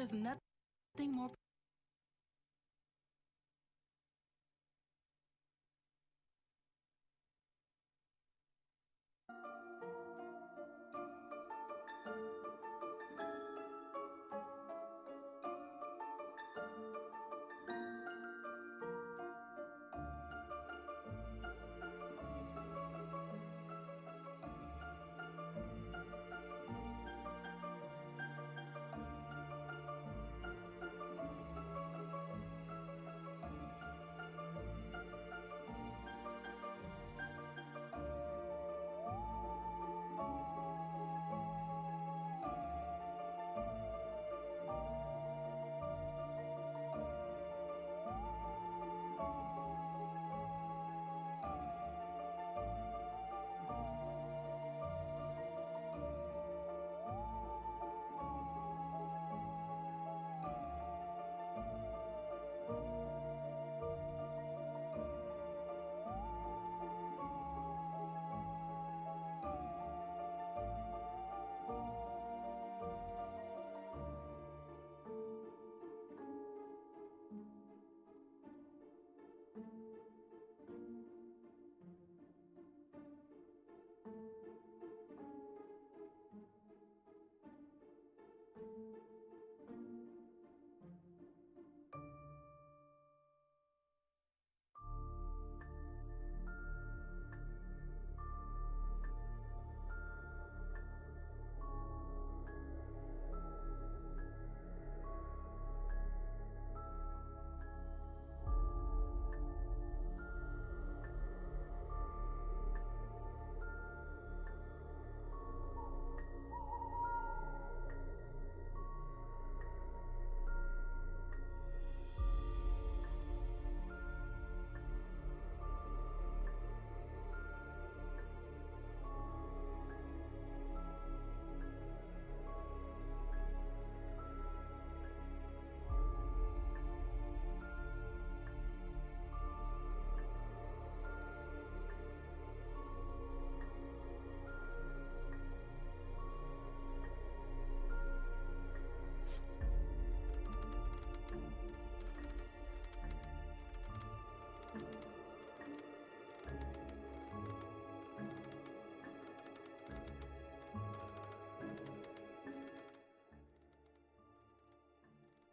There's nothing more.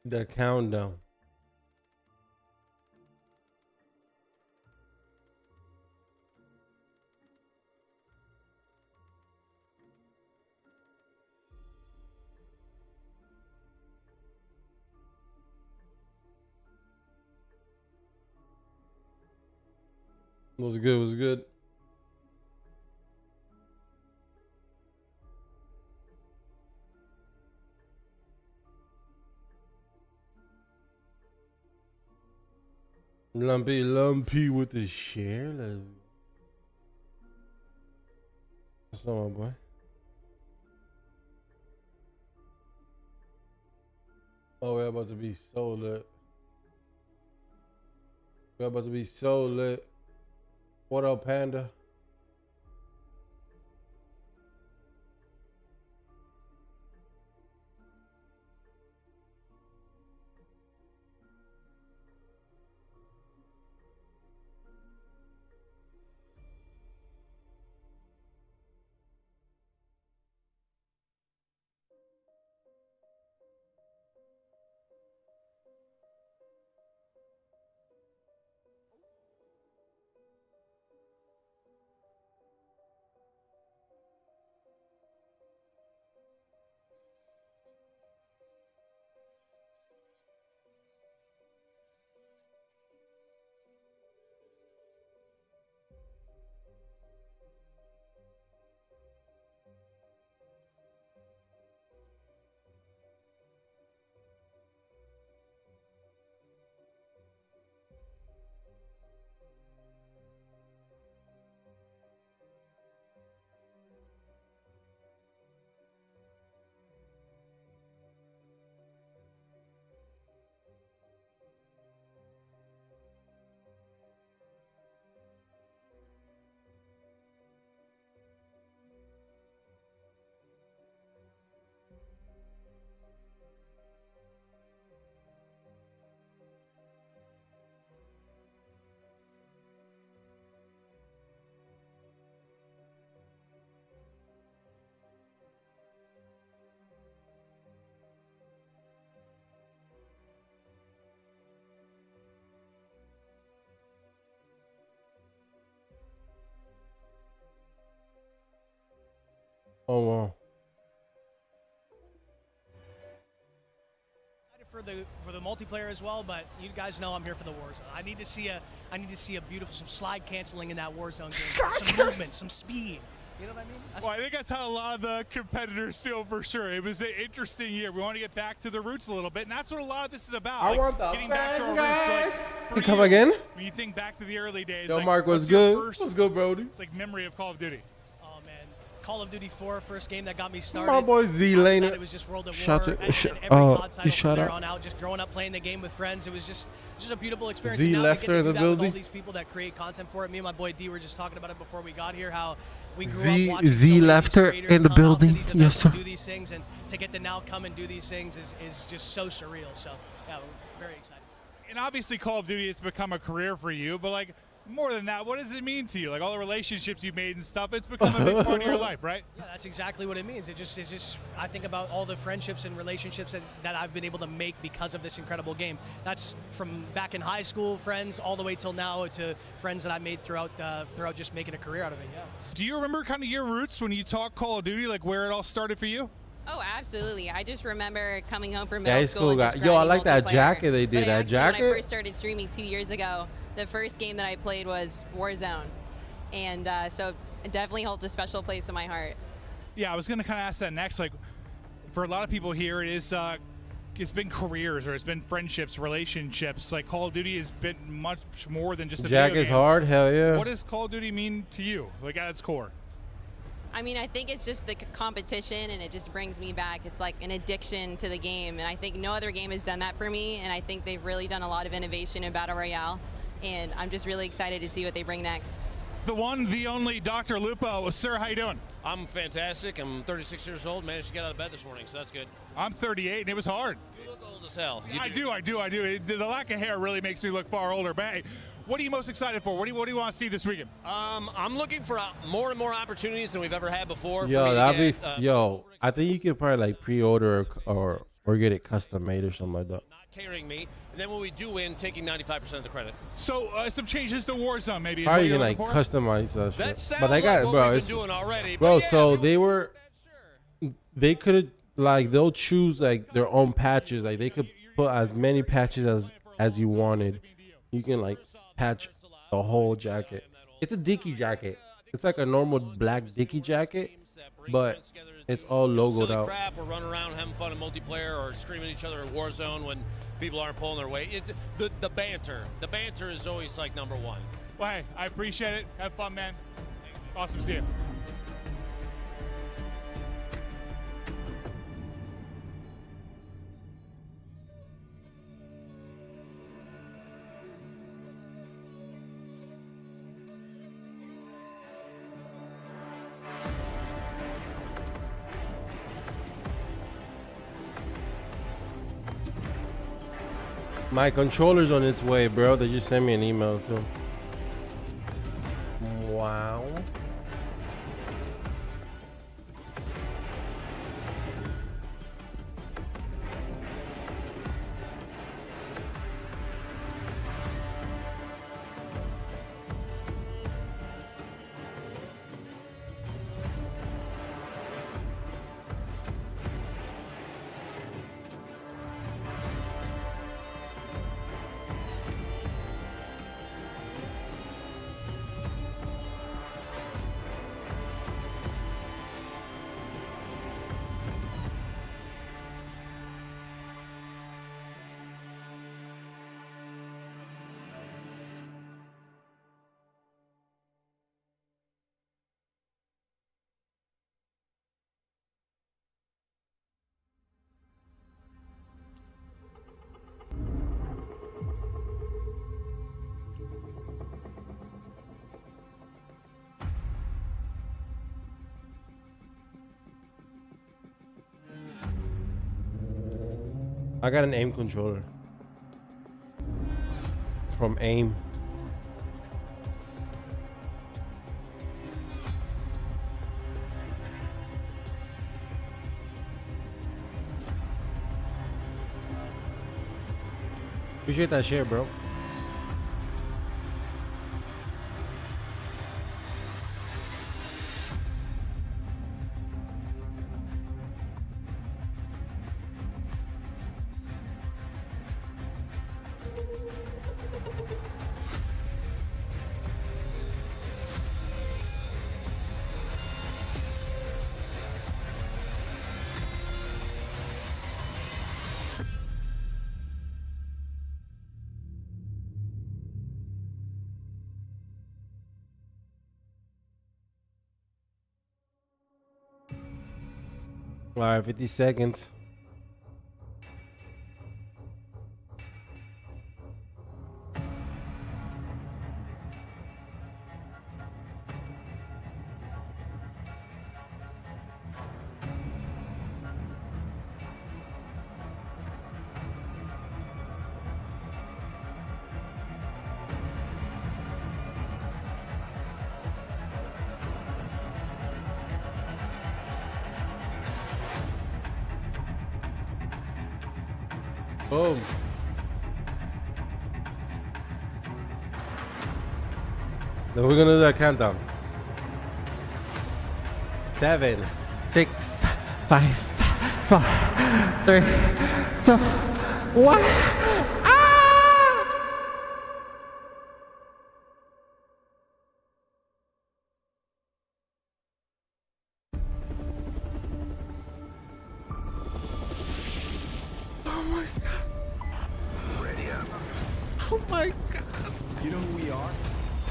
The countdown. Was good, was good. Lumpy with the share. What's up, my boy? Oh, we're about to be so lit. We're about to be so lit. What up, Panda? Oh wow. For the multiplayer as well, but you guys know I'm here for the Warzone. I need to see a beautiful some slide canceling in that Warzone game, some movement, some speed. You know what I mean? Well, I think that's how a lot of the competitors feel for sure. It was an interesting year. We want to get back to the roots a little bit, and that's what a lot of this is about. I like, want the getting back to our roots. Like, come again? When you think back to the early days, Yo, like, Mark, what's what's your good? first, What's good, Brody? like memory of Call of Duty? Oh man, Call of Duty 4, first game that got me started. My boy Z Lane. It was just World at Shut War, it. and every COD title from there on out. Just growing up playing the game with friends, it was just a beautiful experience. Z and now left we get her to in do the that with building. all these people that create content for it. Me and my boy D were just talking about it before we got here. How we grew Z up watching Z so many left her creators in the come out to building. these Yes, events sir. and do these things, and to get to now come and do these things is just so surreal. So yeah, we're very excited. And obviously, Call of Duty has become a career for you, but like more than that, what does it mean to you? Like all the relationships you made and stuff, it's become a big part of your life, right? Yeah, that's exactly what it means. It's just I think about all the friendships and relationships that I've been able to make because of this incredible game. That's from back in high school friends all the way till now to friends that I made throughout just making a career out of it. Yeah. Do you remember kind of your roots when you talk Call of Duty, like where it all started for you? Oh, absolutely. I just remember coming home from Yeah, middle he's school cool and guy. just Yo, I grinding like that multiplayer. jacket they did. But That actually, jacket. when I first started streaming 2 years ago, the first game that I played was Warzone. And so it definitely holds a special place in my heart. Yeah, I was going to kind of ask that next. Like, for a lot of people here, it's been careers or it's been friendships, relationships. Like Call of Duty has been much more than just a Jack video is game. hard. Hell yeah. What does Call of Duty mean to you, like at its core? I mean, I think it's just the competition, and it just brings me back. It's like an addiction to the game, and I think no other game has done that for me, and I think they've really done a lot of innovation in Battle Royale, and I'm just really excited to see what they bring next. The one, the only Dr. Lupo. Sir, how you doing? I'm fantastic. I'm 36 years old. Managed to get out of bed this morning, so that's good. I'm 38, and it was hard. You look old as hell. I do. The lack of hair really makes me look far older. But hey, what are you most excited for? What do you want to see this weekend? I'm looking for more and more opportunities than we've ever had before. Yo, for me that'd to be. Yo, I think you could probably like pre-order or get it custom made or something like that. not carrying me, and then when we do win, taking 95% of the credit. So some changes to Warzone, maybe. Is Probably what you you're can like looking for? customize that shit. That sounds But they got like it, what bro. we've It's, been doing already. bro, but yeah, so we they were. sure. They could like they'll choose like their own patches. Like they could put as many patches as you wanted. You can like patch the whole jacket. It's a Dickie jacket. It's like a normal black Dickie jacket, but it's all logoed silly out. crap. We're running around having fun in multiplayer or screaming at each other in Warzone when people aren't pulling their weight. The banter is always like number one. Well, hey, I appreciate it. Have fun, man. Awesome to see you. My controller's on its way, bro. They just sent me an email too. Wow. I got an AIM controller from AIM. Appreciate that share, bro. All right, 50 seconds. Boom. Then we're gonna do that countdown. 7, 6, 5, 4, 3, 2, 1. Oh my god. You know who we are?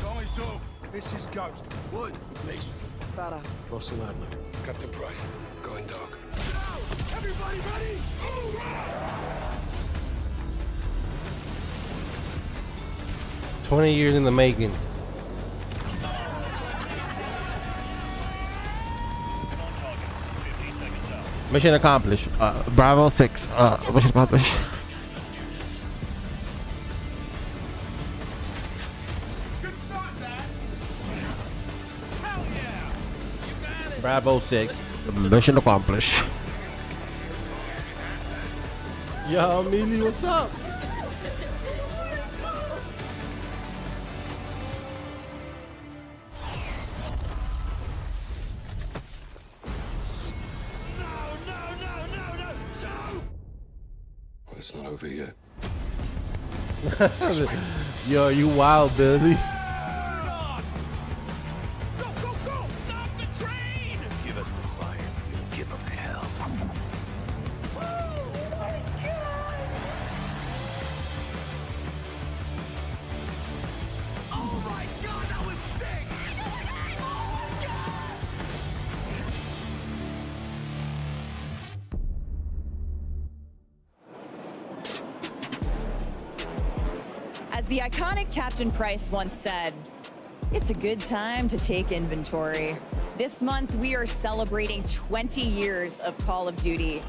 Call me so. This is Ghost. Woods. Mason. Fella. Russell Adler. Captain Price. Going dark. Go! Everybody ready? Hoorah! 20 years in the making. Mission accomplished. Bravo 6. Mission accomplished. Good start, Dad. Hell yeah! You got it. Bravo 6. Mission accomplished. Yo, Mealy, what's up? Well, it's not over yet. Yo, you wild, Billy. Go, go, go! Stop the train! Give us the fire. We'll give them hell. Oh my god, that was sick! As the iconic Captain Price once said, it's a good time to take inventory. This month, we are celebrating 20 years of Call of Duty.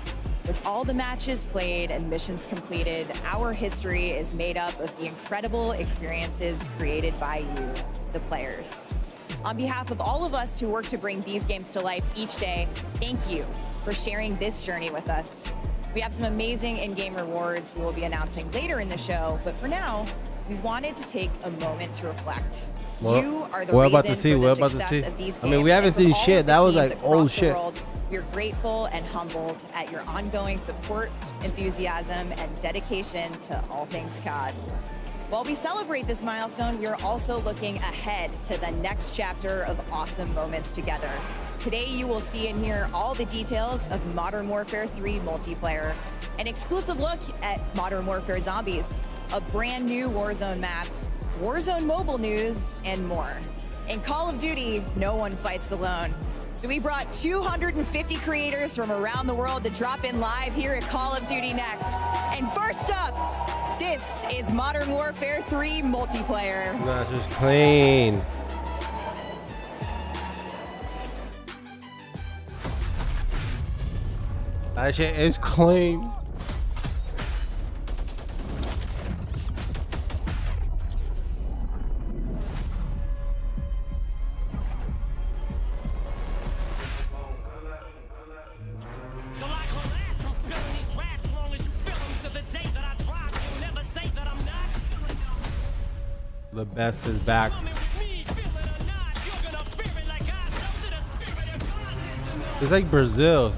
With all the matches played and missions completed, our history is made up of the incredible experiences created by you, the players. On behalf of all of us who work to bring these games to life each day, thank you for sharing this journey with us. We have some amazing in-game rewards we will be announcing later in the show, but for now, we wanted to take a moment to reflect. Well, You are the we're reason about to see, for we're the about to success see. of these I mean, games, we haven't and for seen all shit. of the That was teams like across old the shit. world. We're grateful and humbled at your ongoing support, enthusiasm, and dedication to all things COD. While we celebrate this milestone, we are also looking ahead to the next chapter of awesome moments together. Today, you will see and hear all the details of Modern Warfare 3 multiplayer, an exclusive look at Modern Warfare Zombies, a brand new Warzone map, Warzone mobile news, and more. In Call of Duty, no one fights alone. So we brought 250 creators from around the world to drop in live here at Call of Duty Next. And first up, this is Modern Warfare 3 multiplayer. Nah, just clean. That shit is clean. So like relax, I'm spilling these raps long as you feel them to the day that I drop. You'll never say that I'm not feeling them. The best is back. Coming with me, feel it or not, you're gonna fear it like I show to the spirit of God. It's like Brazil.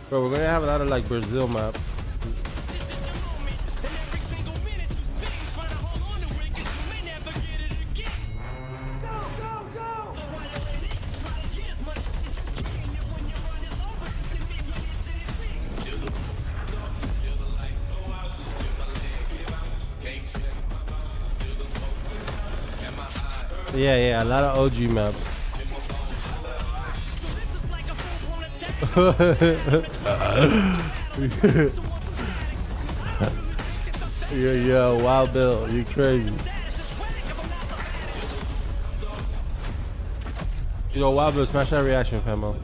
Bro, we're gonna have a lot of like Brazil map. This is your moment, and every single minute you spend Yeah, a lot of OG maps. Yeah, Wild Bill, you crazy. Yo, Wild Bill, smash that reaction, famo.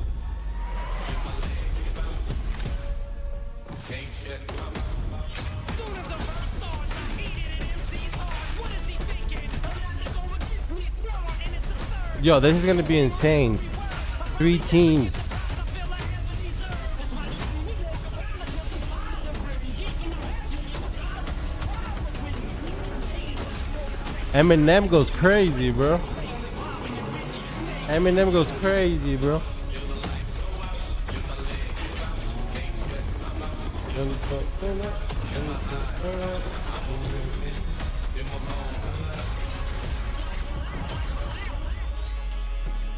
Yo, this is gonna be insane. 3 teams. Eminem goes crazy, bro. Eminem goes crazy, bro.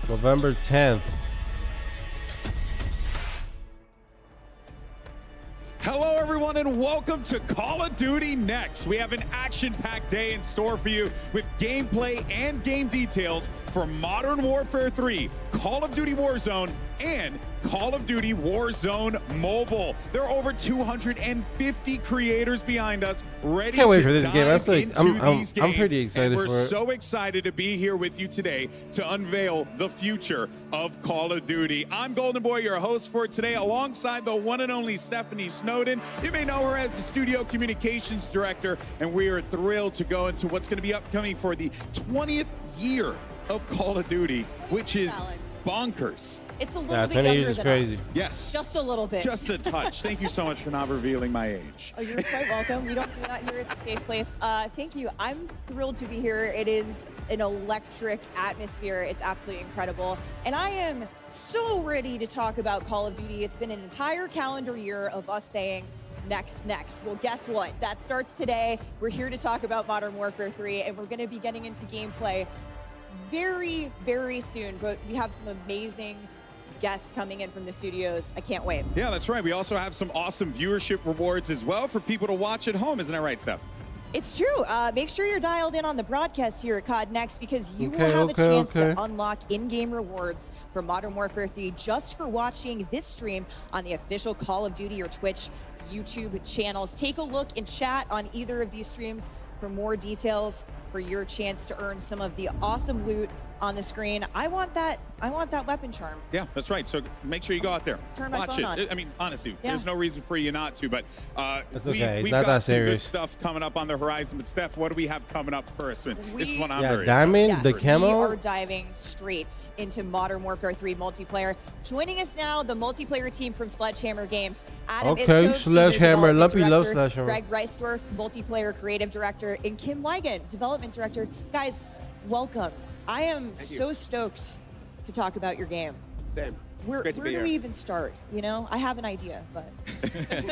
November 10th. Hello, everyone, and welcome to Call of Duty Next. We have an action-packed day in store for you with gameplay and game details for Modern Warfare 3, Call of Duty Warzone, and Call of Duty Warzone Mobile. There are over 250 creators behind us ready Can't wait to for this dive game. That's like into these games. I'm pretty excited and we're for it. so excited to be here with you today to unveil the future of Call of Duty. I'm Golden Boy, your host for today, alongside the one and only Stephanie Snowden. You may know her as the Studio Communications Director, and we are thrilled to go into what's going to be upcoming for the 20th year of Call of Duty, which is bonkers. It's a little bit younger than crazy. us. Yes. Just a little bit. Just a touch. Thank you so much for not revealing my age. Oh, you're quite welcome. We don't do that here. It's a safe place. Thank you. I'm thrilled to be here. It is an electric atmosphere. It's absolutely incredible. And I am so ready to talk about Call of Duty. It's been an entire calendar year of us saying, next. Well, guess what? That starts today. We're here to talk about Modern Warfare 3, and we're going to be getting into gameplay very, very soon. But we have some amazing guests coming in from the studios. I can't wait. Yeah, that's right. We also have some awesome viewership rewards as well for people to watch at home. Isn't that right, Steph? It's true. Make sure you're dialed in on the broadcast here at CODNEXT because you will have a chance to unlock in-game rewards for Modern Warfare 3 just for watching this stream on the official Call of Duty or Twitch YouTube channels. Take a look and chat on either of these streams for more details for your chance to earn some of the awesome loot on the screen. I want that weapon charm. Yeah, that's right. So make sure you go out there. Turn my watch phone it. on. I mean, honestly, Yeah. there's no reason for you not to, but okay. we've Not got that some good serious. stuff coming up on the horizon. But Steph, what do we have coming up first? This is one I'm very Diamond, Yes, the we camo. are diving straight into Modern Warfare 3 multiplayer. Joining us now, the multiplayer team from Sledgehammer Games. Adam Okay, Iskov, Senior Sledgehammer. Development Lumpy loves Director, Sledgehammer. Greg Reisdorf, Multiplayer Creative Director, and Kim Weigand, Development Director. Guys, welcome. I am so stoked to talk about your game. Same. Where do we even start? You know, I have an idea, but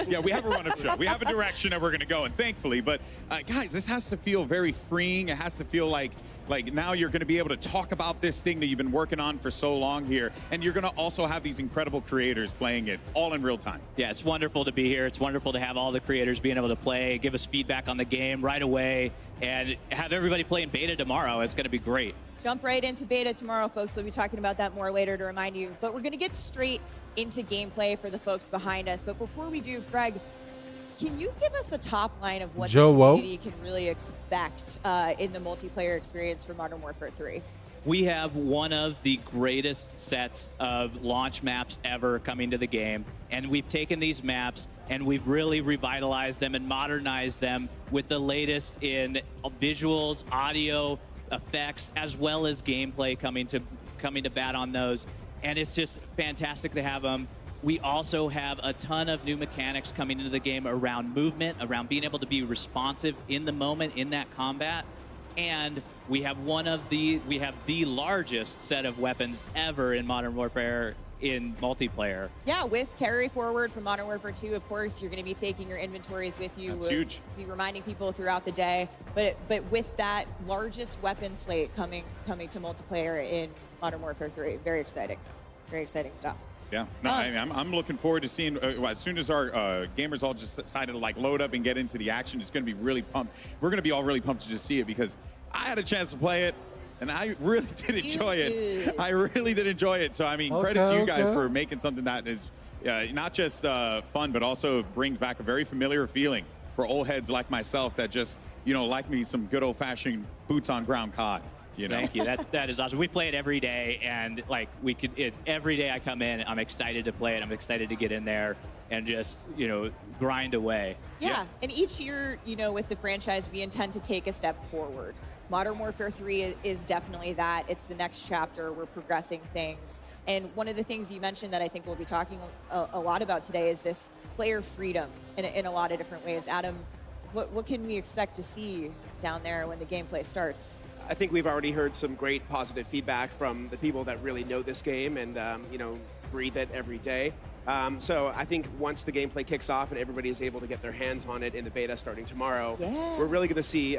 Yeah, we have a run-up show. We have a direction that we're going to go in, thankfully. But guys, this has to feel very freeing. It has to feel like now you're going to be able to talk about this thing that you've been working on for so long here, and you're going to also have these incredible creators playing it all in real time. Yeah, it's wonderful to be here. It's wonderful to have all the creators being able to play, give us feedback on the game right away, and have everybody play in beta tomorrow. It's going to be great. jump right into beta tomorrow, folks. We'll be talking about that more later to remind you. But we're going to get straight into gameplay for the folks behind us. But before we do, Greg, can you give us a top line of what the community can really expect in the multiplayer experience for Modern Warfare 3? We have one of the greatest sets of launch maps ever coming to the game. And we've taken these maps and we've really revitalized them and modernized them with the latest in visuals, audio, effects, as well as gameplay coming to bat on those. And it's just fantastic to have them. We also have a ton of new mechanics coming into the game around movement, around being able to be responsive in the moment in that combat. And we have the largest set of weapons ever in Modern Warfare in multiplayer. Yeah, with carry forward from Modern Warfare 2, of course, you're going to be taking your inventories with you. That's huge. Be reminding people throughout the day. But with that largest weapon slate coming to multiplayer in Modern Warfare 3, very exciting stuff. Yeah, no, I'm looking forward to seeing as soon as our gamers all just decided to load up and get into the action. It's going to be really pumped. We're going to be all really pumped to just see it because I had a chance to play it. And I really did enjoy it. I really did enjoy it. So, I mean, credit to you guys for making something that is not just fun, but also brings back a very familiar feeling for old heads like myself that just, like me some good old-fashioned boots on ground COD. Thank you. That is awesome. We play it every day, and like every day I come in, I'm excited to play it. I'm excited to get in there and just grind away. Yeah, and each year, with the franchise, we intend to take a step forward. Modern Warfare 3 is definitely that. It's the next chapter. We're progressing things. And one of the things you mentioned that I think we'll be talking a lot about today is this player freedom in a lot of different ways. Adam, what can we expect to see down there when the gameplay starts? I think we've already heard some great positive feedback from the people that really know this game and breathe it every day. So I think once the gameplay kicks off and everybody is able to get their hands on it in the beta starting tomorrow, we're really going to see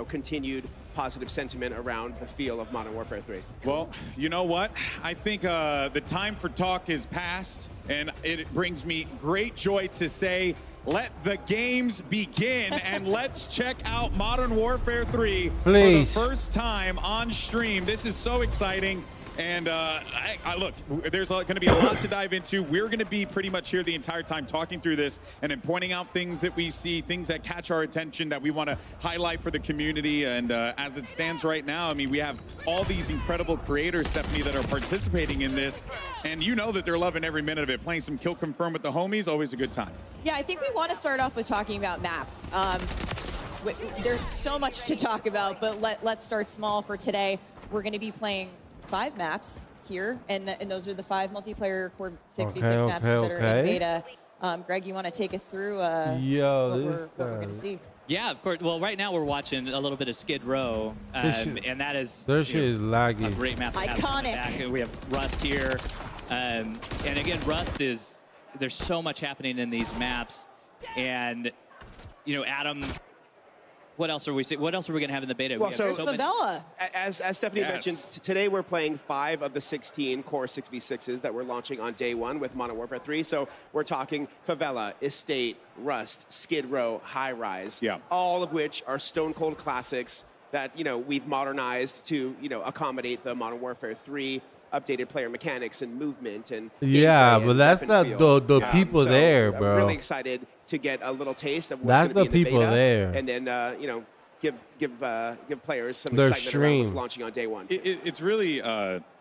continued positive sentiment around the feel of Modern Warfare 3. Well, you know what? I think the time for talk is past, and it brings me great joy to say, let the games begin, and let's check out Modern Warfare 3 for the first time on stream. This is so exciting. And look, there's going to be a lot to dive into. We're going to be pretty much here the entire time talking through this and then pointing out things that we see, things that catch our attention that we want to highlight for the community. And as it stands right now, I mean, we have all these incredible creators, Stephanie, that are participating in this. And you know that they're loving every minute of it. Playing some Kill Confirm with the homies, always a good time. Yeah, I think we want to start off with talking about maps. There's so much to talk about, but let's start small for today. We're going to be playing 5 maps here, and those are the 5 multiplayer Core 6v6 maps that are in beta. Greg, you want to take us through what we're going to see? Yeah, of course. Well, right now we're watching a little bit of Skid Row, and that is shit is laggy. A great map. Iconic. We have Rust here, and again, Rust is there's so much happening in these maps, and Adam. What else are we going to have in the beta? Well, so Favela. As Stephanie mentioned, today we're playing 5 of the 16 Core 6v6s that we're launching on day 1 with Modern Warfare 3. So we're talking Favela, Estate, Rust, Skid Row, High Rise, all of which are stone cold classics that we've modernized to accommodate the Modern Warfare 3 updated player mechanics and movement and but that's not the people there, bro. I'm really excited to get a little taste of what's going to be in the beta, there, and then give players some excitement around what's launching on day 1. It's really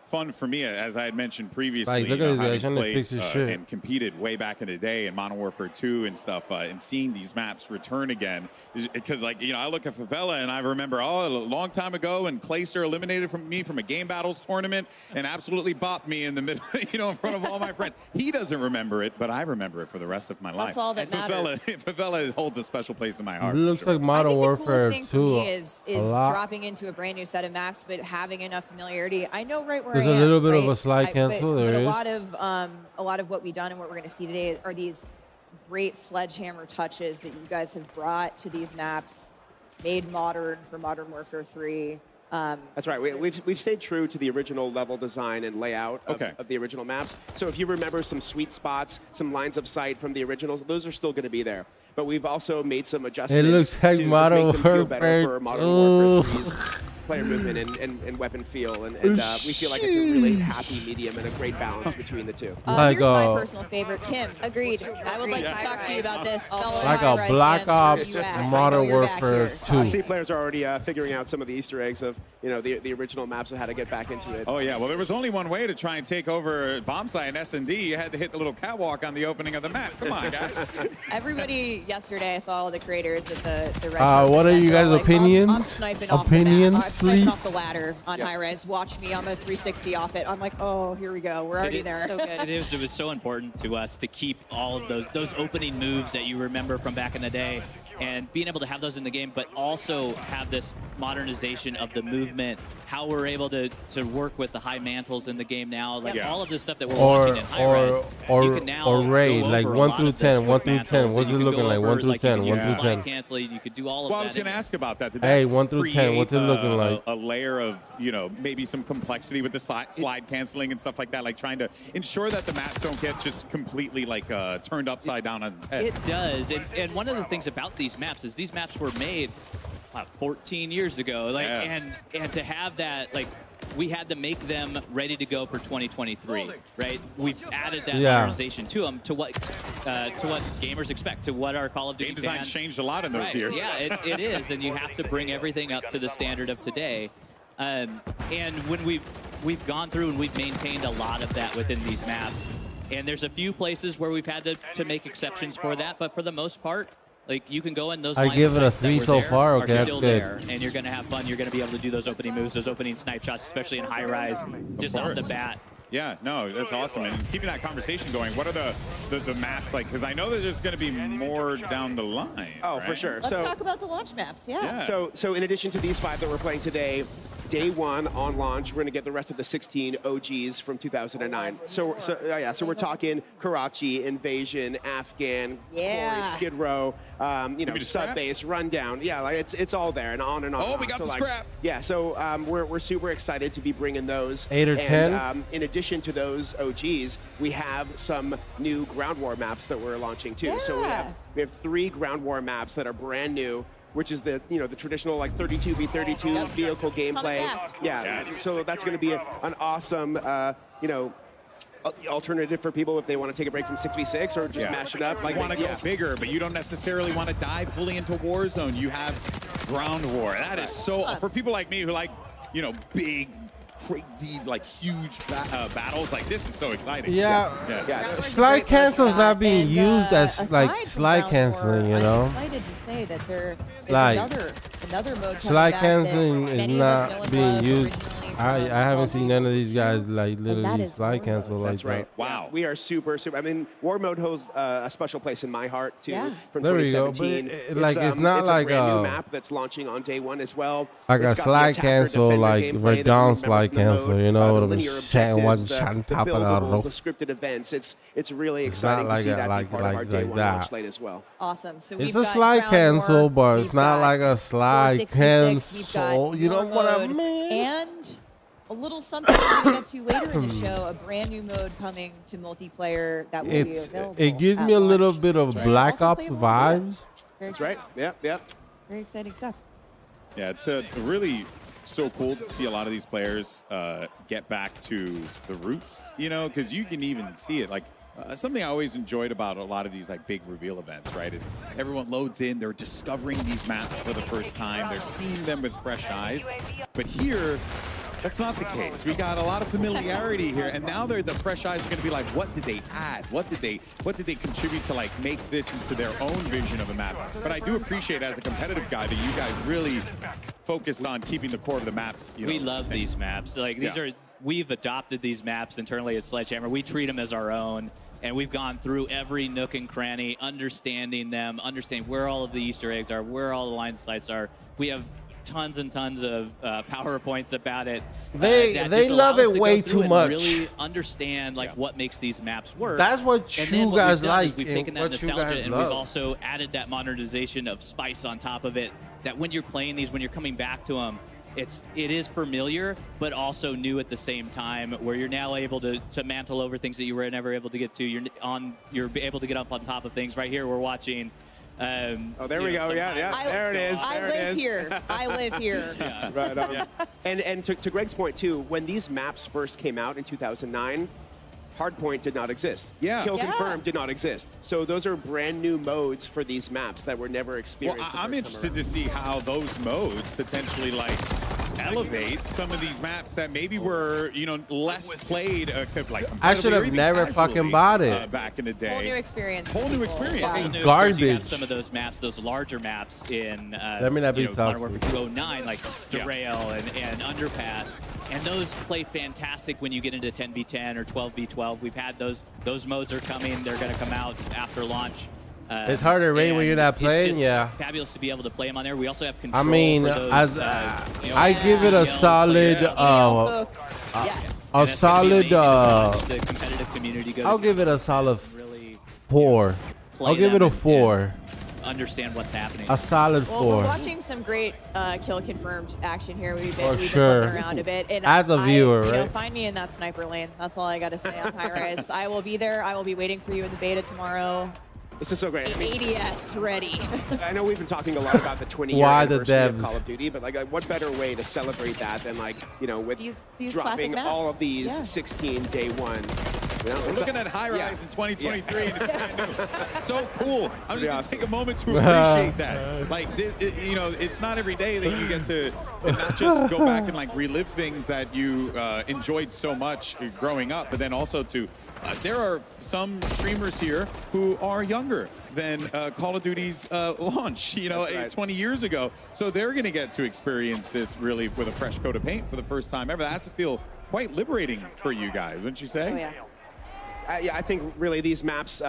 fun for me, as I had mentioned previously, having played and competed way back in the day in Modern Warfare 2 and stuff, and seeing these maps return again, because I look at Favela and I remember a long time ago when Clayster eliminated me from a Game Battles tournament and absolutely bopped me in the middle, in front of all my friends. He doesn't remember it, but I remember it for the rest of my life. That's all that matters. Favela holds a special place in my heart. It looks like Modern Warfare 2. I think the coolest thing for me is dropping into a brand new set of maps, but having enough familiarity. I know right where There's a little bit of a slide cancel. But a lot of what we've done and what we're going to see today are these great sledgehammer touches that you guys have brought to these maps, made modern for Modern Warfare 3. That's right. We've stayed true to the original level design and layout of the original maps. So if you remember some sweet spots, some lines of sight from the originals, those are still going to be there. But we've also made some adjustments to just make them feel better for Modern Warfare 3's player movement and weapon feel, and we feel like it's a really happy medium and a great balance between the two. Here's my personal favorite, Kim. Agreed. I would like to talk to you about this. Like a Black Ops Modern Warfare 2. I see players are already figuring out some of the Easter eggs of the original maps and how to get back into it. Oh yeah, well there was only one way to try and take over Bombsite and S&D. You had to hit the little catwalk on the opening of the map. Come on, guys. Everybody yesterday, I saw all the creators at the what are you guys' opinions? I'm sniping off the map. I'm sniping off the ladder on high res. Watch me. I'm a 360 off it. I'm like, oh, here we go. We're already there. So good. It was so important to us to keep all of those opening moves that you remember from back in the day, and being able to have those in the game, but also have this modernization of the movement, how we're able to work with the high mantles in the game now, like all of this stuff that we're watching in high res. Or raid, like 1 through 10, 1 through 10. What's it looking like? 1 through 10, 1 through 10. Canceling, you could do all of that. Well, I was going to ask about that. Hey, 1 through 10, what's it looking like? A layer of, maybe some complexity with the slide canceling and stuff like that, like trying to ensure that the maps don't get just completely turned upside down on its head. It does, and one of the things about these maps is these maps were made 14 years ago. Like, and to have that, like, we had to make them ready to go for 2023, right? We've added that modernization to them, to what gamers expect, to what our Call of Duty game design changed a lot in those years. Yeah, it is, and you have to bring everything up to the standard of today. And when we've gone through and we've maintained a lot of that within these maps, and there's a few places where we've had to make exceptions for that, but for the most part, like, you can go in those. I give it a 3 so far. Okay, that's good. There, and you're going to have fun. You're going to be able to do those opening moves, those opening snipe shots, especially in high rise, just off the bat. Yeah, no, that's awesome. And keeping that conversation going, what are the maps like? Because I know that there's going to be more down the line. Oh, right? for sure. Let's talk about the launch maps. Yeah. So in addition to these 5 that we're playing today, day 1 on launch, we're going to get the rest of the 16 OGs from 2009. So we're talking Karachi, Invasion, Afghan, Glory, Skid Row, Sub Base, Rundown. Yeah, like it's all there and on and on. Oh, we got the scrap. Yeah, so we're super excited to be bringing those. 8 or 10. In addition to those OGs, we have some new ground war maps that we're launching too. Yeah. So we have 3 ground war maps that are brand new, which is the the traditional like 32v32 vehicle gameplay. Yeah. Yes. So that's going to be an awesome alternative for people if they want to take a break from 6v6 or just mash it up. Like want to go bigger, but you don't necessarily want to dive fully into Warzone. You have ground war. That is so for people like me who like big, crazy, like huge battles. Like this is so exciting. Yeah. Slide cancel is not being used as like slide canceling. I'm excited to say that there is another mode. Slide canceling is not being used. I haven't seen none of these guys like literally slide cancel like That's right. that. Wow. We are super. I mean, War Mode holds a special place in my heart too. Yeah. From There we 2017. go. But it's not like a brand new map that's launching on day 1 as well. Like It's a got the slide attacker cancel, defender like gameplay that you Verdun remember slide from the mode, cancel, you know, the the linear shot one objectives, shot on the top of the buildables, the roof. scripted events. It's really It's not exciting to like see a- that like- be part of our like day 1 that. launch slate as well. Awesome. So It's we've a got slide ground cancel, war, but it's we've not like got a slide 466, we've got cancel. You know war what I mode, mean? And a little something we're going to get to later in the show, a brand new mode coming to multiplayer that will be available. It gives at me a little launch. bit of Black Also Ops playable, vibes. Very That's right. Yeah. Very exciting stuff. Yeah, it's really so cool to see a lot of these players get back to the roots, because you can even see it. Like something I always enjoyed about a lot of these like big reveal events, right, is everyone loads in, they're discovering these maps for the first time, they're seeing them with fresh eyes. But here, that's not the case. We got a lot of familiarity here, and now the fresh eyes are going to be like, what did they add? What did they contribute to like make this into their own vision of a map? But I do appreciate as a competitive guy that you guys really focused on keeping the core of the maps. We love these maps. Like we've adopted these maps internally at Sledgehammer. We treat them as our own. And we've gone through every nook and cranny, understanding them, understanding where all of the Easter eggs are, where all the line sites are. We have tons and tons of PowerPoints about it. They love it way too much. Really understand what makes these maps work. That's what and you then what guys we've done is like. We've taken that what you nostalgia guys and love. we've also added that modernization of spice on top of it. That when you're playing these, when you're coming back to them, it is familiar, but also new at the same time, where you're now able to mantle over things that you were never able to get to. You're able to get up on top of things. Right here, we're watching. There we go. Yeah. There it is. I live here. I live here. Yeah. Right on. And to Greg's point too, when these maps first came out in 2009, Hardpoint did not exist. Kill Confirm did not exist. So those are brand new modes for these maps that were never experienced. Well, I'm interested to see how those modes potentially like elevate some of these maps that maybe were less played. Like I should have never fucking bought it back in the day. Whole new experience. Whole new experience. Yeah. Garbage. You have some of those maps, those larger maps in Let me not be Modern toxic. Warfare 209, like Derail and Underpass. And those play fantastic when you get into 10v10 or 12v12. We've had those modes are coming. They're going to come out after launch. It's hard to rate when you're not playing. Yeah. Fabulous to be able to play them on there. We also have control. I mean, for those, I give it a solid. Yes. A solid. The competitive community goes. I'll give it a solid really 4. play I'll give it them a 4. understand what's happening. A solid 4. Well, we're watching some great Kill Confirmed action here. We've been looking around a bit. And As a viewer, right? Find me in that sniper lane. That's all I got to say on High Rise. I will be there. I will be waiting for you in the beta tomorrow. This is so great. I mean, ADS ready. I know we've been talking a lot about the 20-year Why the anniversary of devs? Call of Duty, but like, what better way to celebrate that than like, you know, with These dropping classic all maps. of these Yeah. 16 day one. You know, We're it's looking a- at High Rise yeah. in 2023, Yeah. and it's brand new. It's so cool. I'm just Yeah. going to take a moment to appreciate that. Like, you know, it's not every day that you get to not just go back and like relive things that you enjoyed so much growing up, but then also to there are some streamers here who are younger than Call of Duty's launch, you know, That's right. 20 years ago. So they're going to get to experience this really with a fresh coat of paint for the first time ever. That has to feel quite liberating for you guys, wouldn't you say? Oh, yeah. Yeah, I think really these maps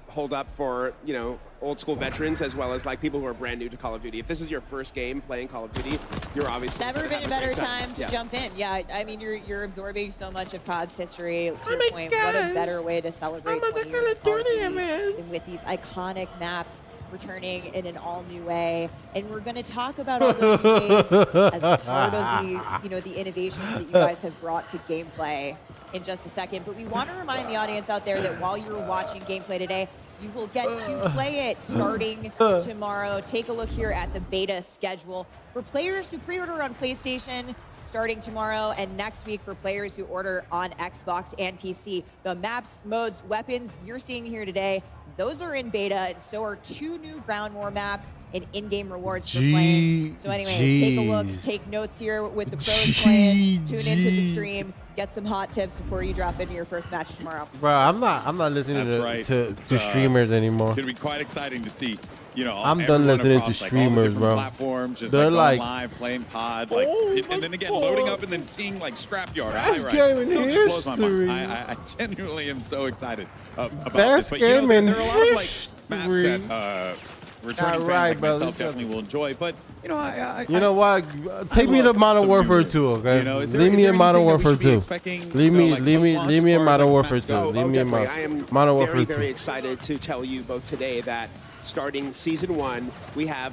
hold up for, you know, old school veterans as well as like people who are brand new to Call of Duty. If this is your first game playing Call of Duty, you're obviously Never been a better time to Yeah. jump in. Yeah, I mean, you're absorbing so much of COD's history. To your point, what a better way to celebrate 20 years of Call of Duty than with these iconic maps returning in an all-new way. And we're going to talk about all those new ways as part of the, you know, the innovations that you guys have brought to gameplay in just a second. But we want to remind the audience out there that while you're watching gameplay today, you will get to play it starting tomorrow. Take a look here at the beta schedule. For players who pre-order on PlayStation, starting tomorrow, and next week for players who order on Xbox and PC. The maps, modes, weapons you're seeing here today, those are in beta, and so are 2 new ground war maps and in-game rewards for playing. So anyway, take a look, take notes here with the pros playing, tune into the stream, get some hot tips before you drop into your first match tomorrow. Bro, I'm not listening That's right. to streamers anymore. It's going to be quite exciting to see, you know, I'm done everyone listening to across, like, all the streamers, different bro. platforms, just They're like, going like, live, playing COD, like, and then again, loading up and then seeing like Scrapyard. Best Right. game in Still just blows my history. mind. I genuinely am so excited about Best this. But, you know, game in there are a lot of like maps history. that returning fans Alright, like bro, myself let's go. definitely will enjoy. But you know, You know what? Take me to love Modern some Warfare new- 2, okay? You know, is there- Leave is me there in Modern anything that we Warfare should be 2. expecting, Leave you know, me, like, leave me, post-launch leave me as in far as, Modern like, Warfare maps 2. go? Leave me in Definitely. I am Modern very, Warfare 2. very excited to tell you both today that starting Season 1, we have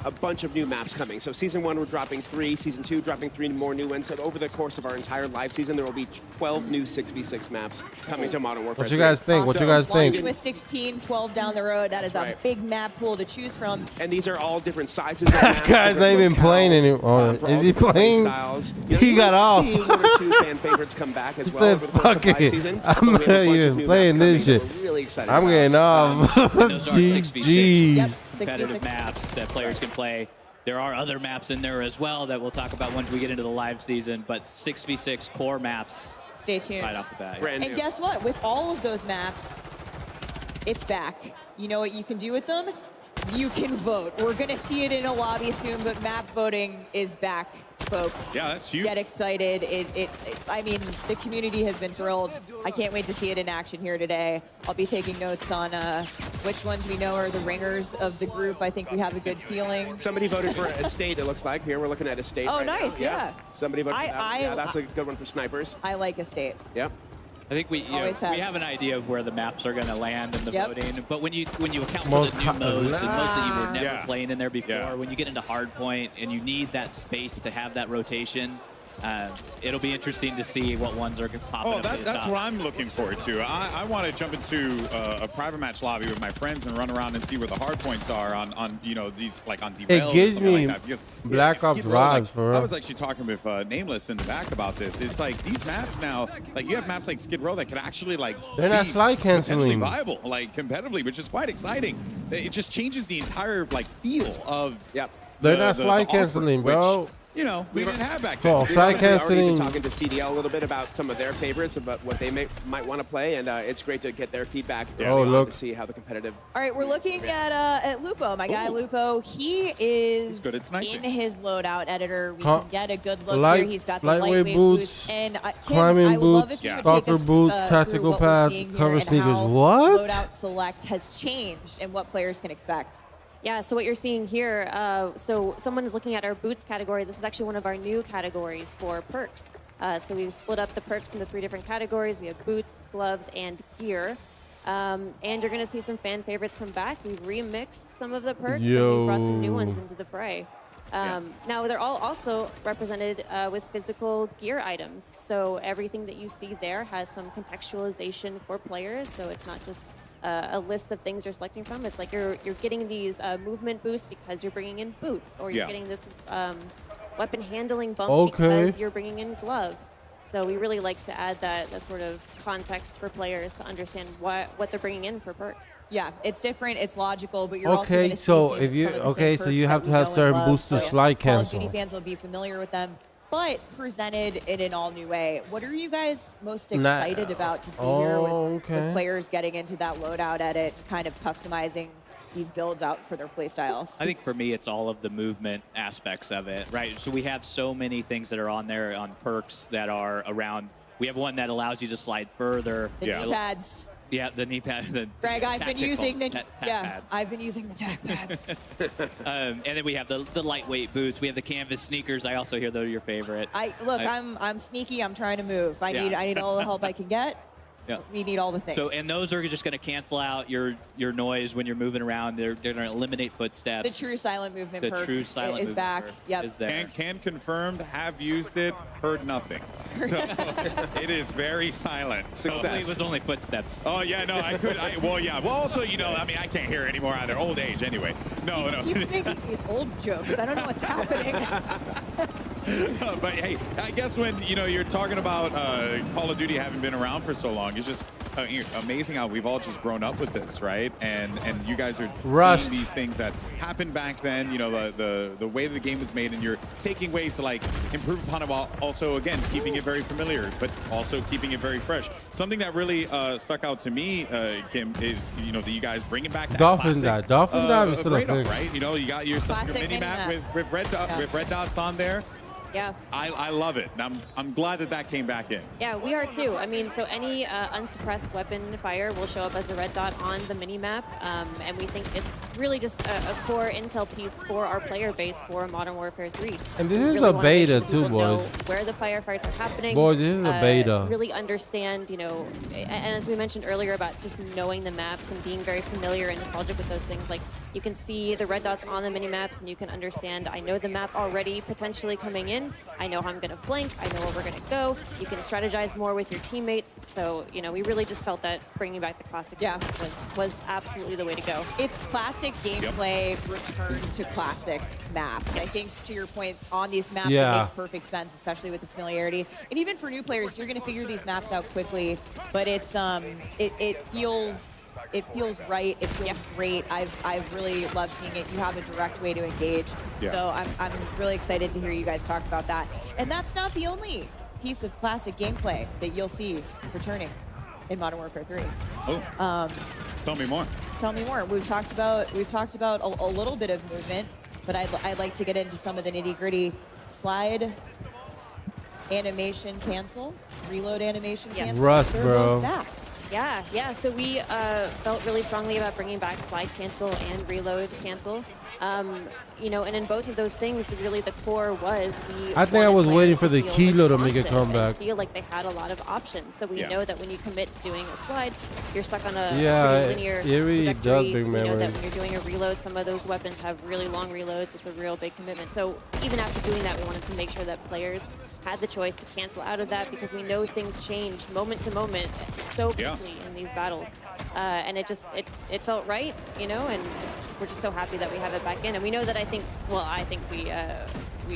a bunch of new maps coming. So Season 1, we're dropping 3. Season 2, dropping 3 more new ones. So over the course of our entire live season, there will be 12 new 6v6 maps coming to Modern Warfare What you 3. guys think? What you guys Launching think? with 16, 12 down the road, that is a Right. big map pool to choose from. And these are all different sizes of maps. Guy's not different even playing locales, anymore. for Is all he different play playing? styles. You know, He you got might off. see 1 or 2 fan favorites come back as He well said, over the course "Fuck of live it. season. I'm But we have a not bunch of even new playing maps this coming shit. that we're really excited I'm about. getting off. Those are 6v6 GG. Yep, competitive 6v6. maps that players can play. There are other maps in there as well that we'll talk about once we get into the live season, but 6v6 core maps Stay tuned. right off the bat. Brand And new. guess what? With all of those maps, it's back. You know what you can do with them? You can vote. We're going to see it in a lobby soon, but map voting is back, folks. Yeah, that's huge. Get excited. I mean, the community has been thrilled. I can't wait to see it in action here today. I'll be taking notes on which ones we know are the ringers of the group. I think we have a good feeling. Somebody voted for Estate, it looks like. Here, we're looking at Estate. Oh, right now. nice, yeah. Somebody voted for that one. I- Yeah, that's a good one for snipers. I like Estate. Yep. I think we Always have. we have an idea of where the maps are going to land in the Yep. voting, but when you account Most for the new modes, the modes that you were never Yeah. playing in there before, Yeah. when you get into hardpoint and you need that space to have that rotation, it'll be interesting to see what ones are popping Oh, up. at the that's top. what I'm looking forward to. I want to jump into a private match lobby with my friends and run around and see where the hard points are on you know, these, like on Derailed or gives something me like that. Because, Black Skid Ops Row, like, vibes, for real. I was actually talking with Nameless in the back about this. It's like these maps now, like you have maps like Skid Row that could actually like They're not be slide potentially canceling. viable, like competitively, which is quite exciting. It just changes the entire like feel of Yep. They're the- not the slide offer, canceling, which, bro. you know, we didn't have back So, then. slide We've already canceling. been talking to CDL a little bit about some of their favorites, about what they might want to play, and it's great to get their feedback Oh, early on look. to see how the competitive. All right, we're looking at Lupo, my guy Lupo. He is good at sniping. in his loadout editor. We Huh. can get a good look Light- here. He's got the lightweight lightweight boots, and Kim, climbing I would love boots, if you would stalker take us boots, through tactical what we're pads, seeing here cover and sneakers. how What? Loadout select has changed and what players can expect. Yeah, so what you're seeing here, so someone is looking at our boots category. This is actually one of our new categories for perks. So we've split up the perks into 3 different categories. We have boots, gloves, and gear. And you're going to see some fan favorites come back. We've remixed some of the perks and we brought some new ones into the fray. Now, they're all also represented with physical gear items. So everything that you see there has some contextualization for players. So it's not just a list of things you're selecting from. It's like you're getting these movement boosts because you're bringing in boots, or you're getting this weapon handling bump because you're bringing in gloves. So we really like to add that sort of context for players to understand what they're bringing in for perks. Yeah, it's different, it's logical, but you're also going to see so if you so you have to have certain boosts to slide cancel. Call of Duty fans will be familiar with them, but presented in an all-new way. What are you guys most excited about to see here with players getting into that loadout edit, kind of customizing these builds out for their play styles? I think for me, it's all of the movement aspects of it, right? So we have so many things that are on there on perks that are around. We have one that allows you to slide further. The knee pads. Yeah, the knee pad. Greg, I've been using the pads. I've been using the tack pads. And then we have the lightweight boots. We have the canvas sneakers. I also hear those are your favorite. I'm sneaky. I'm trying to move. I need all the help I can get. Yeah. We need all the things. So, and those are just going to cancel out your noise when you're moving around. They're going to eliminate footsteps. The true silent movement perk is back. Yep. Is there. Can confirmed, have used it, heard nothing. So it is very silent. Success. It was only footsteps. Oh, yeah, no, I could. Well, yeah. Well, also, you know, I mean, I can't hear anymore either. Old age, anyway. No. Keep making these old jokes. I don't know what's happening. But hey, I guess when you're talking about Call of Duty having been around for so long, it's just amazing how we've all just grown up with this, right? And you guys are seeing these things that happened back then. You know, the way the game was made, and you're taking ways to like improve upon it while also again keeping it very familiar, but also keeping it very fresh. Something that really stuck out to me, Kim, is that you guys bringing back that Dolphin Dive is still a thing, right? You know, you got your mini map with red dots on there. Yeah. I love it. I'm glad that came back in. Yeah, we are too. I mean, so any unsuppressed weapon fire will show up as a red dot on the mini-map, and we think it's really just a core intel piece for our player base for Modern Warfare 3. And this is a beta too, boys. Know where the firefights are happening. Boys, this is a beta. Really understand, and as we mentioned earlier about just knowing the maps and being very familiar and nostalgic with those things, like you can see the red dots on the mini-maps and you can understand, I know the map already potentially coming in. I know how I'm going to flank. I know where we're going to go. You can strategize more with your teammates. So, we really just felt that bringing back the classic was absolutely the way to go. It's classic gameplay returned to classic maps. I think, to your point, on these maps, it makes perfect sense, especially with the familiarity. And even for new players, you're going to figure these maps out quickly. But it's it feels right. It feels great. I've really loved seeing it. You have a direct way to engage. So I'm really excited to hear you guys talk about that. And that's not the only piece of classic gameplay that you'll see returning in Modern Warfare 3. Oh. Tell me more. Tell me more. We've talked about a little bit of movement, but I'd like to get into some of the nitty-gritty. Slide animation cancel, reload animation cancel. Rust, bro. Back. Yeah. So we felt really strongly about bringing back slide cancel and reload cancel. And in both of those things, really the core was I think I was waiting for the kilo to make a comeback. Feel like they had a lot of options. So we know that when you commit to doing a slide, you're stuck on a pretty linear it really does bring memories. You know that when you're doing a reload, some of those weapons have really long reloads. It's a real big commitment. So even after doing that, we wanted to make sure that players had the choice to cancel out of that, because we know things change moment to moment so quickly in these battles. And it felt right, and we're just so happy that we have it back in. And we know that I think we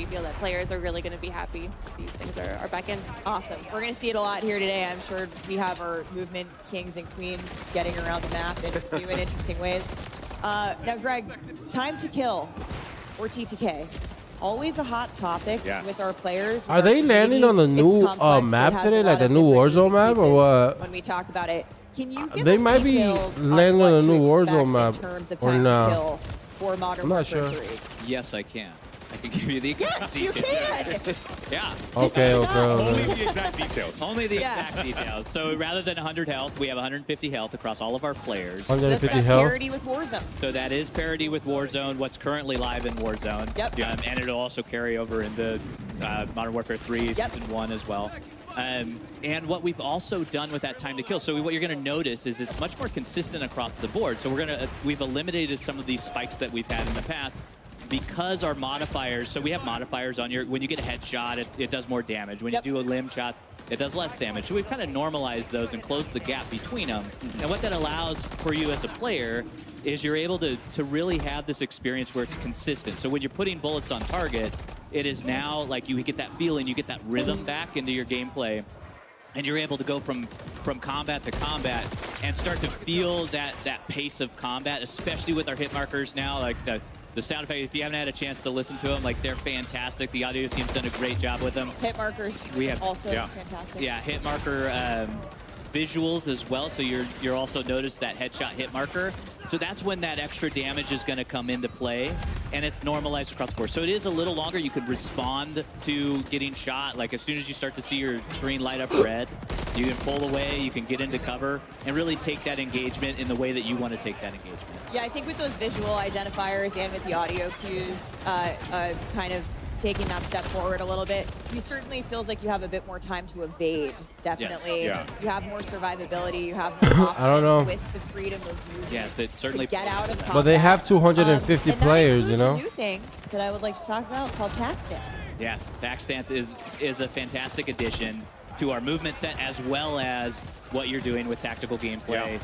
feel that players are really going to be happy these things are back in. Awesome. We're going to see it a lot here today. I'm sure we have our movement kings and queens getting around the map in new and interesting ways. Now, Greg, time to kill, or TTK. Always a hot topic with our players. Are they landing on the new map today, like the new Warzone map, or what? When we talk about it, can you give they us might be landing on the new Warzone map, in terms of time to kill for Modern Warfare 3? Yes, I can. I can give you the exact details. Yes, you can. Yeah. Okay. Only the exact details. Only the exact details. So rather than 100 health, we have 150 health across all of our players. 150 health. Parity with Warzone. So that is parity with Warzone, what's currently live in Warzone. Yep. And it'll also carry over into Modern Warfare 3 Season 1 as well. And what we've also done with that time to kill, so what you're going to notice is it's much more consistent across the board. So we've eliminated some of these spikes that we've had in the past. because our modifiers, so we have modifiers on when you get a headshot, it does more damage. When you do a limb shot, it does less damage. So we've kind of normalized those and closed the gap between them. And what that allows for you as a player is you're able to really have this experience where it's consistent. So when you're putting bullets on target, it is now like you get that feeling, you get that rhythm back into your gameplay. And you're able to go from combat to combat and start to feel that pace of combat, especially with our hit markers now. Like the sound effect, if you haven't had a chance to listen to them, like they're fantastic. The audio team's done a great job with them. Hit markers also fantastic. Yeah, hit marker visuals as well. So you're also notice that headshot hit marker. So that's when that extra damage is going to come into play, and it's normalized across the board. So it is a little longer. You could respond to getting shot. Like as soon as you start to see your screen light up red, you can pull away, you can get into cover, and really take that engagement in the way that you want to take that engagement. Yeah, I think with those visual identifiers and with the audio cues, kind of taking that step forward a little bit, you certainly feels like you have a bit more time to evade. Definitely, Yes. You have more survivability. You have more options I don't know. with the freedom of movement. Yes, it certainly. To get out of combat. But they have 250 and players, that you know. a new thing that I would like to talk about called tax stance. Yes, tax stance is a fantastic addition to our movement set, as well as what you're doing with tactical gameplay.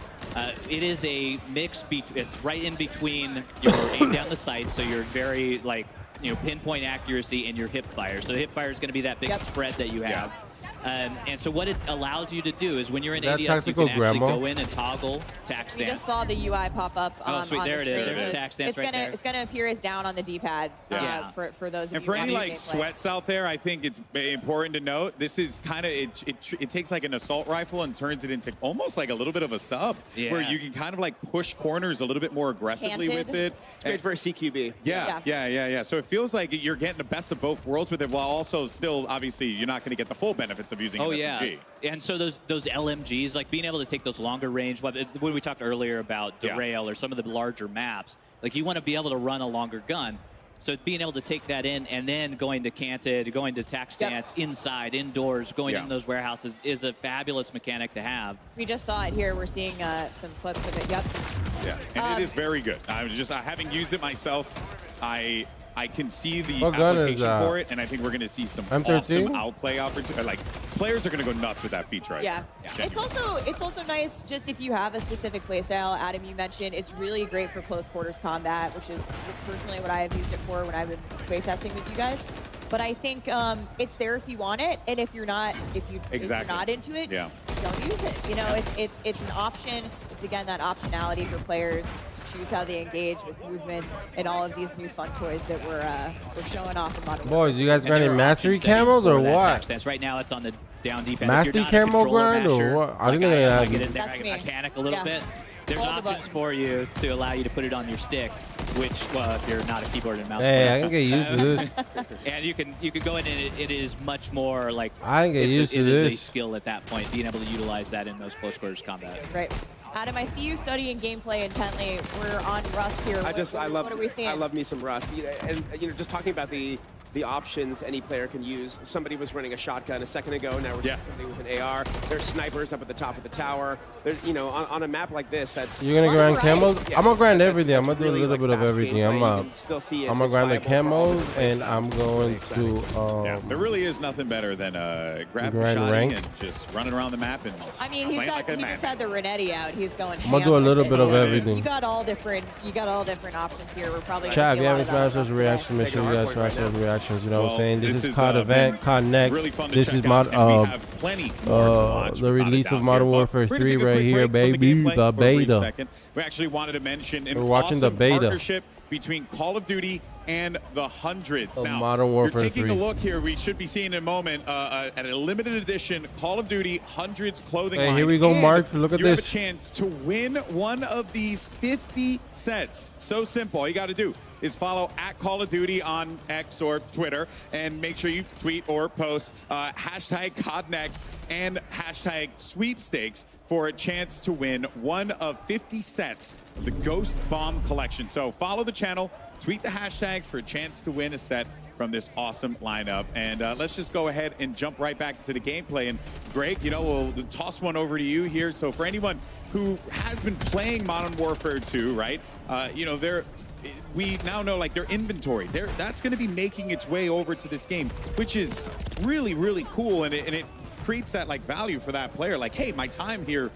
It is a mix. It's right in between your aim down the sight, so you're very pinpoint accuracy, and your hip fire. So the hip fire is going to be that big spread that you have. And so what it allows you to do is when you're in ADS, you can actually go in and toggle tax stance. We just saw the UI pop up on sweet. the There screen. it is. There's tax stance right there. It's gonna appear as down on the D-pad for those of And you for any watching gameplay. sweats out there, I think it's important to note this is kind of it takes like an assault rifle and turns it into almost like a little bit of a sub, where you can kind of like push corners a little bit more aggressively with it. It's great for a CQB. Yeah. So it feels like you're getting the best of both worlds with it, while also still obviously you're not going to get the full benefits of using an SMG. And so those LMGs, like being able to take those longer range, when we talked earlier about Derail or some of the larger maps, like you want to be able to run a longer gun. So being able to take that in and then going to canted, going to tax stance, inside, indoors, going in those warehouses is a fabulous mechanic to have. We just saw it here. We're seeing some clips of it. Yeah, and it is very good. I having used it myself, I can see the application for it, and I think we're going to see some awesome outplay opportunities. Like players are going to go nuts with that feature. It's also nice just if you have a specific playstyle. Adam, you mentioned it's really great for close quarters combat, which is personally what I have used it for when I've been playtesting with you guys. But I think it's there if you want it, and if you're not, if you're not into it, don't use it. You know, it's an option. It's again that optionality for players. Choose how they engage with movement and all of these new fun toys that we're showing off in Modern Boys, you guys got any mastery camos or what? Right now, it's on the down D-pad. Mastery camo grind or what? I didn't know that. Get in there, I panic a little bit. There's options for you to allow you to put it on your stick, which, well, if you're not a keyboard and mouse player. I can get used to this. And you can go in, and it is much more like I can get used to this. this. It is a skill at that point, being able to utilize that in those close quarters combat. Right. Adam, I see you studying gameplay intently. We're on Rust here. What are we seeing? I love me some Rust. And just talking about the options any player can use. Somebody was running a shotgun a second ago. Now we're seeing somebody with an AR. There's snipers up at the top of the tower. There's, on a map like this, that's you're gonna grind camos. Yeah. I'm gonna grind everything. I'm gonna do a really, little bit of everything. I'm gonna grind the camos, and I'm going to. There really is nothing better than grabbing a grind shot rank. and just running around the map and. I mean, he just had the Renetti out. He's going. I'm gonna do a little bit of everything. You got all different options here. We're probably. Chat, if you haven't smashed those reactions, make sure you guys smash those reactions. You know what I'm saying? This is COD event, CODNEXT. Really fun to this check is out, and we have plenty more to watch, the release without a of doubt Modern here. Warfare We're gonna 3 take a right quick here, break from baby. gameplay The for a brief beta. second. We actually wanted to mention an We're watching the awesome beta. partnership between Call of Duty and the Hundreds. Of Now, Modern Warfare you're taking 3. a look here. We should be seeing in a moment at a limited edition Call of Duty Hundreds clothing line. Hey, here we go, And Mark. Look at you have this. a chance to win one of these 50 sets. So simple. All you got to do is follow at Call of Duty on X or Twitter, and make sure you tweet or post hashtag CODNEXT and hashtag sweepstakes for a chance to win one of 50 sets of the Ghost Bomb collection. So follow the channel, tweet the hashtags for a chance to win a set from this awesome lineup. And let's just go ahead and jump right back into the gameplay. And Greg, we'll toss one over to you here. So for anyone who has been playing Modern Warfare 2, right, we now know like their inventory. That's going to be making its way over to this game, which is really, really cool. And it creates that like value for that player. Like, hey, my time here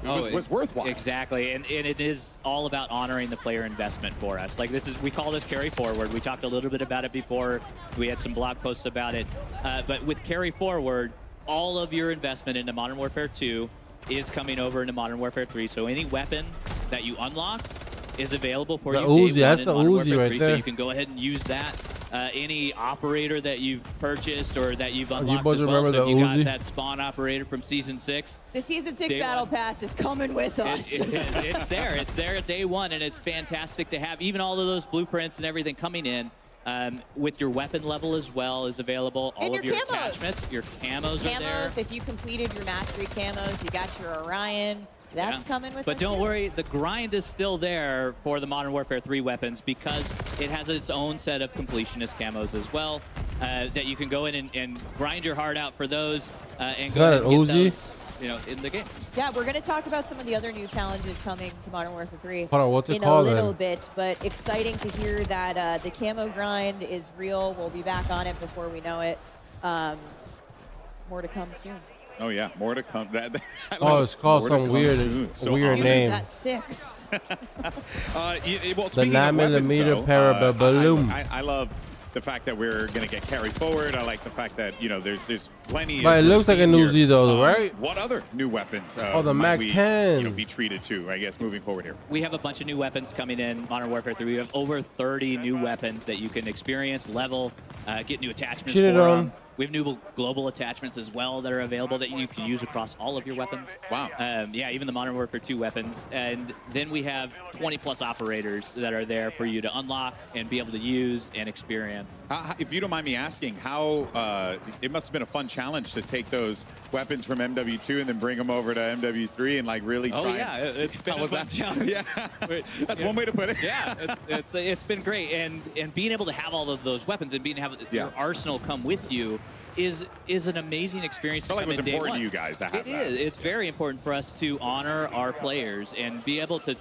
was worthwhile. Exactly, and it is all about honoring the player investment for us. Like we call this carry forward. We talked a little bit about it before. We had some blog posts about it. But with carry forward, all of your investment into Modern Warfare 2 is coming over into Modern Warfare 3. So any weapon that you unlocked is available for you day Uzi, one that's in the Modern Uzi Warfare right 3, there. so you can go ahead and use that. Any operator that you've purchased or that you've unlocked boys as well. remember So if the you got Uzi? that spawn operator from Season 6. The Season 6 Day Battle one. Pass is coming with us. It's there. It's there at day one, and it's fantastic to have. Even all of those blueprints and everything coming in with your weapon level as well is available. All And of your your camos. attachments, your camos are there. If you completed your Mastery camos, you got your Orion. That's coming with But us don't too. worry, the grind is still there for the Modern Warfare 3 weapons because it has its own set of completionist camos as well that you can go in and grind your heart out for those and go ahead and get those, in the game. Yeah, we're going to talk about some of the other new challenges coming to Modern Warfare 3 Hold on, what's it in called a little then? bit, but exciting to hear that the camo grind is real. We'll be back on it before we know it. More to come soon. Oh yeah, more to come. It's called More to some come weird soon. So weird ominous. name. At 6. Well, The speaking of 9mm weapons, though, parabellum. I love the fact that we're going to get carried forward. I like the fact that there's plenty. But as it we're looks like a seeing new here. Z though, right? What other new weapons? Oh, the might Mac 10. we, be treated to? I guess moving forward here. We have a bunch of new weapons coming in Modern Warfare 3. We have over 30 new weapons that you can experience, level, get new attachments Shit it for on. them. We have new global attachments as well that are available that you can use across all of your weapons. Wow. Yeah, even the Modern Warfare 2 weapons. And then we have 20-plus operators that are there for you to unlock and be able to use and experience. If you don't mind me asking, how it must have been a fun challenge to take those weapons from MW2 and then bring them over to MW3 and like really try. Oh yeah, it's been a fun challenge. Yeah, that's one way to put it. Yeah, it's been great, and being able to have all of those weapons and being able to have your arsenal come with you is an amazing experience. I felt like it was day important one. to you guys to have It that. is. It's very important for us to honor our players and be able to,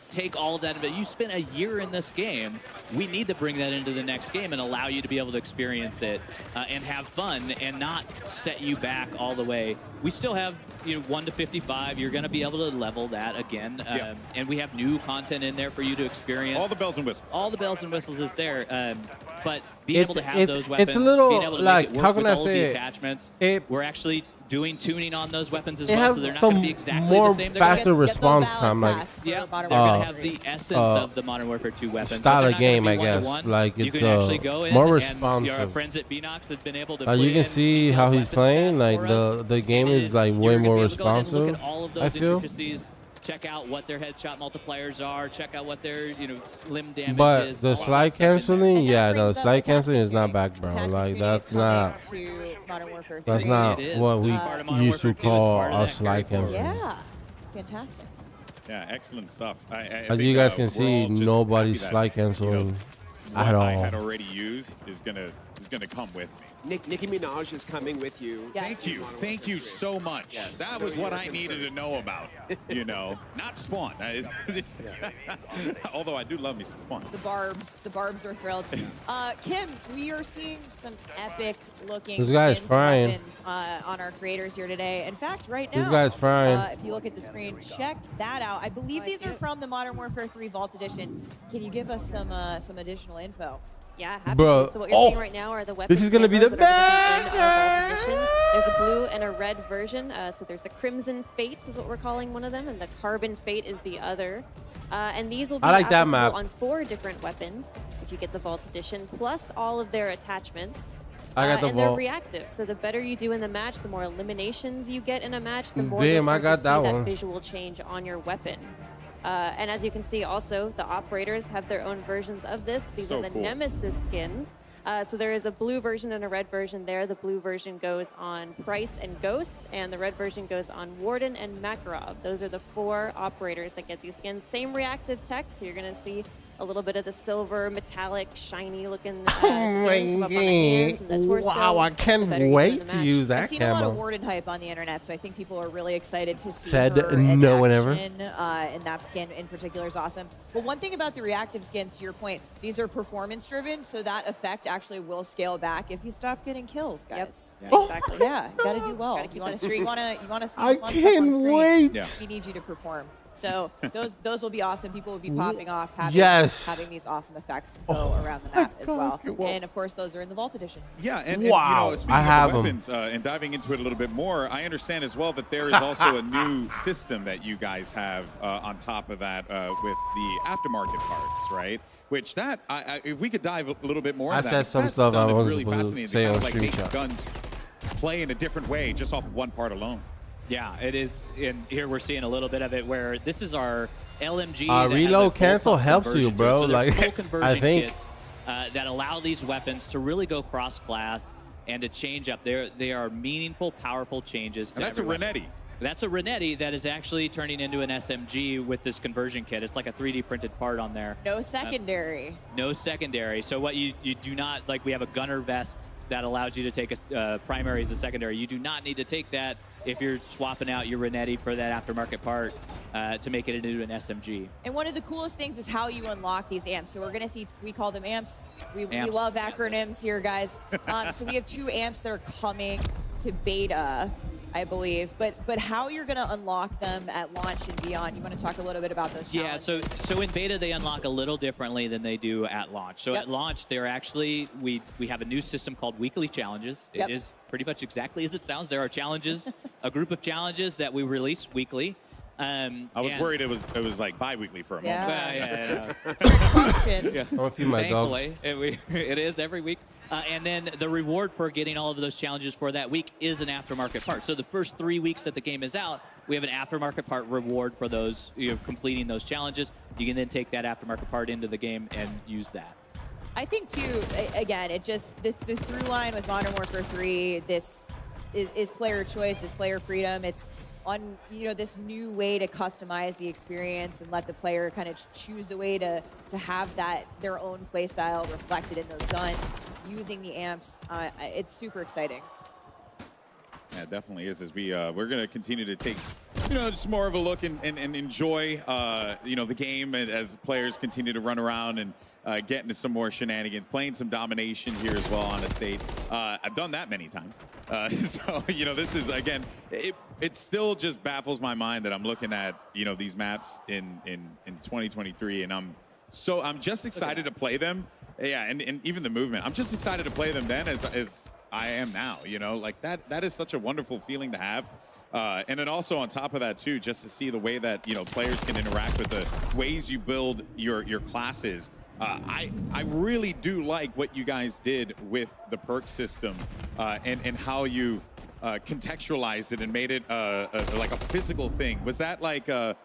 take all of that. But you spent a year in this game. We need to bring that into the next game and allow you to be able to experience it and have fun and not set you back all the way. We still have 1 to 55. You're going to be able to level that again, and we have new content in there for you to experience. All the bells and whistles. All the bells and whistles is there. But being able to have those weapons, it's a little being able to like, make it work how can with I all of say the it? attachments, It- we're actually doing tuning on those weapons as It well, has so they're not some going to be exactly more the same. They're gonna faster get response balance time, like pass for yeah, Modern they're going Warfare to have 3. the essence of the Modern Warfare 2 weapons. style but they're of not game, gonna I be guess. one-to-one. Like, You it's, can actually go in more and responsive. your friends at Beanox have been able to Like, put you can in see how detailed he's weapon playing. stats Like for us. the game is like You're way gonna more be able to go ahead and responsive. Look at all of those I feel. intricacies. Check out what their headshot multipliers are. Check out what their limb damage But is. the all of that slide stuff in there. canceling, And that yeah, no, brings up slide canceling is attachment not back, bro. tuning. Like Attachment that's tuning is not coming to Modern Warfare 3. that's not It is. what we Part of Modern used to Warfare 2 is call part of a that slide carry forward. canceling. Yeah, fantastic. Yeah, excellent stuff. I As think, you guys we're can all see, just nobody's happy that, slide canceling what at I all. had already used is gonna come with me. Nicki Minaj is coming with you. Yes. Thank you so much. Yes. That was what I needed to know about. Not Spawn. Although I do love me some Spawn. The Barbs are thrilled. Kim, we are seeing some epic looking This guy's skins and frying. weapons on our creators here today. In fact, right now, This guy's frying. if you look at the screen, check that out. I believe these are from the Modern Warfare 3 Vault Edition. Can you give us some additional info? Yeah, happy Bro, to. So what you're seeing right now are the weapons. this is gonna be the camos that are gonna be in our Vault Edition. There's a blue and a red version. So there's the Crimson Fate is what we're calling one of them, and the Carbon Fate is the other. And these will be I like that applicable map. on 4 different weapons if you get the Vault Edition, plus all of their attachments. I got the and they're vault. reactive, so the better you do in the match, the more eliminations you get in a match, the more Damn, you'll I start got to see that that one. visual change on your weapon. And as you can see, also the operators have their own versions of this. These So are the cool. Nemesis skins. So there is a blue version and a red version there. The blue version goes on Price and Ghost, and the red version goes on Warden and Makarov. Those are the 4 operators that get these skins. Same reactive tech, so you're going to see a little bit of the silver, metallic, shiny looking Oh skin my come up on the hands and the torso. Wow, I the can't better you do in wait the to match. use I've that seen a lot of camo. Warden hype on the internet, so I think people are really excited to see Said her in no one ever. action, and that skin in particular is awesome. But one thing about the reactive skins, to your point, these are performance-driven, so that effect actually will scale back if you stop getting kills, guys. Yep. Yeah, Exactly. Yeah, you got to do well. Gotta keep You want that to streak. you want to see I the fun stuff on can't screen. wait. Yeah. We need you to perform. So those will be awesome. People will be popping off, Yes. having these awesome effects go around the map as well. okay, well- And of course, those are in the Vault Edition. Yeah, and Wow, you know, speaking I have of 'em. the weapons and diving into it a little bit more, I understand as well that there is also a new system that you guys have on top of that with the aftermarket parts, right? Which that, if we could dive a little bit more I into said that, some that stuff I sounded wasn't really supposed to fascinating say to kind on of like Stream make Shot. guns play in a different way just off of one part alone. Yeah, it is. And here we're seeing a little bit of it where this is our LMG. that has a Reload full cancel pump helps you, conversion to it. bro. So they're Like, full I conversion think- kits that allow these weapons to really go cross-class and to change up. They are meaningful, powerful changes. To And that's a every weapon. Renetti. That's a Renetti that is actually turning into an SMG with this conversion kit. It's like a 3D printed part on there. No secondary. No secondary. So what you do not, like we have a gunner vest that allows you to take a primary as a secondary. You do not need to take that if you're swapping out your Renetti for that aftermarket part to make it into an SMG. And one of the coolest things is how you unlock these amps. So we're going to see, we call them amps. We Amps. love acronyms here, guys. So we have 2 amps that are coming to beta, I believe. But how you're going to unlock them at launch and beyond, you want to talk a little bit about those Yeah, challenges? so in beta they unlock a little differently than they do at launch. So Yep. at launch they're actually, we have a new system called weekly challenges. Yep. It is pretty much exactly as it sounds. There are challenges, a group of challenges that we release weekly. I was worried it was like bi-weekly for a moment. Yeah. Well, Question. yeah. I'm gonna feed my dogs. Thankfully, it is every week. And then the reward for getting all of those challenges for that week is an aftermarket part. So the first 3 weeks that the game is out, we have an aftermarket part reward for those, completing those challenges. You can then take that aftermarket part into the game and use that. I think too, again, it just, the through line with Modern Warfare 3, this is player choice, is player freedom. It's on, this new way to customize the experience and let the player kind of choose the way to have that, their own play style reflected in those guns, using the amps. It's super exciting. Yeah, it definitely is. As we're going to continue to take, just more of a look and enjoy, the game as players continue to run around and get into some more shenanigans, playing some domination here as well on Estate. I've done that many times. So, this is, again, it still just baffles my mind that I'm looking at, these maps in 2023, and I'm just excited to play them. Yeah, and even the movement. I'm just excited to play them then as I am now, like that is such a wonderful feeling to have. And then also on top of that too, just to see the way that, players can interact with the ways you build your classes. I really do like what you guys did with the perk system and how you contextualized it and made it like a physical thing. Was that like a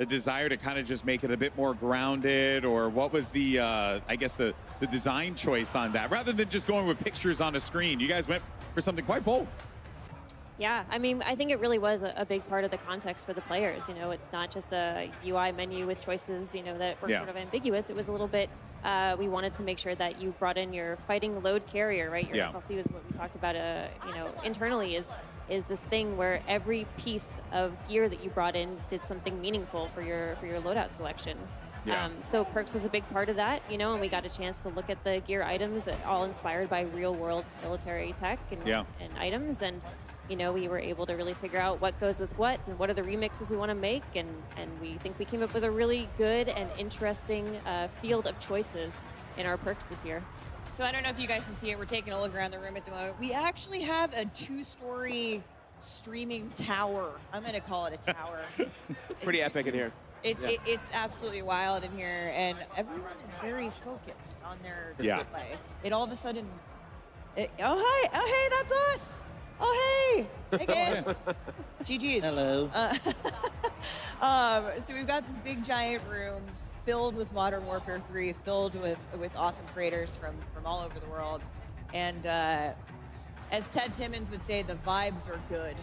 desire to kind of just make it a bit more grounded, or what was the I guess the design choice on that, rather than just going with pictures on a screen? You guys went for something quite bold. Yeah, I mean, I think it really was a big part of the context for the players. It's not just a UI menu with choices, that were sort of ambiguous. It was a little bit, we wanted to make sure that you brought in your fighting load carrier, right? Your FLC was what we talked about, internally is this thing where every piece of gear that you brought in did something meaningful for your loadout selection. Yeah. So perks was a big part of that, and we got a chance to look at the gear items that all inspired by real world military tech and items. And we were able to really figure out what goes with what and what are the remixes we want to make. And we think we came up with a really good and interesting field of choices in our perks this year. So I don't know if you guys can see it. We're taking a look around the room at the moment. We actually have a 2-story streaming tower. I'm going to call it a tower. Pretty epic in here. It's absolutely wild in here, and everyone is very focused on their play. It all of a sudden, oh hey, that's us. Oh hey guys. GG's. Hello. So we've got this big giant room filled with Modern Warfare 3, filled with awesome creators from all over the world, and As Ted Timmons would say, the vibes are good.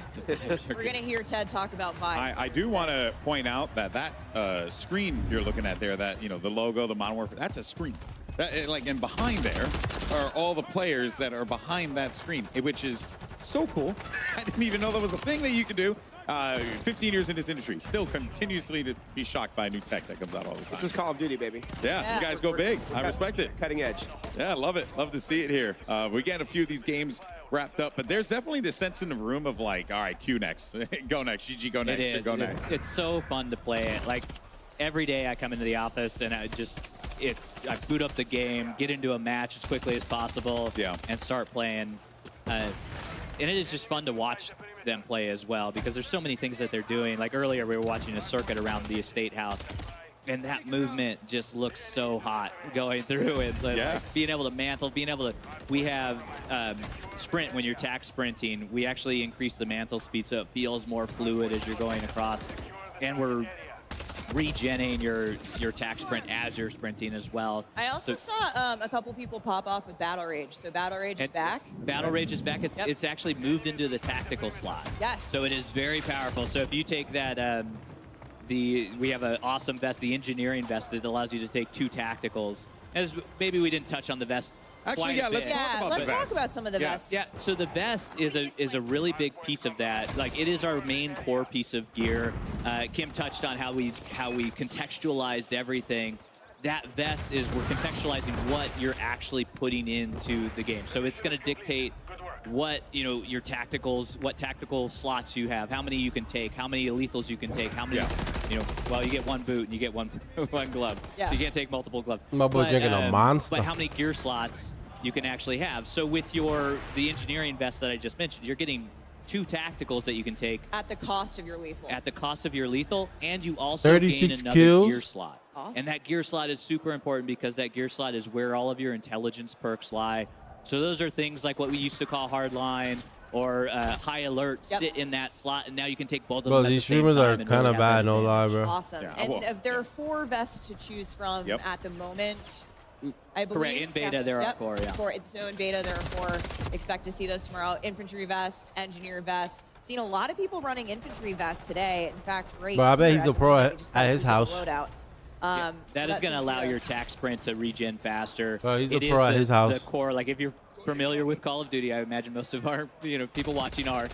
We're going to hear Ted talk about vibes. I do want to point out that screen you're looking at there, that, the logo, the Modern Warfare, that's a screen. And behind there are all the players that are behind that screen, which is so cool. I didn't even know that was a thing that you could do. 15 years in this industry, still continuously to be shocked by new tech that comes out all the time. This is Call of Duty, baby. Yeah, you guys go big. I respect it. Cutting edge. Yeah, I love it. Love to see it here. We get a few of these games wrapped up, but there's definitely this sense in the room of like, all right, Q next, go next, GG go next, It is. go next. It's so fun to play it. Like every day I come into the office and I boot up the game, get into a match as quickly as possible, and start playing. And it is just fun to watch them play as well, because there's so many things that they're doing. Like earlier we were watching a circuit around the estate house, and that movement just looks so hot going through it. So like being able to mantle, we have sprint when you're tack sprinting. We actually increase the mantle speed so it feels more fluid as you're going across. And we're regenning your tack sprint as you're sprinting as well. I also saw a couple people pop off with Battle Rage. So Battle Rage is back. Battle Rage is back. It's actually moved into the tactical slot. Yes. So it is very powerful. So if you take that, we have an awesome vest, the engineering vest, that allows you to take 2 tacticals. As maybe we didn't touch on the vest. Actually, let's talk about some of the vests. Yeah, so the vest is a really big piece of that. Like, it is our main core piece of gear. Kim touched on how we contextualized everything. That vest is, we're contextualizing what you're actually putting into the game. So it's going to dictate what, your tacticals, what tactical slots you have, how many you can take, how many lethals you can take, how many, well, you get 1 boot and you get one glove. Yeah. So you can't take multiple gloves. My boy drinking a monster. But how many gear slots you can actually have. So with the engineering vest that I just mentioned, you're getting 2 tacticals that you can take. At the cost of your lethal. At the cost of your lethal, and you also 36 gain another kills. gear slot. Awesome. And that gear slot is super important because that gear slot is where all of your intelligence perks lie. So those are things like what we used to call hardline or high alert sit in that slot, and now you can take both of them at these the same streamers are time kind of bad, no lie, bro. Awesome. And if there are 4 vests to choose from at the moment, I believe. Correct. In beta, there are 4, yeah. 4. So in beta, there are 4. Expect to see those tomorrow. Infantry vest, engineer vest. Seen a lot of people running infantry vests today. In fact, right. But I bet here, he's a pro at his house. Loadout. That is going to allow your tack sprint to regen faster. Well, he's a pro at his house. The core, like if you're familiar with Call of Duty, I imagine most of our people watching are.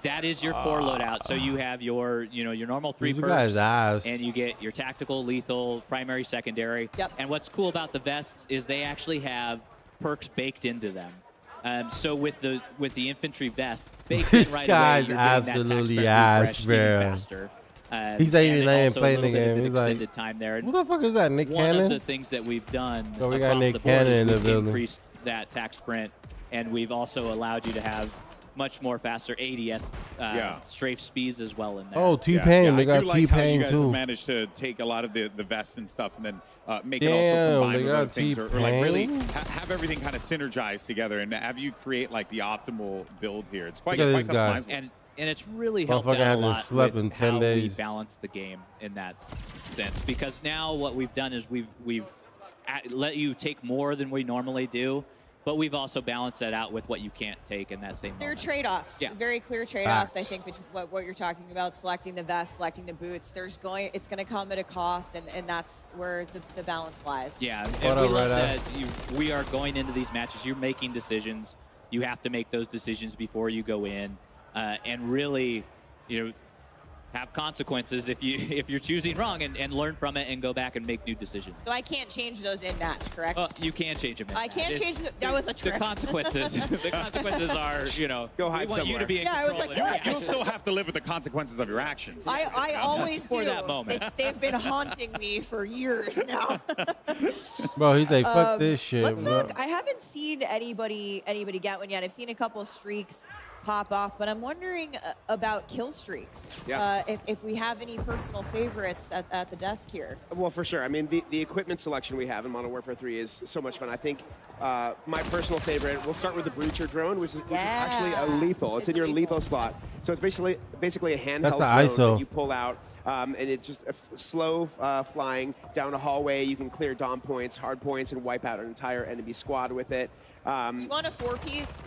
That is your core loadout. So you have your your normal 3 perks, and you get your tactical, lethal, primary, secondary. Yep. And what's cool about the vests is they actually have perks baked into them. So with the infantry vest, baked in right guy's away, you're getting absolutely that tack ass, sprint refresh bro. faster. He's not even also playing a the little bit of game. an He's like, extended time there. who the fuck is that, Nick One Cannon? of the things that we've done Oh, we got across Nick the board Cannon is in the we've building. increased that tack sprint, and we've also allowed you to have much more faster ADS strafe speeds as well in there. Oh, T-Pain. They I got do like how you T-Pain guys too. have managed to take a lot of the vests and stuff and then make it Damn, also combine they with got other things or like really T-Pain? have everything kind of synergized together and have you create like the optimal build here. It's quite, Look at quite this guy. customizable. And it's really helped Motherfucker out a hasn't lot slept with in 10 how days. we balance the game in that sense. Because now what we've done is we've let you take more than we normally do, but we've also balanced that out with what you can't take in that same There are moment. trade-offs, Yeah. very clear trade-offs. I think between what you're talking about, selecting the vest, selecting the boots. It's going to come at a cost, and that's where the balance lies. Yeah, What and we up, love Red that we are going into these matches. You're making decisions. You have to make those decisions before you go in, and really, have consequences if you're choosing wrong, and learn from it and go back and make new decisions. So I can't change those in match, correct? You can change them. I can't change that was a trick. The consequences. The consequences are, Go hide we want you to somewhere. be in Yeah, I was control. like, of it. what? You'll still have to live with the consequences of your actions. I always For do. that moment. They've been haunting me for years now. Bro, he's like, fuck this shit, Let's bro. talk. I haven't seen anybody get one yet. I've seen a couple of streaks. pop off, but I'm wondering about kill streaks. Yeah. If we have any personal favorites at the desk here. Well, for sure. I mean, the equipment selection we have in Modern Warfare 3 is so much fun. I think my personal favorite, we'll start with the Breacher drone, which is actually a lethal. It's in your lethal slot. Yes. So it's basically a handheld That's the drone ISO. that you pull out, and it's just slow flying down a hallway. You can clear dom points, hard points, and wipe out an entire enemy squad with it. You want a 4-piece?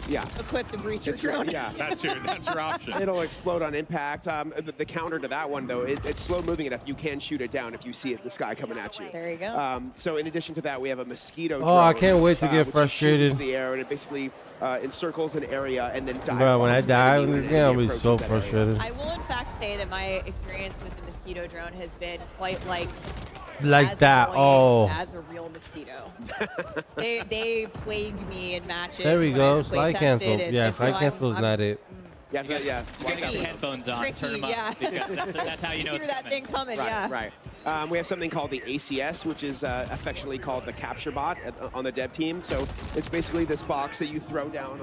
Yeah. Equip the Breacher drone. Yeah. That's your option. It'll explode on impact. The counter to that one, though, it's slow moving enough. You can shoot it down if you see it in the sky coming at you. There you go. So in addition to that, we have a mosquito drone. Oh, I can't wait to get which frustrated. shoots into the air, and it basically encircles an area and then dives. Bro, when I onto the die enemy in when this the game, I'll enemy be so approaches that area. frustrated. I will in fact say that my experience with the mosquito drone has been quite like Like as that. annoying Oh. as a real mosquito. they plague me in matches. There we when go. I've play Slide cancel. tested, and Yeah, so slide cancel is I'm not it. Yeah, yeah. Tricky. Headphones on. Tricky, Turn them up. yeah. Because that's how you know hear it's that coming. thing coming, Right, yeah. right. We have something called the ACS, which is affectionately called the capture bot on the dev team. So it's basically this box that you throw down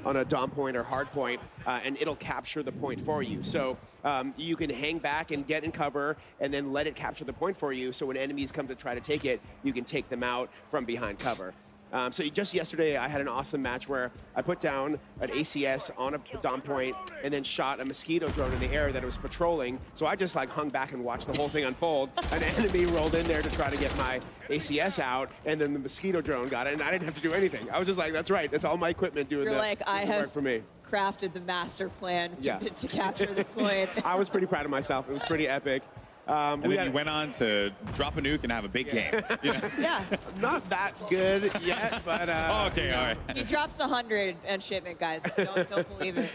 on a dom point or hard point, and it'll capture the point for you. So you can hang back and get in cover, and then let it capture the point for you. So when enemies come to try to take it, you can take them out from behind cover. So just yesterday, I had an awesome match where I put down an ACS on a dom point and then shot a mosquito drone in the air that it was patrolling. So I just like hung back and watched the whole thing unfold. An enemy rolled in there to try to get my ACS out, and then the mosquito drone got it, and I didn't have to do anything. I was just like, that's right. That's all my equipment doing You're the, like, I the have work for me. crafted the master plan Yeah. to capture this point. I was pretty proud of myself. It was pretty epic. And then you went on to drop a nuke and have a big game. You know? Yeah. Not that good yet, but okay, all right. He drops 100 on shipment, guys. Don't believe it.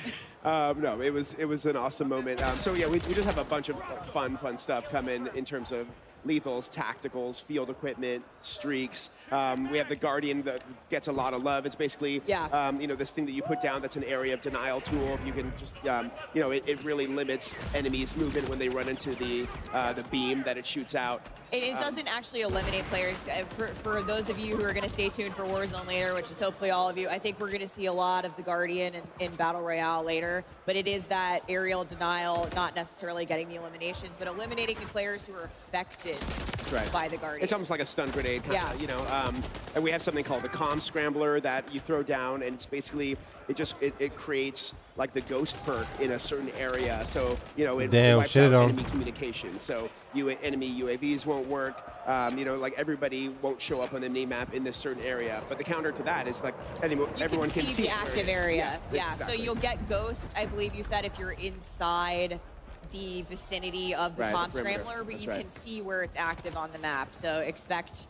No, it was an awesome moment. So yeah, we just have a bunch of fun stuff coming in terms of lethals, tacticals, field equipment, streaks. We have the Guardian that gets a lot of love. It's basically, this thing that you put down that's an area of denial tool. You can just, it really limits enemies' movement when they run into the beam that it shoots out. It doesn't actually eliminate players. For those of you who are going to stay tuned for Warzone later, which is hopefully all of you, I think we're going to see a lot of the Guardian in Battle Royale later. But it is that aerial denial, not necessarily getting the eliminations, but eliminating the players who are affected by the Guardian. It's almost like a stun grenade, and we have something called the comm scrambler that you throw down, and it's basically, it creates like the ghost perk in a certain area. So, it wipes out enemy communication. So enemy UAVs won't work. Like everybody won't show up on the name map in this certain area. But the counter to that is like everyone can see the active area. Yeah, exactly. so you'll get ghost, I believe you said, if you're inside the vicinity of the comm scrambler, but you can see where it's active on the map. So expect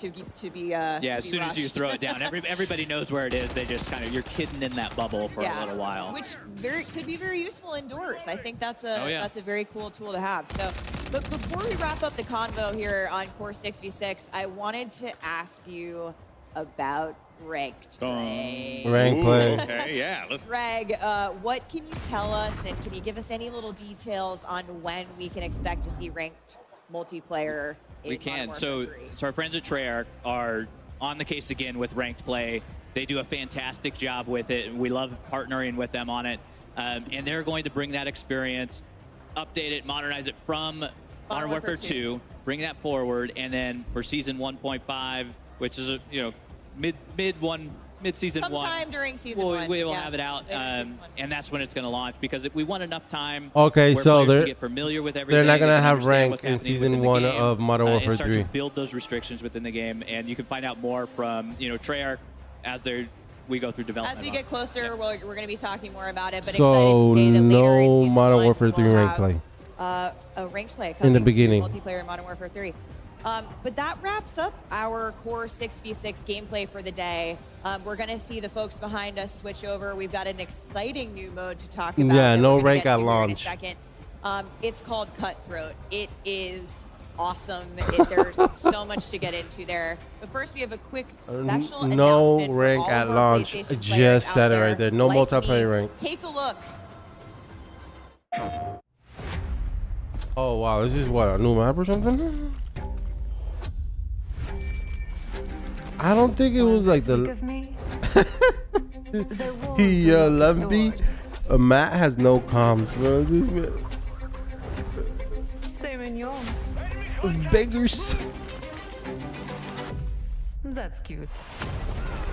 to be yeah, as soon as you rushed. throw it down, everybody knows where it is. They just kind of, you're kidding in that bubble for a little while. Which could be very useful indoors. I think that's a very cool tool to have. So, but before we wrap up the convo here on Core 6v6, I wanted to ask you about ranked play. Ranked play. Okay, yeah. Greg, what can you tell us, and can you give us any little details on when we can expect to see ranked multiplayer? We can. So our friends at Treyarch are on the case again with ranked play. They do a fantastic job with it, and we love partnering with them on it. And they're going to bring that experience, update it, modernize it from Modern Warfare 2, bring that forward, and then for Season 1.5, which is mid-season one. Sometime during Season 1. We will have it out, and that's when it's going to launch, because we want enough time Okay, where so players can get familiar with everything. they're not going to they can have understand ranked what's in happening Season within the 1 game, of Modern Warfare and start 3. to build those restrictions within the game, and you can find out more from Treyarch as we go through development. As we get closer, we're going to be talking more about it, but So excited to say that later in no Season Modern 1, Warfare 3 we'll ranked have, play. A ranked play In the coming beginning. to multiplayer in Modern Warfare 3. But that wraps up our Core 6v6 gameplay for the day. We're going to see the folks behind us switch over. We've got an exciting new mode to talk about. Yeah, that no we're gonna rank get at to here launch. In a second. It's called Cutthroat. It is awesome. There's so much to get into there. But first, we have a quick special no announcement for rank all at of our launch. PlayStation players Just out said it right there. No like multiplayer me. rank. Take a look. Oh wow, this is what, a new map or something? I don't think it was like the. He love me. Matt has no comms, bro. This man. C'est mignon. Beggars. That's cute.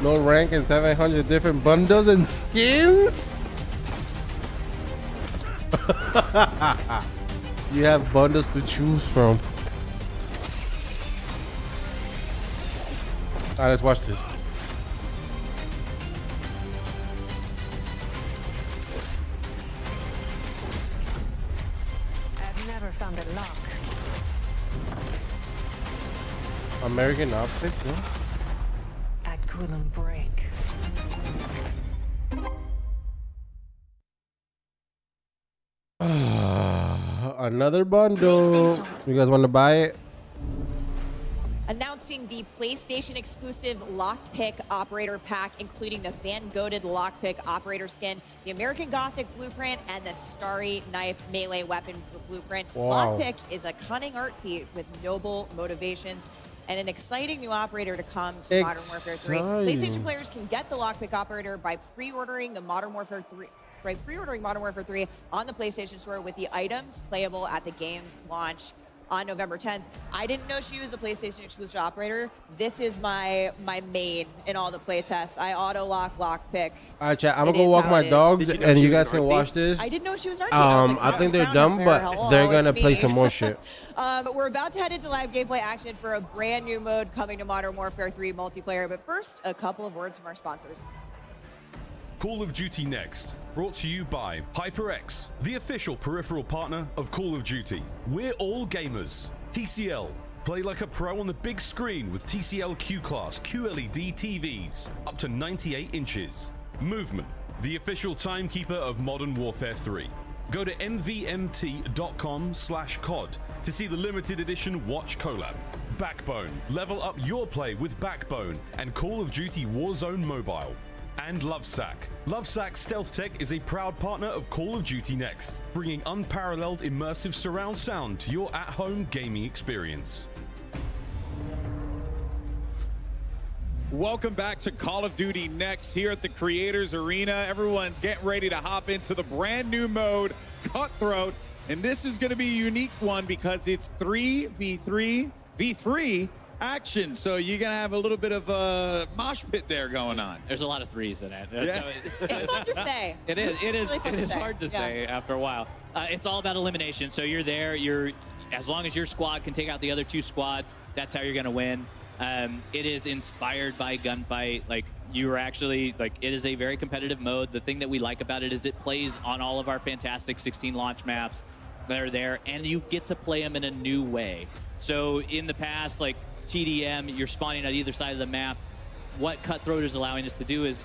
No rank and 700 different bundles and skins. You have bundles to choose from. All right, let's watch this. I've never found a lock. American outfit, no? I couldn't break. Another bundle. You guys want to buy it? Announcing the PlayStation exclusive Lockpick Operator Pack, including the Van Goghted Lockpick Operator Skin, the American Gothic Blueprint, and the Starry Knife Melee Weapon Blueprint. Wow. Lockpick is a cunning art feat with noble motivations and an exciting new operator to come to Modern Warfare 3. PlayStation players can get the Lockpick Operator by pre-ordering Modern Warfare 3 on the PlayStation Store with the items playable at the game's launch on November 10th. I didn't know she was a PlayStation exclusive operator. This is my main in all the playtests. I auto lock Lockpick. All right, chat. I'm gonna go walk my dogs, and you guys can watch this. I didn't know she was an art thief. I think they're dumb, but they're gonna play some more shit. But we're about to head into live gameplay action for a brand new mode coming to Modern Warfare 3 multiplayer. But first, a couple of words from our sponsors. Call of Duty Next, brought to you by HyperX, the official peripheral partner of Call of Duty. We're all gamers. TCL, play like a pro on the big screen with TCL Q-Class QLED TVs, up to 98 inches. Movement, the official timekeeper of Modern Warfare 3. Go to mvmt.com/COD to see the limited edition Watch collab. Backbone, level up your play with Backbone and Call of Duty Warzone Mobile. And Lovesack. Lovesack Stealth Tech is a proud partner of Call of Duty Next, bringing unparalleled immersive surround sound to your at-home gaming experience. Welcome back to Call of Duty Next here at the Creators Arena. Everyone's getting ready to hop into the brand new mode, Cutthroat. And this is going to be a unique one because it's 3v3 action, so you're gonna have a little bit of a mosh pit there going on. There's a lot of threes in it. Yeah. It's fun to say. It is. It is. Really It is hard to say after a while. It's all about elimination. So you're there. As long as your squad can take out the other two squads, that's how you're gonna win. It is inspired by Gunfight. Like you are actually it is a very competitive mode. The thing that we like about it is it plays on all of our fantastic 16 launch maps that are there, and you get to play them in a new way. So in the past, like TDM, you're spawning at either side of the map. What Cutthroat is allowing us to do is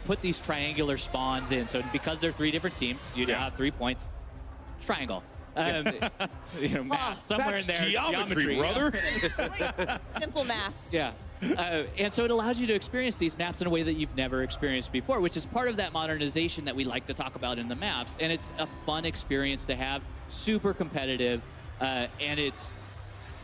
put these triangular spawns in. So because they're 3 different teams, you now have 3 points. Triangle. Math somewhere in there. Geometry, brother. Simple maths. Yeah. And so it allows you to experience these maps in a way that you've never experienced before, which is part of that modernization that we like to talk about in the maps. And it's a fun experience to have, super competitive, and it's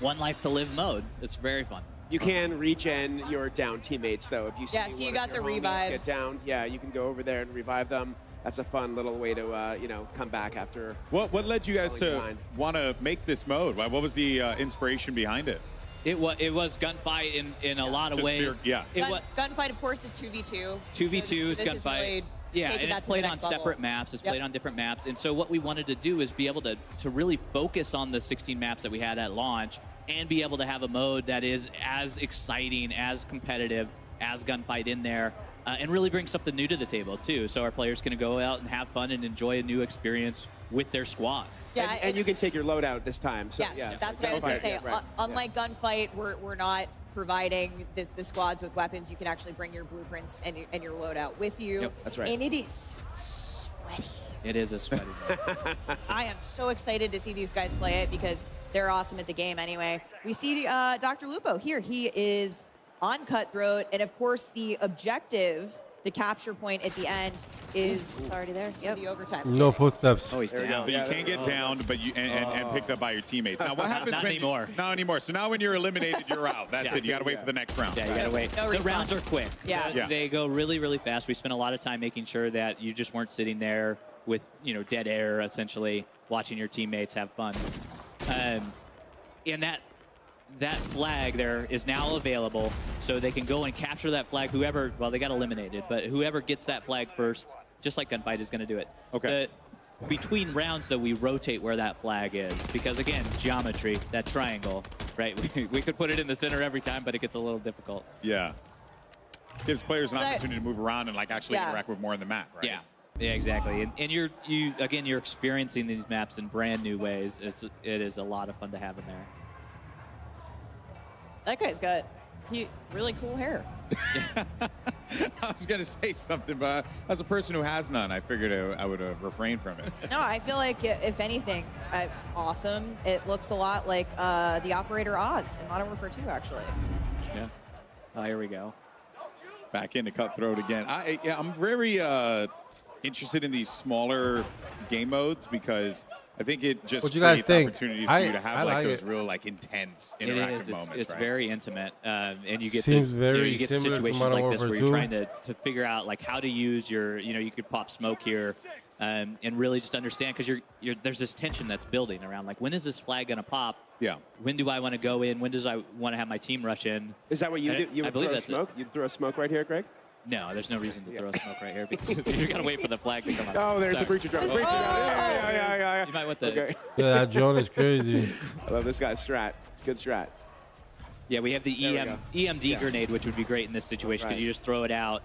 one life to live mode. It's very fun. You can regen your down teammates though. If you see so you got the revives. get downed, yeah, you can go over there and revive them. That's a fun little way to come back after. What led you guys to want to make this mode? What was the inspiration behind it? It was Gunfight in a lot of ways. Gunfight, of course, is 2v2. 2v2 is Gunfight. Really and it's played on separate maps. It's played on different maps. And so what we wanted to do is be able to really focus on the 16 maps that we had at launch and be able to have a mode that is as exciting, as competitive as Gunfight in there, and really bring something new to the table, too. So our players can go out and have fun and enjoy a new experience with their squad. Yeah, and you can take your loadout this time. So, yes, that's what I was going to say. Unlike Gunfight, we're not providing the squads with weapons. You can actually bring your blueprints and your loadout with you. Yep, that's right. And it is sweaty. It is a sweaty I am so excited to see these guys play it because they're awesome at the game anyway. We see Dr. Lupo here. He is on Cutthroat, and of course the objective The capture point at the end is already there. Yep. The overtime. No footsteps. Oh, he's down. But you can't get downed, but and picked up by your teammates. Now, what happens Not when anymore. Not anymore. So now when you're eliminated, you're out. That's Yeah. it. You got to wait for the next round. Yeah, you gotta wait. No The respawn. rounds are quick. Yeah. Yeah. They go really, really fast. We spent a lot of time making sure that you just weren't sitting there with, dead air, essentially, watching your teammates have fun. And that flag there is now available, so they can go and capture that flag. Whoever, well, they got eliminated, but whoever gets that flag first, just like Gunfight, is going to do it. Okay. Between rounds, though, we rotate where that flag is because, again, geometry, that triangle, right? We could put it in the center every time, but it gets a little difficult. Yeah. Gives players an So- opportunity to move around and actually interact with more in the map, right? Yeah. Yeah, exactly. And you're experiencing these maps in brand new ways. It is a lot of fun to have in there. That guy's got really cool hair. I was going to say something, but as a person who has none, I figured I would refrain from it. No, I feel like if anything, awesome. It looks a lot like the Operator Oz in Modern Warfare 2, actually. Yeah. Oh, here we go. Back into Cutthroat again. I'm very interested in these smaller game modes because I think it just What you guys creates think? opportunities for you to have I like those it. real intense It interactive is. moments. It's right? very intimate, and you get Seems to, very you get to similar to situations Modern like this Warfare where you're 2. trying to figure out how to use your, you could pop smoke here, and really just understand because there's this tension that's building around when is this flag gonna pop? Yeah. When do I want to go in? When does I want to have my team rush in? Is that what you do? You I would believe throw that's smoke? You'd throw smoke right here, Greg? No, there's no reason to throw smoke right here because you gotta wait for the flag to come up. Oh, there's the Sorry. breacher drone. Breacher drone. Yeah. You might want the. Okay. Yeah, that drone is crazy. I love this guy's strat. It's a good strat. Yeah, we have the There we go. EMD grenade, which would be great in this situation because Right. you just throw it out,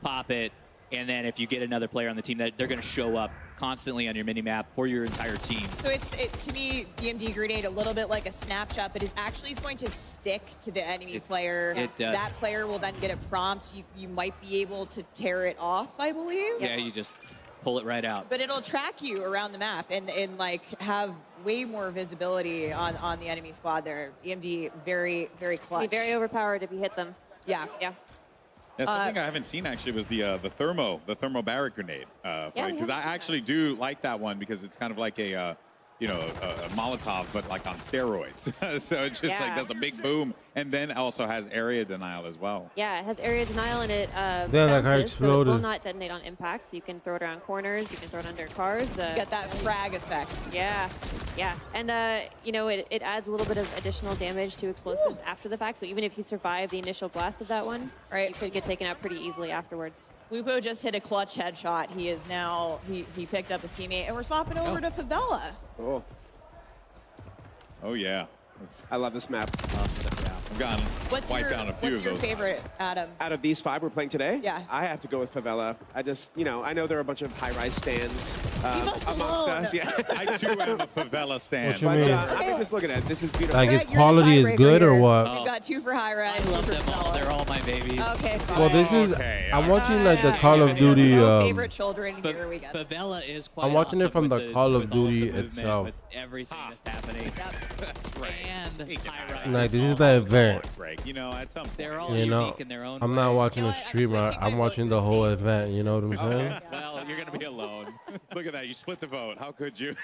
pop it, and then if you get another player on the team, they're going to show up constantly on your mini-map for your entire team. So to me, EMD grenade a little bit like a snapshot, but it actually is going to stick to the enemy player. it does. That player will then get a prompt. You might be able to tear it off, I believe. Yeah, you just pull it right out. But it'll track you around the map and have way more visibility on the enemy squad there. EMD very, very clutch. Be very overpowered if you hit them. Yeah. Yeah. Yeah, something I haven't seen actually was the thermo barrack grenade. Because I actually do like that one because it's kind of like a Molotov, but on steroids. So it just does a big boom, and then also has area denial as well. Yeah, it has area denial and it that bounces, so it exploded. will not detonate on impact. So you can throw it around corners, you can throw it under cars. You get that frag effect. Yeah, yeah, and it adds a little bit of additional damage to explosives after the fact. So even if you survive the initial blast of that one, you could get taken out pretty easily afterwards. Lupo just hit a clutch headshot. He is now he picked up his teammate, and we're swapping over to Favela. Oh yeah. I love this map. I've gotten wiped down a few of those. What's your favorite, Adam? Out of these 5 we're playing today, Yeah. I have to go with Favela. I just, I know there are a bunch of high-rise stands us amongst alone. us. Yeah. I too am a Favela stand. What you But mean? I mean, just look at it. This is beautiful. Like, its You're the quality is tiebreaker good or here. what? We've got 2 for high rise. I love them all. They're all my babies. Okay, fine. Well, this is. Okay, I'm all watching the Call of Duty. No favorite children here we go. Favela is quite I'm watching it awesome from with the Call of with all Duty movement, itself. With everything that's happening. That's right. And high rise. Like, this is the event. Greg, at some point. They're all You unique know, in their own I'm way. not watching You know a what? I'm streamer. switching my I'm vote watching to the a whole state. event. You know what I'm saying? Well, you're going to be alone. Look at that. You split the vote. How could you?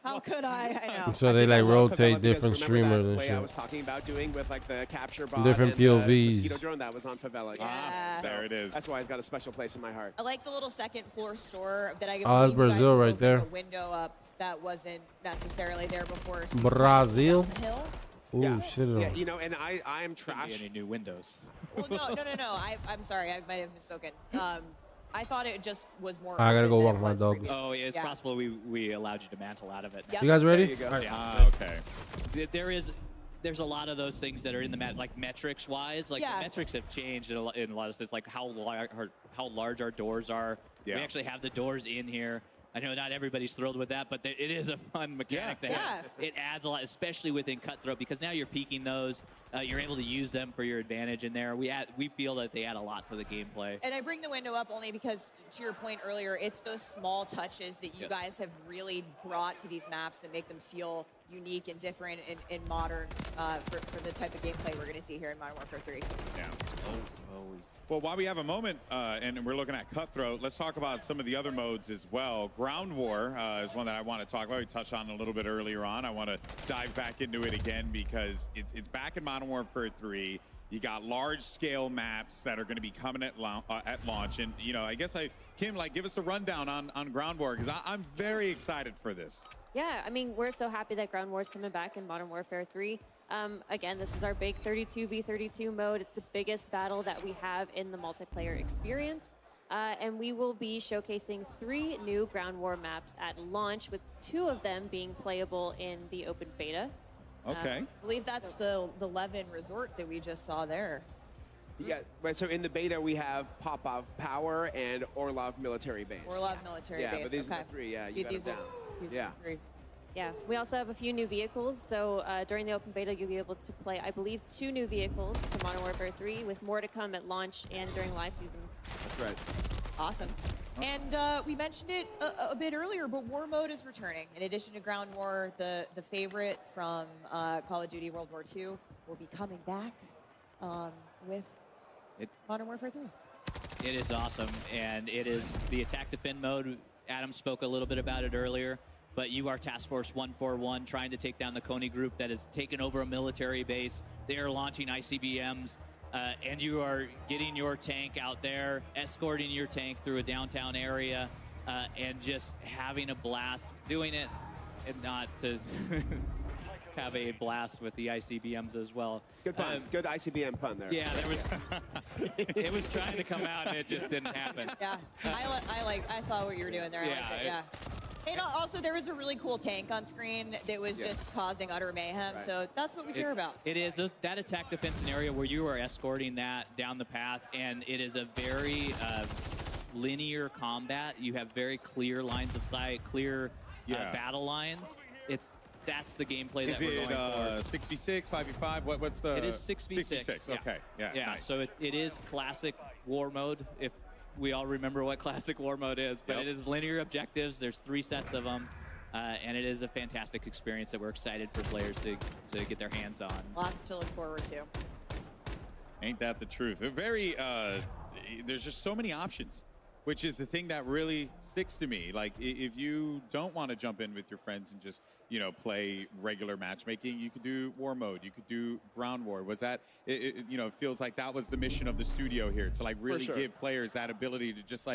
How could I? I know. So they I love rotate Favela because different remember streamers that and play I shit. was talking about doing with the capture bot Different and the POVs. mosquito drone that was on Favela. Yeah. There it is. That's why it's got a special place in my heart. I like the little second floor store that I Oh, that's believe you guys Brazil have right opened there. A window up that wasn't necessarily there before. So Brazil? down the hill. Ooh, shit. Yeah, and I am Shouldn't trash. be any new windows. Well, no. I'm sorry. I might have misspoken. I thought it just was more. I gotta open go than walk it my was dogs. previously. Oh, it's Yeah. possible we allowed you to mantle out of it. Yep. You guys ready? There you go. All right. Ah, okay. There's a lot of those things that are in the metrics wise. Like Yeah. the metrics have changed in a lot of sense. Like how large our doors are. Yeah. We actually have the doors in here. I know not everybody's thrilled with that, but it is a fun mechanic to have. It adds a lot, especially within Cutthroat, because now you're peeking those. You're able to use them for your advantage in there. We feel that they add a lot to the gameplay. And I bring the window up only because, to your point earlier, it's those small touches that you guys have really brought to these maps that make them feel unique and different in modern for the type of gameplay we're going to see here in Modern Warfare 3. Yeah. Well, while we have a moment and we're looking at Cutthroat, let's talk about some of the other modes as well. Ground War is one that I want to talk about. We touched on a little bit earlier on. I want to dive back into it again because it's back in Modern Warfare 3. You got large-scale maps that are going to be coming at launch, and I guess Kim, give us a rundown on Ground War because I'm very excited for this. Yeah, I mean, we're so happy that Ground War is coming back in Modern Warfare 3. Again, this is our big 32v32 mode. It's the biggest battle that we have in the multiplayer experience. And we will be showcasing 3 new Ground War maps at launch, with 2 of them being playable in the open beta. Okay. I believe that's the Levin Resort that we just saw there. Yeah, right. So in the beta, we have Popov Power and Orlov Military Base. Orlov Military Base. Yeah, but these okay. are the 3. Yeah, you got it down. These Yeah. are the 3. Yeah, we also have a few new vehicles. So during the open beta, you'll be able to play, I believe, 2 new vehicles for Modern Warfare 3, with more to come at launch and during live seasons. That's right. Awesome. And we mentioned it a bit earlier, but War Mode is returning. In addition to Ground War, the favorite from Call of Duty World War II will be coming back with Modern Warfare 3. It is awesome, and it is the attack defend mode. Adam spoke a little bit about it earlier, but you are Task Force 141 trying to take down the Coney group that has taken over a military base. They are launching ICBMs, and you are getting your tank out there, escorting your tank through a downtown area, and just having a blast doing it, and not to have a blast with the ICBMs as well. Good pun. Good ICBM pun there. Yeah, there was. It was trying to come out, and it just didn't happen. Yeah, I saw what you were doing there. I liked it. Yeah. And also, there was a really cool tank on screen that was just causing utter mayhem. Right. So that's what we care about. It is that attack defense scenario where you are escorting that down the path, and it is a very linear combat. You have very clear lines of sight, clear battle lines. That's the gameplay that we're going for. Is it 6v6, 5v5? What's the? It is 6v6. 6v6. Yeah. Okay. Yeah. Nice. So it is classic war mode. If we all remember what classic war mode is, but it is linear objectives. There's 3 sets of them, and it is a fantastic experience that we're excited for players to get their hands on. Lots to look forward to. Ain't that the truth? Very. There's just so many options, which is the thing that really sticks to me. Like, if you don't want to jump in with your friends and just, play regular matchmaking, you could do War Mode. You could do Ground War. Was that, it feels like that was the mission of the studio here, to really give players that ability to just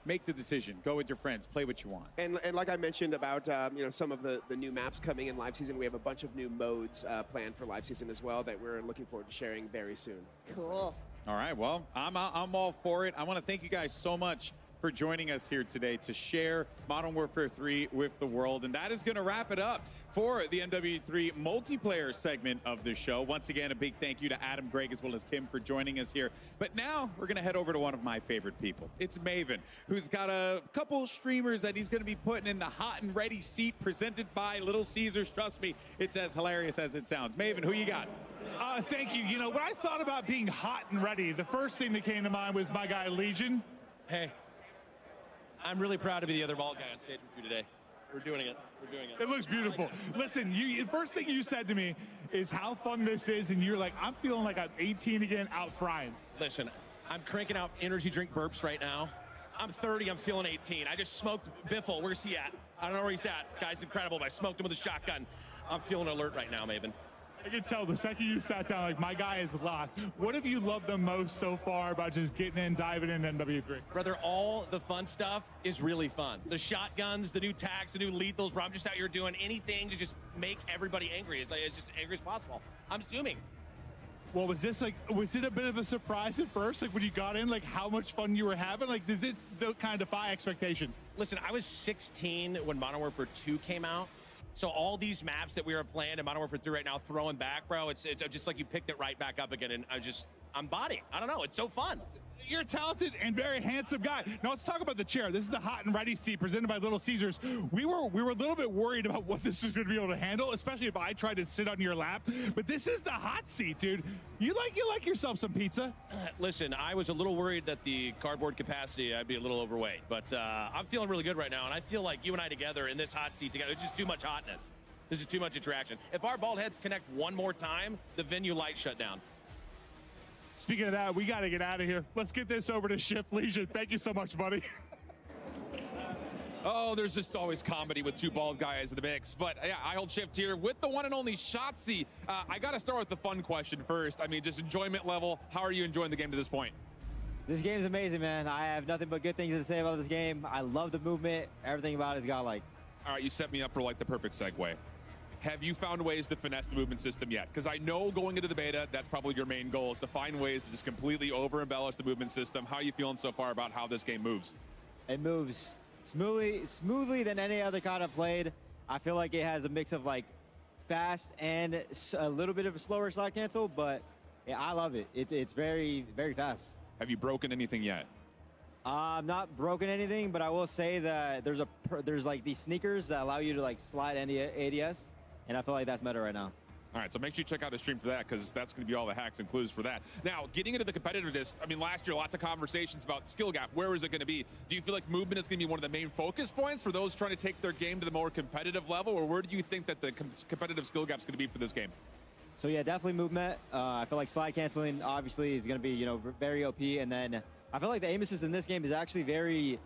make the decision, go with your friends, play what you want. And like I mentioned about some of the new maps coming in live season, we have a bunch of new modes planned for live season as well that we're looking forward to sharing very soon. Cool. All right, well, I'm all for it. I want to thank you guys so much for joining us here today to share Modern Warfare 3 with the world. And that is going to wrap it up for the MW3 multiplayer segment of the show. Once again, a big thank you to Adam, Greg, as well as Kim for joining us here. But now we're going to head over to one of my favorite people. It's Maven, who's got a couple streamers that he's going to be putting in the hot and ready seat, presented by Little Caesars. Trust me, it's as hilarious as it sounds. Maven, who you got? Thank you. When I thought about being hot and ready, the first thing that came to mind was my guy, Legion. Hey, I'm really proud to be the other bald guy on stage with you today. We're doing it. We're doing it. It looks beautiful. Listen, the first thing you said to me is how fun this is, and you're like, I'm feeling like I'm 18 again, out frying. Listen, I'm cranking out energy drink burps right now. I'm 30, I'm feeling 18. I just smoked Biffle. Where's he at? I don't know where he's at. Guy's incredible, but I smoked him with a shotgun. I'm feeling alert right now, Maven. I can tell the second you sat down, like, my guy is locked. What have you loved the most so far about just getting in, diving into MW3? Brother, all the fun stuff is really fun. The shotguns, the new tags, the new lethals, where I'm just out here doing anything to just make everybody angry. It's just angry as possible. I'm assuming. Well, was it a bit of a surprise at first? Like, when you got in, like, how much fun you were having? Like, does it kind of defy expectations? Listen, I was 16 when Modern Warfare 2 came out. So all these maps that we are playing in Modern Warfare 3 right now, throwing back, bro, it's just like you picked it right back up again, and I'm body. I don't know, it's so fun. You're a talented and very handsome guy. Now let's talk about the chair. This is the hot and ready seat presented by Little Caesars. We were a little bit worried about what this was going to be able to handle, especially if I tried to sit on your lap. But this is the hot seat, dude. You like yourself some pizza? Listen, I was a little worried that the cardboard capacity, I'd be a little overweight. But I'm feeling really good right now, and I feel like you and I together in this hot seat together, it's just too much hotness. This is too much interaction. If our bald heads connect one more time, the venue lights shut down. Speaking of that, we got to get out of here. Let's get this over to Shift Legion. Thank you so much, buddy. Oh, there's just always comedy with two bald guys in the mix. But yeah, I hold Shift here with the one and only Shotzi. I got to start with the fun question first. I mean, just enjoyment level. How are you enjoying the game to this point? This game's amazing, man. I have nothing but good things to say about this game. I love the movement. Everything about it's got like. All right, you set me up for like the perfect segue. Have you found ways to finesse the movement system yet? Because I know going into the beta, that's probably your main goal, is to find ways to just completely over-embellish the movement system. How are you feeling so far about how this game moves? It moves smoothly than any other COD I've played. I feel like it has a mix of like fast and a little bit of a slower slide cancel, but yeah, I love it. It's very, very fast. Have you broken anything yet? I'm not broken anything, but I will say that there's like these sneakers that allow you to like slide any ADS, and I feel like that's meta right now. All right, so make sure you check out the stream for that, because that's going to be all the hacks and clues for that. Now, getting into the competitiveness, I mean, last year, lots of conversations about skill gap. Where is it going to be? Do you feel like movement is going to be one of the main focus points for those trying to take their game to the more competitive level, or where do you think that the competitive skill gap is going to be for this game? So yeah, definitely movement. I feel like slide canceling obviously is going to be, you know, very OP, and then I feel like the aim assist in this game is actually very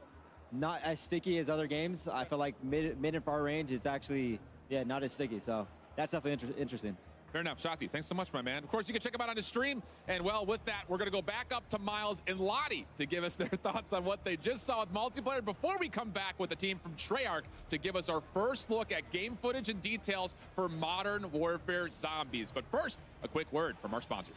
not as sticky as other games. I feel like mid and far range, it's actually not as sticky. So that's definitely interesting. Fair enough. Shotzi, thanks so much, my man. Of course, you can check him out on his stream. And, well, with that, we're going to go back up to Miles and Lottie to give us their thoughts on what they just saw with multiplayer before we come back with the team from Treyarch to give us our first look at game footage and details for Modern Warfare Zombies. But first, a quick word from our sponsors.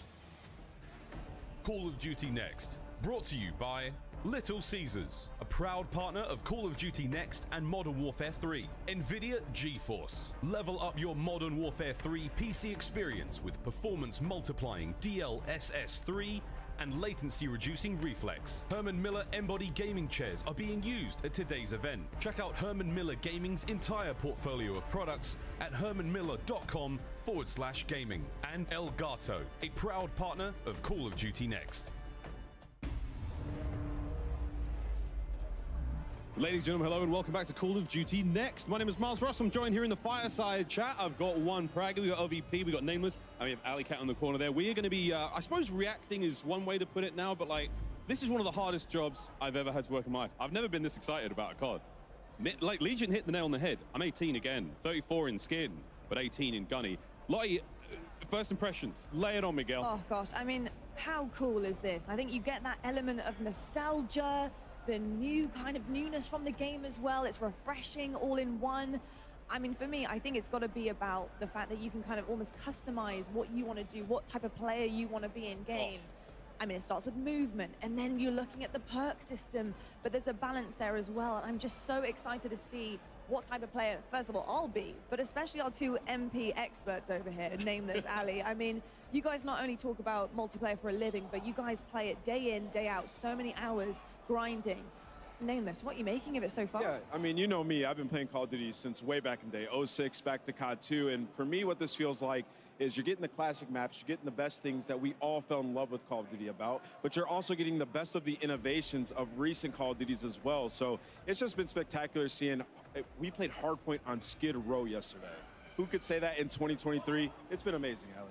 Call of Duty Next, brought to you by Little Caesars, a proud partner of Call of Duty Next and Modern Warfare 3. NVIDIA GeForce. Level up your Modern Warfare 3 PC experience with performance multiplying DLSS 3 and latency reducing reflex. Herman Miller Embody gaming chairs are being used at today's event. Check out Herman Miller Gaming's entire portfolio of products at hermanmiller.com/gaming. And Elgato, a proud partner of Call of Duty Next. Ladies and gentlemen, hello and welcome back to Call of Duty Next. My name is Miles Ross. I'm joined here in the fireside chat. I've got one Praga, we got OVP, we got Nameless, and we have Alley Cat on the corner there. We are going to be, I suppose reacting is one way to put it now, but like, this is one of the hardest jobs I've ever had to work in my life. I've never been this excited about a COD. Like, Legion hit the nail on the head. I'm 18 again, 34 in skin, but 18 in gunny. Lottie, first impressions, lay it on, Miguel. Oh gosh, I mean, how cool is this? I think you get that element of nostalgia, the new kind of newness from the game as well. It's refreshing all in one. I mean, for me, I think it's got to be about the fact that you can kind of almost customize what you want to do, what type of player you want to be in game. I mean, it starts with movement, and then you're looking at the perk system, but there's a balance there as well. And I'm just so excited to see what type of player, first of all, I'll be, but especially our two MP experts over here, Nameless, Ali. I mean, you guys not only talk about multiplayer for a living, but you guys play it day in, day out, so many hours grinding. Nameless, what are you making of it so far? Yeah, I mean, you know me. I've been playing Call of Duty since way back in the day, 06, back to COD 2. And for me, what this feels like is you're getting the classic maps, you're getting the best things that we all fell in love with Call of Duty about, but you're also getting the best of the innovations of recent Call of Duties as well. So it's just been spectacular seeing, we played Hardpoint on Skid Row yesterday. Who could say that in 2023? It's been amazing, Allie.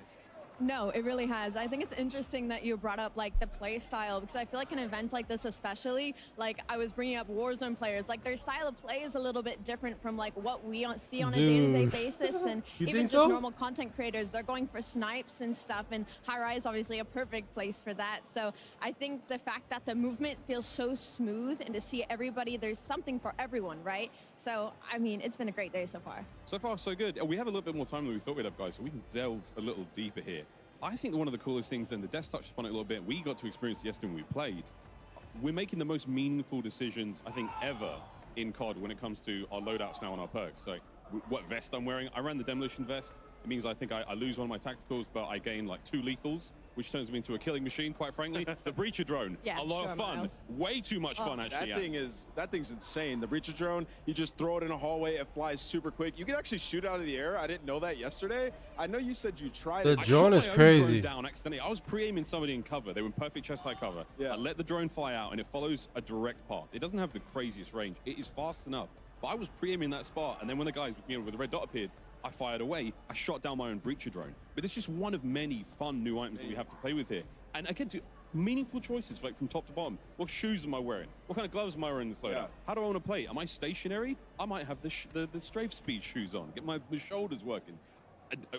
No, it really has. I think it's interesting that you brought up like the play style, because I feel like in events like this especially, like I was bringing up Warzone players, like their style of play is a little bit different from like what we see on a day-to-day basis, and even just normal content creators, they're going for snipes and stuff, and High Rise obviously a perfect place for that. So I think the fact that the movement feels so smooth, and to see everybody, there's something for everyone, right? So I mean, it's been a great day so far. So far, so good. We have a little bit more time than we thought we'd have, guys, so we can delve a little deeper here. I think one of the coolest things, and the desk touched upon it a little bit, we got to experience yesterday when we played. We're making the most meaningful decisions, I think, ever in COD when it comes to our loadouts now and our perks. So what vest I'm wearing, I ran the Demolition vest. It means I think I lose one of my tacticals, but I gain like 2 lethals, which turns me into a killing machine, quite frankly. The Breacher drone, a lot of fun. Miles. Way too much fun, actually. That thing's insane. The Breacher drone, you just throw it in a hallway, it flies super quick. You can actually shoot out of the air. I didn't know that yesterday. I know you said you tried it. The drone is crazy. Down accidentally. I was pre-aiming somebody in cover. They were in perfect chest high cover. I let the drone fly out, and it follows a direct path. It doesn't have the craziest range. It is fast enough. But I was pre-aiming that spot, and then when the guys with the red dot appeared, I fired away. I shot down my own breacher drone. But it's just one of many fun new items that we have to play with here. And again, meaningful choices, like from top to bottom. What shoes am I wearing? What kind of gloves am I wearing in this loadout? Yeah. How do I want to play? Am I stationary? I might have the strafe speed shoes on, get my shoulders working.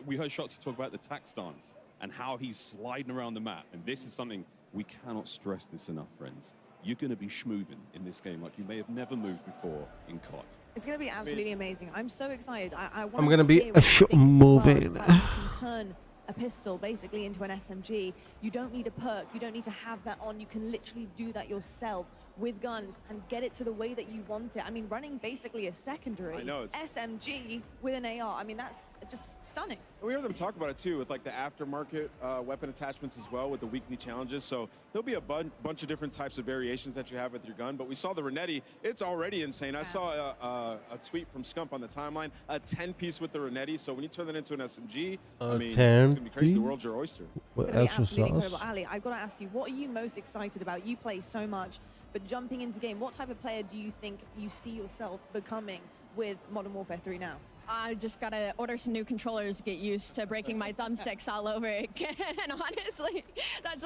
We heard Shotzi talk about the tack stance and how he's sliding around the map. And this is something we cannot stress this enough, friends. You're going to be schmoving in this game like you may have never moved before in COD. It's going to be absolutely amazing. I'm so excited. I'm going to be moving. You can turn a pistol basically into an SMG. You don't need a perk. You don't need to have that on. You can literally do that yourself with guns and get it to the way that you want it. I mean, running basically a secondary SMG with an AR. I mean, that's just stunning. We heard them talk about it too with like the aftermarket weapon attachments as well with the weekly challenges. So there'll be a bunch of different types of variations that you have with your gun. But we saw the Renetti. It's already insane. I saw a tweet from Scump on the timeline, a 10-piece with the Renetti. So when you turn that into an SMG, I mean, it's going to be crazy. The world's your oyster. What It's gonna be extra absolutely sauce? incredible. Ali, I've got to ask you, what are you most excited about? You play so much, but jumping into game, what type of player do you think you see yourself becoming with Modern Warfare 3 now? I just gotta order some new controllers to get used to breaking my thumbsticks all over again. Honestly, that's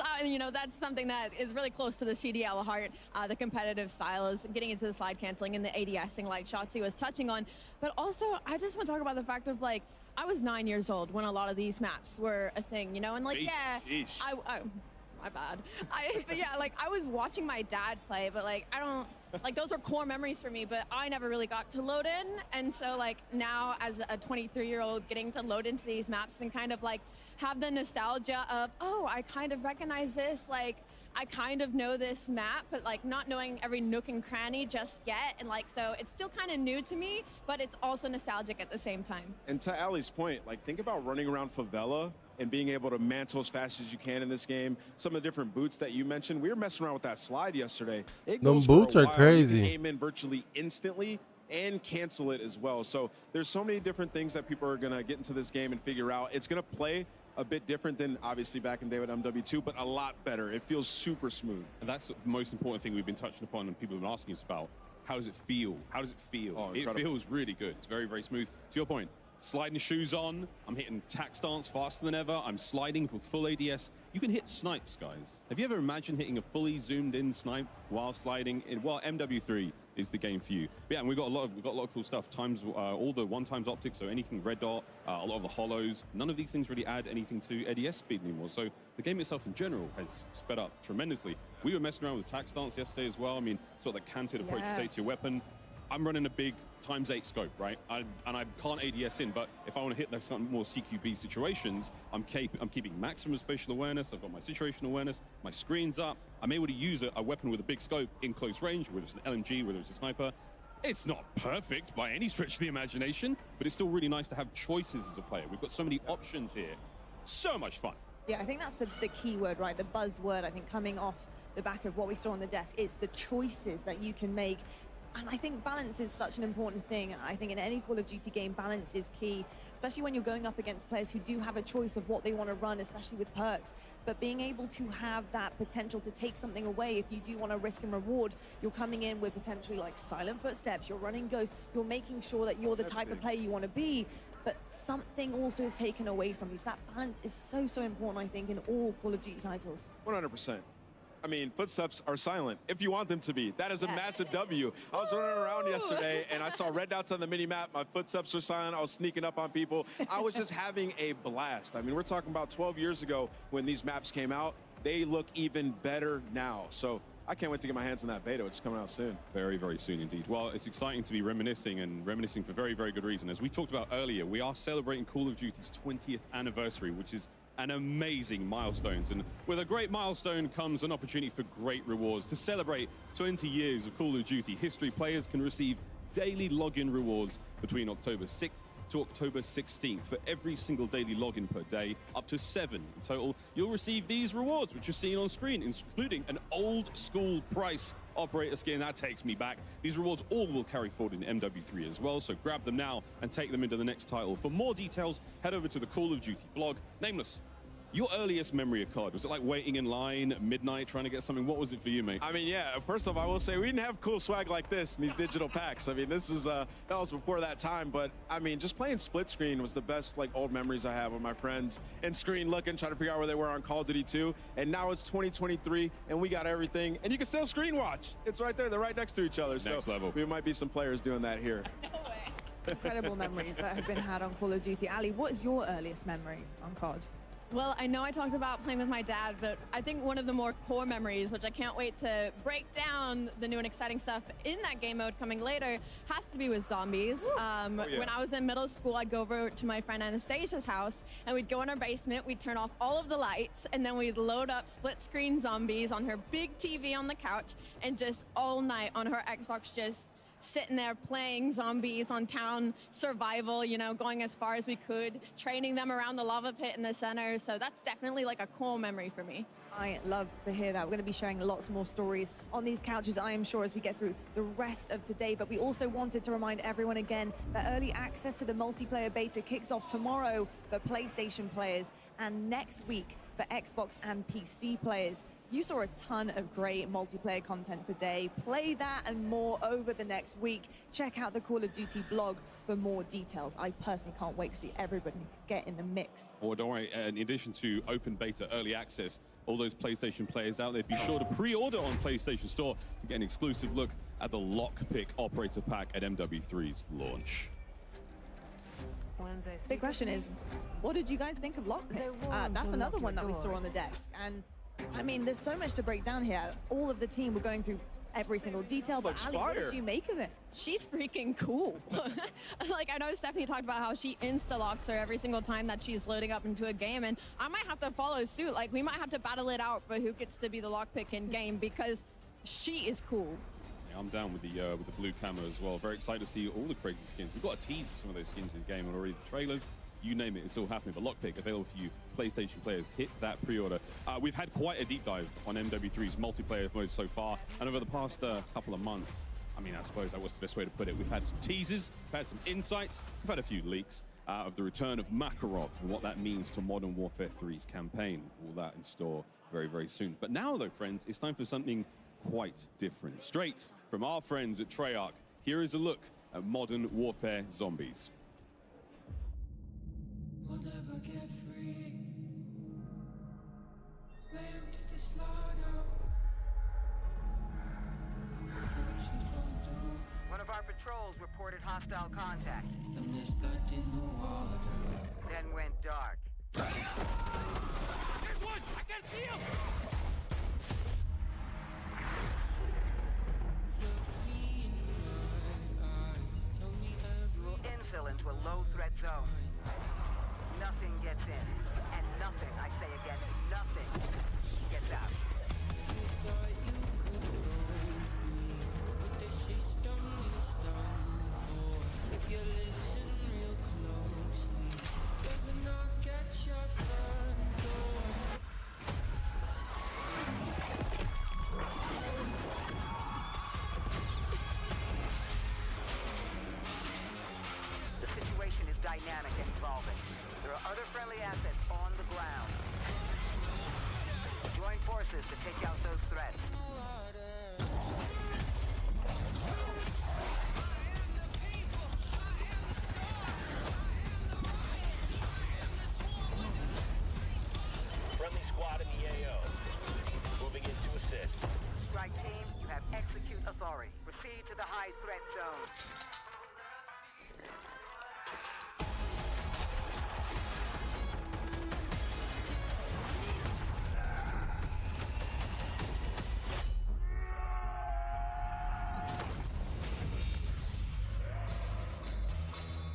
that's something that is really close to the CDL heart. The competitive style is getting into the slide canceling and the ADSing, like Shotzi was touching on. But also, I just want to talk about the fact of like I was 9 years old when a lot of these maps were a thing, and like my bad. But yeah, like I was watching my dad play, but like I don't like those are core memories for me, but I never really got to load in. And so like now as a 23-year-old getting to load into these maps and kind of like have the nostalgia of, oh, I kind of recognize this, like I kind of know this map, but like not knowing every nook and cranny just yet. And like, so it's still kind of new to me, but it's also nostalgic at the same time. And to Ali's point, like think about running around favela and being able to mantle as fast as you can in this game. Some of the different boots that you mentioned, we were messing around with that slide yesterday. It Them goes boots for a are while. crazy. You can aim in virtually instantly and cancel it as well. So there's so many different things that people are gonna get into this game and figure out. It's gonna play a bit different than obviously back in day with MW2, but a lot better. It feels super smooth. And that's the most important thing we've been touching upon and people have been asking us about. How does it feel? How does it feel? Oh, it incredible. feels really good. It's very, very smooth. To your point, sliding shoes on, I'm hitting tack stance faster than ever. I'm sliding with full ADS. You can hit snipes, guys. Have you ever imagined hitting a fully zoomed in snipe while sliding? Well, MW3 is the game for you. But yeah, and we've got a lot of cool stuff. All the one-times optics, so anything red dot, a lot of the hollows. None of these things really add anything to ADS speed anymore. So the game itself in general has sped up tremendously. We were messing around with tack stance yesterday as well. I mean, sort of the canted approach to take to your weapon. I'm running a big ×8 scope, right? And I can't ADS in, but if I want to hit those kind of more CQB situations, I'm keeping maximum spatial awareness. I've got my situational awareness, my screen's up. I'm able to use a weapon with a big scope in close range, whether it's an LMG, whether it's a sniper. It's not perfect by any stretch of the imagination, but it's still really nice to have choices as a player. We've got so many options here. So much fun. Yeah, I think that's the key word, right? The buzzword, I think, coming off the back of what we saw on the desk. It's the choices that you can make. And I think balance is such an important thing. I think in any Call of Duty game, balance is key, especially when you're going up against players who do have a choice of what they want to run, especially with perks. But being able to have that potential to take something away, if you do want to risk and reward, you're coming in with potentially like silent footsteps, you're running ghosts, you're making sure that you're the type of player you want to be, but something also is taken away from you. So that balance is so, so important, I think, in all Call of Duty titles. 100%. I mean, footsteps are silent if you want them to be. That is a massive W. I was running around yesterday and I saw red dots on the mini map. My footsteps were silent. I was sneaking up on people. I was just having a blast. I mean, we're talking about 12 years ago when these maps came out. They look even better now. So I can't wait to get my hands on that beta, which is coming out soon. Very, very soon indeed. Well, it's exciting to be reminiscing for very, very good reason. As we talked about earlier, we are celebrating Call of Duty's 20th anniversary, which is an amazing milestone. And with a great milestone comes an opportunity for great rewards. To celebrate 20 years of Call of Duty history, players can receive daily login rewards between October 6th to October 16th for every single daily login per day, up to 7 in total. You'll receive these rewards, which you're seeing on screen, including an old school price operator skin. That takes me back. These rewards all will carry forward in MW3 as well, so grab them now and take them into the next title. For more details, head over to the Call of Duty blog. Nameless, Your earliest memory of COD, was it like waiting in line at midnight trying to get something? What was it for you, mate? I mean, yeah, first off, I will say we didn't have cool swag like this in these digital packs. I mean, this is, that was before that time, but I mean, just playing split screen was the best, like, old memories I have with my friends in screen looking, trying to figure out where they were on Call of Duty 2. And now it's 2023 and we got everything, and you can still screen watch. It's right there, they're right next to each other. Next so level. We might be some players doing that here. Incredible memories that have been had on Call of Duty. Ali, what is your earliest memory on COD? Well, I know I talked about playing with my dad, but I think one of the more core memories, which I can't wait to break down the new and exciting stuff in that game mode coming later, has to be with zombies. When I was in middle school, I'd go over to my friend Anastasia's house, and we'd go in her basement, we'd turn off all of the lights, and then we'd load up split-screen zombies on her big TV on the couch, and just all night on her Xbox just sitting there playing zombies on town survival, you know, going as far as we could, training them around the lava pit in the center. So that's definitely like a core memory for me. I love to hear that. We're going to be sharing lots more stories on these couches, I am sure, as we get through the rest of today. But we also wanted to remind everyone again that early access to the multiplayer beta kicks off tomorrow for PlayStation players and next week for Xbox and PC players. You saw a ton of great multiplayer content today. Play that and more over the next week. Check out the Call of Duty blog for more details. I personally can't wait to see everybody get in the mix. Or don't worry, in addition to open beta early access, all those PlayStation players out there, be sure to pre-order on PlayStation Store to get an exclusive look at the Lockpick Operator Pack at MW3's launch. Big question is, what did you guys think of Lockpick? That's another one that we saw on the desk. And I mean, there's so much to break down here. All of the team were going through every single detail, but Ali, what did you make of it? She's freaking cool. Like, I know Stephanie talked about how she insta-locks her every single time that she's loading up into a game, and I might have to follow suit. Like, we might have to battle it out for who gets to be the lockpick in game, because she is cool. Yeah, I'm down with the blue camo as well. Very excited to see all the crazy skins. We've got a tease of some of those skins in the game already. The trailers, you name it, it's all happening. But Lockpick available for you PlayStation players. Hit that pre-order. We've had quite a deep dive on MW3's multiplayer mode so far, and over the past couple of months, I mean, I suppose that was the best way to put it. We've had some teasers, we've had some insights, we've had a few leaks of the return of Makarov and what that means to Modern Warfare 3's campaign. All that in store very, very soon. But now, though, friends, it's time for something quite different. Straight from our friends at Treyarch, here is a look at Modern Warfare Zombies. We'll never get free. Lay 'em to the slaughter. One of our patrols reported hostile contact. And there's blood in the water. Then went dark. There's one! I can see him! You will infill into a low-threat zone. Nothing gets in. And nothing, I say again, nothing gets out. If you listen real closely, there's a knock at your front door. The situation is dynamic and evolving. There are other friendly assets on the ground. Join forces to take out those threats. Friendly squad in the AO. Moving in to assist. Strike team, you have execute authority. Proceed to the high threat zone.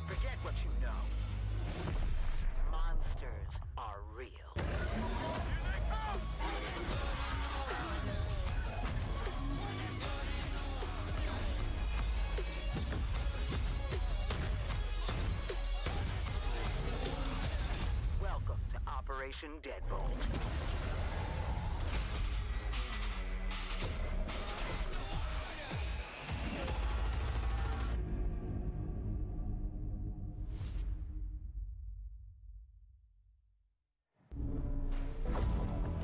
Forget what you know. Monsters are real. Welcome to Operation Deadbolt.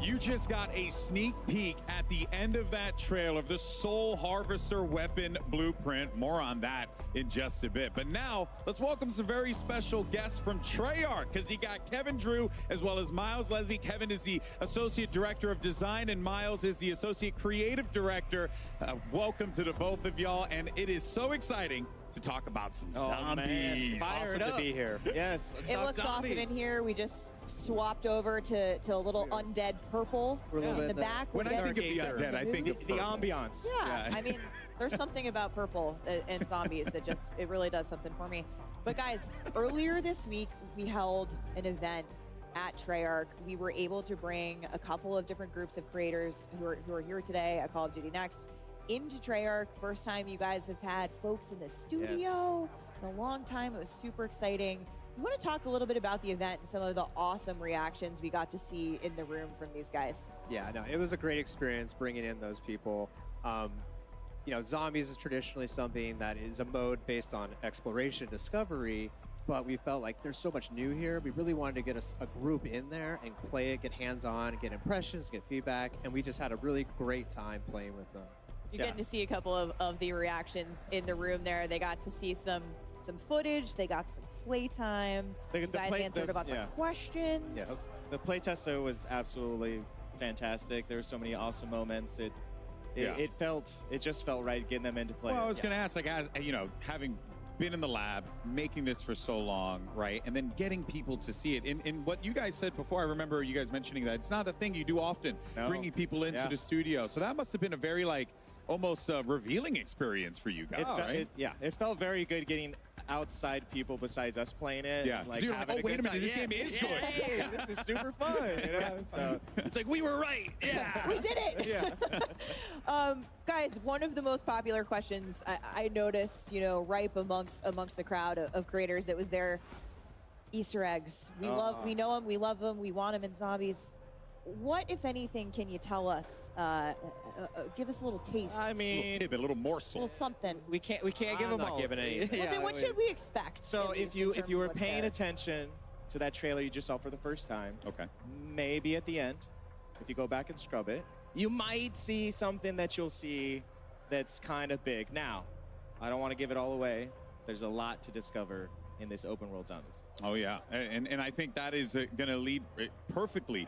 You just got a sneak peek at the end of that trailer of the Soul Harvester weapon blueprint. More on that in just a bit. But now, let's welcome some very special guests from Treyarch, because you got Kevin Drew as well as Miles Leslie. Kevin is the Associate Director of Design, and Miles is the Associate Creative Director. Welcome to the both of y'all, and it is so exciting to talk about some zombies. Fired up to be here. Yes. Let's It talk looks zombies. awesome in here. We just swapped over to a little undead purple We're a little in bit the back. When We're I think of the getting undead, I think of the purple. ambiance. Yeah, I mean, there's something about purple and zombies that just, it really does something for me. But guys, earlier this week, we held an event at Treyarch. We were able to bring a couple of different groups of creators who are here today at Call of Duty Next into Treyarch. First time you guys have had folks in the studio in a long time. It was super exciting. We want to talk a little bit about the event and some of the awesome reactions we got to see in the room from these guys. Yeah, no, it was a great experience bringing in those people. You know, zombies is traditionally something that is a mode based on exploration, discovery, but we felt like there's so much new here. We really wanted to get a group in there and play it, get hands-on, get impressions, get feedback, and we just had a really great time playing with them. You're getting to see a couple of the reactions in the room there. They got to see some footage. They got some playtime. You guys answered about some questions. Yeah, the playtest though was absolutely fantastic. There were so many awesome moments. It just felt right getting them into play. Well, I was going to ask, like, as you know, having been in the lab, making this for so long, right? And then getting people to see it. In what you guys said before, I remember you guys mentioning that it's not a thing you do often, bringing people into the studio. So that must have been a very, like, almost revealing experience for you guys, right? It felt very good getting outside people besides us playing it. Yeah, and, like, you're like, oh, wait a minute, this game is good. Hey, this is super fun. You know? So it's like, we were right. Yeah. We did it. Guys, one of the most popular questions I noticed, you know, ripe amongst the crowd of creators that was there, Easter eggs. We know them, we love them, we want them in zombies. What, if anything, can you tell us? Give us a little taste. I mean, a little tidbit, a little morsel. A little something. We can't give them all. Giving any. Well, then what should we expect? So at if least in you were terms of what's paying there? attention to that trailer you just saw for the first time, maybe at the end, if you go back and scrub it, you might see something that you'll see that's kind of big. Now, I don't want to give it all away. There's a lot to discover in this open world zombies. Oh yeah, and I think that is going to lead perfectly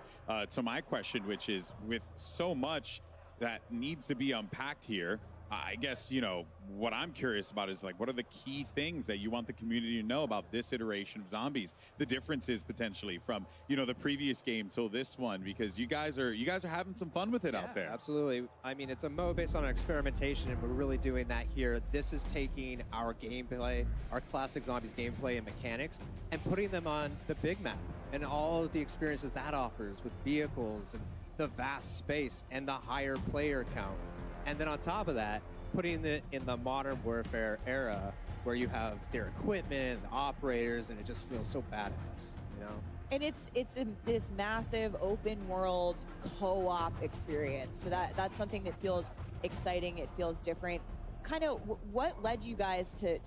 to my question, which is, with so much that needs to be unpacked here, I guess, you know, what I'm curious about is, like, what are the key things that you want the community to know about this iteration of zombies? The differences potentially from, you know, the previous game till this one, because you guys are having some fun with it out there. Absolutely. I mean, it's a mode based on experimentation, and we're really doing that here. This is taking our gameplay, our classic zombies gameplay and mechanics, and putting them on the big map and all of the experiences that offers with vehicles and the vast space and the higher player count. And then on top of that, putting it in the modern warfare era where you have their equipment, the operators, and it just feels so badass, you know? And it's in this massive open world co-op experience. So that's something that feels exciting. It feels different. Kind of what led you guys to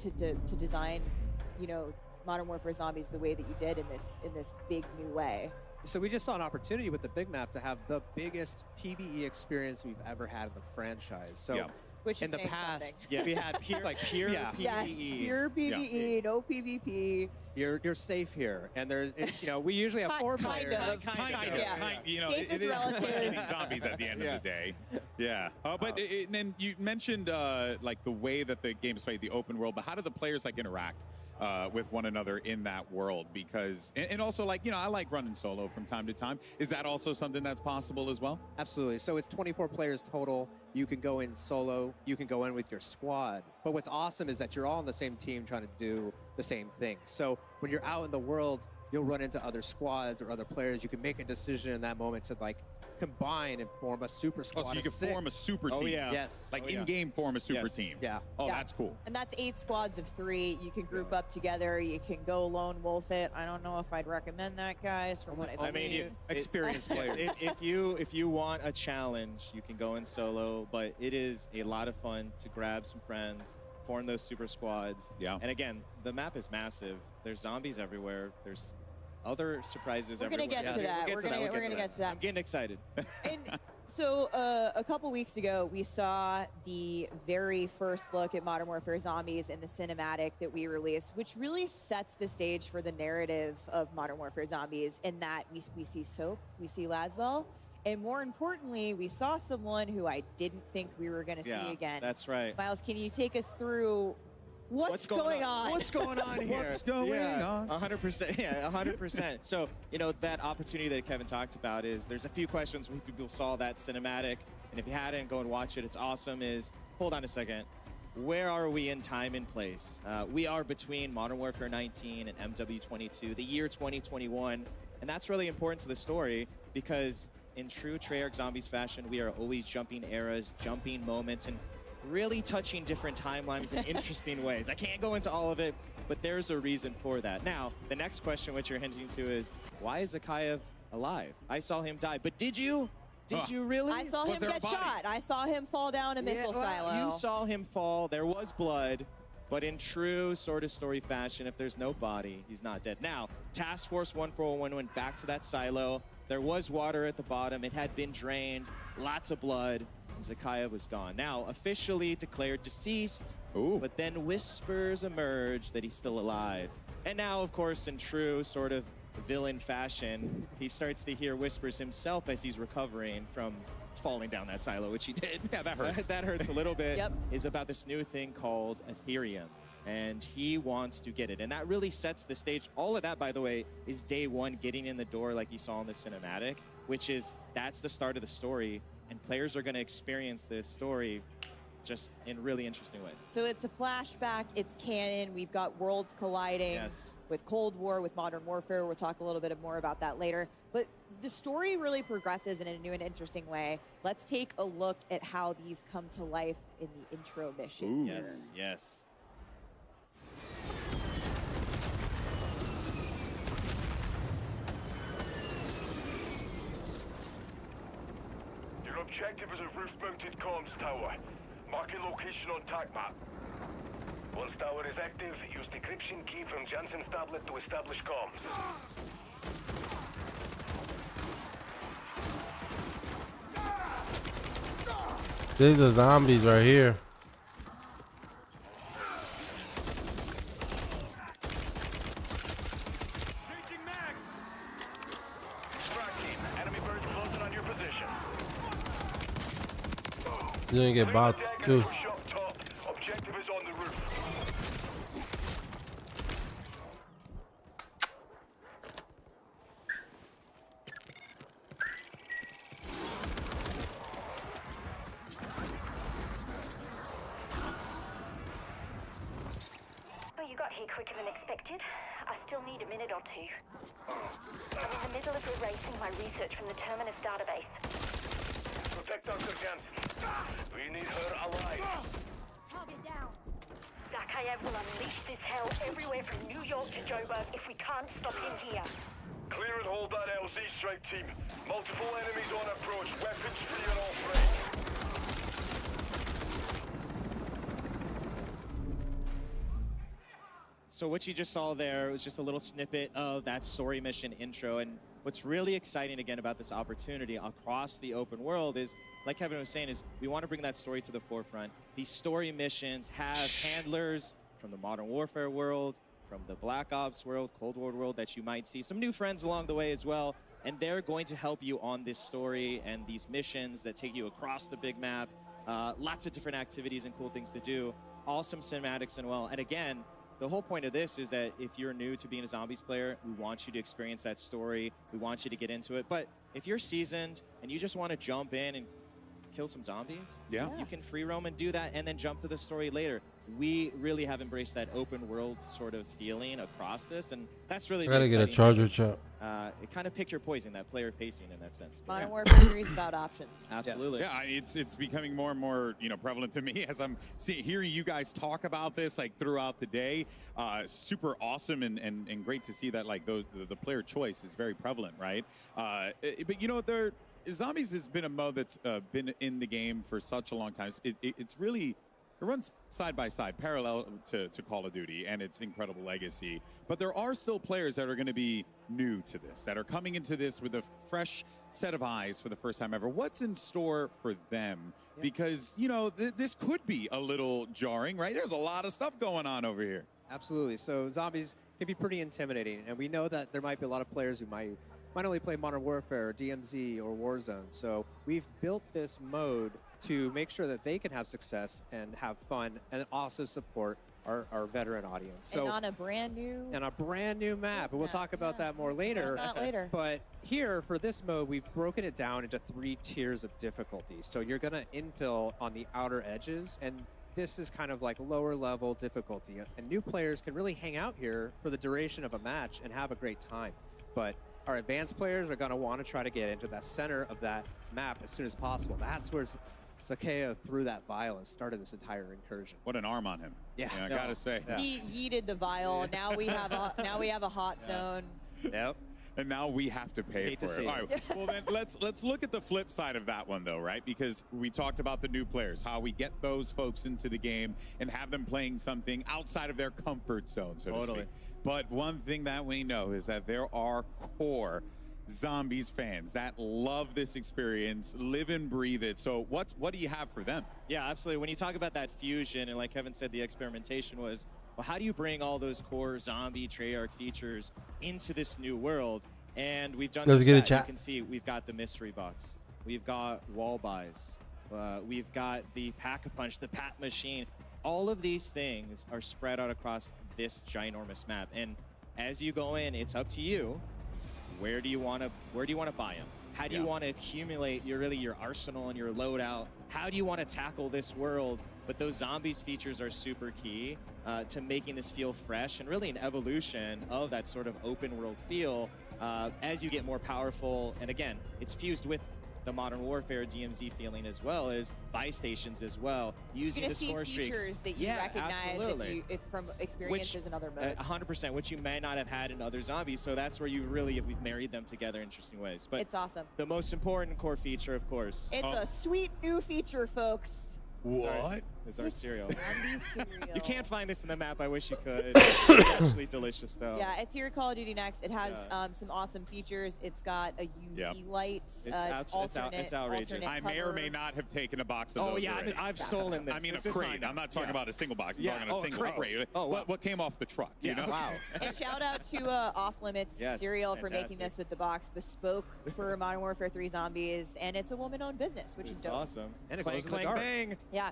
design, you know, Modern Warfare Zombies the way that you did in this big new way? So we just saw an opportunity with the big map to have the biggest PvE experience we've ever had in the franchise. So Which in is the saying past, something. we had pure PvE. Yes, pure PvE, no PvP. You're safe here, and there's you know, we usually have four players. Kind of. You know, Safe it is relative. shooting zombies at the end of the day. Yeah. But and then you mentioned like the way that the game's played, the open world, but how do the players like interact with one another in that world? Because and also, like, you know, I like running solo from time to time. Is that also something that's possible as well? Absolutely. So it's 24 players total. You can go in solo. You can go in with your squad. But what's awesome is that you're all on the same team trying to do the same thing. So when you're out in the world, you'll run into other squads or other players. You can make a decision in that moment to, like, combine and form a super squad. Oh, so you can form a super team. Oh, yeah. Yes. Like in-game form a super team. Yeah. Oh, Yeah. that's cool. And that's 8 squads of 3. You can group up together. You can go lone wolf it. I don't know if I'd recommend that, guys, from what I've seen. Experienced players. If you want a challenge, you can go in solo, but it is a lot of fun to grab some friends, form those super squads. Yeah. And again, the map is massive. There's zombies everywhere. There's other surprises We're gonna everywhere. get to that. We're gonna get to that. I'm getting excited. And so a couple weeks ago, we saw the very first look at Modern Warfare Zombies in the cinematic that we released, which really sets the stage for the narrative of Modern Warfare Zombies in that we see Soap, we see Laswell, and more importantly, we saw someone who I didn't think we were going to see again. That's right. Miles, can you take us through what's going on? What's going on here? What's going on? 100%. Yeah, 100%. So, that opportunity that Kevin talked about is there's a few questions when people saw that cinematic. And if you hadn't, go and watch it. It's awesome. Hold on a second. Where are we in time and place? We are between Modern Warfare 19 and MW22, the year 2021. And that's really important to the story because in true Treyarch Zombies fashion, we are always jumping eras, jumping moments, and really touching different timelines in interesting ways. I can't go into all of it, but there's a reason for that. Now, the next question which you're hinting to is, why is Zakayev alive? I saw him die, but did you? Did you really? I saw him get shot. I saw him fall down a missile silo. You saw him fall. There was blood. But in true sort of story fashion, if there's no body, he's not dead. Now, Task Force 141 went back to that silo. There was water at the bottom. It had been drained. Lots of blood. And Zakayev was gone. Now, officially declared deceased. Ooh. But then whispers emerged that he's still alive. And now, of course, in true sort of villain fashion, he starts to hear whispers himself as he's recovering from falling down that silo, which he did. Yeah, that hurts. That hurts a little bit. Yep. Is about this new thing called Ethereum. And he wants to get it. And that really sets the stage. All of that, by the way, is day one getting in the door like you saw in the cinematic, which is that's the start of the story. And players are going to experience this story just in really interesting ways. So it's a flashback, it's canon, we've got worlds colliding with Cold War, with Modern Warfare. We'll talk a little bit more about that later. But the story really progresses in a new and interesting way. Let's take a look at how these come to life in the intro mission. Ooh. Yes. Your objective is a roof-mounted comms tower. Marking location on TAC map. Once tower is active, use decryption key from Jansen's tablet to establish comms. These are zombies right here. Changing max. Strike team, enemy birds closing on your position. You're gonna get bots too. Shot top. Objective is on the roof. Oh, you got here quicker than expected. I still need a minute or two. I'm in the middle of erasing my research from the Terminus database. Protect Dr. Jansen. We need her alive. Target down. Zakayev will unleash this hell everywhere from New York to Joburg if we can't stop him here. Clear and hold that LZ strike team. Multiple enemies on approach. Weapons free on all fronts. So what you just saw there was just a little snippet of that story mission intro. And what's really exciting again about this opportunity across the open world is, like Kevin was saying, is we want to bring that story to the forefront. These story missions have handlers from the Modern Warfare world, from the Black Ops world, Cold War world that you might see. Some new friends along the way as well. And they're going to help you on this story and these missions that take you across the big map. Lots of different activities and cool things to do. Awesome cinematics and well. And again, the whole point of this is that if you're new to being a Zombies player, we want you to experience that story. We want you to get into it. But if you're seasoned and you just want to jump in and kill some zombies, you can free roam and do that and then jump to the story later. We really have embraced that open world sort of feeling across this, and that's really I gotta get a charger chop. It kind of pick your poison, that player pacing in that sense. Modern Warfare 3 is about options. Absolutely. Yeah, it's becoming more and more prevalent to me as I'm hearing you guys talk about this like throughout the day. Super awesome and great to see that like the player choice is very prevalent, right? But Zombies has been a mode that's been in the game for such a long time. It's really It runs side by side, parallel to Call of Duty and its incredible legacy. But there are still players that are going to be new to this, that are coming into this with a fresh set of eyes for the first time ever. What's in store for them? Because, you know, this could be a little jarring, right? There's a lot of stuff going on over here. Absolutely. So zombies can be pretty intimidating, and we know that there might be a lot of players who might only play Modern Warfare, or DMZ, or Warzone. So we've built this mode to make sure that they can have success and have fun, and also support our veteran audience. So and on a brand new map, and we'll talk about that more later. Later. But here, for this mode, we've broken it down into 3 tiers of difficulty. So you're going to infill on the outer edges, and this is kind of like lower level difficulty. And new players can really hang out here for the duration of a match and have a great time. But our advanced players are going to want to try to get into that center of that map as soon as possible. That's where Zakeo threw that vial and started this entire incursion. What an arm on him. Yeah, I gotta say. He yeeted the vial. Now we have a hot zone. Yep. And now we have to pay for it. All right. Well, then let's look at the flip side of that one, though, right? Because we talked about the new players, how we get those folks into the game and have them playing something outside of their comfort zone, so to speak. But one thing that we know is that there are core Zombies fans that love this experience, live and breathe it. So what do you have for them? Yeah, absolutely. When you talk about that fusion, and like Kevin said, the experimentation was, well, how do you bring all those core zombie Treyarch features into this new world? And we've done this. You can see we've got the mystery box, we've got wall buys, we've got the pack-a-punch, the pat machine. All of these things are spread out across this ginormous map. And as you go in, it's up to you. Where do you want to buy them? How do you want to accumulate your arsenal and your loadout? How do you want to tackle this world? But those zombies features are super key to making this feel fresh and really an evolution of that sort of open world feel as you get more powerful. And again, it's fused with the Modern Warfare DMZ feeling as well as buy stations as well. Using the score streaks. Features that you recognize if from experiences in other modes. 100%, which you may not have had in other zombies. So that's where we've married them together in interesting ways. But it's awesome. The most important core feature, of course. It's a sweet new feature, folks. What? Is our cereal. Zombie cereal. You can't find this in the map. I wish you could. It's actually delicious, though. Yeah, it's here at Call of Duty Next. It has some awesome features. It's got a UV light, it's outrageous. I may or may not have taken a box of those. Oh, yeah, I've stolen this. I mean, this a crate. I'm not talking about a single box. I'm talking a single crate. Oh, wow. What came off the truck? You know? Wow. And shout out to Off Limits Cereal for making this with the box bespoke for Modern Warfare 3 Zombies. And it's a woman-owned business, which is dope. Awesome. And it goes in the dark. Bang. Yeah.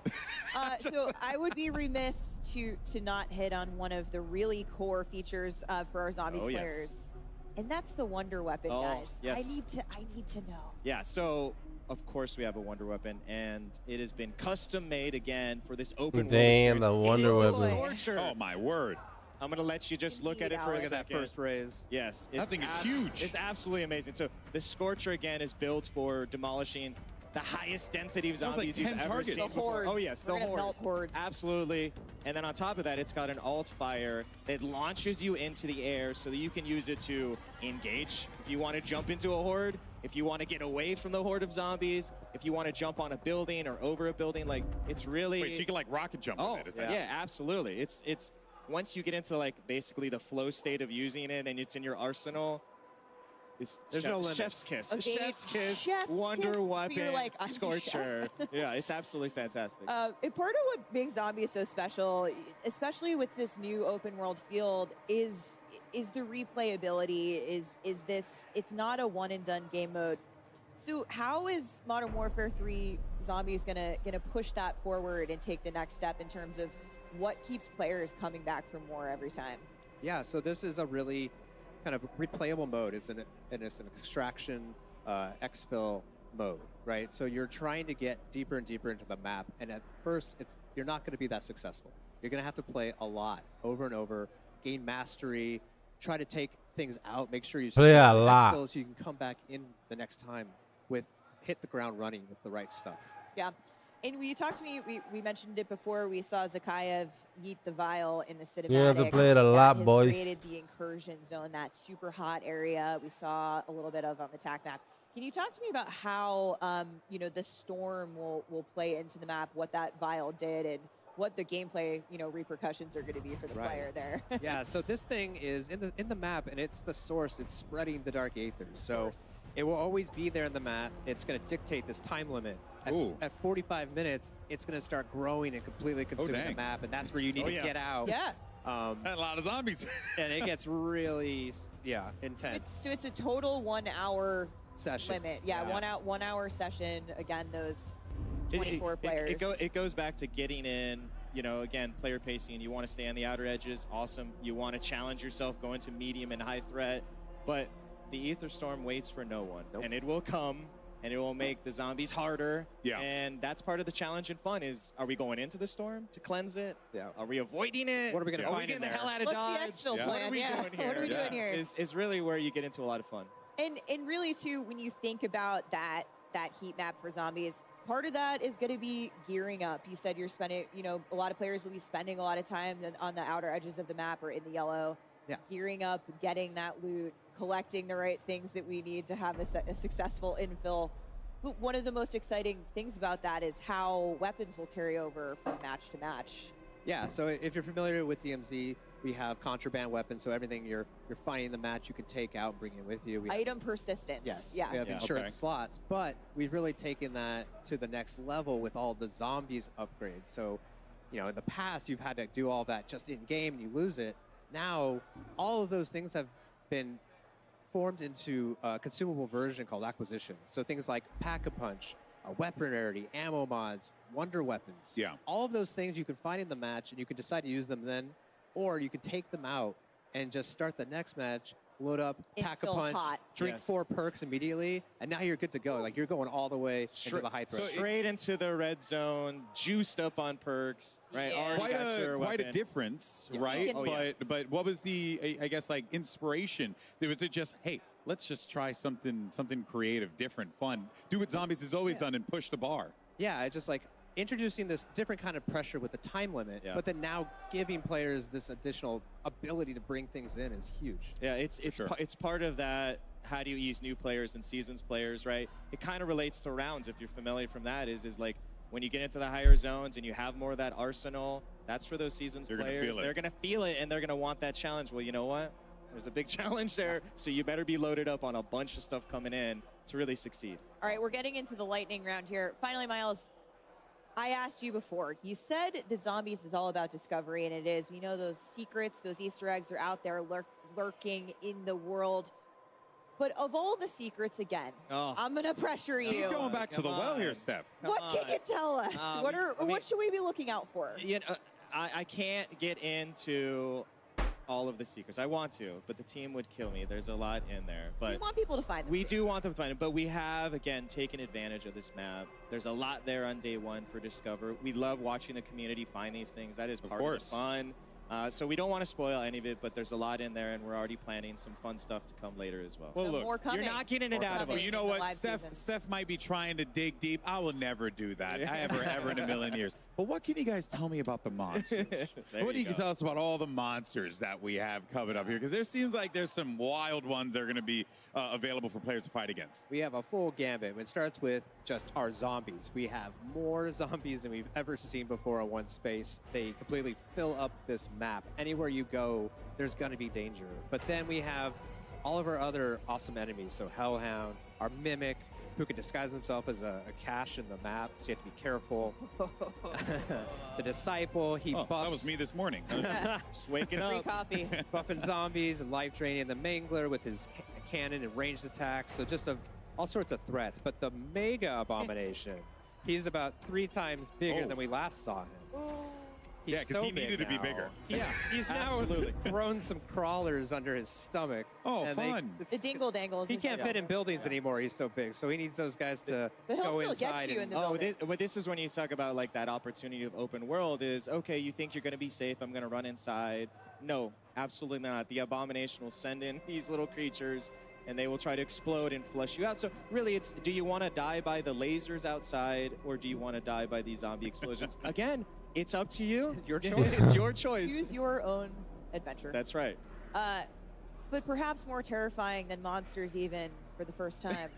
So I would be remiss to not hit on one of the really core features for our Zombies players. And that's the Wonder Weapon, guys. Yes. I need to know. Yeah, so of course we have a Wonder Weapon, and it has been custom made again for this open world. Damn, the Wonder Weapon. Scorcher. Oh my word. I'm gonna let you just look at it for a second. That first raise. Yes. That thing is huge. It's absolutely amazing. So the Scorcher again is built for demolishing the highest density of zombies you've ever seen. The hordes. Oh yes, We're the gonna melt hordes. Absolutely. And then on top of that, it's got an alt fire that launches you into the air so that you can use it to engage. If you want to jump into a horde, if you want to get away from the horde of zombies, if you want to jump on a building or over a building, like it's really. Wait, so you can like rocket jump with it? Yeah, absolutely. It's once you get into like basically the flow state of using it and it's in your arsenal. There's no limit. Chef's kiss. Okay, Chef's kiss. Chef's Wonder kiss, Weapon. you're like, I'm the Scorcher. Yeah, it's absolutely fantastic. And part of what makes Zombies so special, especially with this new open world field, is the replayability. Is this? It's not a one and done game mode. So how is Modern Warfare 3 Zombies gonna push that forward and take the next step in terms of what keeps players coming back for more every time? Yeah, so this is a really kind of replayable mode. It's an extraction exfil mode, right? So you're trying to get deeper and deeper into the map, and at first you're not going to be that successful. You're going to have to play a lot over and over, gain mastery, try to take things out, make sure you play a lot so you can come back in the next time with hit the ground running with the right stuff. Yeah. And when you talked to me, we mentioned it before. We saw Zakayev yeet the vial in the cinematic. You have to play it a lot, that boys. Created the incursion zone, that super hot area we saw a little bit of on the TAC map. Can you talk to me about how the storm will play into the map, what that vial did, and what the gameplay, repercussions are going to be for the player there. Yeah, so this thing is in the map, and it's the source. It's spreading the dark aether. So it will always be there in the map. It's going to dictate this time limit. At 45 minutes, it's going to start growing and completely consuming the map, and that's where you need to get out. Yeah. A lot of zombies. And it gets really, intense. So it's a total 1 hour session limit. Yeah, 1 hour session. Again, those 24 players. It goes back to getting in, again, player pacing. You want to stay on the outer edges, awesome. You want to challenge yourself, go into medium and high threat. But the Aether Storm waits for no one. And it will come, and it will make the zombies harder. Yeah. And that's part of the challenge and fun is, are we going into the storm to cleanse it? Yeah. Are we avoiding it? What are we going to find getting in the there? hell out of What's Dodge? the exfil plan? What are we doing here? What are we doing here? Is really where you get into a lot of fun. And really, too, when you think about that heat map for zombies, part of that is going to be gearing up. You said you're spending, a lot of players will be spending a lot of time on the outer edges of the map or in the yellow, gearing up, getting that loot, collecting the right things that we need to have a successful infill. But one of the most exciting things about that is how weapons will carry over from match to match. Yeah, so if you're familiar with DMZ, we have contraband weapons, so everything you're finding in the match you can take out and bring it with you. Item persistence. Yes, Yeah. we have insurance slots, but we've really taken that to the next level with all the zombies upgrades. So, in the past, you've had to do all that just in-game and you lose it. Now, all of those things have been formed into a consumable version called acquisitions. So things like Pack-a-Punch, weapon rarity, ammo mods, wonder weapons. Yeah. All of those things you can find in the match, and you can decide to use them then, or you can take them out and just start the next match, load up, Pack-a-Punch, drink 4 perks immediately, and now you're good to go. Like, you're going all the way into the high threat. Straight into the red zone, juiced up on perks, right? Yeah. Quite a difference, right? Oh, yeah. But what was the, I guess, like inspiration? Was it just, hey, let's just try something creative, different, fun, do what Zombies has always done and push the bar? Yeah, it's just like introducing this different kind of pressure with the time limit, but then now giving players this additional ability to bring things in is huge. Yeah, it's part of that. How do you ease new players and seasons players, right? It kind of relates to rounds. If you're familiar from that, is like when you get into the higher zones and you have more of that arsenal, that's for those seasons players. They're gonna feel it and they're gonna want that challenge. Well, you know what? There's a big challenge there, so you better be loaded up on a bunch of stuff coming in to really succeed. All right, we're getting into the lightning round here. Finally, Miles, I asked you before. You said that Zombies is all about discovery, and it is. We know those secrets, those Easter eggs are out there lurking in the world. But of all the secrets, again, I'm going to pressure you. Keep going back to the well here, Steph. What can you tell us? What should we be looking out for? I can't get into all of the secrets. I want to, but the team would kill me. There's a lot in there. But we want people to find them. We do want them to find them, but we have, again, taken advantage of this map. There's a lot there on day one for Discover. We love watching the community find these things. That is part of the fun. So we don't want to spoil any of it, but there's a lot in there, and we're already planning some fun stuff to come later as well. Well, look, more coming. You're not getting it out of us. Well, you know what? Steph might be trying to dig deep. I will never do that. Ever in a million years. But what can you guys tell me about the monsters? What do you tell us about all the monsters that we have coming up here? Because there seems like there's some wild ones that are going to be available for players to fight against. We have a full gambit. It starts with just our zombies. We have more zombies than we've ever seen before in one space. They completely fill up this map. Anywhere you go, there's going to be danger. But then we have all of our other awesome enemies. So Hellhound, our Mimic, who can disguise himself as a cache in the map, so you have to be careful. The Disciple, he buffs. That was me this morning. Just waking up. Free coffee. Buffing zombies and life draining. The Mangler with his cannon and ranged attacks. So just all sorts of threats. But the Mega Abomination, he's about 3 times bigger than we last saw him. He's because he needed to be bigger. Yeah, he's now grown some crawlers under his stomach. Oh, fun. The dingle dangles. He can't fit in buildings anymore. He's so big. So he needs those guys to go inside. But this is when you talk about like that opportunity of open world is, okay, you think you're going to be safe. I'm going to run inside. No, absolutely not. The Abomination will send in these little creatures and they will try to explode and flush you out. So really, it's, do you want to die by the lasers outside or do you want to die by these zombie explosions? Again, it's up to you. Your choice. It's your choice. Choose your own adventure. That's right. But perhaps more terrifying than monsters even for the first time.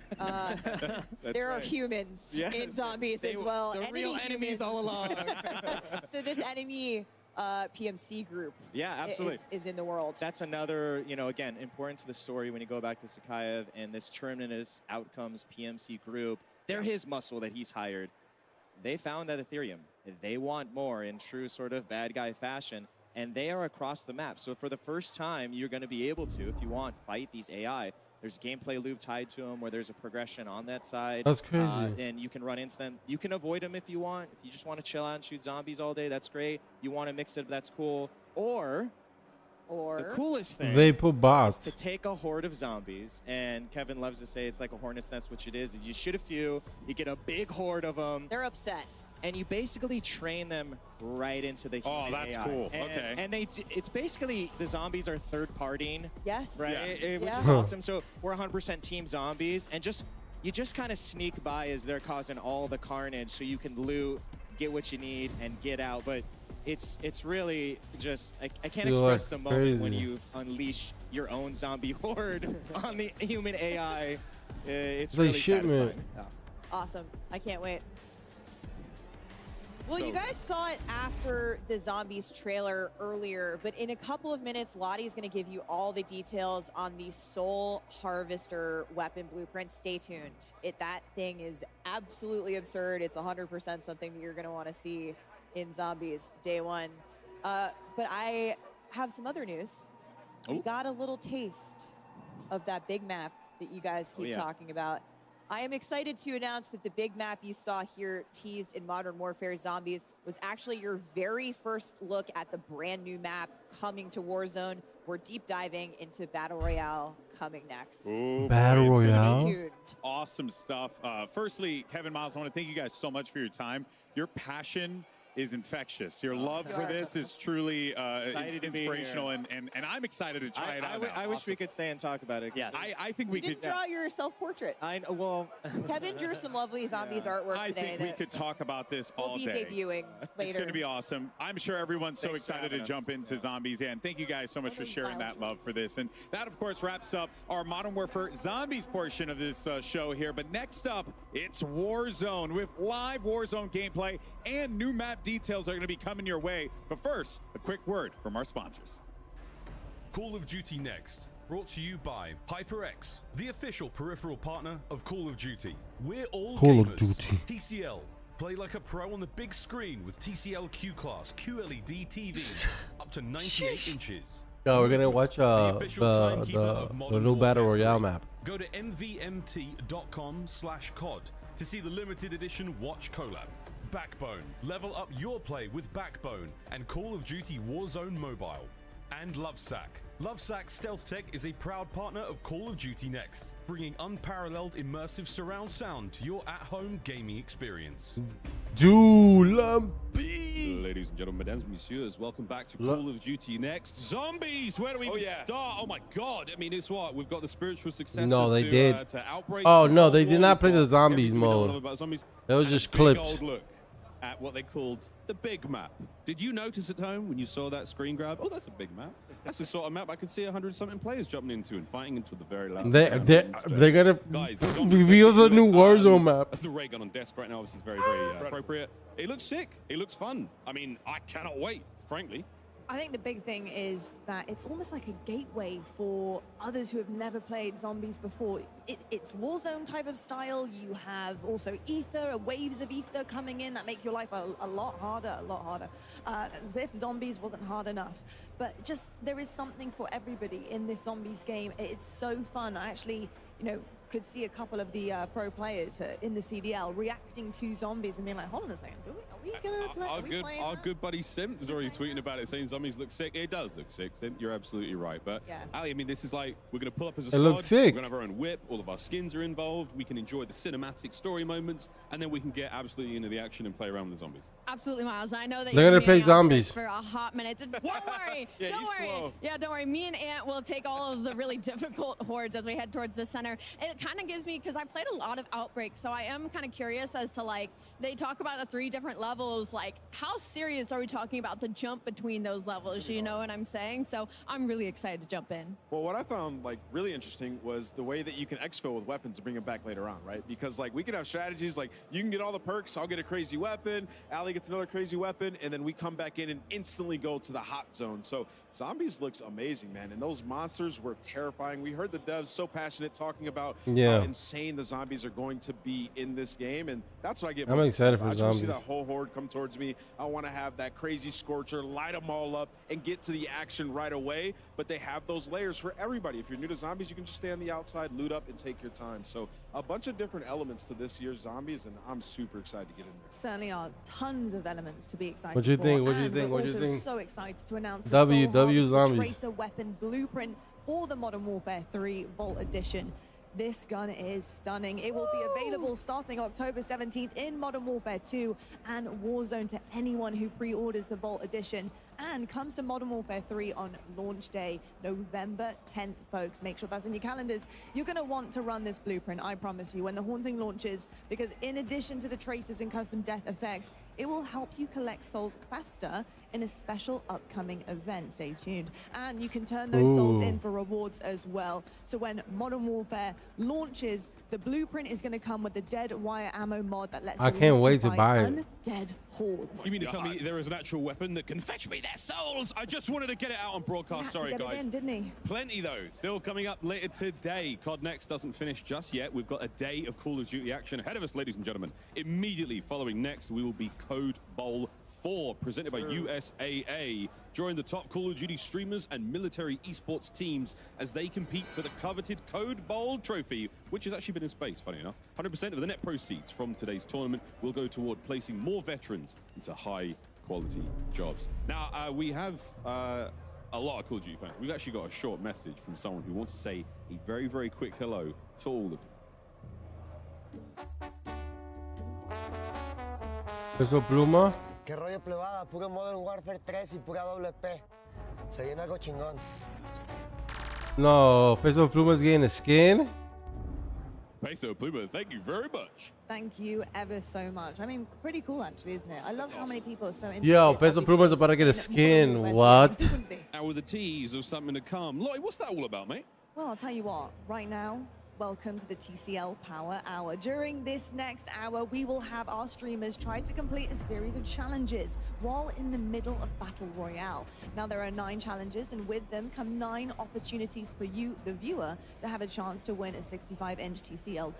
There are humans in zombies as well. The real enemies all along. So this enemy PMC group absolutely. is in the world. That's another, again, important to the story when you go back to Sakayev and this Terminus Outcomes PMC group. They're his muscle that he's hired. They found that Ethereum. They want more in true sort of bad guy fashion, and they are across the map. So for the first time, you're going to be able to, if you want, fight these AI. There's a gameplay loop tied to them where there's a progression on that side. That's crazy. And you can run into them. You can avoid them if you want. If you just want to chill out and shoot zombies all day, that's great. You want to mix it, that's cool. Or the coolest thing They put bots. is to take a horde of zombies, and Kevin loves to say it's like a hornet's nest, which it is you shoot a few, you get a big horde of them. They're upset. And you basically train them right into the human that's AI. cool. And, Okay. And it's basically the zombies are third-partying. Yes. Right? Which is awesome. So we're 100% team zombies, and you just kind of sneak by as they're causing all the carnage, so you can loot, get what you need, and get out. But it's really just I can't You express are the moment when crazy. you unleash your own zombie horde on the human AI. It's like really shit, man. satisfying. Awesome. I can't wait. Well, So you guys saw it after the Zombies trailer earlier, but in a couple of minutes, Lottie's going to give you all the details on the Soul Harvester weapon blueprint. Stay tuned. That thing is absolutely absurd. It's 100% something that you're going to want to see in Zombies Day 1. But I have some other news. We got a little taste of that big map that you guys keep talking about. I am excited to announce that the big map you saw here teased in Modern Warfare Zombies was actually your very first look at the brand new map coming to Warzone. We're deep diving into Battle Royale coming next. Ooh, Battle boy, it's gonna Royale? be Stay tuned. Awesome stuff. Firstly, Kevin, Miles, I want to thank you guys so much for your time. Your passion is infectious. Your love for this is truly Excited to be inspirational, here. and I'm excited to try it out. now. I wish we could stay and talk about it. Yes. I think we You didn't could. draw your self-portrait. Well, Kevin drew some lovely Zombies artwork I today think we that could talk about this will all be day. debuting It's later. going to be awesome. I'm sure everyone's so Thanks for excited to having us. jump into Zombies. Yeah, and thank you guys so much for sharing that love for this. And that, of course, wraps up our Modern Warfare Zombies portion of this show here. But next up, it's Warzone with live Warzone gameplay and new map details are going to be coming your way. But first, a quick word from our sponsors. Call of Duty Next, brought to you by HyperX, the official peripheral partner of Call of Duty. We're all Call of gamers. Duty. TCL, play like a pro on the big screen with TCL Q-Class QLED TVs, up to 98 inches. No, we're gonna watch The official timekeeper of the Modern new Battle Warfare Royale 3. map. Go to mvmt.com/COD to see the limited edition watch collab. Backbone. Level up your play with Backbone and Call of Duty Warzone Mobile. And Lovesack. Lovesack Stealth Tech is a proud partner of Call of Duty Next, bringing unparalleled immersive surround sound to your at-home gaming experience. Lumpy. Ladies and gentlemen, mesdames, messieurs, welcome back to Call of Duty Next. Zombies, where do we even start? Oh my God! I mean, it's what we've got the spiritual successor. No, they did. To Outbreak. Oh to no, Cold they did War. not play We've the got zombies everything we know mode. about zombies. That was And a just big clips. old look at what they called the big map. Did you notice at home when you saw that screen grab? Oh, that's a big map. That's the sort of map I could see 100-something players jumping into and fighting into the very last. They're gonna Guys, reveal the new Warzone map. The ray gun on desk right now obviously is very, very appropriate. It looks sick. It looks fun. I mean, I cannot wait, frankly. I think the big thing is that it's almost like a gateway for others who have never played zombies before. It's Warzone type of style. You have also ether, waves of ether coming in that make your life a lot harder, as if zombies wasn't hard enough. But just there is something for everybody in this zombies game. It's so fun. I actually, could see a couple of the pro players in the CDL reacting to zombies and being like, hold on a second, are we gonna play? Our good buddy Sim is already tweeting about it, saying zombies look sick. It does look sick, Sim. You're absolutely right. But Ali, I mean, this is like we're gonna pull up as a It squad. looks sick. We're gonna have our own whip. All of our skins are involved. We can enjoy the cinematic story moments, and then we can get absolutely into the action and play around with the zombies. Absolutely, Miles. I know that They're you're gonna play be on the outskirts zombies. for a hot minute. Don't worry. Yeah, don't he's worry. slow. Yeah, don't worry. Me and Ant will take all of the really difficult hordes as we head towards the center. And kind of gives me, because I played a lot of Outbreak, so I am kind of curious as to, like, they talk about the 3 different levels. Like, how serious are we talking about the jump between those levels? You know what I'm saying? So I'm really excited to jump in. Well, what I found like really interesting was the way that you can exfil with weapons and bring them back later on, right? Because like we can have strategies like you can get all the perks, I'll get a crazy weapon, Allie gets another crazy weapon, and then we come back in and instantly go to the hot zone. So Zombies looks amazing, man, and those monsters were terrifying. We heard the devs so passionate talking about how insane the zombies are going to be in this game, and that's what I get. I'm excited for I just zombies. see that whole horde come towards me. I want to have that crazy scorcher, light them all up, and get to the action right away. But they have those layers for everybody. If you're new to zombies, you can just stay on the outside, loot up, and take your time. So a bunch of different elements to this year's zombies, and I'm super excited to get in there. Certainly are tons of elements to be excited What do you for. think? What do you And think? we're What do you also think? so excited to announce the W Soul Harvester zombies. Tracer weapon blueprint for the Modern Warfare 3 Vault Edition. This gun is stunning. It will be available starting October 17th in Modern Warfare 2 and Warzone to anyone who pre-orders the Vault Edition, and comes to Modern Warfare 3 on launch day, November 10th, folks. Make sure that's in your calendars. You're going to want to run this blueprint, I promise you, when the Haunting launches, because in addition to the tracers and custom death effects, it will help you collect souls faster in a special upcoming event. Stay tuned. And you can turn those souls in for rewards as well. So when Modern Warfare launches, the blueprint is going to come with the dead wire ammo mod that lets I you can't wait to electrify buy it. undead hordes. You mean to tell me there is an actual weapon that can fetch me their souls? I just wanted to get it out on broadcast. He had to Sorry, get guys. it in, didn't he? Plenty, though. Still coming up later today. CODNEXT doesn't finish just yet. We've got a day of Call of Duty action ahead of us, ladies and gentlemen. Immediately following next, we will be Code Bowl 4, presented by USAA. Join the top Call of Duty streamers and military esports teams as they compete for the coveted Code Bowl trophy, which has actually been in space, funny enough. 100% of the net proceeds from today's tournament will go toward placing more veterans into high-quality jobs. Now, we have a lot of Call of Duty fans. We've actually got a short message from someone who wants to say a very, very quick hello to all of you. Peso Pluma. ¿Qué rollo, plebada? Puro Modern Warfare 3 y pura WP. Se viene algo chingón. No, Peso Pluma's getting a skin. Peso Pluma, thank you very much. Thank you ever so much. I mean, pretty cool actually, isn't it? I love how many people are so interested. Yo, Peso Pluma's about to get a skin. What? Now with a tease of something to come. Lloyd, what's that all about, mate? Well, I'll tell you what, right now, welcome to the TCL Power Hour. During this next hour, we will have our streamers try to complete a series of challenges while in the middle of Battle Royale. Now, there are 9 challenges, and with them come 9 opportunities for you, the viewer, to have a chance to win a 65-inch TCL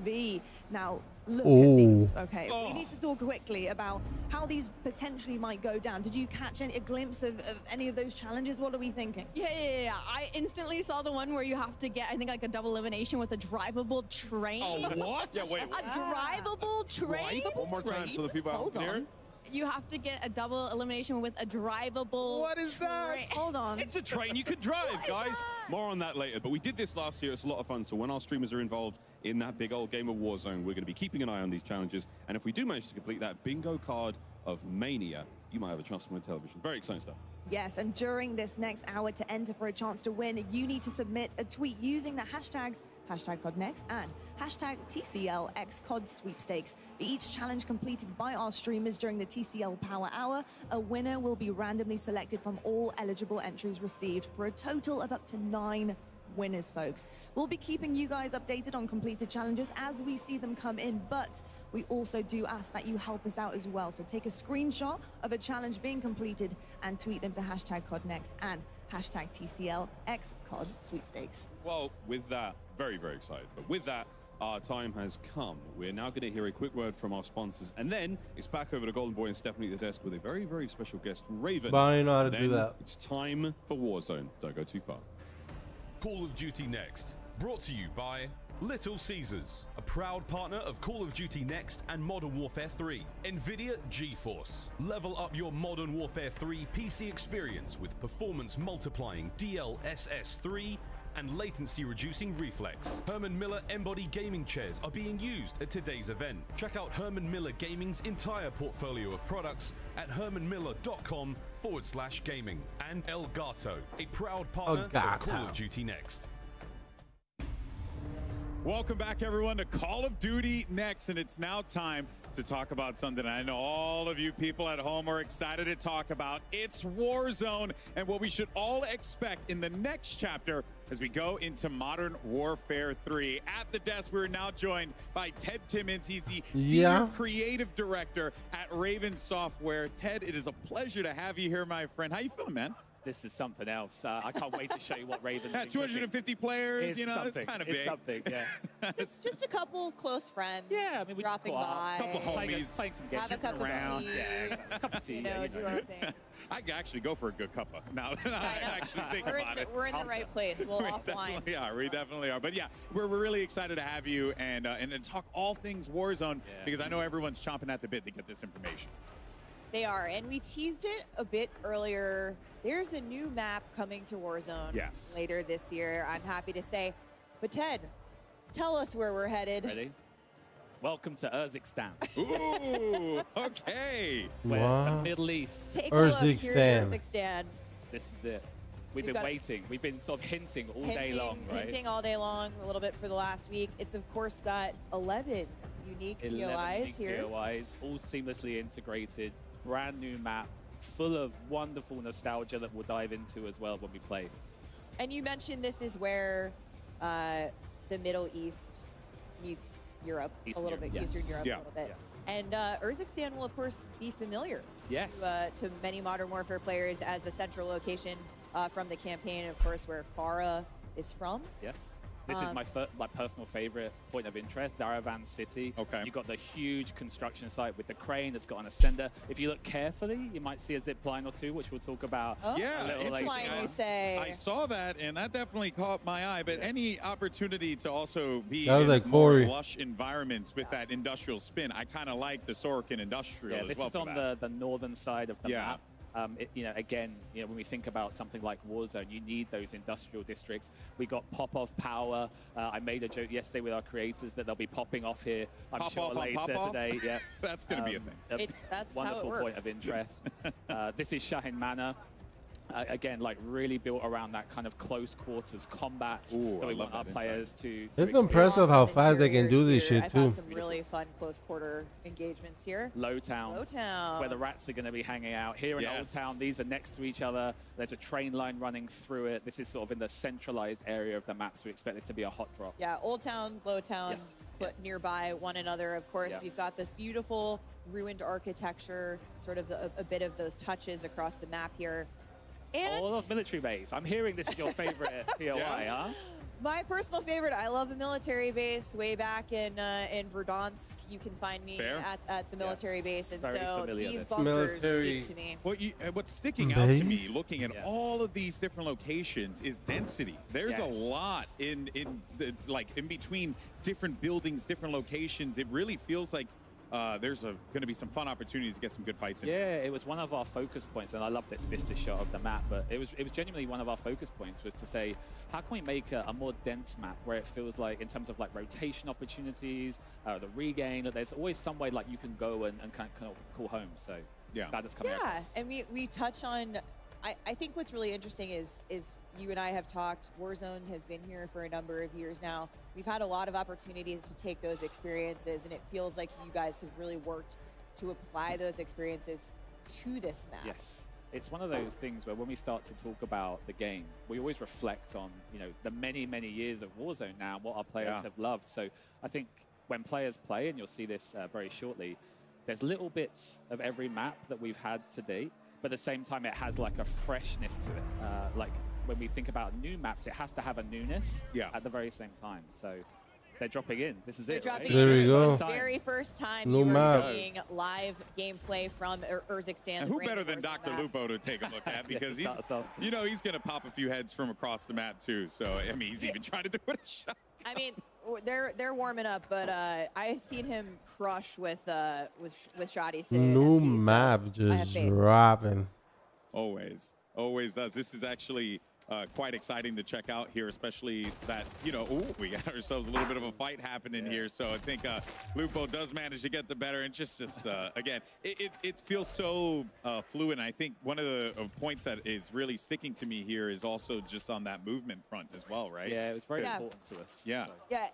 TV. Now, look at these, okay? We need to talk quickly about how these potentially might go down. Did you catch a glimpse of any of those challenges? What are we thinking? Yeah. I instantly saw the one where you have to get, I think, like a double elimination with a drivable train. Oh, what? Yeah, wait. A drivable train? One more time so the people out Hold there. on. You have to get a double elimination with a drivable. What is that? Hold on. It's a train you could drive, guys. More on that later. But we did this last year. It's a lot of fun. So when our streamers are involved in that big old game of Warzone, we're going to be keeping an eye on these challenges. And if we do manage to complete that bingo card of Mania, you might have a chance to win television. Very exciting stuff. Yes, and during this next hour, to enter for a chance to win, you need to submit a tweet using the hashtags #CODNEXT and #TCLXCOD sweepstakes. For each challenge completed by our streamers during the TCL Power Hour, a winner will be randomly selected from all eligible entries received for a total of up to 9 winners, folks. We'll be keeping you guys updated on completed challenges as we see them come in, but we also do ask that you help us out as well. So take a screenshot of a challenge being completed and tweet them to #CODNEXT and #TCLXCOD sweepstakes. Well, with that, very, very excited. But with that, our time has come. We're now going to hear a quick word from our sponsors, and then it's back over to Golden Boy and Stephanie at the desk with a very, very special guest, Raven. But I don't know how to Then do that. It's time for Warzone. Don't go too far. Call of Duty Next, brought to you by Little Caesars, a proud partner of Call of Duty Next and Modern Warfare 3. NVIDIA GeForce. Level up your Modern Warfare 3 PC experience with performance multiplying DLSS 3 and latency reducing reflex. Herman Miller Embody gaming chairs are being used at today's event. Check out Herman Miller Gaming's entire portfolio of products at hermanmiller.com/gaming. And Elgato, a proud partner of Call of Duty Next. Welcome back, everyone, to Call of Duty Next, and it's now time to talk about something I know all of you people at home are excited to talk about. It's Warzone, and what we should all expect in the next chapter as we go into Modern Warfare 3. At the desk, we're now joined by Ted Timmons. He's the Senior Creative Director at Raven Software. Ted, it is a pleasure to have you here, my friend. How you feeling, man? This is something else. I can't wait to show you what Ravens. Yeah, 250 players, you know, it's kind of big. It's something, yeah. It's just a couple close friends. Yeah, I mean, we dropping just by. A couple homies. Playing some games. Have a cup around. of tea. Yeah, a cup of tea. You know, do our thing. I could actually go for a good cuppa now that I actually think about it. We're in the right place. We'll offline. We definitely are. But yeah, we're really excited to have you and to talk all things Warzone because I know everyone's chomping at the bit to get this information. They are, and we teased it a bit earlier. There's a new map coming to Warzone later this year, I'm happy to say. But Ted, tell us where we're headed. Ready? Welcome to Urzikstan. Ooh, okay. Where the Middle East. Take a look. Here's Urzikstan. This is it. We've been waiting. We've been sort of hinting all day long, right? Hinting all day long, a little bit for the last week. It's, of course, got 11 unique POIs here. POIs, all seamlessly integrated. Brand new map, full of wonderful nostalgia that we'll dive into as well when we play. And you mentioned this is where the Middle East meets Europe a little bit, Eastern Europe a little bit. And Urzikstan will, of course, be familiar to many Modern Warfare players as a central location from the campaign, of course, where Farah is from. Yes. This is my personal favorite point of interest, Zaravan City. Okay. You've got the huge construction site with the crane that's got an ascender. If you look carefully, you might see a zip line or two, which we'll talk about. Oh, zip line, you say. I saw that, and that definitely caught my eye. But any opportunity to also be That was in like more Corey. lush environments with that industrial spin, I kind of like the Sorokin Industrial as this well. is on the northern side of the map. Again, when we think about something like Warzone, you need those industrial districts. We got pop-off power. I made a joke yesterday with our creators that they'll be popping off here. I'm sure later today. Yeah, that's going to be a thing. That's wonderful how it works. point of interest. This is Shahin Manor. Again, like really built around that kind of close quarters combat that we want our players to It's impressive how fast they can do this shit I've too. had some really fun close quarter engagements here. Lowtown. Lowtown. It's where the rats are going to be hanging out. Here in Old Town, these are next to each other. There's a train line running through it. This is sort of in the centralized area of the map, so we expect this to be a hot drop. Yeah, Old Town, Lowtown, put nearby one another. Of course, we've got this beautiful ruined architecture, sort of a bit of those touches across the map here. And all of military base. I'm hearing this is your favorite POI, huh? my personal favorite, I love a military base. Way back in Verdansk, you can find me at the military base, and so these bunkers speak to me. What's sticking out to me, looking at all of these different locations, is density. There's a lot in between different buildings, different locations. It really feels like there's going to be some fun opportunities to get some good fights in. Yeah, it was one of our focus points, and I love this vista shot of the map, but it was genuinely one of our focus points was to say, how can we make a more dense map where it feels like, in terms of like rotation opportunities, the regain, that there's always some way like you can go and kind of call home. So glad that's coming across. And we touch on, I think what's really interesting is you and I have talked, Warzone has been here for a number of years now. We've had a lot of opportunities to take those experiences, and it feels like you guys have really worked to apply those experiences to this map. Yes. It's one of those things where when we start to talk about the game, we always reflect on, the many, many years of Warzone now, and what our players have loved. So I think when players play, and you'll see this very shortly, there's little bits of every map that we've had to date, but at the same time, it has like a freshness to it. Like when we think about new maps, it has to have a newness at the very same time. So they're dropping in. This is it. Right? There we go. The very first time New you map. are seeing live gameplay from Urzikstan. And who better than Dr. Lupo to take a look at, because he's going to pop a few heads from across the map too. So I mean, he's even trying to do it a shot. I mean, they're warming up, but I've seen him crush with shotties today. New map just dropping. Always does. This is actually quite exciting to check out here, especially that, you know, ooh, we got ourselves a little bit of a fight happening here. So I think Lupo does manage to get the better. And just again, it feels so fluid. And I think one of the points that is really sticking to me here is also just on that movement front as well, right? Yeah, it was very important to us. Yeah. So. Yeah,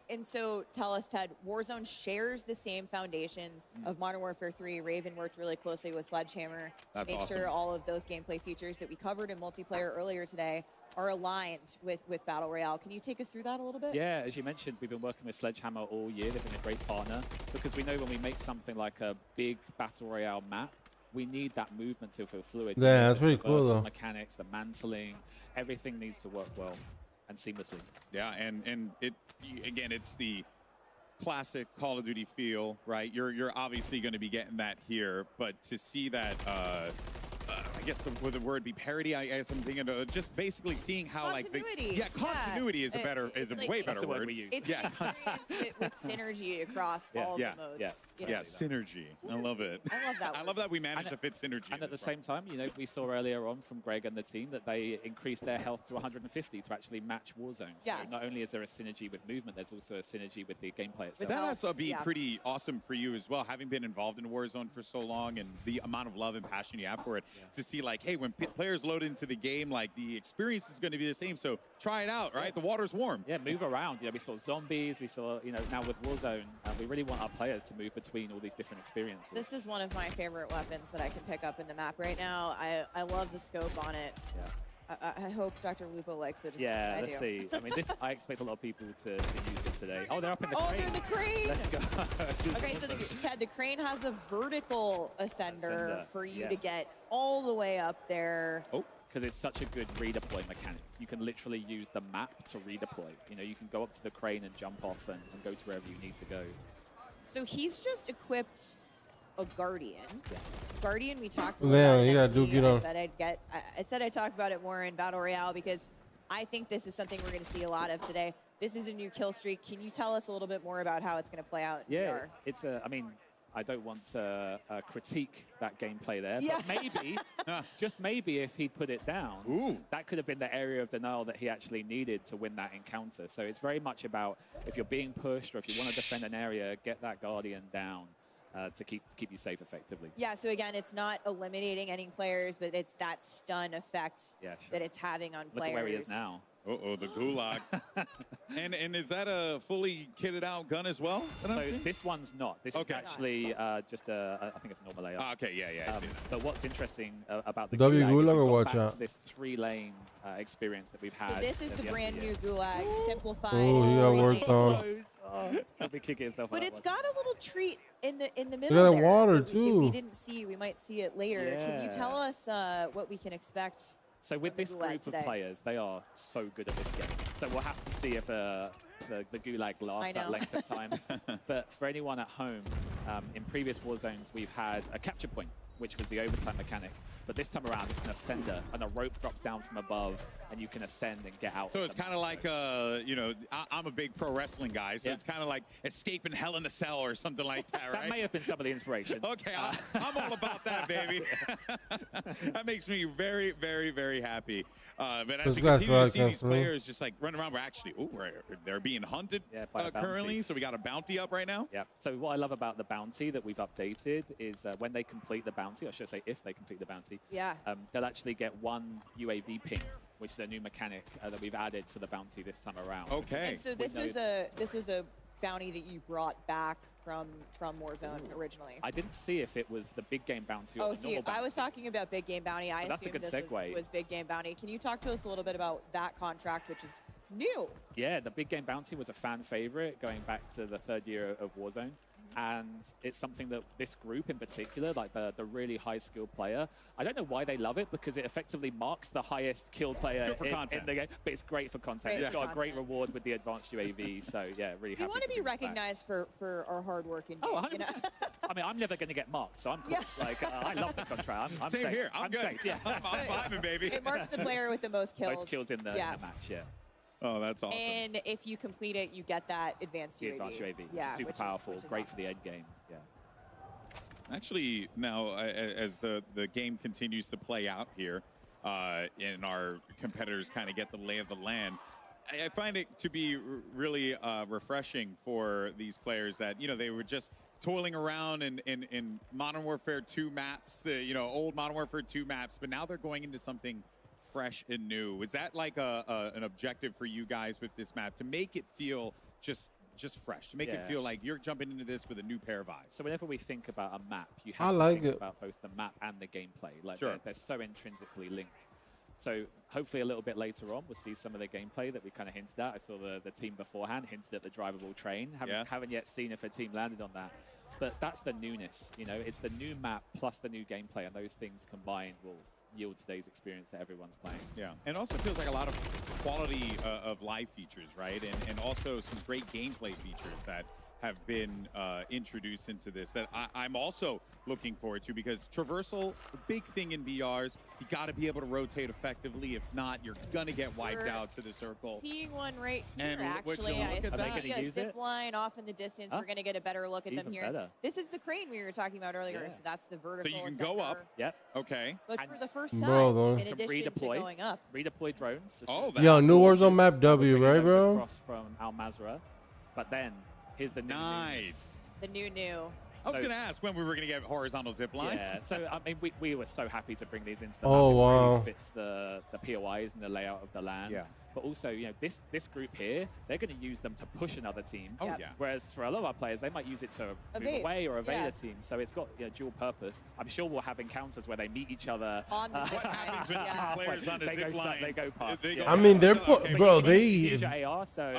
and so tell us, Ted, Warzone shares the same foundations of Modern Warfare 3. Raven worked really closely with Sledgehammer to make sure all of those gameplay features that we covered in multiplayer earlier today are aligned with Battle Royale. Can you take us through that a little bit? Yeah, as you mentioned, we've been working with Sledgehammer all year. They've been a great partner because we know when we make something like a big Battle Royale map, we need that movement to feel fluid. Yeah, that's pretty cool though. Mechanics, the mantling, everything needs to work well and seamlessly. Yeah, and again, it's the classic Call of Duty feel, right? You're obviously going to be getting that here, but to see that, I guess would the word be parody? I guess I'm thinking of just basically seeing how continuity. Continuity is a better way better word. It's experience with synergy across all the modes. Yeah, synergy. I love it. I love that. I love that we managed to fit synergy. And at the same time, you know, we saw earlier on from Greg and the team that they increased their health to 150 to actually match Warzone. So not only is there a synergy with movement, there's also a synergy with the gameplay itself. That has to be pretty awesome for you as well, having been involved in Warzone for so long and the amount of love and passion you have for it. To see like, hey, when players load into the game, like the experience is going to be the same. So try it out, right? The water's warm. Yeah, move around. You know, we saw zombies. We saw, you know, now with Warzone, we really want our players to move between all these different experiences. This is one of my favorite weapons that I can pick up in the map right now. I love the scope on it. Yeah. I hope Dr. Lupo likes it as yeah, much as I let's do. see. I mean, I expect a lot of people to use this today. Oh, they're up in the crane. Oh, they're in the crane. Let's go. Okay, so Ted, the crane has a vertical ascender for you to get all the way up there. Oh, because it's such a good redeploy mechanic. You can literally use the map to redeploy. You know, you can go up to the crane and jump off and go to wherever you need to go. So he's just equipped a Guardian. Yes. Guardian, we talked a little about it. You gotta duke it on. I said I'd talk about it more in Battle Royale because I think this is something we're going to see a lot of today. This is a new kill streak. Can you tell us a little bit more about how it's going to play out in VR? It's I mean, I don't want to critique that gameplay there, Yeah. but maybe, just maybe if he put it down, that could have been the area of denial that he actually needed to win that encounter. So it's very much about if you're being pushed or if you want to defend an area, get that Guardian down. To keep you safe effectively. Yeah, so again, it's not eliminating any players, but it's that stun effect that it's having on players. Look at where he is now. Uh-oh, the gulag. and is that a fully kitted out gun as well? So this one's not. This is actually just I think it's normal AR. Okay, yeah, I see that. But what's interesting about the W gulag is or we've watch gone back out? to this 3-lane experience that we've had. So this is the brand new gulag, simplified. Oh, you got worked on. He'll be kicking himself But out. it's got a little treat in the middle got there water, that too. we didn't see. We might see it later. Can you tell us what we can expect? So with this group of players, they are so good at this game. So we'll have to see if the gulag lasts that length of time. But for anyone at home, in previous Warzones, we've had a capture point, which was the overtime mechanic. But this time around, it's an ascender, and a rope drops down from above, and you can ascend and get out. So it's kind of like, you know, I'm a big pro wrestling guy, so it's kind of like escaping Hell in a Cell or something like that, right? That may have been some of the inspiration. Okay, I'm all about that, baby. That makes me very, very, very happy. But as we continue to see these players just like run around, we're actually, they're being hunted currently, so we got a bounty up right now. Yeah, so what I love about the bounty that we've updated is when they complete the bounty, or should I say if they complete the bounty, they'll actually get one UAV ping, which is a new mechanic that we've added for the bounty this time around. Okay. And so this was a bounty that you brought back from Warzone originally. I didn't see if it was the big game bounty or the see, normal bounty. I was talking about big game bounty. I That's a assumed good this segue. was big game bounty. Can you talk to us a little bit about that contract, which is new? Yeah, the big game bounty was a fan favorite going back to the 3rd year of Warzone. And it's something that this group in particular, like the really high skill player, I don't know why they love it because it effectively marks the highest kill player in the game. But it's great for content. It's got a great reward with the advanced UAV. So yeah, really happy. We want to be recognized for our hard work in game. Oh, 100%. You know? I mean, I'm never going to get marked, so I'm cool. Like, I love the contract. I'm Same safe. here. I'm good. safe. Yeah. I'm vibing, baby. It marks the player with the most kills. Most kills in the match, yeah. Oh, that's awesome. And if you complete it, you get that advanced UAV. Advanced UAV, yeah, which is super powerful, which is great awesome. for the end game. Yeah. Actually, now, as the game continues to play out here, and our competitors kind of get the lay of the land. I find it to be really refreshing for these players that, you know, they were just toiling around in Modern Warfare 2 maps, you know, old Modern Warfare 2 maps, but now they're going into something fresh and new. Was that like an objective for you guys with this map, to make it feel just fresh, to make it feel like you're jumping into this with a new pair of eyes? So whenever we think about a map, you have to think about both the map and the gameplay. Like they're so intrinsically linked. So hopefully a little bit later on, we'll see some of the gameplay that we kind of hinted at. I saw the team beforehand hinted at the drivable train. Haven't yet seen if a team landed on that. But that's the newness, you know, it's the new map plus the new gameplay, and those things combined will yield today's experience that everyone's playing. Yeah, and also feels like a lot of quality of life features, right? And also some great gameplay features that have been introduced into this that I'm also looking forward to, because traversal, a big thing in BRs, you got to be able to rotate effectively. If not, you're going to get wiped out to the circle. Seeing one right here, And actually. I see a use zip line off in the distance. We're going to get a better look at them here. Better. This is the crane we were talking about earlier, so that's the vertical. So you can go up. Yep. Okay. But for the first time, in addition to redeploy, going up. redeploy drones. Oh, Yo, new Warzone map W, right, bro? Across from Al Mazrah, but then here's the new newness. The new. I was going to ask when we were going to get horizontal zip lines. Yeah, so I mean, we were so happy to bring these into the Oh, map. It wow. really fits the POIs and the layout of the land. Yeah. But also, you know, this group here, they're going to use them to push another team. Oh, yeah. Whereas for a lot of our players, they might use it to move away or evade a team. So it's got dual purpose. I'm sure we'll have encounters where they meet each other. On the zip line. Happens when players on the zip line. They go past. I mean, they're bro.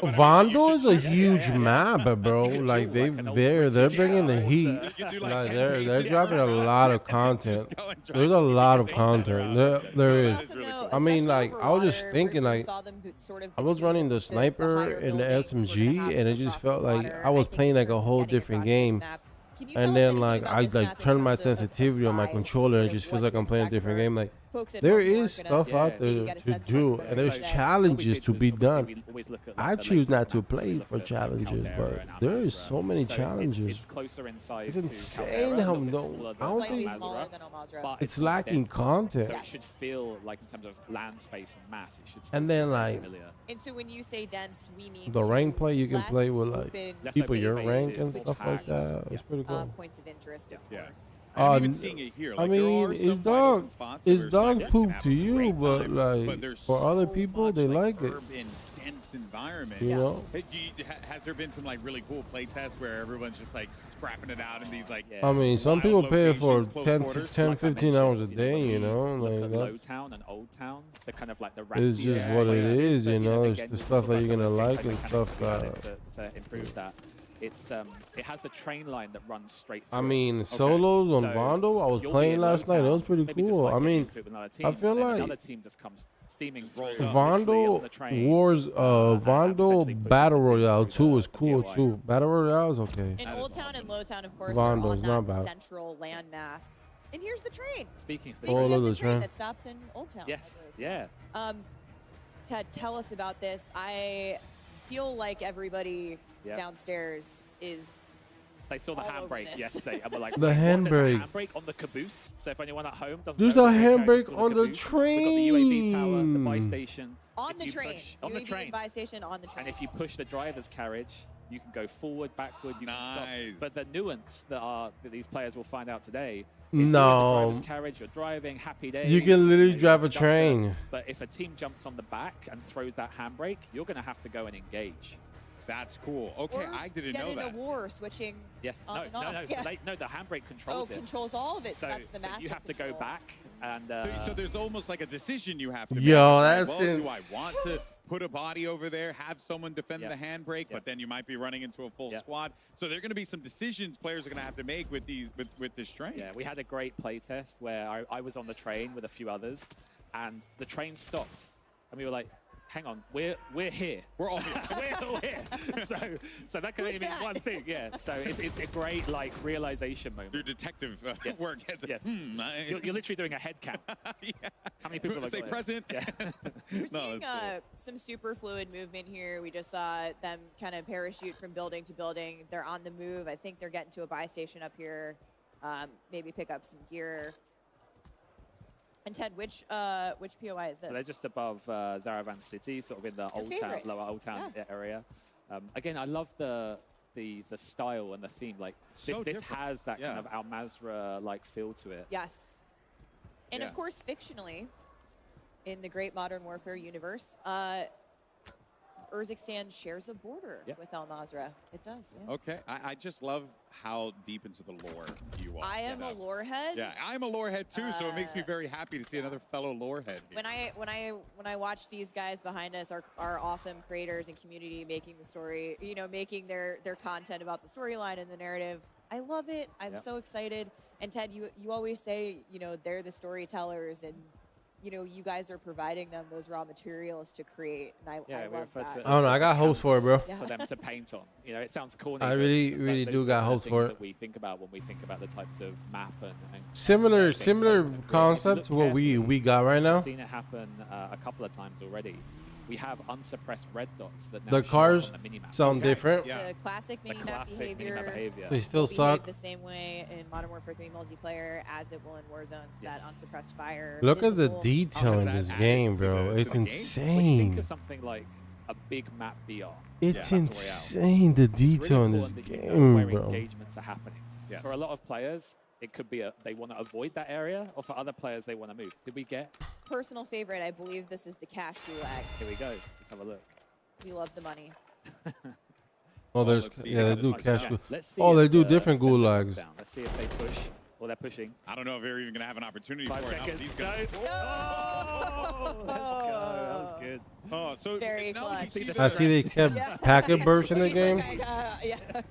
Vandal is a huge map, bro. Like they're bringing the heat. Like they're dropping a lot of content. There's a lot of content. There is. I mean, like I was just thinking, like I was running the sniper and the SMG, and it just felt like I was playing like a whole different game. And then like I like turned my sensitivity on my controller, and it just feels like I'm playing a different game. Like there is stuff out there to do, and there's challenges to be done. I choose not to play for challenges, but there is so many challenges. It's closer in size. It's insane how I don't think it's lacking content. So it should feel like in terms of land space and mass, it should. And then like. And so when you say dense, we mean the rank play you can play with like people your rank and stuff like that. It's pretty cool. Points of interest, of course. I'm even seeing it here. Like, I mean, it's dog poop to you, but like for other people, they like it. Dense environment. You know? Has there been some like really cool play tests where everyone's just like scrapping it out in these like? I mean, some people pay for locations, 10, 15 hours a day. You know, like Low Town and Old Town, the kind of like the. It's just what it is. You know, it's the stuff that you're gonna like and stuff that. To improve that. It's it has the train line that runs straight through. I mean, solos on Vandal. I was playing last night. It was pretty cool. I mean, I feel like another team just comes steaming through. Vandal Wars, Vandal Battle Royale 2 is cool too. Battle Royale is okay. In Old Town and Low Town, of course, Vandal's are on not that bad. central landmass. And here's the train. Speaking of the train that stops in Old Town. Yes. Yeah. Ted, tell us about this. I feel like everybody downstairs is. They saw the handbrake yesterday and were like, the handbrake. handbrake. Handbrake on the caboose. So if anyone at home doesn't There's know, a handbrake it's on the train. We've got the UAV tower, the buy station. On the train. On the train. Buy station on the train. And if you push the driver's carriage, you can go forward, backward, you can stop. But the nuance that these players will find out today is the driver's carriage, you're driving, happy days. You can literally drive a train. But if a team jumps on the back and throws that handbrake, you're going to have to go and engage. That's cool. Okay, or I didn't know that. Get in a war switching. Yes. On and off. No, the handbrake controls it. Controls all of it. So that's the so massive you have to go back and. So there's almost like a decision you have to make. Yo, Like, that's well, do I want to put a body over there, have someone defend the handbrake, but then you might be running into a full squad. So there are going to be some decisions players are going to have to make with these with this train. Yeah, we had a great play test where I was on the train with a few others, and the train stopped, and we were like, hang on, we're here. We're all here. we're here. So that can only mean one thing, yeah. So it's a great like realization moment. Your detective work. Yes. You're literally doing a head count. How many people say present? Yeah. We're seeing some super fluid movement here. We just saw them kind of parachute from building to building. They're on the move. I think they're getting to a buy station up here. Maybe pick up some gear. And Ted, which POI is this? So they're just above Zaravan City, sort of in the old town, favorite. lower old town area. Again, I love the style and the theme. Like this different. has that kind of Al Mazrah like feel to it. Yes. And of course, fictionally, in the Great Modern Warfare universe, Urzikstan shares a border with Al Mazrah. It does. Yeah. Okay, I just love how deep into the lore you are. I am a lore head. Yeah, I'm a lore head too, so it makes me very happy to see another fellow lore head here. When I watch these guys behind us, our awesome creators and community making the story, making their content about the storyline and the narrative, I love it. I'm so excited. And Ted, you always say, they're the storytellers, and you guys are providing them those raw materials to create, and I love that. I don't know. I got hopes for it, bro. For them to paint on. It sounds corny. I but really those do are got the hopes things for it. that we think about when we think about the types of map and Similar and concept to what we got right now. We've seen it happen a couple of times already. We have unsuppressed red dots that now The show cars up on the minimap. sound different. The classic minimap behavior. They still will behave suck. the same way in Modern Warfare 3 multiplayer as it will in Warzone. So that unsuppressed fire. Look at the visible. detail in this game, bro. It's When you think insane. of something like a big map BR. It's Battle Royale, insane, the detail in this important that you know game, where bro. engagements are happening. For a lot of players, it could be they want to avoid that area, or for other players, they want to move. Did we get? Personal favorite, I believe this is the cash gulag. Here we go. Let's have a look. We love the money. Oh, there's let's see yeah, how they do this cash. works gu- out. Let's see Oh, they if do the different center gulags. comes down. Let's see if they push. Well, they're pushing. I don't know if they're even going to have an opportunity 5 for it. Now seconds. these No. guys. Oh, let's go. That was good. Oh, so Very now that clutch. you I see they kept packet bursts in the She's game. like,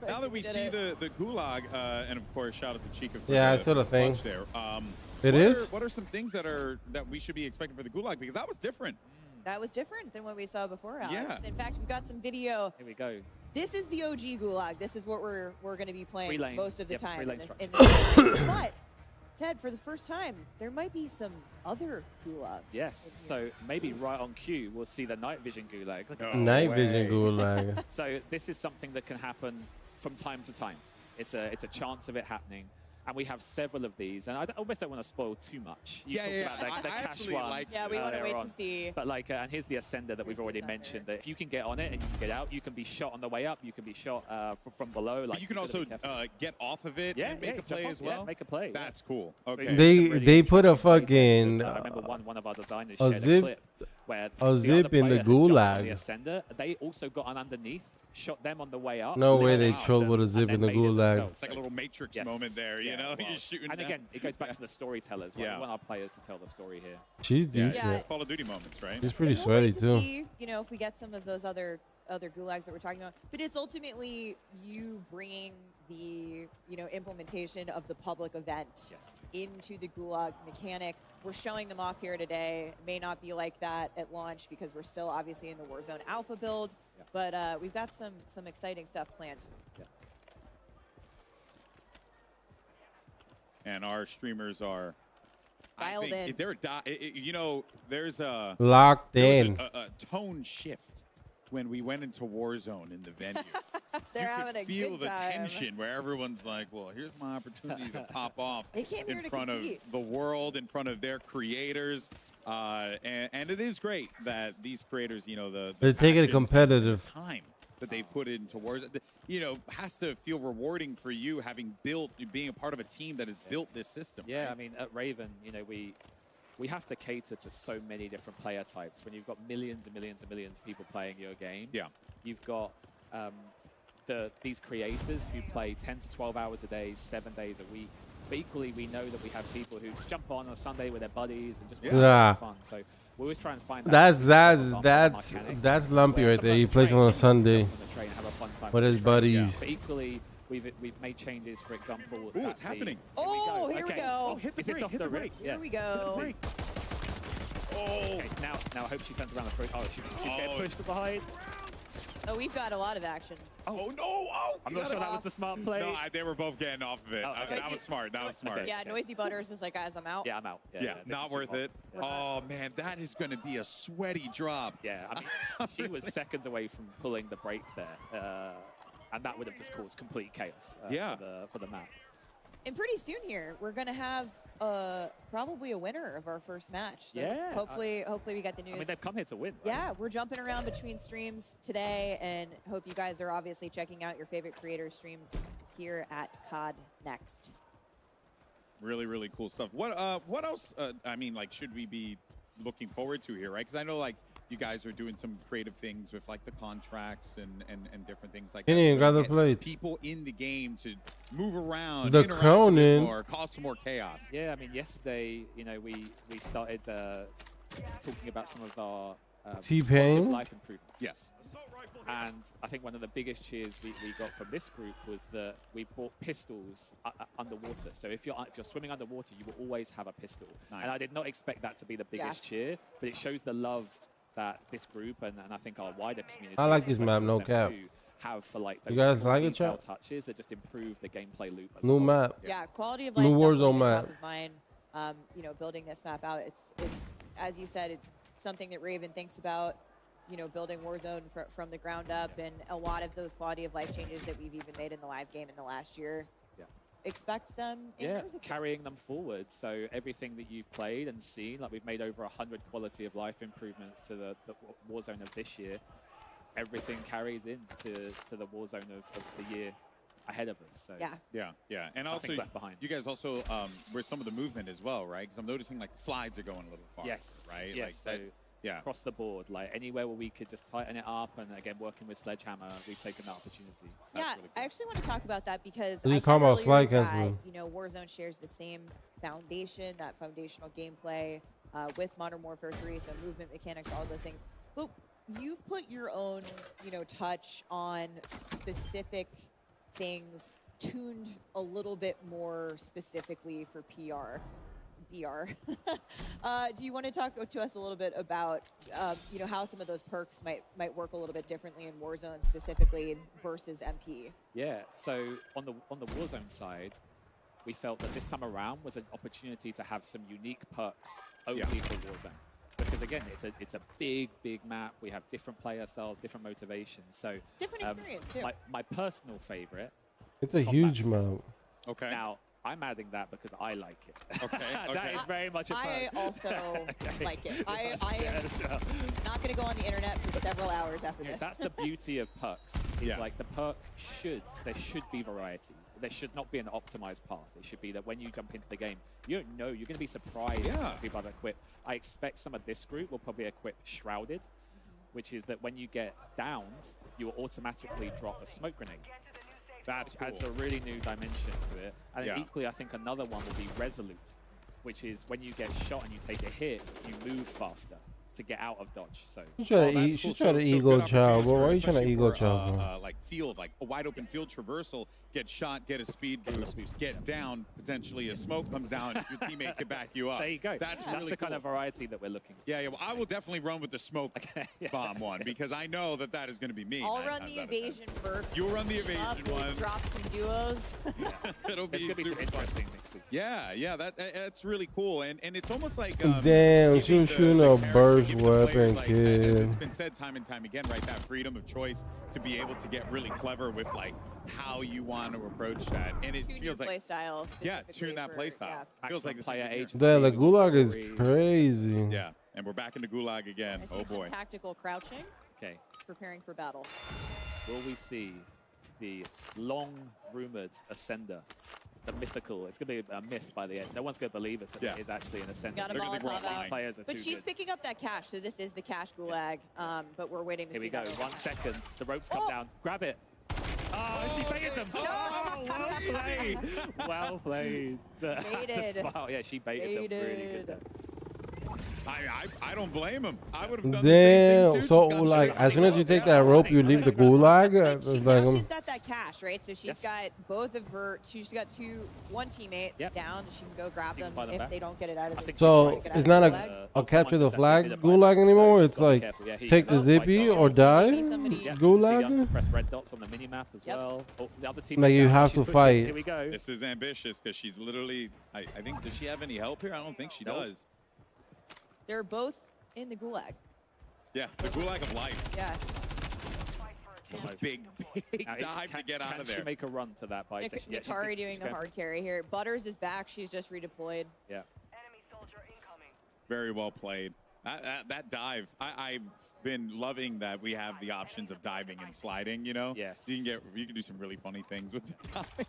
Now that we see the gulag, and of course, shout out to Chica for Yeah, I the saw the thing. punch there. It what is? What are some things that we should be expecting for the gulag? Because that was different. That was different than what we saw before, Alex. Yeah. In fact, we got some video. Here we go. This is the OG gulag. This is what we're going to be playing 3 lane. most of the Yep, time. 3 lane in structure. this but Ted, for the first time, there might be some other gulags. Yes. So maybe right on cue, we'll see the night vision gulag. Look at Night vision gulag. So this is something that can happen from time to time. It's a chance of it happening. And we have several of these, and I almost don't want to spoil too much. You talked about the I cash actually one. like Yeah, we want to earlier wait on. to see. But and here's the ascender that we've already mentioned. That if you can get on it and you can get out, you can be shot on the way up. You can be shot from below. But you can also get off of it and make a play as well. Yeah, make a play. That's cool. Okay. They put a fucking I remember one of our designers a shared zip- a clip where a the zip other in the player had jumped on gulag. the ascender. They also got on underneath, shot them on the way up. No way lit they them up, trolled with a and zip then in the made it gulag. themselves. It's like a So- little Matrix Yes. moment there, you Yeah, know? well, You're shooting and down. again, it goes back to the storytellers. We want our players to tell the story here. She's Yeah, decent. it's Call of Duty moments, right? She's pretty We'll sweaty wait to too. see, if we get some of those other gulags that we're talking about. But it's ultimately you bringing the implementation of the public event into the gulag mechanic. We're showing them off here today. It may not be like that at launch because we're still obviously in the Warzone Alpha build, but we've got some exciting stuff planned. And our streamers are Dialed in. They're there's a Locked there was in. a tone shift when we went into Warzone in the venue. They're you having could a feel good the time. tension where everyone's like, well, here's my opportunity to pop off They came here in to front compete. of the world, in front of their creators. And it is great that these creators, the They take it passion, competitive. the time that they put into Warzone, has to feel rewarding for you being a part of a team that has built this system. Yeah, right? I mean, at Raven, we have to cater to so many different player types. When you've got millions and millions and millions of people playing your game, you've got these creators who play 10 to 12 hours a day, 7 days a week. But equally, we know that we have people who jump on a Sunday with their buddies and just want to have some fun. So we always try and find That's lumpy right there. He plays on a Sunday with his buddies. But equally, we've made changes. For example, ooh, it's happening. Oh, here we go. Oh, hit the Is this brake, off hit the the rip? brake. Yeah. Here we go. Brake. Okay, now I hope she turns around the front. Oh, she's getting pushed from behind. Oh, we've got a lot of action. Oh no! Oh, I'm not sure that was the smart play. No, they were both getting off of it. Oh, okay. That was smart. That was smart. Yeah, Noisy Butters was like, guys, I'm out. Yeah, I'm out. Yeah, not worth it. Oh man, that is going to be a sweaty drop. Yeah, I mean, she was seconds away from pulling the brake there, and that would have just caused complete chaos for the map. And pretty soon here, we're gonna have probably a winner of our first match. So Yeah. hopefully we get the news. I mean, they've come here to win. Right? Yeah, we're jumping around between streams today, and hope you guys are obviously checking out your favorite creators' streams here at CODNEXT. Really, really cool stuff. What else? I mean, like, should we be looking forward to here, right? Because I know, like, you guys are doing some creative things with, like, the contracts and different things like that. Indian to got really the get plate. people in the game to move around, The interact Cronin. more, cause some more chaos. Yeah, I mean, yesterday, you know, we started talking about some of our T-Pain? positive life improvements. Yes. And I think one of the biggest cheers we got from this group was that we brought pistols underwater. So if you're swimming underwater, you will always have a pistol. Nice. And I did not expect that to be the biggest cheer, but it shows the love that this group and I think our wider community. I like this and map, no them cap. too have for like You those guys small like it, detail chat? touches that just improve the gameplay loop. As New a whole. map. Yeah, quality of life New definitely Warzone top map. of mind. You know, building this map out, it's as you said, it's something that Raven thinks about. You know, building Warzone from the ground up, and a lot of those quality of life changes that we've even made in the live game in the last year. Yeah. Expect them. In Yeah, yours, carrying them forward. So everything that you've played and seen, like we've made over 100 quality of life improvements to the Warzone of this year. Everything carries into the Warzone of the year ahead of us. So Yeah. And also, nothing's left behind. you guys also were some of the movement as well, right? Because I'm noticing like the slides are going a little far. Yes. Right. Yes. Like So yeah. across the board, like anywhere where we could just tighten it up, and again working with Sledgehammer, we've taken that opportunity. That's Yeah, really cool. I actually want to talk about that because Are you I talking said about earlier slide that, canceling? you know, Warzone shares the same foundation, that foundational gameplay with Modern Warfare 3, so movement mechanics, all of those things. But you've put your own, you know, touch on specific things, tuned a little bit more specifically for PR. BR. Do you want to talk to us a little bit about, you know, how some of those perks might work a little bit differently in Warzone specifically versus MP? Yeah. So on the Warzone side, we felt that this time around was an opportunity to have some unique perks only for Warzone. Because again, it's a big map. We have different player styles, different motivations. So different experience too. My personal favorite. It's a huge map. Okay. Now I'm adding that because I like it. Okay. That is very much a perk. I also like it. I am not going to go on the internet for several hours after this. That's the beauty of perks. Is like the perk there should be variety. There should not be an optimized path. It should be that when you jump into the game, you don't know. You're going to be surprised when people have equipped. I expect some of this group will probably equip Shrouded, which is that when you get downed, you will automatically drop a smoke grenade. That's cool. Adds a really new dimension to it. And then equally, I think another one will be Resolute, which is when you get shot and you take a hit, you move faster to get out of dodge. So She's trying to eat. She's trying to ego chow, bro. Why are you trying to ego chow, bro? Like field, like a wide open field traversal, get shot, get a speed boost, get down, potentially a smoke comes down, your teamate can back you up. There you go. That's That's really the cool. kind of variety that we're looking for. Yeah, well, I will definitely run with the smoke bomb one because I know that is going to be me. I'll 9 run times the out of 10. evasion perk. You'll run the evasion up, one. Drop some duos. It'll be There's going to be some super fun. interesting mixes. Yeah, that's really cool, and it's almost like Damn, she giving was the shooting a character, burst giving the players, weapon, like, kid. as it's been said time and time again, right? That freedom of choice to be able to get really clever with like how you want to approach that, and it Tune feels your like play style tune that play style. Feels like the player same here. agency. Damn, the gulag is crazy. Yeah, and we're back into gulag again. I see Oh some boy. tactical crouching. Okay. Preparing for battle. Will we see the long-rumored Ascender? The mythical. It's going to be a myth by the end. No one's going to believe us that it is actually an Ascender. Got a Molotov out. Players are But too she's good. picking up that cash, so this is the cash gulag. But we're waiting to Here see we go. that. 1 second. The ropes come down. Grab it. Oh, she baited them. Oh, well played. Well played. The Baited. smile. Yeah, she baited them really good there. I don't blame him. I would have done the same Damn. thing too. So just gone like, straight as soon as you up. take that rope, you leave the gulag. Now she's got that cash, right? So she's got both of her. She's got one teammate down. She can go grab them buy them if back. they don't get it out of the. So it's not a capture the flag gulag anymore. It's like take the zippy or die gulag. See the red dots on the mini map as well. Oh, the other team. Like you have to fight. Here we go. This is ambitious because she's literally. I think. Does she have any help here? I don't think she does. They're both in the gulag. Yeah, the gulag of life. Yeah. big Now, dive to get out of there. Can she make a run to that buy station? Yeah, Nikari doing the hard carry here. Butters is back. She's just redeployed. Yeah. Very well played. That dive, I've been loving that we have the options of diving and sliding, you know? Yes. You can do some really funny things with the dive.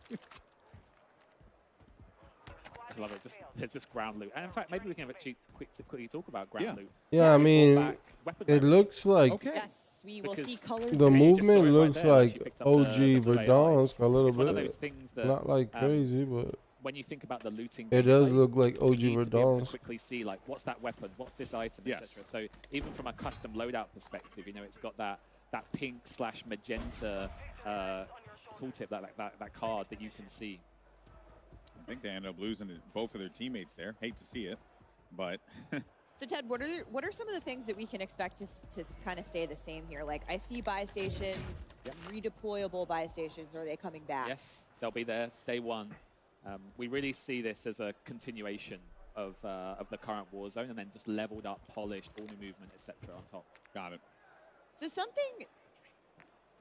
I love it. There's just ground loot. And in fact, maybe we can actually quickly talk about ground loot. Yeah, I mean, weapon it looks like Yes, we will see color. the movement looks like OG Verdansk a little It's one of bit. those things that, Not like crazy, but when you think about the looting, it does gameplay, look like OG you need to be able to Verdansk. quickly see like what's that weapon, what's this item, etc. So even from a custom loadout perspective, you know, it's got that pink / magenta tooltip, that card that you can see. I think they ended up losing both of their teammates there. Hate to see it, but. So Ted, what are some of the things that we can expect to kind of stay the same here? Like I see buy stations, redeployable buy stations. Are they coming back? Yes, they'll be there day one. We really see this as a continuation of the current Warzone, and then just leveled up, polished, all new movement, etc. on top. Got it. So something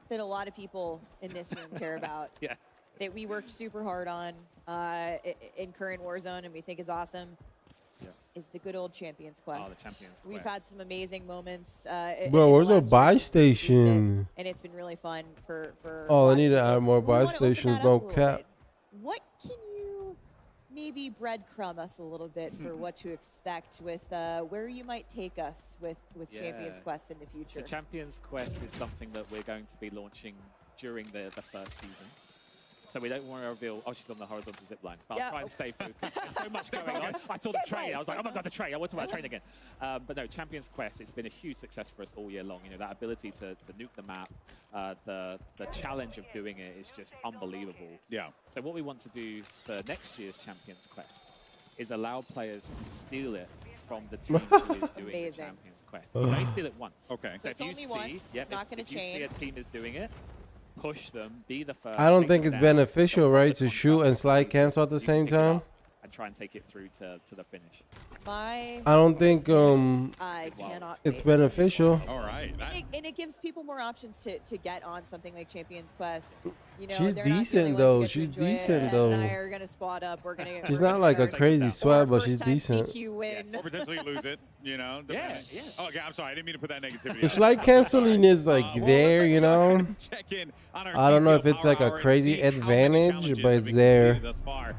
that a lot of people in this room care about. Yeah. That we worked super hard on in current Warzone and we think is awesome is the good old Champions Quest. Oh, the Champions Quest. We've had some amazing moments. Bro, where's the our last buy year since we used it, station? And it's been really fun for Oh, a they need to lot of add people. more We buy wanna open stations, that no up a little cap. bit. What can you maybe breadcrumb us a little bit for what to expect with where you might take us with Champions Quest in the future? So Champions Quest is something that we're going to be launching during the first season. So we don't want to reveal. Oh, she's on the horizontal zip line. But I'll try and stay focused. There's so much going on. I saw the train. I was like, oh my god, the train. I want to talk about the train again. But no, Champions Quest. It's been a huge success for us all year long. You know, that ability to nuke the map, the challenge of doing it is just unbelievable. Yeah. So what we want to do for next year's Champions Quest is allow players to steal it from the team who is doing the Champions Quest. You may steal it once. Okay. So it's if you only see, once. yep, It's not gonna if you see change. a team is doing it, push them, be the first. I don't take think them it's down, beneficial, right, to shoot and slide cancel at the same pick it time. up and try and take it through to the finish. I don't think I cannot it's wait. beneficial. All right. And it gives people more options to get on something like Champions Quest. You know, She's they're not the decent, only though. ones who She's get to enjoy it. decent, Ted though. and I are gonna squad up. We're gonna. She's we're not gonna like a first- crazy or sweat, but first she's time decent. CQ win. Or potentially lose it, you know? Yeah. Oh, okay, I'm sorry. I didn't mean to put that negativity The out. slide canceling is like there, you know. Check in on our I don't know if TCL it's like Power a Hour and crazy see how many advantage, challenges but have it's been there. completed thus far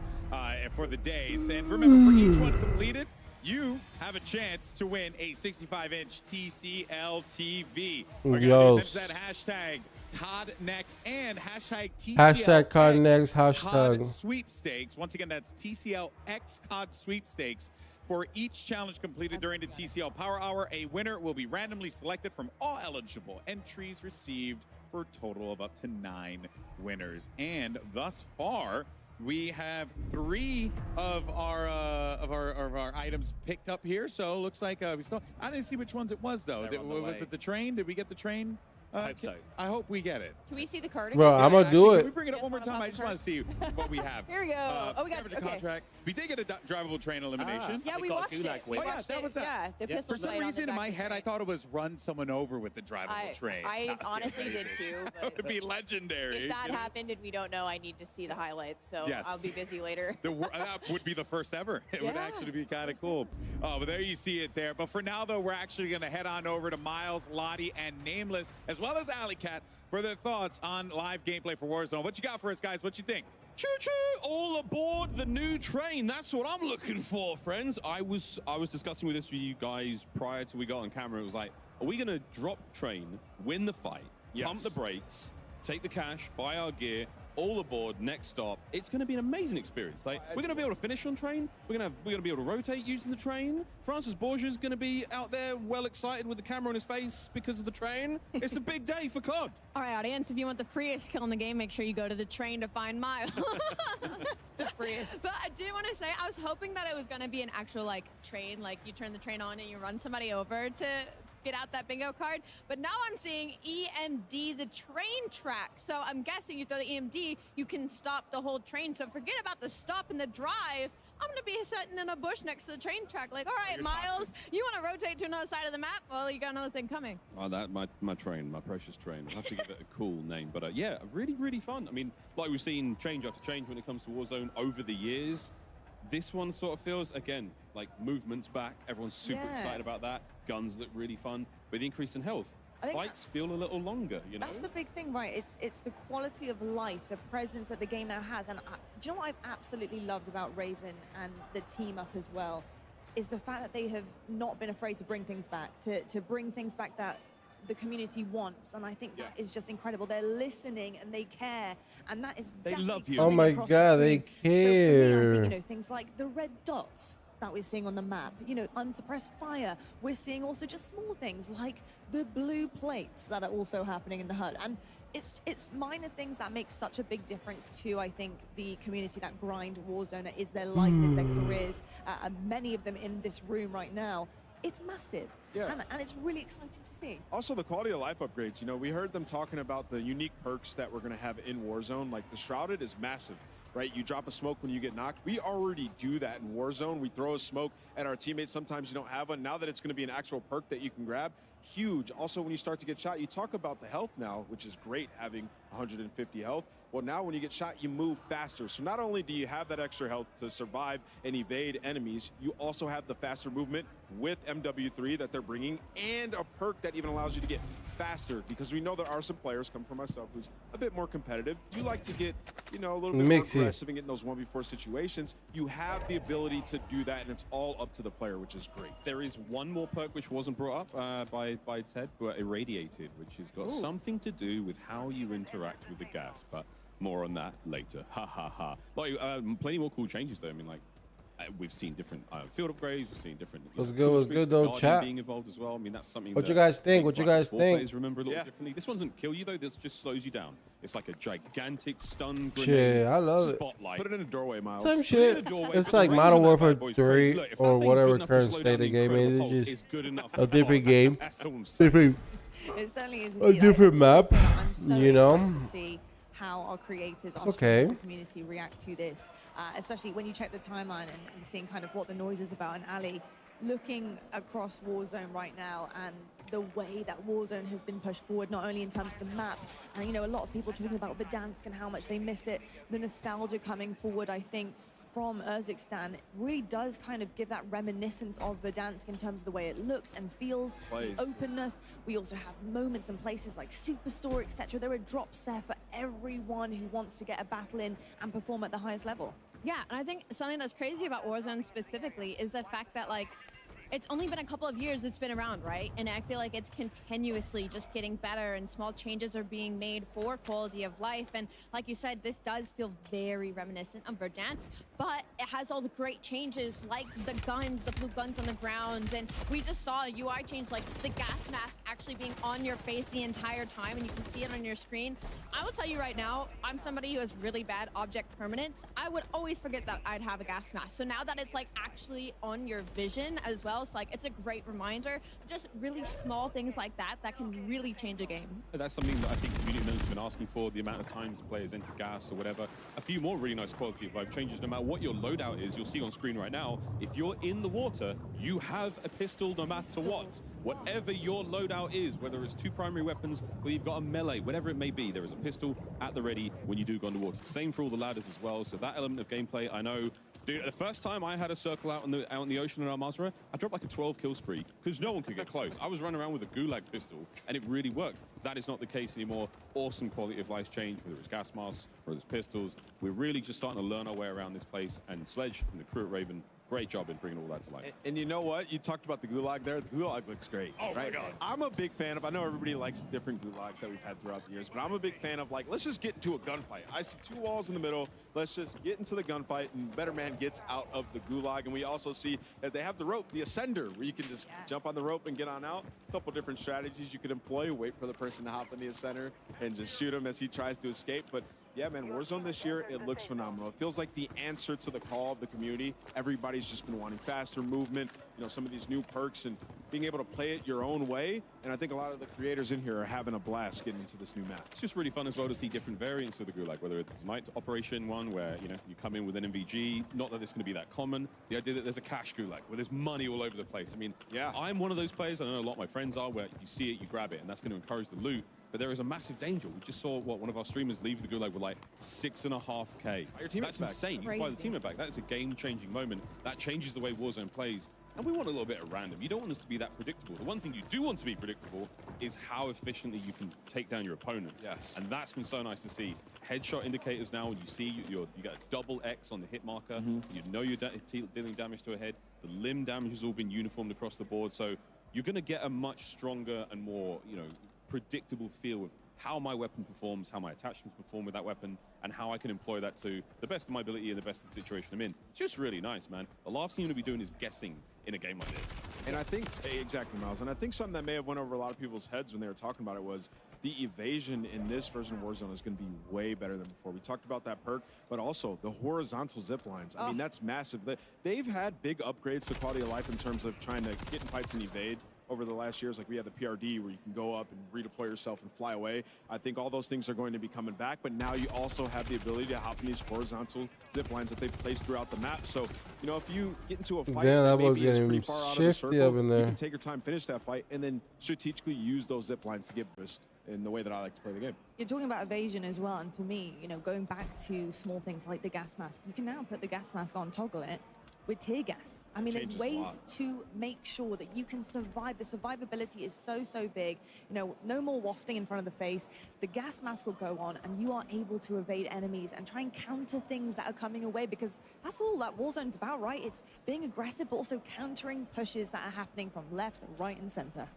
for the days. And remember, for each one completed, you have a chance to win a 65-inch TCL TV. We're Yo. going to use that hashtag CODNEXT and hashtag TCL Hashtag CODNEXT, hashtag. COD sweepstakes. Once again, that's TCL X COD sweepstakes. For each challenge completed during the TCL Power Hour, a winner will be randomly selected from all eligible entries received for a total of up to 9 winners. And thus far, we have 3 of our items picked up here. So it looks like we still. I didn't see which ones it was though. They're on the Was way. it the train? Did we get the train? I hope so. I hope we get it. Can we see the card again? Bro, I'm gonna do Can it. we bring it up one more time? I just want to see what we have. Here we go. Oh, we got Scavenger okay. contract. We did get a drivable train elimination. Yeah, we watched it. We Oh, yeah, watched that it. was that. Yeah, the pistol For some blade on the reason, in back my of the head, I train. thought it was run someone over with the drivable train. I honestly did too. That But would be legendary. if that happened and we don't know, I need to see the highlights. So Yes. I'll be busy later. That would be the first ever. It would Yeah. actually be kind of cool. Oh, but there you see it there. But for now, though, we're actually going to head on over to Miles, Lottie, and Nameless, as well as Alley Cat, for their thoughts on live gameplay for Warzone. What you got for us, guys? What you think? Choo-choo! All aboard the new train. That's what I'm looking for, friends. I was discussing with this with you guys prior to we got on camera. It was like, are we going to drop train, win the fight, pump the brakes, take the cash, buy our gear, all aboard, next stop? It's going to be an amazing experience. Like, we're going to be able to finish on train. We're going to be able to rotate using the train. Francis Borgia's going to be out there well excited with the camera on his face because of the train. It's a big day for COD. All right, audience, if you want the freest kill in the game, make sure you go to the train to find Miles. The freest. But I do want to say, I was hoping that it was going to be an actual, like, train, like you turn the train on and you run somebody over to get out that bingo card. But now I'm seeing EMD, the train track. So I'm guessing you throw the EMD, you can stop the whole train. So forget about the stop and the drive. I'm gonna be sitting in a bush next to the train track. Like, all right, Miles, you want to rotate to another side of the map? Well, you got another thing coming. Oh, that my train, my precious train. I'll have to give it a cool name, but yeah, really, really fun. I mean, like we've seen change after change when it comes to Warzone over the years. This one sort of feels, again, like movement's back. Everyone's super excited about that. Guns look really fun, but the increase in health. Fights feel a little longer, you know? That's the big thing, right? It's the quality of life, the presence that the game now has. And do you know what I've absolutely loved about Raven and the team up as well? Is the fact that they have not been afraid to bring things back, to bring things back that the community wants. And I think that is just incredible. They're listening and they care. And that is definitely love you. Oh my God, they care. So for me, I think, you know, things like the red dots that we're seeing on the map, you know, unsuppressed fire. We're seeing also just small things like the blue plates that are also happening in the HUD. And it's minor things that make such a big difference to, I think, the community that grind Warzone. Is their life, is their careers. Many of them in this room right now. It's massive, and it's really exciting to see. Also, the quality of life upgrades. You know, we heard them talking about the unique perks that we're going to have in Warzone. Like the Shrouded is massive, right? You drop a smoke when you get knocked. We already do that in Warzone. We throw a smoke at our teammates. Sometimes you don't have one. Now that it's going to be an actual perk that you can grab, huge. Also, when you start to get shot, you talk about the health now, which is great, having 150 health. Well, now when you get shot, you move faster. So not only do you have that extra health to survive and evade enemies, you also have the faster movement with MW3 that they're bringing, and a perk that even allows you to get faster, because we know there are some players, come from myself, who's a bit more competitive. You like to get, you know, a little bit more aggressive and get in those 1v4 situations. You have the ability to do that, and it's all up to the player, which is great. There is one more perk which wasn't brought up by Ted, but Irradiated, which has got something to do with how you interact with the gas, but more on that later. Ha ha ha. Like, plenty more cool changes though. I mean, like, we've seen different field upgrades. We've seen different. What's good though, chat? Being involved as well. I mean, that's something. What you guys think? What you guys think? Players remember a little differently. This one doesn't kill you though. This just slows you down. It's like a gigantic stun grenade. Yeah, I love it. Spotlight. Put it in a doorway, Miles. Same shit. It's like Modern Warfare 3 or whatever current state of game is. It's just a different game. Different. It certainly is A different map. You know. To see how our creators, our community react to this, especially when you check the timeline and seeing kind of what the noise is about. And Ali, looking across Warzone right now and the way that Warzone has been pushed forward, not only in terms of the map, and you know, a lot of people talking about Verdansk and how much they miss it, the nostalgia coming forward, I think, from Urzikstan really does kind of give that reminiscence of Verdansk in terms of the way it looks and feels, the openness. We also have moments and places like Superstore, etc. There are drops there for everyone who wants to get a battle in and perform at the highest level. Yeah, and I think something that's crazy about Warzone specifically is the fact that, like, it's only been a couple of years it's been around, right? And I feel like it's continuously just getting better, and small changes are being made for quality of life. And like you said, this does feel very reminiscent of Verdansk, but it has all the great changes like the guns, the blue guns on the ground. And we just saw a UI change, like the gas mask actually being on your face the entire time, and you can see it on your screen. I will tell you right now, I'm somebody who has really bad object permanence. I would always forget that I'd have a gas mask. So now that it's like actually on your vision as well, so like it's a great reminder of just really small things like that that can really change a game. That's something that I think community members have been asking for, the amount of times players enter gas or whatever. A few more really nice quality of life changes. No matter what your loadout is, you'll see on screen right now, if you're in the water, you have a pistol no matter what. Whatever your loadout is, whether it's 2 primary weapons, or you've got a melee, whatever it may be, there is a pistol at the ready when you do go underwater. Same for all the ladders as well. So that element of gameplay, I know. Dude, the first time I had a circle out in the ocean in Al Mazrah, I dropped like a 12 kill spree because no one could get close. I was running around with a gulag pistol and it really worked. That is not the case anymore. Awesome quality of life change, whether it's gas masks, whether it's pistols. We're really just starting to learn our way around this place, and Sledge and the crew at Raven, great job in bringing all that to life. And you know what? You talked about the gulag there. The gulag looks great. Oh right? my God. I'm a big fan of, I know everybody likes different gulags that we've had throughout the years, but I'm a big fan of, like, let's just get into a gunfight. I see 2 walls in the middle. Let's just get into the gunfight, and better man gets out of the gulag. And we also see that they have the rope, the ascender, where you can just jump on the rope and get on out. A couple different strategies you could employ. Wait for the person to hop in the ascender and just shoot him as he tries to escape. But Yeah, man, Warzone this year, it looks phenomenal. It feels like the answer to the call of the community. Everybody's just been wanting faster movement, you know, some of these new perks and being able to play it your own way. And I think a lot of the creators in here are having a blast getting into this new map. It's just really fun as well to see different variants of the Gulag, whether it's night operation one where, you know, you come in with an MVG, not that it's going to be that common. The idea that there's a cash Gulag where there's money all over the place. I mean, yeah, I'm one of those players, I know a lot of my friends are, where you see it, you grab it, and that's going to encourage the loot. But there is a massive danger. We just saw one of our streamers leave the Gulag with like 6.5K. That's insane. You buy the teammate back. That is a game-changing moment. That changes the way Warzone plays. And we want a little bit of random. You don't want us to be that predictable. The one thing you do want to be predictable is how efficiently you can take down your opponents. Yes. And that's been so nice to see. Headshot indicators now, when you see you get a double X on the hit marker, you know you're dealing damage to a head. The limb damage has all been uniformed across the board. So you're going to get a much stronger and more, you know, predictable feel of how my weapon performs, how my attachments perform with that weapon, and how I can employ that to the best of my ability and the best of the situation I'm in. It's just really nice, man. The last thing you're going to be doing is guessing in a game like this. And I think, exactly, Miles, and I think something that may have went over a lot of people's heads when they were talking about it was the evasion in this version of Warzone is going to be way better than before. We talked about that perk, but also the horizontal zip lines. I mean, that's massive. They've had big upgrades to quality of life in terms of trying to get in fights and evade over the last years. Like we had the PRD where you can go up and redeploy yourself and fly away. I think all those things are going to be coming back, but now you also have the ability to hop in these horizontal zip lines that they've placed throughout the map. So, you know, if you get into a fight that maybe is pretty far out of the circle, you can take your time, finish that fight, and then strategically use those zip lines to get boost in the way that I like to play the game. You're talking about evasion as well, and for me, you know, going back to small things like the gas mask, you can now put the gas mask on, toggle it with tear gas. I mean, there's ways to make sure that you can survive. The survivability is so big. You know, no more wafting in front of the face. The gas mask will go on, and you are able to evade enemies and try and counter things that are coming away, because that's all that Warzone's about, right? It's being aggressive, but also countering pushes that are happening from left, right, and center.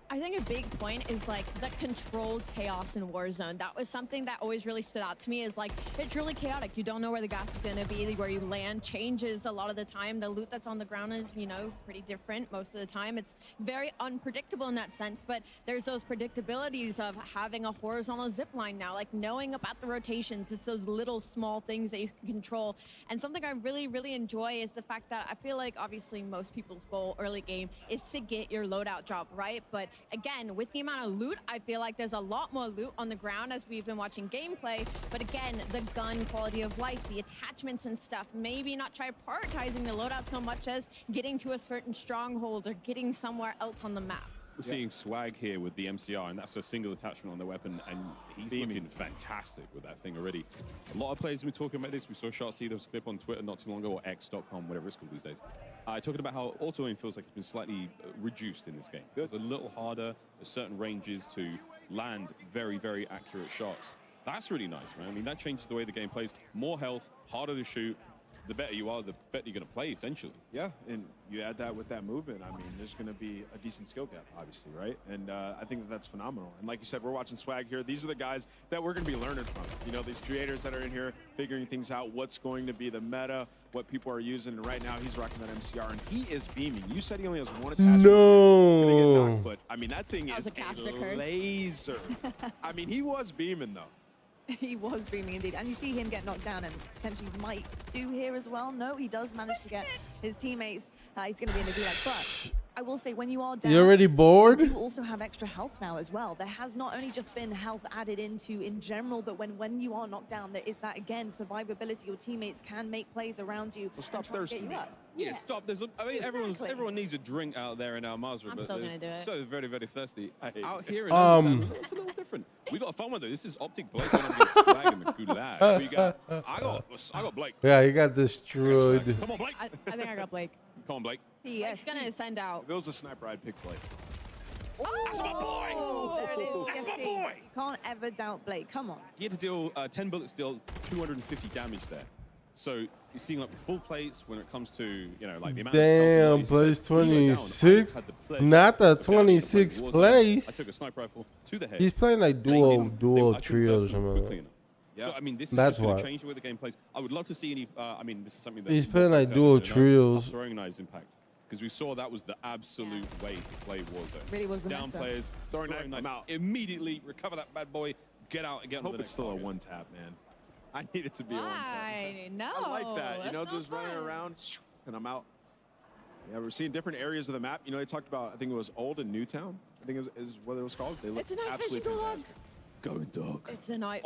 I think a big point is like the controlled chaos in Warzone. That was something that always really stood out to me, is like it's really chaotic. You don't know where the gas is going to be, where you land changes a lot of the time. The loot that's on the ground is, you know, pretty different most of the time. It's very unpredictable in that sense, but there's those predictabilities of having a horizontal zip line now, like knowing about the rotations. It's those little small things that you can control. And something I really enjoy is the fact that I feel like obviously most people's goal early game is to get your loadout drop, right? But again, with the amount of loot, I feel like there's a lot more loot on the ground as we've been watching gameplay. But again, the gun quality of life, the attachments and stuff, maybe not try prioritizing the loadout so much as getting to a certain stronghold or getting somewhere else on the map. We're seeing Swag here with the MCR, and that's a single attachment on the weapon, and he's looking fantastic with that thing already. A lot of players have been talking about this. We saw Shartsy, there was a clip on Twitter not too long ago, or x.com, whatever it's called these days, talking about how auto-aim feels like it's been slightly reduced in this game. It's a little harder at certain ranges to land very accurate shots. That's really nice, man. I mean, that changes the way the game plays. More health, harder to shoot. The better you are, the better you're going to play, essentially. Yeah, and you add that with that movement, I mean, there's going to be a decent skill gap, obviously, right? And I think that that's phenomenal. And like you said, we're watching Swag here. These are the guys that we're going to be learning from. You know, these creators that are in here figuring things out, what's going to be the meta, what people are using. And right now, he's rocking that MCR, and he is beaming. You said he only has one attachment. No. But, I mean, that thing is a laser. I mean, he was beaming, though. He was beaming indeed. And you see him get knocked down and potentially might do here as well. No, he does manage to get his teammates. He's going to be in the gulag. But I will say, when you are down, you already bored? You also have extra health now as well. There has not only just been health added into in general, but when you are knocked down, there is that, again, survivability. Your teammates can make plays around you. Well, stop thirsting. Yeah, stop. I mean, everyone needs a drink out there in Al Mazrah, I'm but still gonna do it. So very thirsty. Out here in Amsterdam, it's a little different. We got fun with it. This is Optic Blake going up against Swag in the gulag. We got, I got Blake. Yeah, he got destroyed. Come on, Blake. I think I got Blake. Come on, Blake. He's gonna send out. If it was a sniper, I'd pick Blake. That's my boy! There it is. That's my TSC. boy! You can't ever doubt Blake. Come on. He had to deal 10 bullets, deal 250 damage there. So you're seeing like the full plates when it comes to, you know, like the amount Damn, of place 26. Not the 26th place. I took a sniper rifle to the head. He's playing like duo trios or something. So I mean, this is That's just going why. to change the way the game plays. I would love to see any. I mean, this is something that He's playing like duo trios. Throwing knives impact, because we saw that was the absolute way to play Warzone. Really was the down meta. players, throwing knives out immediately, recover that bad boy, get out and get. I hope it's still a one tap, man. I need it to be a one-tap. Why? No. I like that. You that's know, not just running fun. around and I'm out. Yeah, we're seeing different areas of the map. You know, they talked about, I think it was Old and Newtown. I think is what it was called. They look It's a night absolutely vision gulag. fantastic. Going dog. It's a night.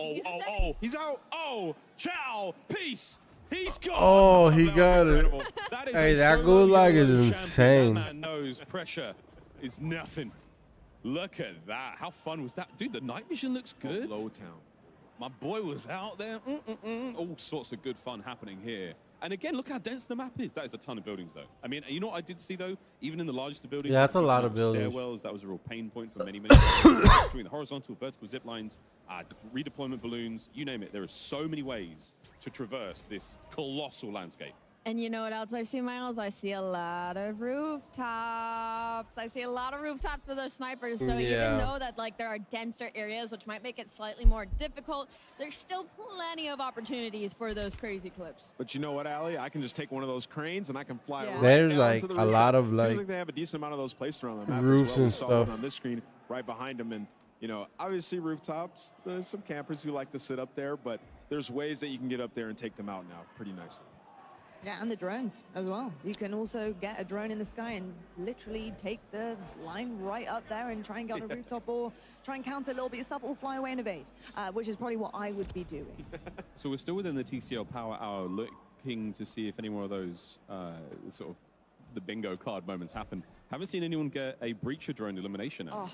He's out. Oh, ciao, peace. He's gone. Oh, he That was got it. incredible. That is Hey, a that solo gulag is Euro champion. insane. That man knows pressure is nothing. Look at that. How fun was that? Dude, the night vision looks good. Lowtown. My boy was out there. All sorts of good fun happening here. And again, look how dense the map is. That is a ton of buildings, though. I mean, you know what I did see, though? Even in the largest of buildings. Yeah, that's a like, lot of buildings. Stairwells, that was a real pain point for many years. Between the horizontal, vertical zip lines, redeployment balloons, you name it. There are so many ways to traverse this colossal landscape. And you know what else I see, Miles? I see a lot of rooftops. I see a lot of rooftops for those snipers. So Yeah. even though that like there are denser areas, which might make it slightly more difficult, there's still plenty of opportunities for those crazy clips. But you know what, Allie? I can just take one of those cranes and I can fly Yeah. right There's, down like, to the a rooftop. lot of, Seems like, like they have a decent amount of those placed around the map. roofs as well. and We saw one stuff. on this screen right behind them, and you know, obviously rooftops. There's some campers who like to sit up there, but there's ways that you can get up there and take them out now pretty nicely. Yeah, and the drones as well. You can also get a drone in the sky and literally take the line right up there and try and get on a rooftop or try and counter a little bit yourself or fly away and evade, which is probably what I would be doing. So we're still within the TCL Power Hour, looking to see if any more of those sort of the bingo card moments happen. Haven't seen anyone get a breacher drone elimination out. Oh,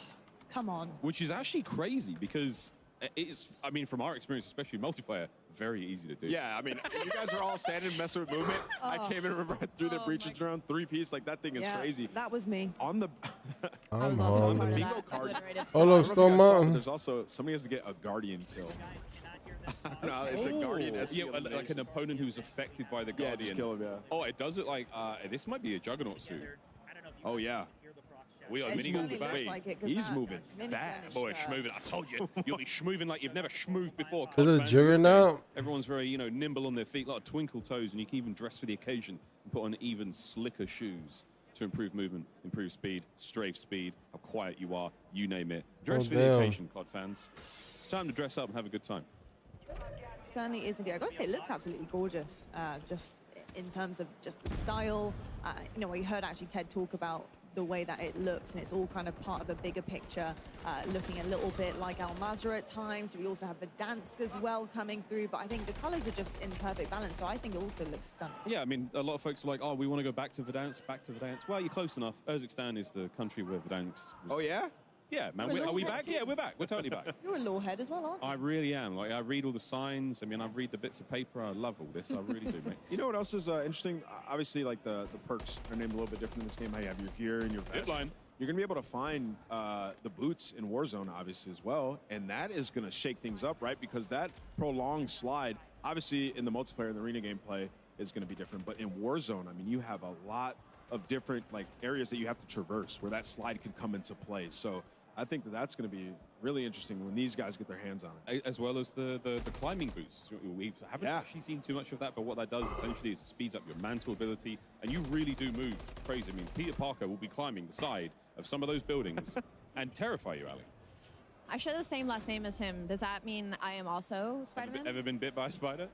come on. Which is actually crazy because it's, I mean, from our experience, especially multiplayer, very easy to do. Yeah, I mean, you guys are all standing and messing with movement. I Oh. came in and remember through the breaches drone, 3-piece, like that thing is Yeah, crazy. that was me. On the I'm also on the hungry. bingo card. Oh, look, I don't know if you Stone guys saw, but Mountain. There's also somebody has to get a guardian kill. No, it's a guardian SC Yeah, like an elimination. opponent who's affected by the Yeah, Guardian. just kill him, yeah. Oh, it does look like this might be a Juggernaut suit. Oh yeah. We are It minigun certainly to looks bait. like it, 'cause He's that moving minigun fast. is, Boy, schmoving. I told you, you'll be schmoving like you've never schmooved before. Is it a COD fans in this Juggernaut? game. Everyone's very, you know, nimble on their feet, a lot of twinkle toes, and you can even dress for the occasion and put on even slicker shoes to improve movement, improve speed, strafe speed, how quiet you are, you name it. Dress Oh, for the damn. occasion, COD fans. It's time to dress up and have a good time. Certainly is indeed. I gotta say, it looks absolutely gorgeous. Just in terms of just the style. You know, we heard actually Ted talk about the way that it looks, and it's all kind of part of a bigger picture, looking a little bit like Al Mazrah at times. We also have Verdansk as well coming through, but I think the colors are just in perfect balance, so I think it also looks stunning. Yeah, I mean, a lot of folks are like, oh, we want to go back to Verdansk, back to Verdansk. Well, you're close enough. Urzikstan is the country where Verdansk was. Oh yeah? Yeah, man. You're a Are we Lawhead back? too. Yeah, we're back. We're totally back. You're a lawhead as well, aren't you? I really am. Like, I read all the signs. I mean, I read the bits of paper. I love all this. I really do, mate. You know what else is interesting? Obviously, like the perks are named a little bit different in this game. How you have your gear and your vest. line. You're gonna be able to find the boots in Warzone, obviously, as well, and that is gonna shake things up, right? Because that prolonged slide, obviously, in the multiplayer and the arena gameplay, is gonna be different. But in Warzone, I mean, you have a lot of different like areas that you have to traverse where that slide could come into play. So I think that that's going to be really interesting when these guys get their hands on it. As well as the climbing boots. We haven't actually seen too much of that, but what that does essentially is it speeds up your mantle ability, and you really do move crazy. I mean, Peter Parker will be climbing the side of some of those buildings and terrify you, Ali. I share the same last name as him. Does that mean I am also Spider-Man? Ever been bit by a spider?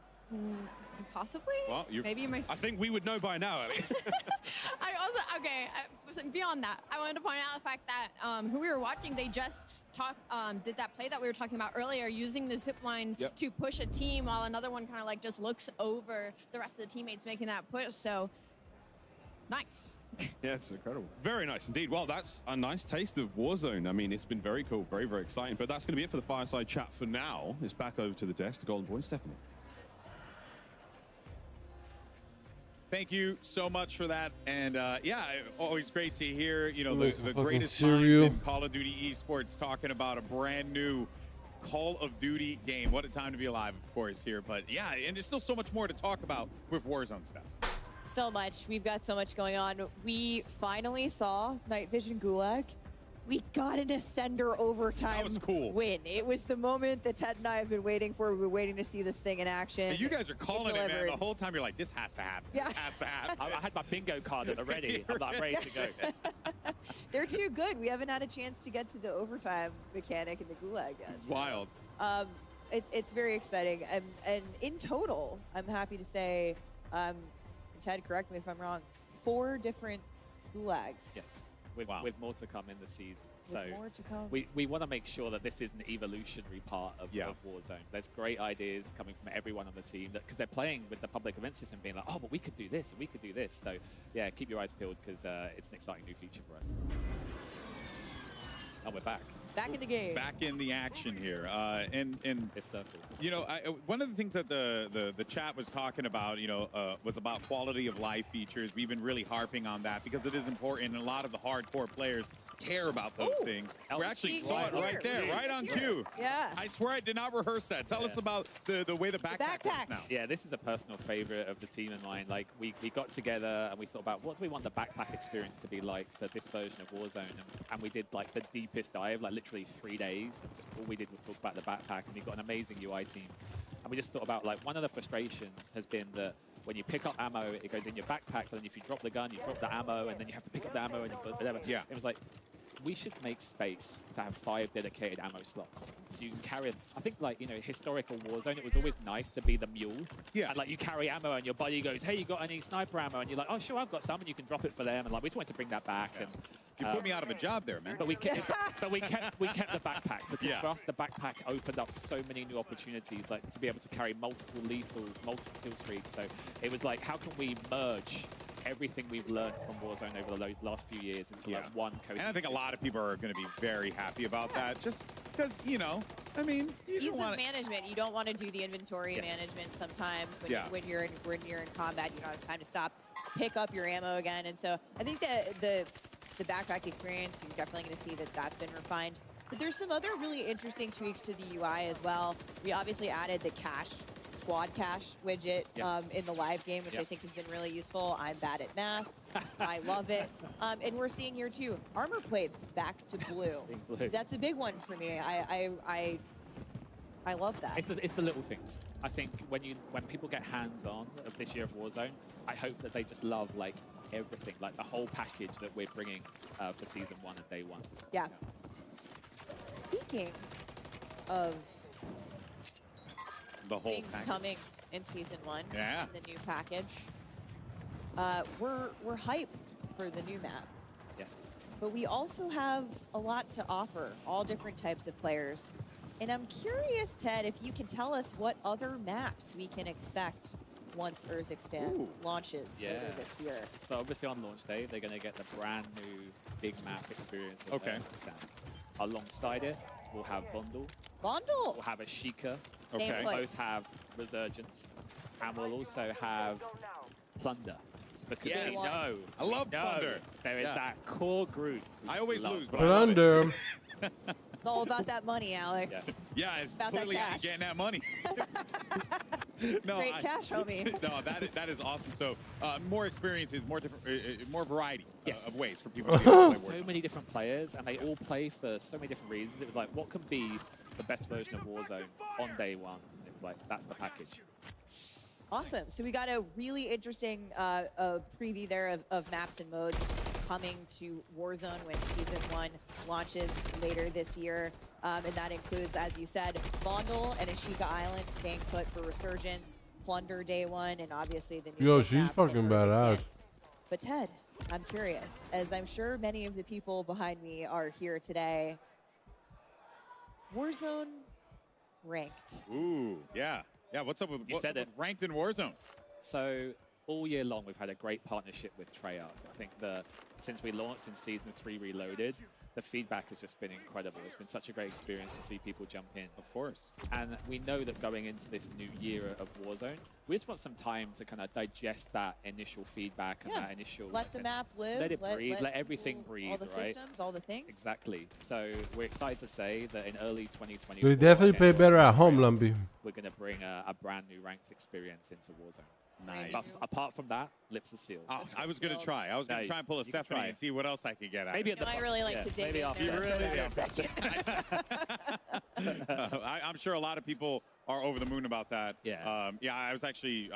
Possibly. Well, Maybe my. I think we would know by now, Ali. I also beyond that. I wanted to point out the fact that who we were watching, they just did that play that we were talking about earlier, using the zip line to push a team, while another one kind of like just looks over the rest of the teammates making that push. So nice. Yeah, it's incredible. Very nice indeed. Well, that's a nice taste of Warzone. I mean, it's been very cool, very, very exciting. But that's going to be it for the Fireside Chat for now. It's back over to the desk to Golden Boy and Stephanie. Thank you so much for that. And yeah, always great to hear, you know, Nice the fucking greatest cereal. minds in Call of Duty esports talking about a brand new Call of Duty game. What a time to be alive, of course, here. But yeah, and there's still so much more to talk about with Warzone stuff. So much. We've got so much going on. We finally saw Night Vision Gulag. We got an Ascender overtime That was cool. win. It was the moment that Ted and I have been waiting for. We were waiting to see this thing in action. And you guys are calling it, man. delivered. The whole time you're like, this has to happen. Yeah. This has to happen. I had my bingo card at the ready. I'm like ready to go. They're too good. We haven't had a chance to get to the overtime mechanic in the Gulag yet. It's wild. it's very exciting. And in total, I'm happy to say, Ted, correct me if I'm wrong, 4 different gulags. Yes. With more to come in the season. With more to come. We want to make sure that this is an evolutionary part of Warzone. There's great ideas coming from everyone on the team because they're playing with the public event system, being like, oh, but we could do this and we could do this. So yeah, keep your eyes peeled because it's an exciting new feature for us. And we're back. Back in the game. Back in the action here. And if so, you know, one of the things that the chat was talking about, you know, was about quality of life features. We've been really harping on that because it is important, and a lot of the hardcore players care about those things. We actually saw it right there, right on cue. Yeah. I swear I did not rehearse that. Tell us about the way the backpack works now. Yeah, this is a personal favorite of the team and mine. Like, we got together and we thought about what do we want the backpack experience to be like for this version of Warzone. And we did, like, the deepest dive, like, literally 3 days. And just all we did was talk about the backpack, and we've got an amazing UI team. And we just thought about, like, one of the frustrations has been that when you pick up ammo, it goes in your backpack, but then if you drop the gun, you drop the ammo, and then you have to pick up the ammo and you put whatever. Yeah. It was like, we should make space to have 5 dedicated ammo slots. So you can carry, I think, like, you know, historical Warzone, it was always nice to be the mule. Yeah. And, like, you carry ammo and your buddy goes, hey, you got any sniper ammo? And you're like, oh, sure, I've got some, and you can drop it for them. And, like, we just wanted to bring that back. And You put me out of a job there, man. But we kept the backpack because for us, the backpack opened up so many new opportunities, like to be able to carry multiple lethals, multiple kill streaks. So it was like, how can we merge everything we've learned from Warzone over the last few years into like one cohesive. And I think a lot of people are going to be very happy about that, just because, you know, I mean, ease of management. You don't want to do the inventory management sometimes when you're in combat. You don't have time to stop, pick up your ammo again, and so I think that the backpack experience, you're definitely going to see that that's been refined. But there's some other really interesting tweaks to the UI as well. We obviously added the squad cache widget in the live game, which I think has been really useful. I'm bad at math. I love it. And we're seeing here too, armor plates back to blue. That's a big one for me. I love that. It's the little things. I think when people get hands-on of this year of Warzone, I hope that they just love like everything, like the whole package that we're bringing for Season 1 and Day 1. Yeah. Speaking of the whole things coming in Season 1, yeah, the new package, we're hyped for the new map. Yes. But we also have a lot to offer, all different types of players. And I'm curious, Ted, if you can tell us what other maps we can expect once Urzikstan launches later this year. So obviously on launch day, they're going to get the brand new big map experience of Urzikstan. Alongside it, we'll have Bundle. Bundle! We'll have a Sheikah. Okay. We both have Resurgence. And we'll also have Plunder. Because we know, I love Plunder. There is that core group. I always lose, but Plunder. It's all about that money, Alex. Yeah, it's about clearly that cash. getting that money. Great cash, homie. No, that is awesome. So more experiences, more different, more variety of ways for people to be able to play Warzone. So many different players, and they all play for so many different reasons. It was like, what can be the best version of Warzone on Day 1? It was like, that's the package. Awesome. So we got a really interesting preview there of maps and modes coming to Warzone when Season 1 launches later this year. And that includes, as you said, Vondel and Ashika Island staying put for Resurgence, Plunder Day 1, and obviously the new Yo, she's fucking badass. But Ted, I'm curious, as I'm sure many of the people behind me are here today, Warzone ranked. Ooh, yeah. Yeah, what's up with, ranked in Warzone? So all year long, we've had a great partnership with Treyarch. I think since we launched in Season 3 Reloaded, the feedback has just been incredible. It's been such a great experience to see people jump in. Of course. And we know that going into this new year of Warzone, we just want some time to kind of digest that initial feedback and that initial... Let the map live. Let it breathe. Let everything breathe, all the right? systems, all the things. Exactly. So we're excited to say that in early 2024... We definitely play better at home, Lumpy. We're going to bring a brand new ranked experience into Warzone. Nice. But apart from that, lips are sealed. I was going to try. I was going to try and pull a Stephanie and see what else I could get at. Maybe at the I really like to dig in You there really for that second. I'm sure a lot of people are over the moon about that. Yeah. Yeah, I was actually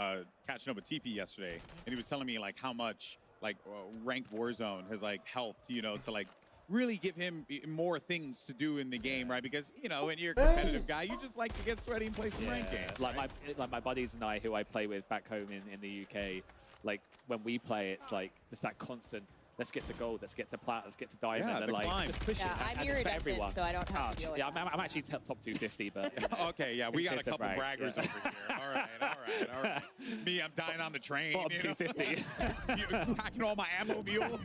catching up with TP yesterday, and he was telling me like how much like ranked Warzone has like helped, you know, to like really give him more things to do in the game, right? Because, you know, when you're a competitive guy, you just like to get sweaty and play some ranked games. Like my buddies and I, who I play with back home in the UK, like when we play, it's like just that constant. Let's get to gold. Let's get to plat. Let's get to diamond. Yeah, and like just push it. I'm And it's for everyone. iridescent, so I don't have to deal with Yeah, that. I'm actually top 250, but Okay, yeah, we it's got a good to couple brag, braggers yeah. over here. All right. Me, I'm dying on the train. Bottom you know? 250. You packing all my ammo mule.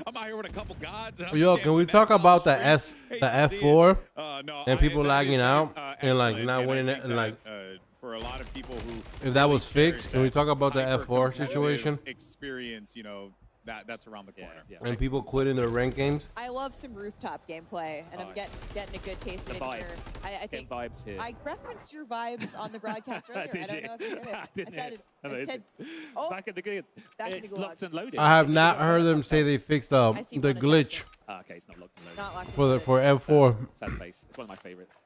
I'm out here with a couple gods. And I'm Yo, just can we getting talk finesse about the all street. Hate to see F4 it. No, and people that lagging is, out and like excellent, not and I winning it think and that, like for a lot of people who if that really was fixed, cherish can we that talk about the F4 hyper-competitive situation experience, you know, that's around the corner. and people quitting their ranked games? I love some rooftop gameplay, and I'm getting a good taste The of it here. vibes. I think vibes here. I referenced your vibes on the broadcast earlier. Did I don't you? know if you heard it. I didn't said hear it. it. I said, Back in the good. Back in the It's gulag. locked and loaded. I have not heard them say they fixed I see the one glitch Okay, it's not locked and loaded. Not locked and for the loaded. for F4. Sad face. It's one of my favorites.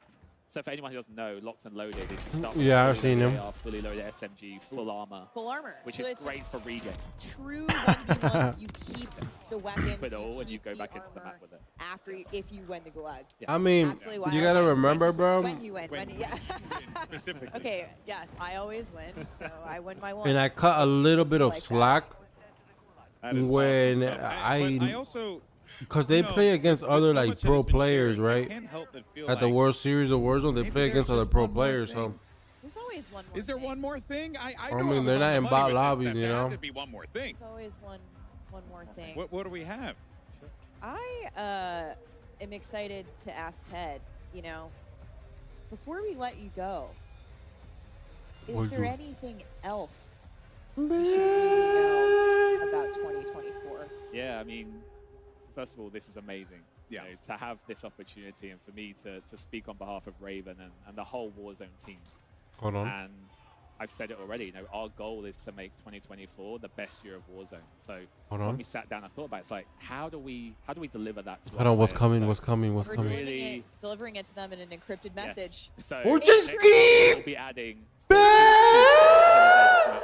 So for anyone who doesn't know, locked and loaded is you start with Yeah, a I've fully seen loaded him. AR, fully loaded SMG, full armor. Full armor. Which So is it's great for regain. True 1v1. You keep the weapons. Put it all and you keep go the back into the armor map with it. after if you win the gulag. I mean, Absolutely wild. you gotta remember, bro. When you win. Yeah. Specifically. Okay. Yes, I always win, so I win my one. And I cut a little bit of Like that. slack That is when awesome stuff. But I also, because they you know, play against with other so like much that pro has been players, shared, I right? can't help but feel At the like World Series of Warzone, they maybe play there's against other just pro one more players. thing. So There's always one more. Is there thing. one more thing? I I know mean, was they're on not the in money bot with this, lobbies, that you there know? had to be one more thing. There's always one more thing. What do we have? I am excited to ask Ted, you know, before we let you go, is What there do- anything else we should really know about 2024? Yeah, I mean, first of all, this is amazing. Yeah. You know, to have this opportunity and for me to speak on behalf of Raven and the whole Warzone team. Hold on. And I've said it already, you know, our goal is to make 2024 the best year of Warzone. So Hold when on. we sat down and thought about it, it's like, how do we deliver that to Hold our on, what's players? coming? So What's coming? What's We're coming? delivering it to them in an encrypted message. So We're just next year we'll be adding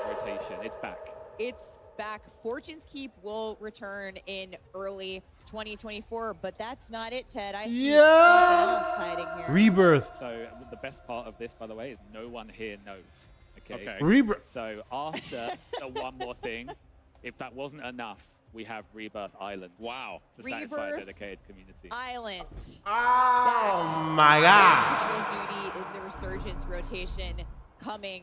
rotation. It's back. It's back. Fortune's Keep will return in early 2024, but that's not it, Ted. I see something else hiding here. Rebirth. So the best part of this, by the way, is no one here knows. Okay. Rebirth. So after the one more thing, if that wasn't enough, we have Rebirth Island. Wow. To satisfy a Rebirth dedicated community. Island. Oh my God. Call of Duty in the Resurgence rotation coming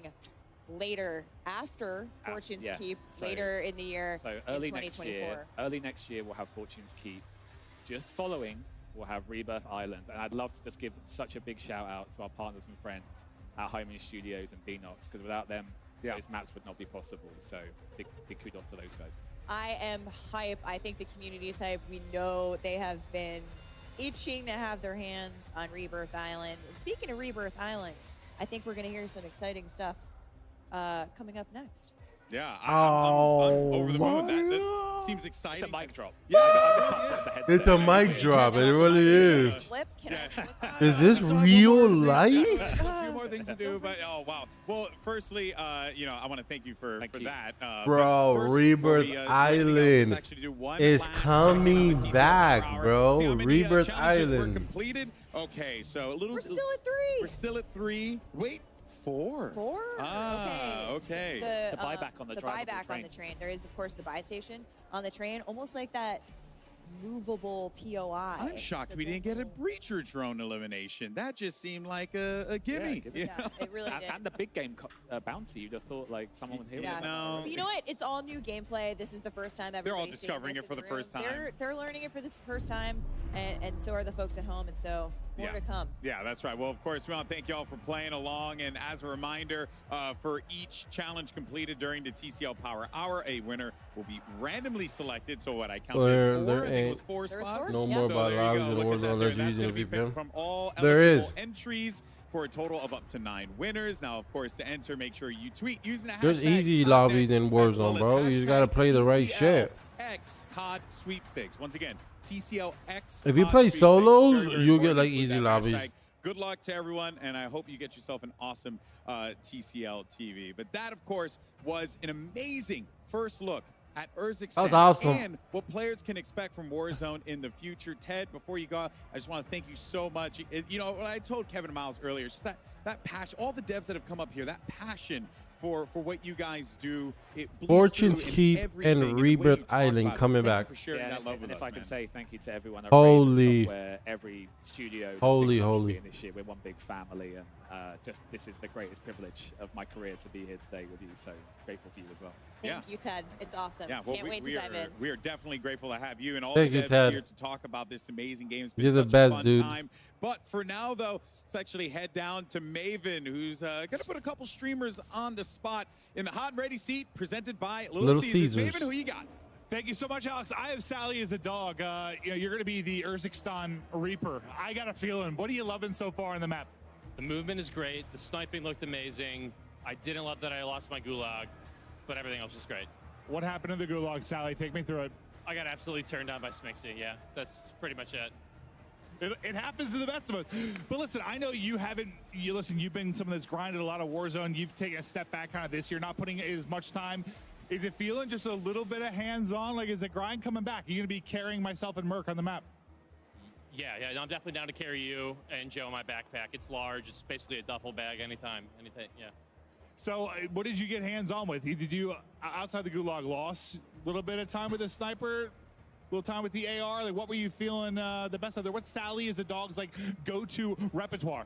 later after Fortune's yeah. Keep, So- later in the year So in early 2024. early next year, we'll have Fortune's Keep. Just following, we'll have Rebirth Island. And I'd love to just give such a big shout out to our partners and friends at Homing Studios and Beanox, because without them, those maps would not be possible. So big kudos to those guys. I am hype. I think the community is hype. We know they have been itching to have their hands on Rebirth Island. And speaking of Rebirth Island, I think we're going to hear some exciting stuff coming up next. Yeah, I'm over the moon. That seems It's exciting. a mic drop. It's a mic drop. It really is. Flip? Can I flip that? Is this real life? A few more things to do, but oh wow. Well, firstly, you know, I want to thank you for that, Bro, but first, Rebirth before we, Island let's actually do one is last coming check-in on the TCL back, Power Hour. bro. See how many, Rebirth challenges were Island. completed. Okay, so a little. We're still at 3. We're still at 3. Wait. 4. 4? Ah, okay. The buyback on the the drivable buyback on train. the train. There is, of course, the buy station on the train, almost like that movable POI. I'm shocked we didn't get a breacher drone elimination. That just seemed like a gimme. Yeah, it really did. And the big game bounty, you'd have thought like someone would hear Yeah. about it. But you know what? It's all new gameplay. This is the first time They're all everybody's seeing discovering this it for in the room. first time. They're learning it for this first time, and so are the folks at home, and so more to come. Yeah, that's right. Well, of course, we want to thank y'all for playing along. And as a reminder, for each challenge completed during the TCL Power Hour, a winner will be randomly selected. So what I counted There 4, I think it was ain't 4 spots. no more So about there you lobbies go. in Look at Warzone that unless there. you're That's using a gonna be picked VPN. from all There eligible is. entries for a total of up to 9 winners. Now, of course, to enter, make sure you tweet using the There's hashtag easy CODNEXT, lobbies in as well Warzone, as bro. You just gotta play the right shit. TCLX COD sweepstakes. Once again, TCLX. If you COD play sweepstakes. solos, Very, very you'll get important like to include easy that lobbies. hashtag. Good luck to everyone, and I hope you get yourself an awesome TCL TV. But that, of course, was an amazing first look at Urzikstan. That was awesome. And what players can expect from Warzone in the future. Ted, before you go, I just want to thank you so much. You know, when I told Kevin and Miles earlier, just that passion, all the devs that have come up here, that passion for what you guys do. It bleeds Fortune's through in Keep everything and the way you Rebirth talk Island about it. So coming thank you back. for sharing that love with if us, I can man. say thank you to everyone at Holy. Raven Software, every studio, that's Holy, been holy. contributing this year. We're one big family, and just this is the greatest privilege of my career to be here today with you. So grateful for you as well. Thank you, Ted. It's awesome. Yeah, well, Can't wait to dive in. We are definitely grateful to have you and all Thank the you, devs Ted. here to talk about this amazing game. It's You're been the such best, a fun dude. time. But for now, though, let's actually head down to Maven, who's going to put a couple streamers on the spot in the hot and ready seat, presented by Little Caesars. Maven, who you got? Thank you so much, Alex. I have Sally as a dog. You know, you're going to be the Urzikstan Reaper. I got a feeling. What are you loving so far on the map? The movement is great. The sniping looked amazing. I didn't love that I lost my gulag, but everything else was great. What happened in the gulag, Sally? Take me through it. I got absolutely turned down by Smixy. Yeah, that's pretty much it. It happens to the best of us. But listen, I know you haven't, you've been someone that's grinded a lot of Warzone. You've taken a step back kind of this year, not putting as much time. Is it feeling just a little bit of hands-on? Like, is the grind coming back? Are you going to be carrying myself and Merc on the map? Yeah, I'm definitely down to carry you and Joe in my backpack. It's large. It's basically a duffel bag anytime, yeah. So what did you get hands-on with? Did you, outside the gulag, lost a little bit of time with the sniper? A little time with the AR? Like, what were you feeling the best of there? What's Sally as a dog's like go-to repertoire?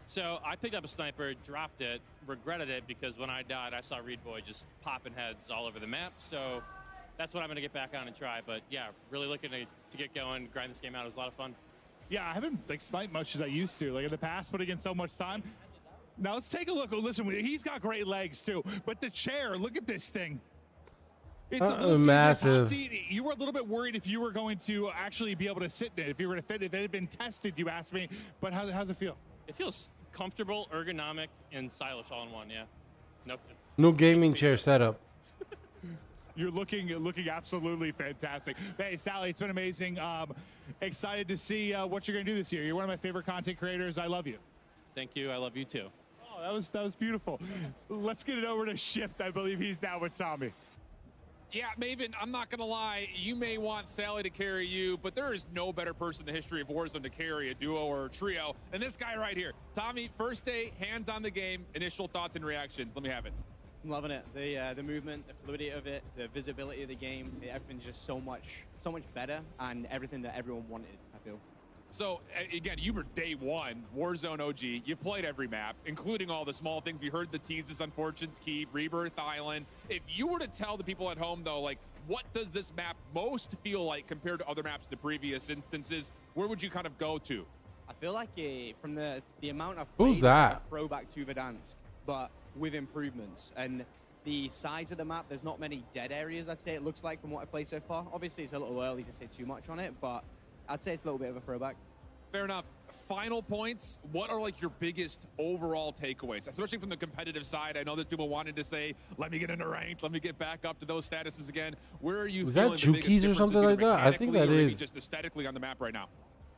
So I picked up a sniper, dropped it, regretted it because when I died, I saw Reed Boy just popping heads all over the map. So that's what I'm going to get back on and try. But yeah, really looking to get going, grind this game out. It was a lot of fun. Yeah, I haven't like sniped much as I used to. Like in the past, putting in so much time. Now let's take a look. Oh, listen, he's got great legs too. But the chair, look at this thing. It's a little massive. See, you were a little bit worried if you were going to actually be able to sit in it. If you were to fit it, if it had been tested, you asked me. But how's it feel? It feels comfortable, ergonomic, and stylish all in one. Yeah. No gaming chair setup. You're looking absolutely fantastic. Hey, Sally, it's been amazing. Excited to see what you're going to do this year. You're one of my favorite content creators. I love you. Thank you. I love you too. Oh, that was beautiful. Let's get it over to Shift. I believe he's now with Tommy. Yeah, Maven, I'm not going to lie. You may want Sally to carry you, but there is no better person in the history of Warzone to carry a duo or a trio than this guy right here. Tommy, first day, hands on the game, initial thoughts and reactions. Let me have it. I'm loving it. The movement, the fluidity of it, the visibility of the game, everything's just so much better and everything that everyone wanted, I feel. So, again, you were day one, Warzone OG. You played every map, including all the small things. We heard the teases on Fortune's Keep, Rebirth Island. If you were to tell the people at home, though, like, what does this map most feel like compared to other maps in the previous instances, where would you kind of go to? I feel like from the amount of Who's plays, that? it's like a throwback to Verdansk, but with improvements. And the size of the map, there's not many dead areas, I'd say it looks like from what I've played so far. Obviously, it's a little early to say too much on it, but I'd say it's a little bit of a throwback. Fair enough. Final points, what are like your biggest overall takeaways, especially from the competitive side? I know there's people wanting to say, let me get into ranked, let me get back up to those statuses again. Where are you Was feeling that the biggest Jukies or differences something either like that? I think mechanically that or maybe is. just aesthetically on the map right now?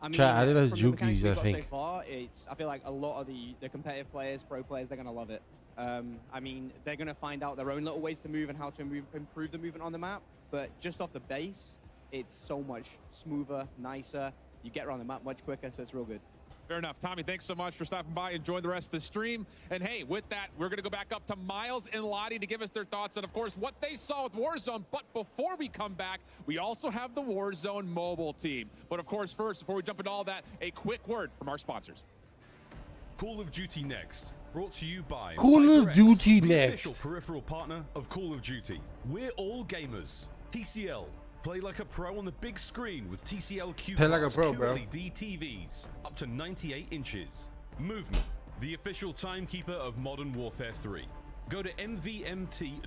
I mean, Chat, I think that's from the mechanics Jukies, we've I got think. So far, I feel like a lot of the competitive players, pro players, they're going to love it. I mean, they're going to find out their own little ways to move and how to improve the movement on the map. But just off the base, it's so much smoother, nicer. You get around the map much quicker, so it's real good. Fair enough. Tommy, thanks so much for stopping by. Enjoy the rest of the stream. And hey, with that, we're going to go back up to Miles and Lottie to give us their thoughts on, of course, what they saw with Warzone. But before we come back, we also have the Warzone mobile team. But of course, first, before we jump into all that, a quick word from our sponsors. Call of Duty Next, brought to you by Call of HyperX, Duty the Next. official peripheral partner of Call of Duty. We're all gamers. TCL. Play like a pro on the big screen with TCL Play like a QClass pro, bro. QLED TVs up to 98 inches. Movement, the official timekeeper of Modern Warfare 3. Go to mvmt.com/COD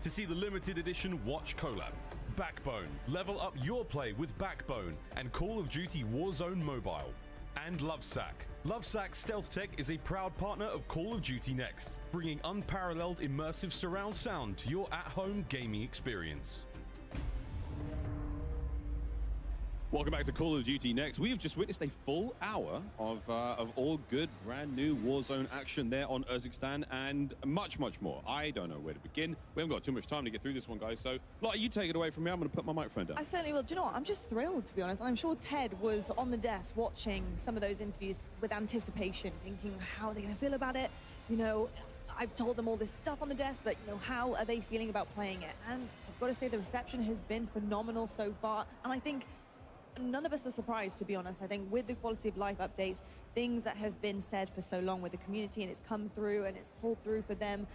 to see the limited edition watch collab. Backbone, level up your play with Backbone and Call of Duty Warzone Mobile. And Lovesack. Lovesack Stealth Tech is a proud partner of Call of Duty Next, bringing unparalleled immersive surround sound to your at-home gaming experience. Welcome back to Call of Duty Next. We've just witnessed a full hour of all good, brand new Warzone action there on Urzikstan and much, much more. I don't know where to begin. We haven't got too much time to get through this one, guys. So, Lotte, you take it away from me. I'm going to put my microphone down. I certainly will. Do you know what? I'm just thrilled, to be honest. And I'm sure Ted was on the desk watching some of those interviews with anticipation, thinking, how are they going to feel about it? You know, I've told them all this stuff on the desk, but, you know, how are they feeling about playing it? And I've got to say the reception has been phenomenal so far. And I think none of us are surprised, to be honest. I think with the quality of life updates, things that have been said for so long with the community and it's come through and it's pulled through for them,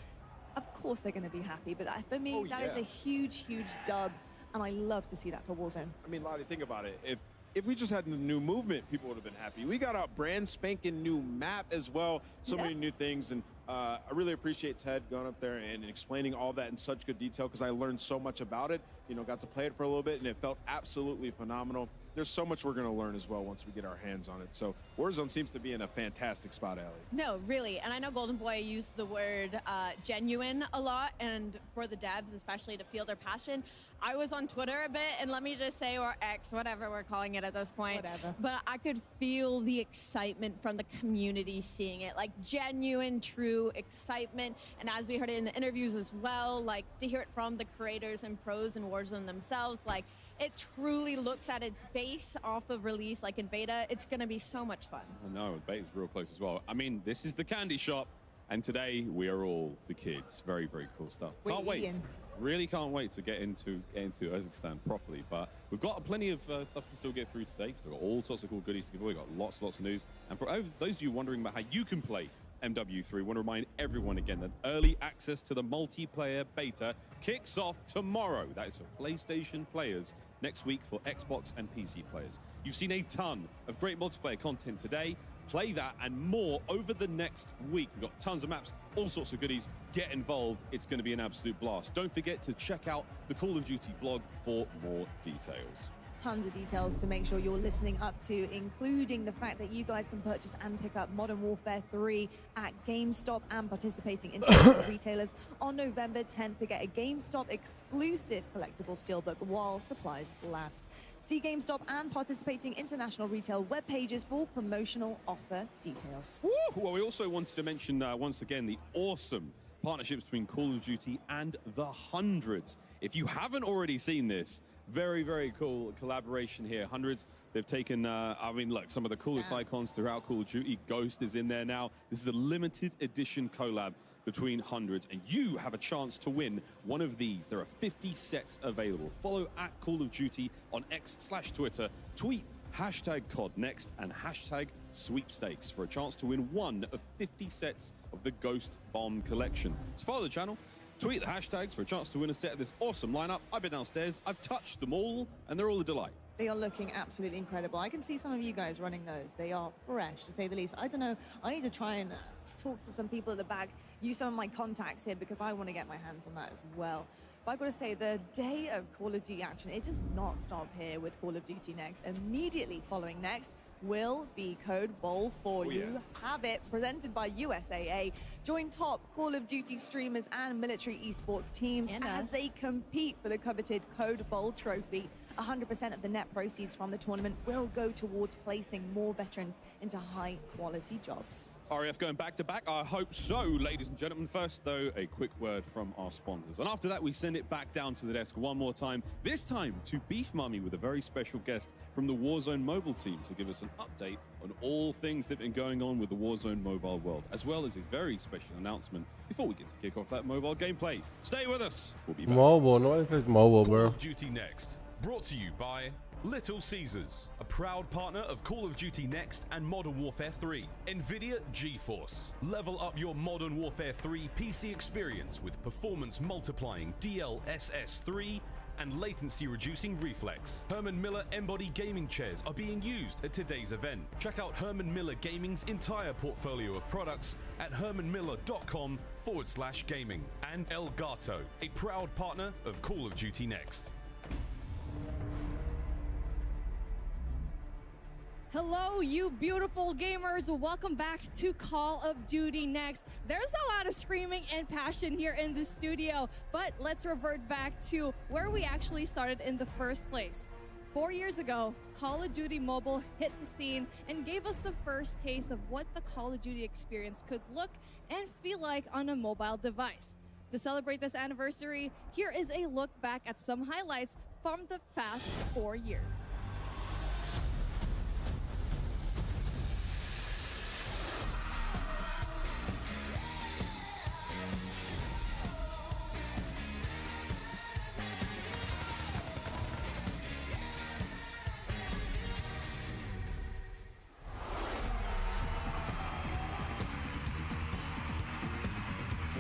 of course they're going to be happy. But for me, that is a huge, huge dub. And I love to see that for Warzone. I mean, Lotte, think about it. If we just had the new movement, people would have been happy. We got a brand spanking new map as well. So many new things. And I really appreciate Ted going up there and explaining all that in such good detail because I learned so much about it. You know, got to play it for a little bit and it felt absolutely phenomenal. There's so much we're going to learn as well once we get our hands on it. So Warzone seems to be in a fantastic spot, Allie. No, really. And I know Golden Boy used the word genuine a lot, and for the devs, especially to feel their passion. I was on Twitter a bit, and let me just say, or X, whatever we're calling it at this point. Whatever. But I could feel the excitement from the community seeing it, like genuine, true excitement. And as we heard it in the interviews as well, like to hear it from the creators and pros in Warzone themselves, like it truly looks at its base off of release, like in beta. It's going to be so much fun. I know, beta's real close as well. I mean, this is the candy shop, and today we are all the kids. Very, very cool stuff. Can't wait. Really can't wait to get into Urzikstan properly. But we've got plenty of stuff to still get through today. So we've got all sorts of cool goodies to give away. We've got lots of news. And for those of you wondering about how you can play MW3, I want to remind everyone again that early access to the multiplayer beta kicks off tomorrow. That is for PlayStation players. Next week for Xbox and PC players. You've seen a ton of great multiplayer content today. Play that and more over the next week. We've got tons of maps, all sorts of goodies. Get involved. It's going to be an absolute blast. Don't forget to check out the Call of Duty blog for more details. Tons of details to make sure you're listening up to, including the fact that you guys can purchase and pick up Modern Warfare 3 at GameStop and participating international retailers on November 10th to get a GameStop exclusive collectible steelbook while supplies last. See GameStop and participating international retail web pages for promotional offer details. Woo! Well, we also wanted to mention once again the awesome partnerships between Call of Duty and the Hundreds. If you haven't already seen this, very, very cool collaboration here. Hundreds, they've taken, I mean, look, some of the coolest icons throughout Call of Duty. Ghost is in there now. This is a limited edition collab between Hundreds, and you have a chance to win one of these. There are 50 sets available. Follow at Call of Duty on X/Twitter. Tweet hashtag CODNEXT and hashtag sweepstakes for a chance to win one of 50 sets of the Ghost Bomb collection. So follow the channel. Tweet the hashtags for a chance to win a set of this awesome lineup. I've been downstairs, I've touched them all, and they're all a delight. They are looking absolutely incredible. I can see some of you guys running those. They are fresh, to say the least. I don't know. I need to try and talk to some people at the back, use some of my contacts here, because I want to get my hands on that as well. But I've got to say, the day of Call of Duty action, it does not stop here with Call of Duty Next. Immediately following Next will be Code Bowl for you. Have it, presented by USAA. Join top Call of Duty streamers and military esports teams as they compete for the coveted Code Bowl trophy. 100% of the net proceeds from the tournament will go towards placing more veterans into high-quality jobs. RAF going back to back? I hope so, ladies and gentlemen. First, though, a quick word from our sponsors. And after that, we send it back down to the desk one more time, this time to Beef Mummy with a very special guest from the Warzone mobile team to give us an update on all things that have been going on with the Warzone mobile world, as well as a very special announcement before we get to kick off that mobile gameplay. Stay with us. We'll be back. Mobile. Nobody plays mobile, bro. Call of Duty Next. Brought to you by Little Caesars, a proud partner of Call of Duty Next and Modern Warfare 3. NVIDIA GeForce. Level up your Modern Warfare 3 PC experience with performance multiplying DLSS 3 and latency reducing reflex. Herman Miller Embody gaming chairs are being used at today's event. Check out Herman Miller Gaming's entire portfolio of products at hermanmiller.com/gaming. And Elgato, a proud partner of Call of Duty Next. Hello, you beautiful gamers. Welcome back to Call of Duty Next. There's a lot of screaming and passion here in the studio, but let's revert back to where we actually started in the first place. 4 years ago, Call of Duty Mobile hit the scene and gave us the first taste of what the Call of Duty experience could look and feel like on a mobile device. To celebrate this anniversary, here is a look back at some highlights from the past 4 years.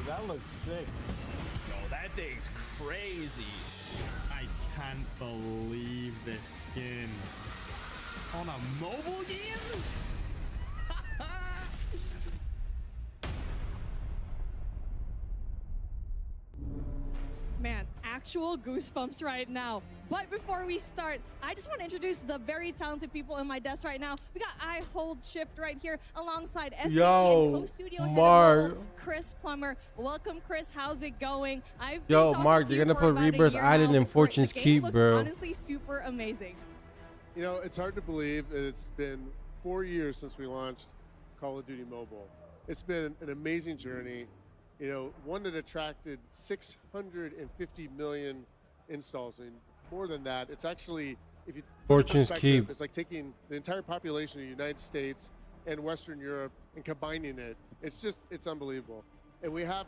That looks sick. Yo, that thing's crazy. I can't believe this skin. On a mobile game? Man, actual goosebumps right now. But before we start, I just want to introduce the very talented people in my desk right now. We got I Hold Shift right here alongside SVP and co-studio head of Mobile, Chris Plummer. Welcome, Chris. How's it going? Yo, Mark, you're gonna put Rebirth Island in Fortune's Keep, bro. Honestly, super amazing. You know, it's hard to believe that it's been 4 years since we launched Call of Duty Mobile. It's been an amazing journey. You know, one that attracted 650 million installs. I mean, more than that. It's actually, if you Fortune's Keep. It's like taking the entire population of the United States and Western Europe and combining it. It's unbelievable. And we have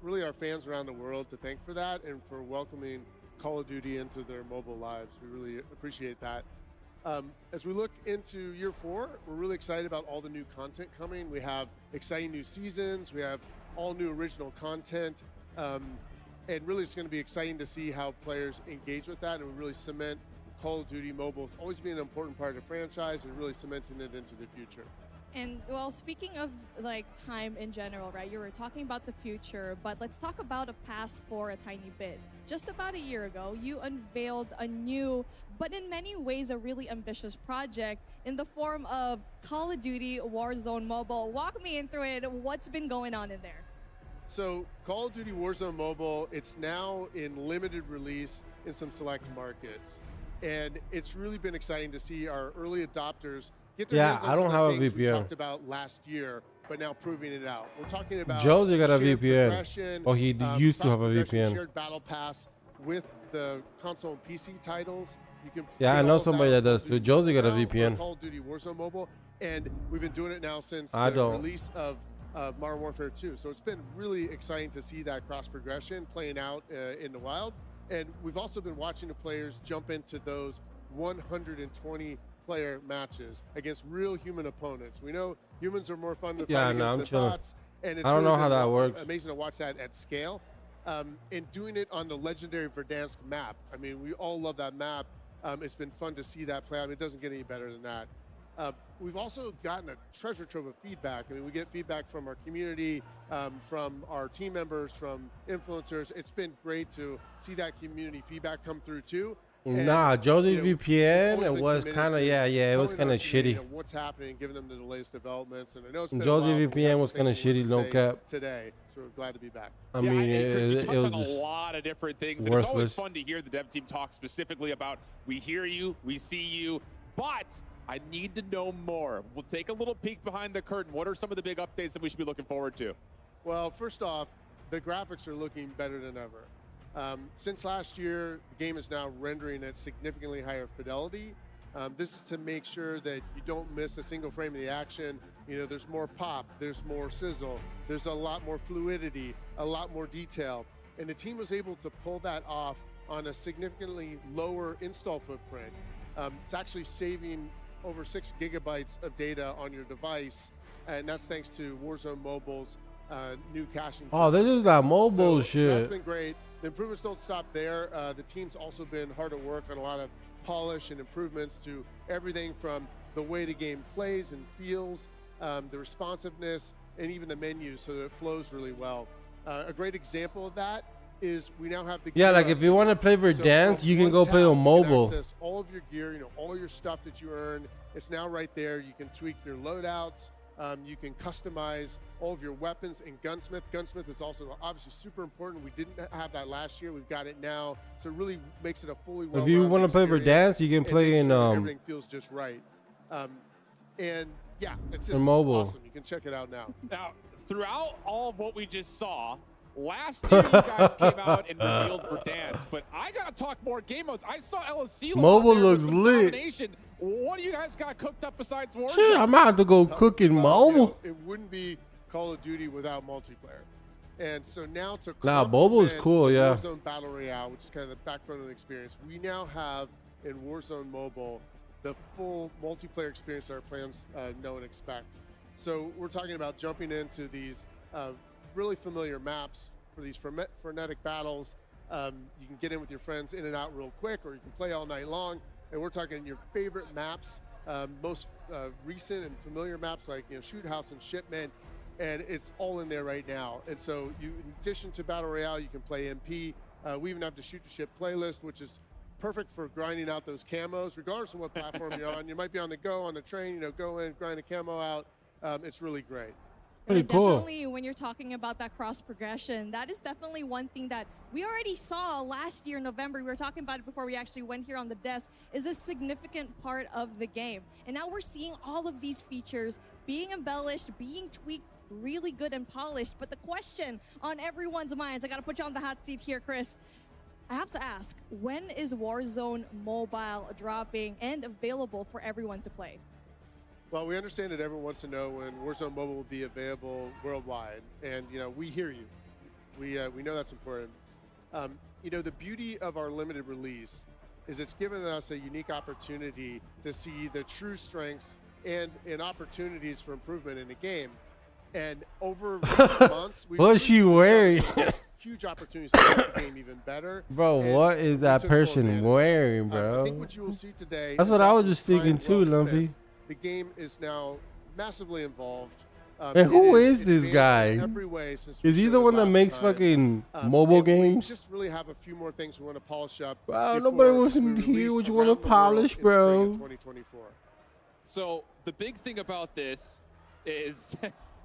really our fans around the world to thank for that and for welcoming Call of Duty into their mobile lives. We really appreciate that. As we look into year 4, we're really excited about all the new content coming. We have exciting new seasons. We have all new original content. And really it's going to be exciting to see how players engage with that and we really cement Call of Duty Mobile. It's always been an important part of the franchise and really cementing it into the future. And well, speaking of like time in general, right? You were talking about the future, but let's talk about the past for a tiny bit. Just about a year ago, you unveiled a new, but in many ways a really ambitious project in the form of Call of Duty Warzone Mobile. Walk me in through it. What's been going on in there? So Call of Duty Warzone Mobile, it's now in limited release in some select markets. And it's really been exciting to see our early adopters get their hands on I don't some of have the a things we VPN. talked about last year, but now proving it out. We're talking about Josie got a shared VPN. progression, Oh, he used to have a cross-progression, VPN. Shared battle pass with the console and PC titles. You can Yeah, get I know all of somebody that does through too. Josie got a now for VPN. Call of Duty Warzone Mobile, and we've been doing it now since I the don't. release of Modern Warfare 2. So it's been really exciting to see that cross progression playing out in the wild. And we've also been watching the players jump into those 120 player matches against real human opponents. We know humans are more fun to fight I'm against than chilling. bots. And it's I don't really know how been that works. amazing to watch that at scale. And doing it on the legendary Verdansk map. I mean, we all love that map. It's been fun to see that play out. I mean, it doesn't get any better than that. We've also gotten a treasure trove of feedback. I mean, we get feedback from our community, from our team members, from influencers. It's been great to see that community feedback come through too. And, Nah, Josie you know, VPN, always it been was committed kind of, to it was telling kind our of community, shitty. you know, what's happening, giving them the latest developments. And I know it's been Josie a while, but we VPN got was some kinda things we wanted shitty, to no say cap. today, so we're glad to be back. I mean, and Chris, you it touched was on a just lot of different things, and it's always worthless. fun to hear the dev team talk specifically about we hear you, we see you, but I need to know more. We'll take a little peek behind the curtain. What are some of the big updates that we should be looking forward to? Well, first off, the graphics are looking better than ever. Since last year, the game is now rendering at significantly higher fidelity. This is to make sure that you don't miss a single frame of the action. You know, there's more pop, there's more sizzle, there's a lot more fluidity, a lot more detail. And the team was able to pull that off on a significantly lower install footprint. It's actually saving over 6 gigabytes of data on your device, and that's thanks to Warzone Mobile's new caching system. Oh, this is that mobile So shit. that's been great. The improvements don't stop there. The team's also been hard at work on a lot of polish and improvements to everything from the way the game plays and feels, the responsiveness, and even the menus, so that it flows really well. A great example of that is we now have the Yeah, gear like up. if you want to play Verdansk, from you can one go play tap, on you can mobile. access all of your gear, you know, all your stuff that you earn. It's now right there. You can tweak your loadouts. You can customize all of your weapons in Gunsmith. Gunsmith is also obviously super important. We didn't have that last year. We've got it now. So it really makes it a fully well-rounded If you want to play for dance, you can and play make in sure that everything feels just right. And yeah, it's just mobile. awesome. You can check it out now. Now, throughout all of what we just saw, last year you guys came out and revealed for dance, but I gotta talk more game modes. I saw LSC Mobile looks lit. What do you guys got cooked up besides Warzone? Shit, I'm about to go cooking mobile. It wouldn't be Call of Duty without multiplayer. And so now to mobile is cool, yeah. Warzone Battle Royale, which is kind of the backbone of the experience, we now have in Warzone Mobile the full multiplayer experience that our plans know and expect. So we're talking about jumping into these really familiar maps for these frenetic battles. You can get in with your friends in and out real quick, or you can play all night long. And we're talking your favorite maps, most recent and familiar maps like Shoot House and Shipment, and it's all in there right now. And so in addition to Battle Royale, you can play MP. We even have the Shoot to Ship playlist, which is perfect for grinding out those camos, regardless of what platform you're on. You might be on the go, on the train, go in, grind a camo out. It's really great. Pretty cool. Definitely, when you're talking about that cross progression, that is definitely one thing that we already saw last year in November. We were talking about it before we actually went here on the desk. Is a significant part of the game, and now we're seeing all of these features being embellished, being tweaked, really good and polished. But the question on everyone's minds, I got to put you on the hot seat here, Chris. I have to ask, when is Warzone Mobile dropping and available for everyone to play? Well, we understand that everyone wants to know when Warzone Mobile will be available worldwide, and we hear you. We know that's important. The beauty of our limited release is it's given us a unique opportunity to see the true strengths and opportunities for improvement in the game. And over recent months, we've What's she wearing? huge opportunities to make the game even better. Bro, And what is that took full person advantage. wearing, I bro? think what you will see today. That's is what I that was just thinking time too, well spent. Lumpy. The game is now massively involved. And who is this advanced guy? in every way since we Is he showed the it one that last makes time. fucking mobile and We games? just really have a few more things we want to polish up. Wow, before nobody wants we to hear release what you want to around the world polish, in spring of bro. 2024. So the big thing about this is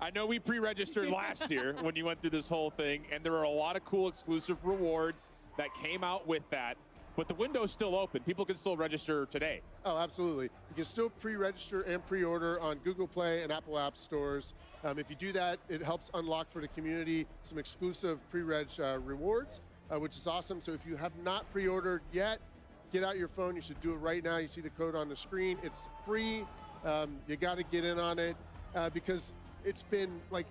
I know we pre-registered last year when you went through this whole thing, and there were a lot of cool exclusive rewards that came out with that. But the window's still open. People can still register today. Oh, absolutely. You can still pre-register and pre-order on Google Play and Apple App Stores. If you do that, it helps unlock for the community some exclusive pre-reg rewards, which is awesome. So if you have not pre-ordered yet, get out your phone. You should do it right now. You see the code on the screen. It's free. You got to get in on it because it's been like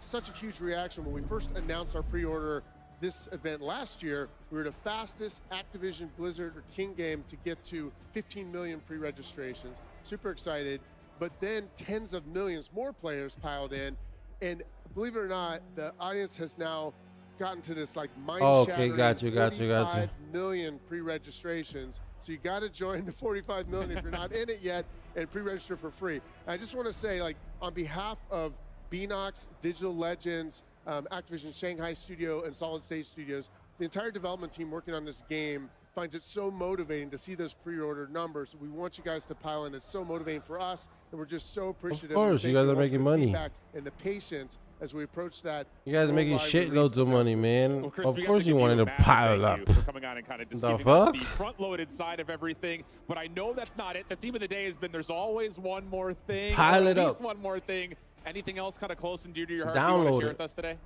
such a huge reaction when we first announced our pre-order this event last year. We were the fastest Activision Blizzard or King game to get to 15 million pre-registrations. Super excited. But then tens of millions more players piled in. And believe it or not, the audience has now gotten to this like mind-shattering got you. 45 million pre-registrations. So you got to join the 45 million if you're not in it yet and pre-register for free. And I just want to say, like, on behalf of Beanox, Digital Legends, Activision Shanghai Studio, and Solid State Studios, the entire development team working on this game finds it so motivating to see those pre-order numbers. We want you guys to pile in. It's so motivating for us, and we're just so appreciative. Of course, Thank you guys all are for making the money. feedback and the patience as we approach that. You guys are making worldwide shitloads release of money, man. Well, Chris, Of we have course to you give wanted a to massive pile thank up. you for coming on and kind of just The giving us fuck? the front-loaded side of everything. But I know that's not it. The theme of the day has been there's always one more thing. Pile or it at least up. one more thing. Anything else kind of close and dear to your heart you want Download to share it. with us today?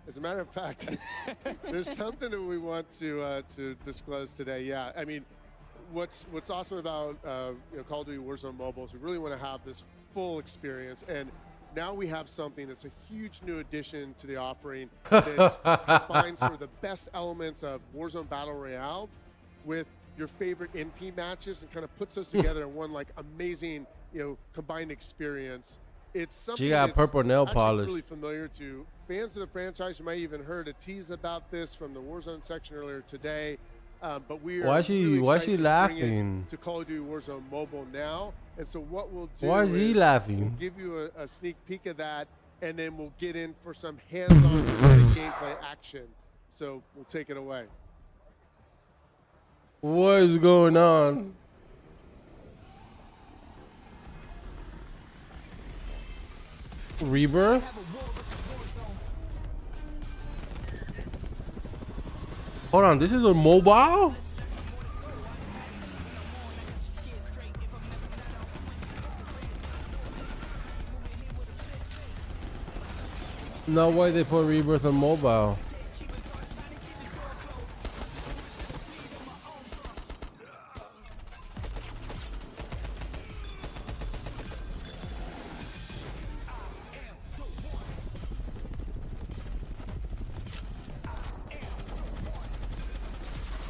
As a matter of fact, there's something that we want to disclose today. Yeah, I mean, what's awesome about Call of Duty Warzone Mobile is we really want to have this full experience, and now we have something that's a huge new addition to the offering that combines sort of the best elements of Warzone Battle Royale with your favorite MP matches and kind of puts those together in one like amazing combined experience. It's something She got that's purple nail actually polish. really familiar to fans of the franchise. You might even heard a tease about this from the Warzone section earlier today. But we are Why she really excited she to bring laughing? it to Call of Duty Warzone Mobile now. And so what we'll do Why is he we'll laughing? give you a sneak peek of that, and then we'll get in for some hands-on gameplay action. So we'll take it away. What is going on? Rebirth? Hold on, this is a mobile? No way they put Rebirth on mobile.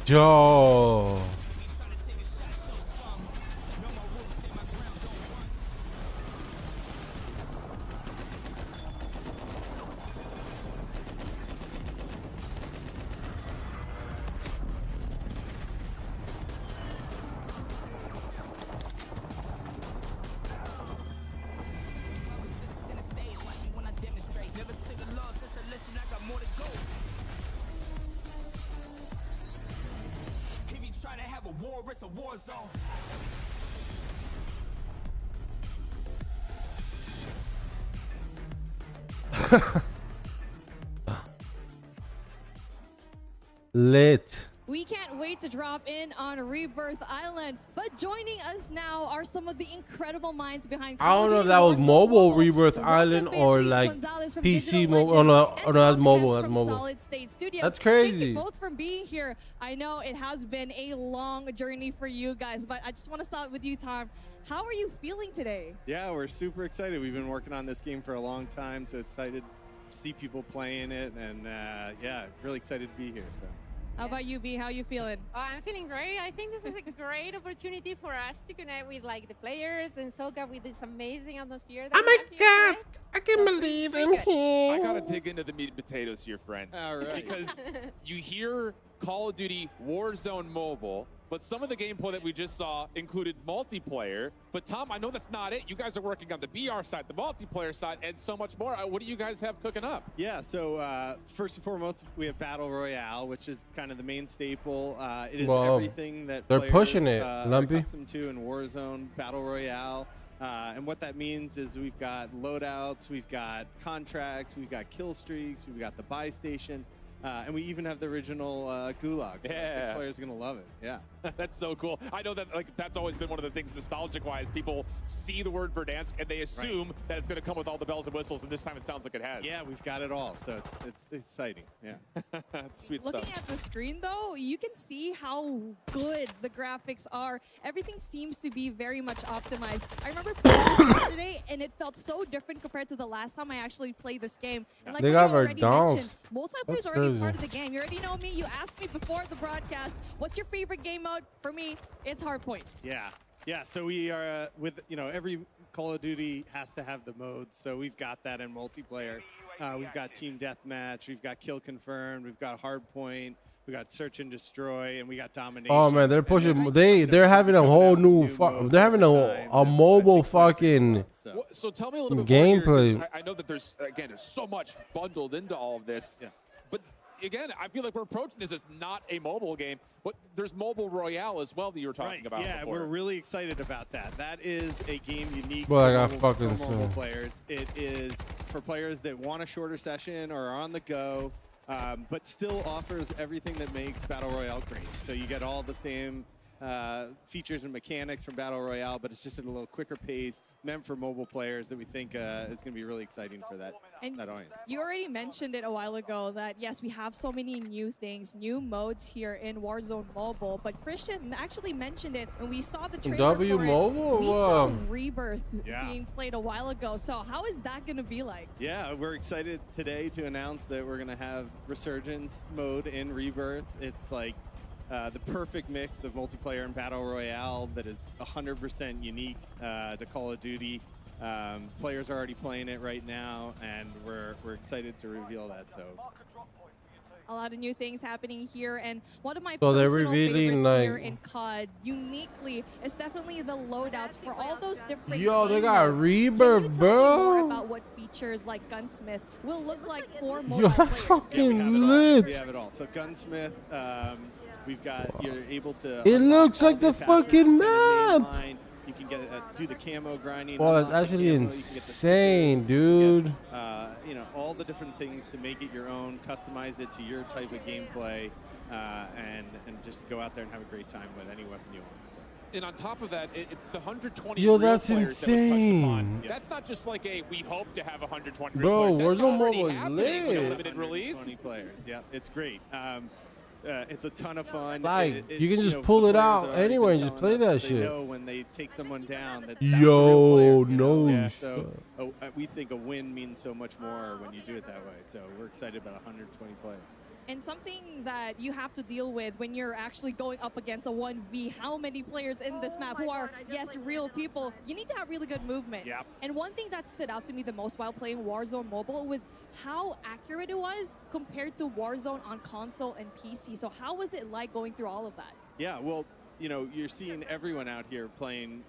Yo. Lit. We can't wait to drop in on Rebirth Island, but joining us now are some of the incredible minds behind I don't know if that was mobile Rebirth Island or like PC mobile. Oh no, that's mobile. That's mobile. Solid State Studios. That's crazy. Thank you both for being here. I know it has been a long journey for you guys, but I just want to start with you, Tom. How are you feeling today? Yeah, we're super excited. We've been working on this game for a long time, so excited to see people playing it, and yeah, really excited to be here. So. How about you, B? How are you feeling? I'm feeling great. I think this is a great opportunity for us to connect with like the players and soak up with this amazing atmosphere. Oh my God, I can't believe I'm here. I gotta dig into the meat and potatoes here, friends. All right. Because you hear Call of Duty Warzone Mobile, but some of the gameplay that we just saw included multiplayer. But Tom, I know that's not it. You guys are working on the BR side, the multiplayer side, and so much more. What do you guys have cooking up? Yeah, so first and foremost, we have Battle Royale, which is kind of the main staple. It is everything that they're players, pushing it, are Lumpy. accustomed to in Warzone, Battle Royale. And what that means is we've got loadouts, we've got contracts, we've got kill streaks, we've got the buy station. And we even have the original Gulag. So I think players are going to love it. Yeah. That's so cool. I know that that's always been one of the things nostalgic-wise. People see the word Verdansk and they assume that it's going to come with all the bells and whistles, and this time it sounds like it has. Yeah, we've got it all. So it's exciting. Yeah. Sweet Looking stuff. at the screen, though, you can see how good the graphics are. Everything seems to be very much optimized. I remember playing this yesterday, and it felt so different compared to the last time I actually played this game. And like They you got already Verdansk. mentioned, multiplayer is already part of the game. You already know me. You asked me before the broadcast, what's your favorite game mode? For me, it's Hardpoint. Yeah. Yeah, so we are with, every Call of Duty has to have the modes. So we've got that in multiplayer. We've got Team Deathmatch, we've got Kill Confirmed, we've got Hardpoint, we got Search and Destroy, and we got Domination. Oh man, they're pushing. They're having a whole new. They're having a mobile fucking. So tell me a little bit more gameplay. here, 'cause I know that there's so much bundled into all of this. Yeah. But again, I feel like we're approaching this as not a mobile game, but there's Mobile Royale as well that you were talking about. Yeah, before. we're really excited about that. That is a game unique Well, I to got mobile, fucking for mobile so- players. It is for players that want a shorter session or are on the go, but still offers everything that makes Battle Royale great. So you get all the same features and mechanics from Battle Royale, but it's just at a little quicker pace, meant for mobile players that we think is going to be really exciting for that audience. You already mentioned it a while ago that, yes, we have so many new things, new modes here in Warzone Mobile, but Christian actually mentioned it when we saw the trailer W for Mobile? it. We saw Wow. Rebirth Yeah. being played a while ago. So how is that going to be like? Yeah, we're excited today to announce that we're going to have Resurgence mode in Rebirth. It's like the perfect mix of multiplayer and Battle Royale that is 100% unique to Call of Duty. Players are already playing it right now, and we're excited to reveal that. So. A lot of new things happening here, and one of my So they're personal revealing, favorites here like- in COD, uniquely, is definitely the loadouts for all those different Yo, they game got modes. Rebirth, Can you tell me more bro. about what features like Gunsmith will look like for mobile Yo, that's players? fucking We lit. have it all. So Gunsmith, we've got, you're able to. It looks unlock like all the attachments fucking to the main map. line. You can can get do the camo grinding. Well, it's unlock the actually camo, you can get the insane, stickers, you dude. get, you know, all the different things to make it your own, customize it to your type of gameplay, and just go out there and have a great time with any weapon you want. So. And on top of that, the 120 Yo, real that's players that was touched upon, insane. that's not just like a, we hope to have 120 Bro, real players. That's Warzone already Mobile is happening with a lit. limited release. 20 players, yeah, it's great. It's a ton of fun. Like, you can just know, pull the it players out have already anywhere been and just telling play us that they shit. know when they take someone down that Yo, that's a real player, you know? no So we think a win means so much more when you do it that way. So we're excited about 120 players. And something that you have to deal with when you're actually going up against a 1v, how many players in this map who are, yes, real people, you need to have really good movement. Yep. And one thing that stood out to me the most while playing Warzone Mobile was how accurate it was compared to Warzone on console and PC. So how was it like going through all of that? Yeah, well, you know, you're seeing everyone out here playing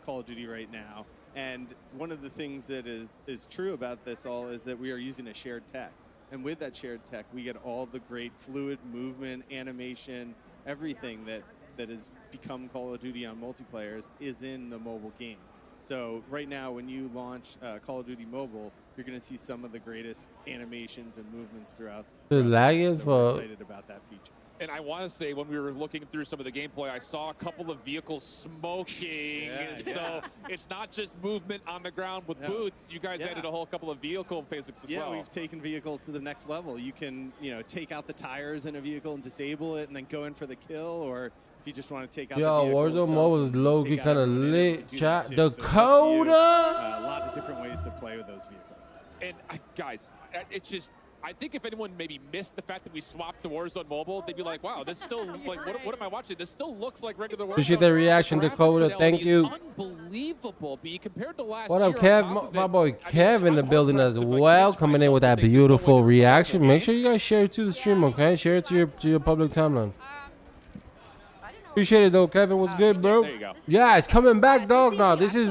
Call of Duty right now. And one of the things that is true about this all is that we are using a shared tech. And with that shared tech, we get all the great fluid movement, animation, everything that has become Call of Duty on multiplayers is in the mobile game. So right now, when you launch Call of Duty Mobile, you're going to see some of the greatest animations and movements throughout. The lag is so we're for. excited about that feature. And I want to say, when we were looking through some of the gameplay, I saw a couple of vehicles smoking. So it's not just movement on the ground with boots. You guys added a whole couple of vehicle physics as well. Yeah, we've taken vehicles to the next level. You can, you know, take out the tires in a vehicle and disable it and then go in for the kill, or if you just want to take out the Yo, vehicle Warzone itself, Mobile is you low take key out kind of everyone in it lit. and do Chat. that too. So it's up to you. Dakota. A lot of different ways to play with those vehicles. And guys, it's just, I think if anyone maybe missed the fact that we swapped to Warzone Mobile, they'd be like, wow, this still, like, what am I watching? This still looks like regular Warzone. Appreciate that reaction, Graphic Dakota. fidelity Thank is you. Unbelievable, B, compared to last What year. up, Kev? on top of My it, boy Kev in the building as well, coming in with that beautiful reaction. Make sure you guys share it to the stream, okay? Share it to your public timeline. Appreciate it though, Kevin. What's good, bro? There you go. Yeah, it's coming back, dog. No, this is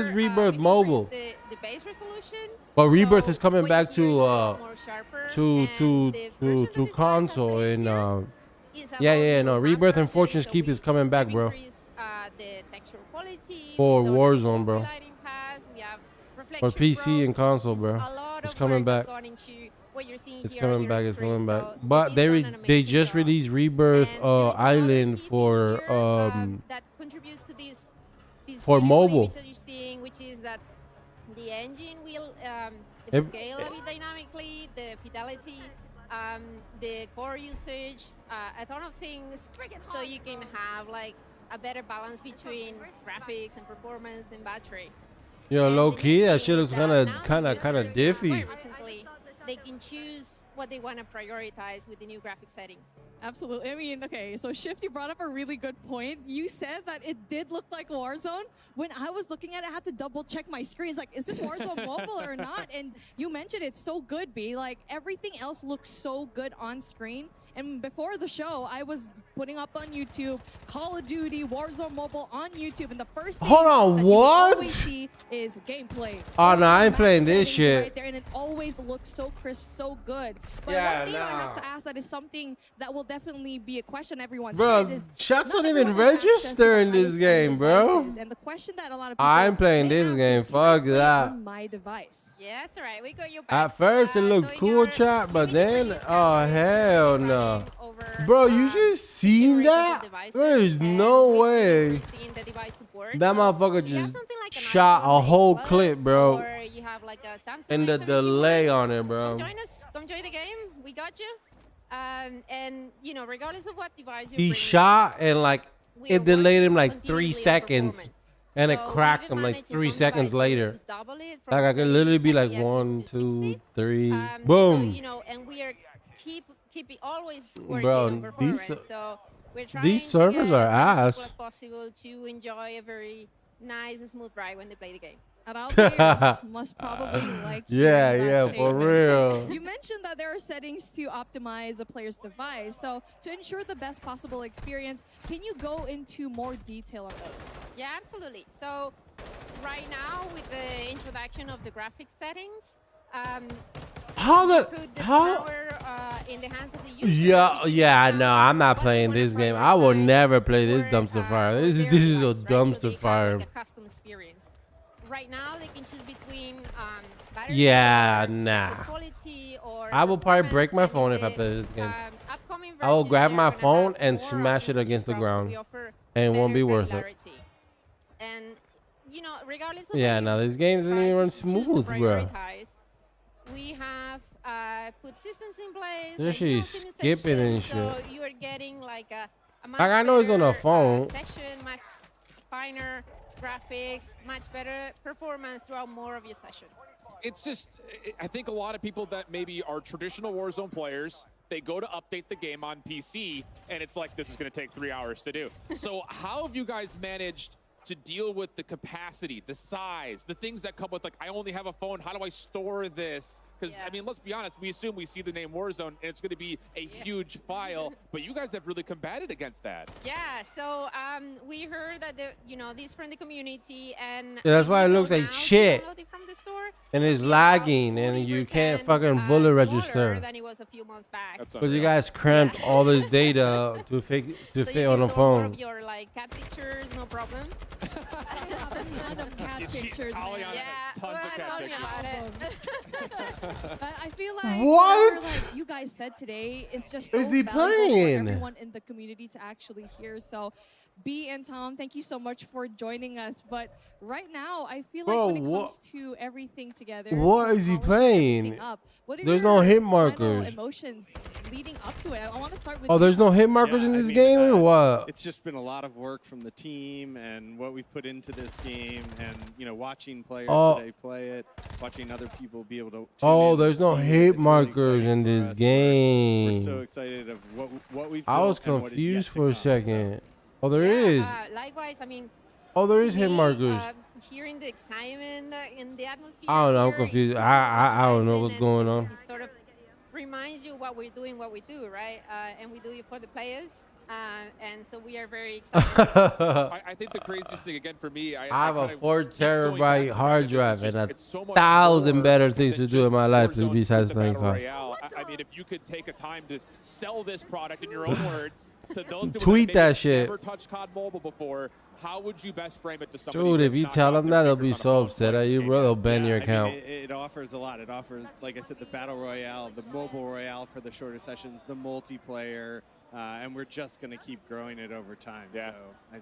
Rebirth Mobile. The base resolution. But Rebirth is coming back to console and yeah. No, Rebirth and Fortune's Keep is coming back, bro. The texture quality, For the Warzone, bro. lighting pass, we have For reflection PC and console, bro. It's coming back. It's coming back. It's coming back. But they just released Rebirth Island for that contributes to this for mobile. that you're seeing, which is that the engine will scale a bit dynamically, the fidelity, the core usage, a ton of things, so you can have like a better balance between graphics and performance and battery. Yo, low key, that shit looks kind of diffy. Recently, they can choose what they want to prioritize with the new graphic settings. Absolutely. I mean, okay, so Shift, you brought up a really good point. You said that it did look like Warzone. When I was looking at it, I had to double check my screen. It's like, is this Warzone Mobile or not? And you mentioned it's so good, B. Like, everything else looks so good on screen. And before the show, I was putting up on YouTube Call of Duty Warzone Mobile on YouTube, and the first thing Hold on, that you what? always see is gameplay. Oh no, I ain't Map playing this settings shit. right there, and it always looks so crisp, so good. But Yeah, one thing that I have nah. to ask that is something that will definitely be a question everyone's Bro, head is shots not don't even everyone has access to register the in this highest game, end bro. devices. And the question that a lot of people I'm playing may this ask game. is, can I Fuck play it that. on my device? Yeah, that's all right. We got you back. At first it looked cool, chat, but then, oh hell no. Bro, you just seen that? There is no way. That motherfucker just shot a whole clip, bro. Or you have like a Samsung And the delay on it, bro. Come join us. Come join the game. We got you. And you know, regardless of what device you He bring, shot and like we are it delayed him like continuously 3 on seconds. performance. And it So cracked we've him like managed 3 in some seconds devices later. to double it Like I from could literally be 30 like FPS 1, to 2, 60. 3, So, boom. you know, and we are keep always working Bro, on performance. these So we're trying these to servers get are as many ass. people as possible to enjoy a very nice and smooth ride when they play the game. And our players must probably like Yeah, hearing that yeah, for statement. real. You mentioned that there are settings to optimize a player's device. So to ensure the best possible experience, can you go into more detail on those? Yeah, absolutely. So right now with the introduction of the graphics settings, How you the put how power in the hands of the user. Yeah, no, I'm not playing this game. I will never play this dumpster fire. This is a dumpster fire. Like a custom experience. Right now, they can choose between battery Yeah, power, nah. quality, or I will probably performance, break my and phone in if I the, play this game. Upcoming I will version, grab they're my gonna phone have and more smash it options to against the choose from, so ground, we offer and it won't be better worth it. granularity. And you know, regardless of Yeah, what no, you this game doesn't even run choose to smooth, bro. prioritize, we have put systems in place. This like, shit you know, is skipping and so shit. you are getting like a much Like, I know it's on a better, phone. session, much finer graphics, much better performance throughout more of your session. It's just, I think a lot of people that maybe are traditional Warzone players, they go to update the game on PC, and it's like, this is going to take 3 hours to do. So how have you guys managed to deal with the capacity, the size, the things that come with, like, I only have a phone, how do I store this? Because, I mean, let's be honest, we assume we see the name Warzone, and it's going to be a huge file, but you guys have really combated against that. Yeah, so we heard that, these from the community, and Yeah, that's why it if you looks go like now to shit. download it from the store, And it's lagging, and you can't fucking bullet register. than it was a few months back. Because you guys cramped all this data to fit on the More of phone. your like cat pictures, no problem. I have a ton of cat pictures. Aliana has tons of cat tell me pictures. about it. But I feel like What? whatever, like, you guys said today is just so Is he valuable playing? for everyone in the community to actually hear. So, B and Tom, thank you so much for joining us. But right now, I feel like Bro, when it what- comes to everything together, What is he polishing playing? everything up, what are There's your no hit final markers. emotions leading up to it? I want to start with Oh, you, there's no Tom. hit markers in I this mean, game or what? It's just been a lot of work from the team and what we've put into this game, and watching players today play it, watching other people be able to. tune Oh, in there's and no see it. hit It's really markers exciting in for this us. game. We're so excited of what we've. I was built and what is yet confused to for a come, so. second. Oh, there is. Likewise, I mean. Oh, there to is hit me, markers. Hearing the excitement in the atmosphere. I don't know. I'm here is confused. super I don't know energizing, what's and going it on. Sort of reminds you what we're doing, what we do, right? And we do it for the players. And so we are very excited. I think the craziest thing, again, for me, I have a kinda 4 keep going back terabyte to the hard fact that drive this is and just- it's so much 1,000 more better things than to do in just my life Warzone besides with the playing Battle COD. Royale. I mean, if you could take a time to sell this product in your own words to those people Tweet that that maybe shit. never touched COD Mobile before, how would you best frame it to somebody? Dude, who if has you not tell gotten them their that, they'll fingers be on a so phone upset playing at this you, game bro. yet? They'll ban your I mean, account. it offers a lot. It offers, like I said, the Battle Royale, the Mobile Royale for the shorter sessions, the multiplayer, and we're just going to keep growing it over time. Yeah. So,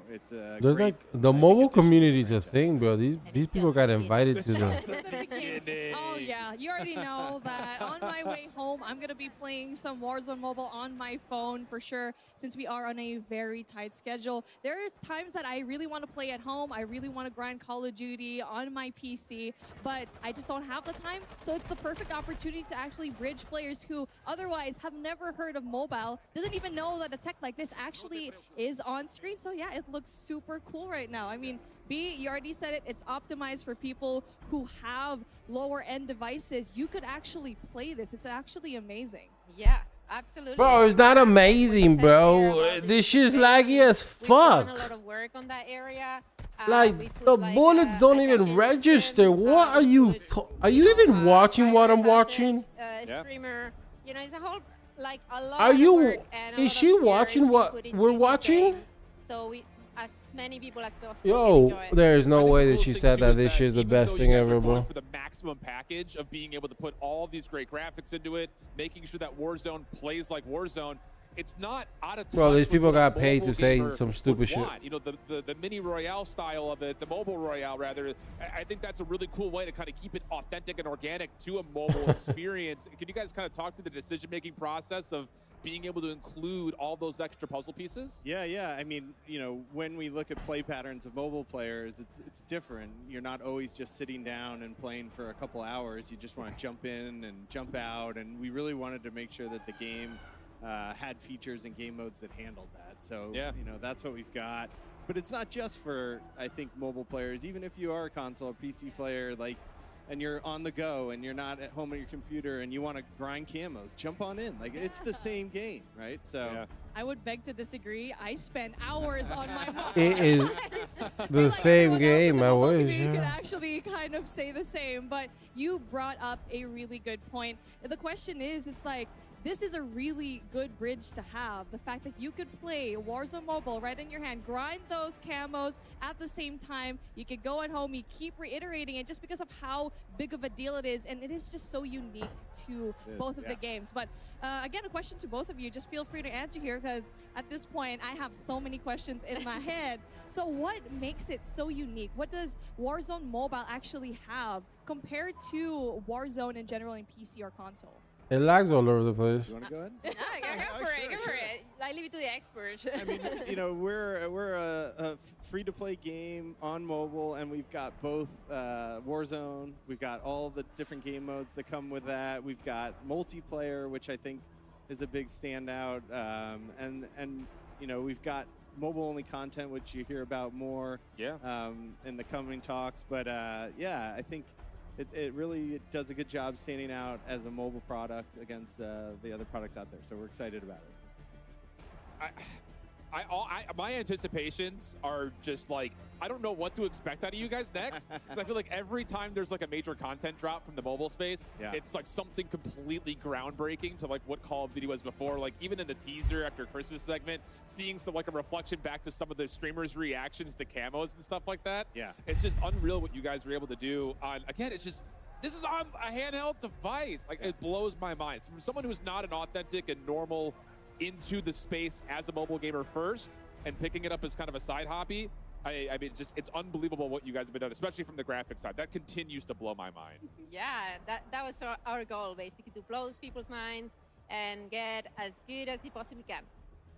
it's a There's great, like the mobile community is a thing, bro. These people got invited to the. Oh yeah, you already know that on my way home, I'm gonna be playing some Warzone Mobile on my phone for sure. Since we are on a very tight schedule, there's times that I really want to play at home. I really want to grind Call of Duty on my PC, but I just don't have the time. So it's the perfect opportunity to actually bridge players who otherwise have never heard of mobile, doesn't even know that a tech like this actually is on screen. So yeah, it looks super cool right now. I mean, B, you already said it, it's optimized for people who have lower end devices. You could actually play this. It's actually amazing. Yeah, absolutely. Bro, it's not amazing, bro. This shit's laggy as We've done fuck. a lot of work on that area. Like we put, the like, bullets don't even register. What are you? Are you even watching what I'm watching? Streamer, it's a whole like a lot. Are of you? work and a lot Is of she care watching is what put into we're the watching? game. So as many people as possible. Yo, enjoy it. there is no way that coolest she thing, said too, that is this shit is the even best though thing you guys are ever, going bro. for the maximum package of being able to put all these great graphics into it, making sure that Warzone plays like Warzone. It's not out of touch. Bro, these with people what a got paid to mobile say gamer some would stupid shit. want. The mini royale style of it, the mobile royale rather. I think that's a really cool way to kind of keep it authentic and organic to a mobile experience. Can you guys kind of talk to the decision-making process of being able to include all those extra puzzle pieces? Yeah. I mean, when we look at play patterns of mobile players, it's different. You're not always just sitting down and playing for a couple hours. You just want to jump in and jump out, and we really wanted to make sure that the game had features and game modes that handled that. So, that's what we've got. But it's not just for, I think, mobile players. Even if you are a console or PC player, and you're on the go and you're not at home on your computer and you want to grind camos, jump on in. It's the same game, right? So I would beg to disagree. I spend hours on my mobile. It is. The same game, I wish. You could Yeah. actually kind of say the same, but you brought up a really good point. The question is, it's like, this is a really good bridge to have. The fact that you could play Warzone Mobile right in your hand, grind those camos at the same time. You could go at home, you keep reiterating it just because of how big of a deal it is. And it is just so unique to both of the games. But again, a question to both of you. Just feel free to answer here because at this point, I have so many questions in my head. So what makes it so unique? What does Warzone Mobile actually have compared to Warzone in general in PC or console? It lags all over the place. You want to go ahead? No, go for it. Go for it. I leave it to the expert. I mean, you know, we're a free-to-play game on mobile, and we've got both Warzone. We've got all the different game modes that come with that. We've got multiplayer, which I think is a big standout, and you know, we've got mobile-only content, which you hear about more in the coming talks. But yeah, I think it really does a good job standing out as a mobile product against the other products out there. So we're excited about it. My anticipations are just like, I don't know what to expect out of you guys next. Because I feel like every time there's like a major content drop from the mobile space, it's like something completely groundbreaking to like what Call of Duty was before. Like even in the teaser after Chris's segment, seeing some like a reflection back to some of the streamers' reactions to camos and stuff like that. Yeah. It's just unreal what you guys were able to do on, again, it's just, this is on a handheld device. Like it blows my mind. So from someone who's not an authentic and normal into the space as a mobile gamer first and picking it up as kind of a side hobby, I mean, it's unbelievable what you guys have been doing, especially from the graphics side. That continues to blow my mind. Yeah, that was our goal, basically, to blow people's minds and get as good as you possibly can.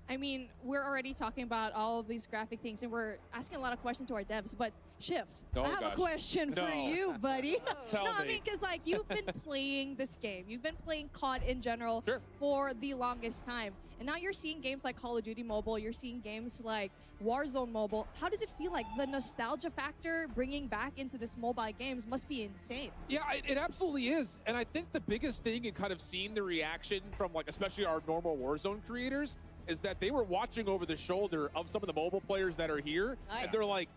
I mean, we're already talking about all of these graphic things, and we're asking a lot of questions to our devs, but Shift, Oh, I have gosh. a question for you, buddy. Tell no, I me. mean, because like you've been playing this game, you've been playing COD in general for the longest time, and now you're seeing games like Call of Duty Mobile, you're seeing games like Warzone Mobile. How does it feel like? The nostalgia factor bringing back into this mobile games must be insane. Yeah, it absolutely is. And I think the biggest thing in kind of seeing the reaction from like, especially our normal Warzone creators, is that they were watching over the shoulder of some of the mobile players that are here. And they're like,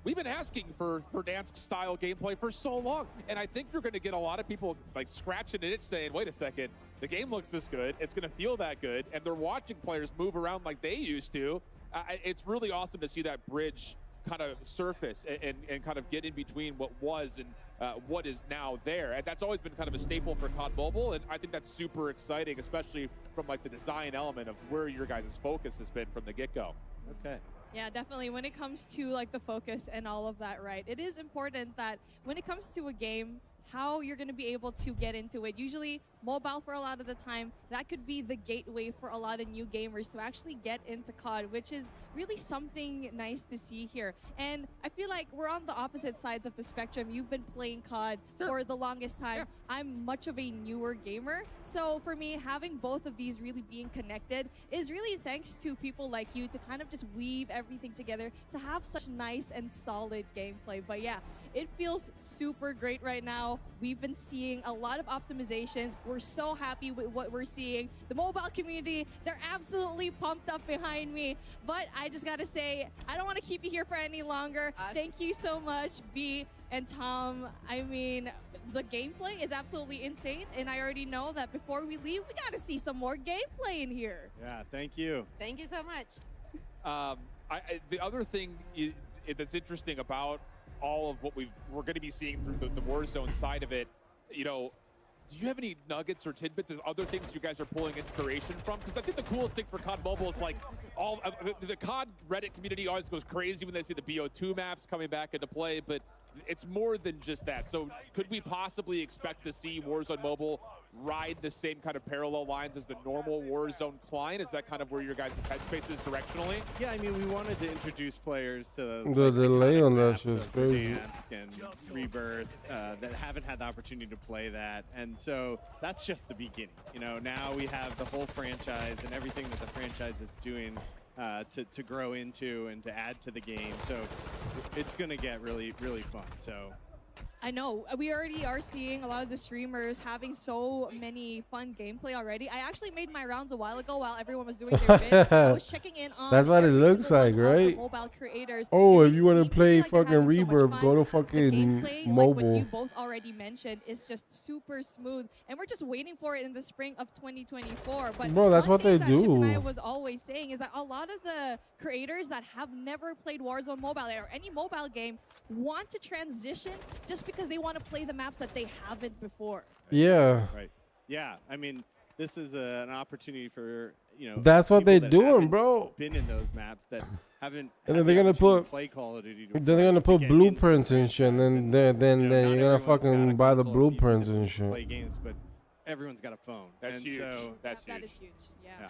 we've been asking for Verdansk-style gameplay for so long. And I think you're going to get a lot of people like scratching an itch saying, wait a second, the game looks this good. It's going to feel that good. And they're watching players move around like they used to. It's really awesome to see that bridge kind of surface and kind of get in between what was and what is now there. And that's always been kind of a staple for COD Mobile. And I think that's super exciting, especially from like the design element of where your guys' focus has been from the get-go. Okay. Yeah, definitely. When it comes to like the focus and all of that, right? It is important that when it comes to a game, how you're going to be able to get into it. Usually mobile for a lot of the time, that could be the gateway for a lot of new gamers to actually get into COD, which is really something nice to see here. And I feel like we're on the opposite sides of the spectrum. You've been playing COD for the longest time. I'm much of a newer gamer. So for me, having both of these really being connected is really thanks to people like you to kind of just weave everything together to have such nice and solid gameplay. But yeah, it feels super great right now. We've been seeing a lot of optimizations. We're so happy with what we're seeing. The mobile community, they're absolutely pumped up behind me. But I just gotta say, I don't want to keep you here for any longer. Thank you so much, B and Tom. I mean, the gameplay is absolutely insane. And I already know that before we leave, we gotta see some more gameplay in here. Yeah, thank you. Thank you so much. The other thing that's interesting about all of what we're going to be seeing through the Warzone side of it, you know, do you have any nuggets or tidbits of other things you guys are pulling inspiration from? Because I think the coolest thing for COD Mobile is like all the COD Reddit community always goes crazy when they see the BO2 maps coming back into play, but it's more than just that. So could we possibly expect to see Warzone Mobile ride the same kind of parallel lines as the normal Warzone client? Is that kind of where your guys' headspace is directionally? Yeah, I mean, we wanted to introduce players to The delay on that maps shit's of crazy. Verdansk and Rebirth that haven't had the opportunity to play that. And so that's just the beginning. You know, now we have the whole franchise and everything that the franchise is doing to grow into and to add to the game. So it's going to get really, really fun. So I know. We already are seeing a lot of the streamers having so many fun gameplay already. I actually made my rounds a while ago while everyone was doing their bid. I was checking in on That's what it looks like, right? mobile creators. Oh, and if they you want to seem play like they're fucking having so much Rebirth, fun. go to The fucking gameplay, like what mobile. you both already mentioned, is just super smooth. And we're just waiting for it in the spring of 2024. But Bro, that's one what thing they that Chip and I do. was always saying is that a lot of the creators that have never played Warzone Mobile or any mobile game want to transition just because they want to play the maps that they haven't before. Yeah. Right. Yeah. I mean, this is an opportunity for, you know, That's what people they that doing, haven't bro. Been in those maps that haven't. And had then the they're gonna opportunity to put, play Call of Duty. then they're gonna put blueprints and shit, and then you're gonna everyone's got a fucking buy the console or PC blueprints to and play shit. games, but everyone's got a phone. That's and huge. So That's That huge. is huge. Yeah. Yeah.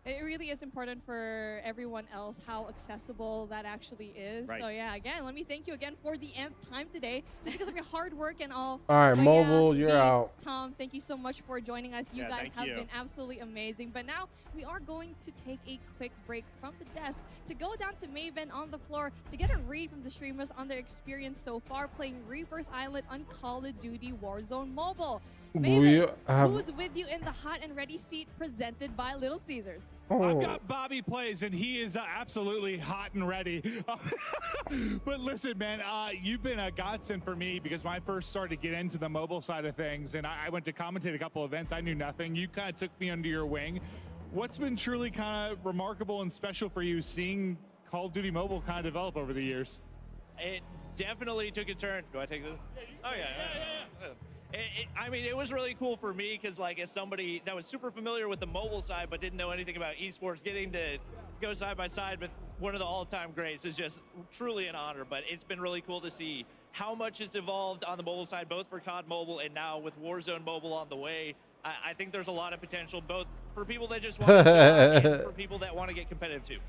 And it really is important for everyone else how accessible that actually is. Right. So yeah, again, let me thank you again for the nth time today, just because of your hard work and all. All right, But Mobile, yeah, you're me, out. Tom, thank you so much for joining us. You Yeah, guys thank have you. been absolutely amazing. But now we are going to take a quick break from the desk to go down to Maven on the floor to get a read from the streamers on their experience so far playing Rebirth Island on Call of Duty Warzone Mobile. We Maven, have- who's with you in the hot and ready seat presented by Little Caesars? I've Oh. got Bobby Plays, and he is absolutely hot and ready. But listen, man, you've been a godsend for me because when I first started to get into the mobile side of things, and I went to commentate a couple events, I knew nothing. You kind of took me under your wing. What's been truly kind of remarkable and special for you seeing Call of Duty Mobile kind of develop over the years? It definitely took a turn. Do I take this? Oh, yeah. I mean, it was really cool for me because, like, as somebody that was super familiar with the mobile side but didn't know anything about esports, getting to go side by side with one of the all-time greats is just truly an honor. But it's been really cool to see how much has evolved on the mobile side, both for COD Mobile and now with Warzone Mobile on the way. I think there's a lot of potential, both for people that just want to play and for people that want to get competitive too.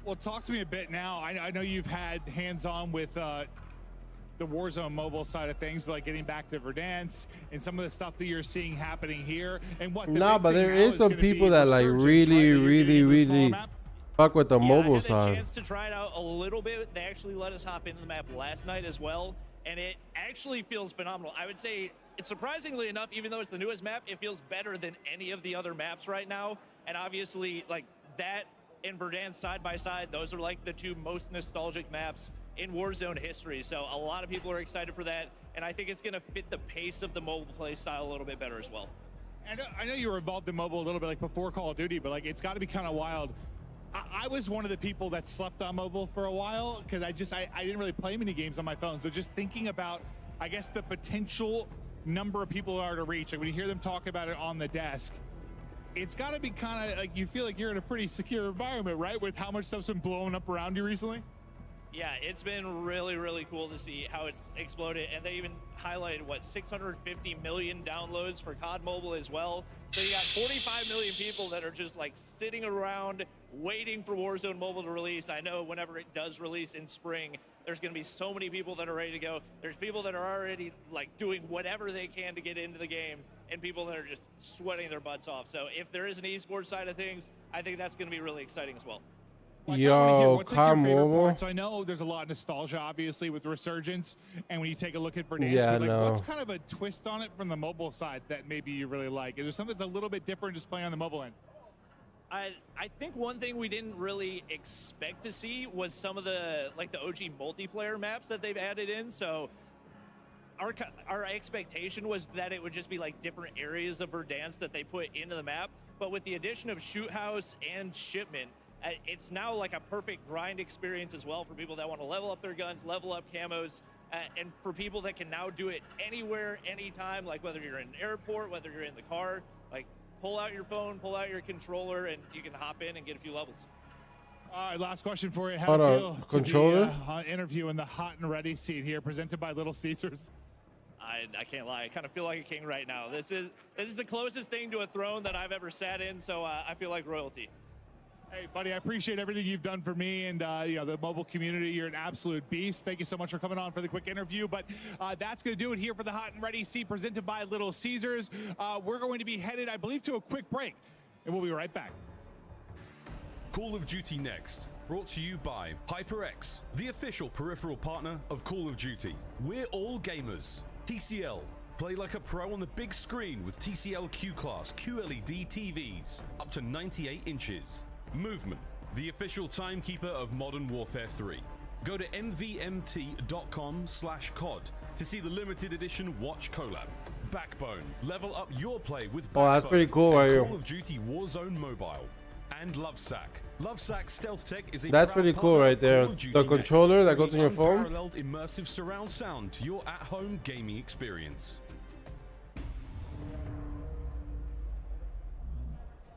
Well, talk to me a bit now. I know you've had hands-on with the Warzone mobile side of things, but like getting back to Verdansk and some of the stuff that you're seeing happening here, and what. Nah, but there is some people that like really fuck with the mobile I had side. a chance to try it out a little bit. They actually let us hop into the map last night as well, and it actually feels phenomenal. I would say, it's surprisingly enough, even though it's the newest map, it feels better than any of the other maps right now. And obviously, like that and Verdansk side by side, those are like the two most nostalgic maps in Warzone history. So a lot of people are excited for that, and I think it's going to fit the pace of the mobile play style a little bit better as well. I know you were involved in mobile a little bit like before Call of Duty, but like it's got to be kind of wild. I was one of the people that slept on mobile for a while because I didn't really play many games on my phones. But just thinking about, I guess, the potential number of people that are to reach, like when you hear them talk about it on the desk, it's got to be kind of like you feel like you're in a pretty secure environment, right? With how much stuff's been blowing up around you recently. Yeah, it's been really, really cool to see how it's exploded. And they even highlighted, what, 650 million downloads for COD Mobile as well. So you got 45 million people that are just like sitting around waiting for Warzone Mobile to release. I know whenever it does release in spring, there's going to be so many people that are ready to go. There's people that are already like doing whatever they can to get into the game, and people that are just sweating their butts off. So if there is an esports side of things, I think that's going to be really exciting as well. Yo, what's like your COD favorite Mobile. parts? I know there's a lot of nostalgia, obviously, with Resurgence, and when you take a look at Verdansk, Yeah, I like, know. what's kind of a twist on it from the mobile side that maybe you really like? Is there something that's a little bit different just playing on the mobile end? I think one thing we didn't really expect to see was some of the like the OG multiplayer maps that they've added in. So our expectation was that it would just be like different areas of Verdansk that they put into the map. But with the addition of Shoot House and Shipment, it's now like a perfect grind experience as well for people that want to level up their guns, level up camos, and for people that can now do it anywhere, anytime, like whether you're in an airport, whether you're in the car, like pull out your phone, pull out your controller, and you can hop in and get a few levels. All right, last question for you. How Hold do you on, feel controller? to be interviewing the hot and ready seat here, presented by Little Caesars? I can't lie. I kind of feel like a king right now. This is the closest thing to a throne that I've ever sat in, so I feel like royalty. Hey, buddy, I appreciate everything you've done for me and the mobile community. You're an absolute beast. Thank you so much for coming on for the quick interview. But that's going to do it here for the Hot and Ready seat presented by Little Caesars. We're going to be headed, I believe, to a quick break, and we'll be right back. Call of Duty Next, brought to you by HyperX, the official peripheral partner of Call of Duty. We're all gamers. TCL, play like a pro on the big screen with TCL Q-Class QLED TVs, up to 98 inches. Movement, the official timekeeper of Modern Warfare 3. Go to mvmt.com/COD to see the limited edition Watch collab. Backbone, level up your play with Backbone. Oh, that's pretty cool right here. Call of Duty Warzone Mobile. And Lovesack. Lovesack Stealth Tech is a That's proud pretty cool partner right of Call there. of Duty The Next, controller that goes on your bringing phone. unparalleled immersive surround sound to your at-home gaming experience.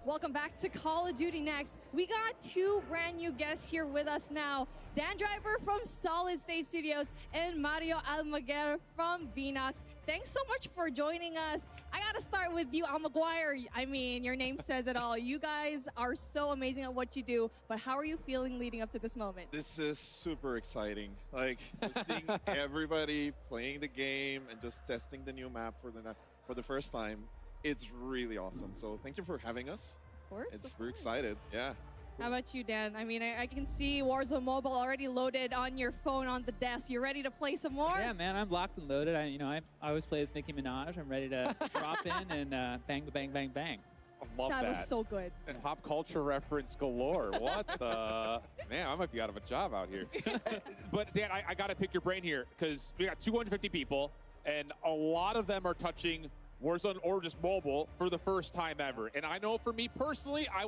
Welcome back to Call of Duty Next. We got two brand new guests here with us now. Dan Driver from Solid State Studios and Mario Almaguer from Vinox. Thanks so much for joining us. I gotta start with you, Almaguer. I mean, your name says it all. You guys are so amazing at what you do, but how are you feeling leading up to this moment? This is super exciting. Like, just seeing everybody playing the game and just testing the new map for the first time. It's really awesome. So thank you for having us. Of course. We're excited. Yeah. How about you, Dan? I mean, I can see Warzone Mobile already loaded on your phone on the desk. You ready to play some more? Yeah, man, I'm locked and loaded. I always play as Nicki Minaj. I'm ready to drop in and bang, bang, bang, bang. I love that. That was so good. And pop culture reference galore. What the? Man, I might be out of a job out here. But Dan, I got to pick your brain here because we got 250 people, and a lot of them are touching Warzone or just mobile for the first time ever. And I know for me personally, I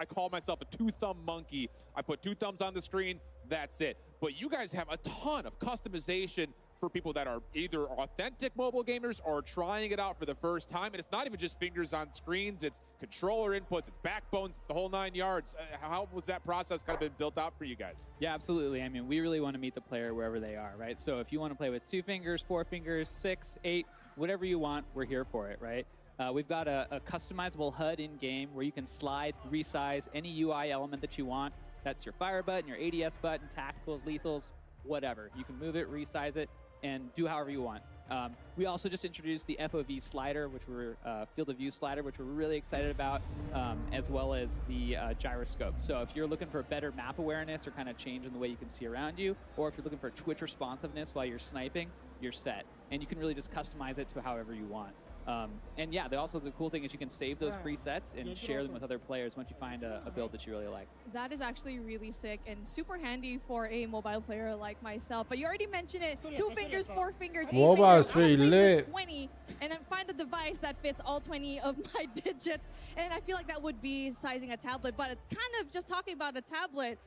call myself a two-thumb monkey. I put two thumbs on the screen, that's it. But you guys have a ton of customization for people that are either authentic mobile gamers or trying it out for the first time. And it's not even just fingers on screens, it's controller inputs, it's backbones, it's the whole 9 yards. How was that process kind of been built out for you guys? Yeah, absolutely. I mean, we really want to meet the player wherever they are, right? So if you want to play with 2 fingers, 4 fingers, 6, 8, whatever you want, we're here for it, right? We've got a customizable HUD in-game where you can slide, resize any UI element that you want. That's your fire button, your ADS button, tacticals, lethals, whatever. You can move it, resize it, and do however you want. We also just introduced the FOV slider, which we're field of view slider, which we're really excited about, as well as the gyroscope. So if you're looking for better map awareness or kind of change in the way you can see around you, or if you're looking for twitch responsiveness while you're sniping, you're set. And you can really just customize it to however you want. And yeah, the cool thing is you can save those presets and share them with other players once you find a build that you really like. That is actually really sick and super handy for a mobile player like myself. But you already mentioned it, 2 fingers, 4 fingers, 8 Mobile fingers. is pretty I wanna play with lit. 20 and then find a device that fits all 20 of my digits. And I feel like that would be sizing a tablet. But it's kind of just talking about a tablet,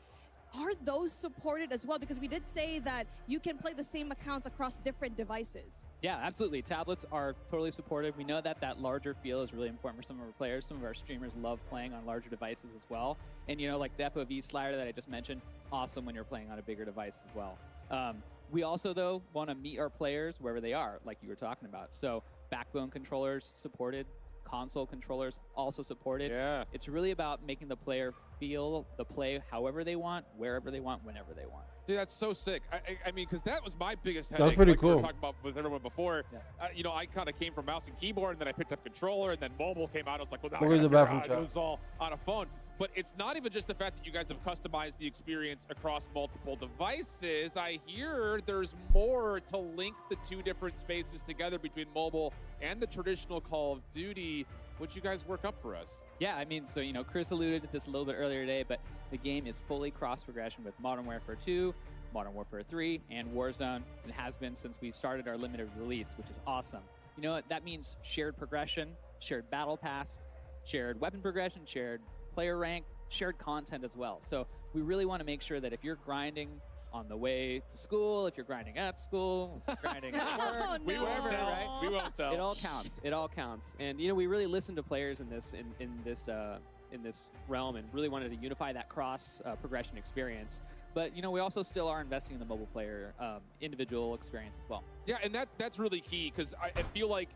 are those supported as well? Because we did say that you can play the same accounts across different devices. Yeah, absolutely. Tablets are totally supported. We know that that larger feel is really important for some of our players. Some of our streamers love playing on larger devices as well. And, like the FOV slider that I just mentioned, awesome when you're playing on a bigger device as well. We also, though, want to meet our players wherever they are, like you were talking about. So backbone controllers supported. Console controllers also supported. Yeah. It's really about making the player feel the play however they want, wherever they want, whenever they want. Dude, that's so sick. I mean, because that was my biggest headache. That's pretty like we cool. were talking about with everyone before. Yeah. I kind of came from mouse and keyboard, and then I picked up controller, and then mobile came out. I was like, well, now Where's I the gotta bathroom figure out how to do chat? this all on a phone. But it's not even just the fact that you guys have customized the experience across multiple devices. I hear there's more to link the 2 different spaces together between mobile and the traditional Call of Duty. Would you guys work up for us? Yeah, I mean, so, Chris alluded to this a little bit earlier today, but the game is fully cross-progression with Modern Warfare 2, Modern Warfare 3, and Warzone. It has been since we started our limited release, which is awesome. You know what? That means shared progression, shared battle pass, shared weapon progression, shared player rank, shared content as well. So we really want to make sure that if you're grinding on the way to school, if you're grinding at school, grinding at work, We won't tell. right? We won't tell. It all counts. It all counts. And we really listen to players in this realm and really wanted to unify that cross progression experience. But we also still are investing in the mobile player individual experience as well. Yeah, and that's really key because I feel like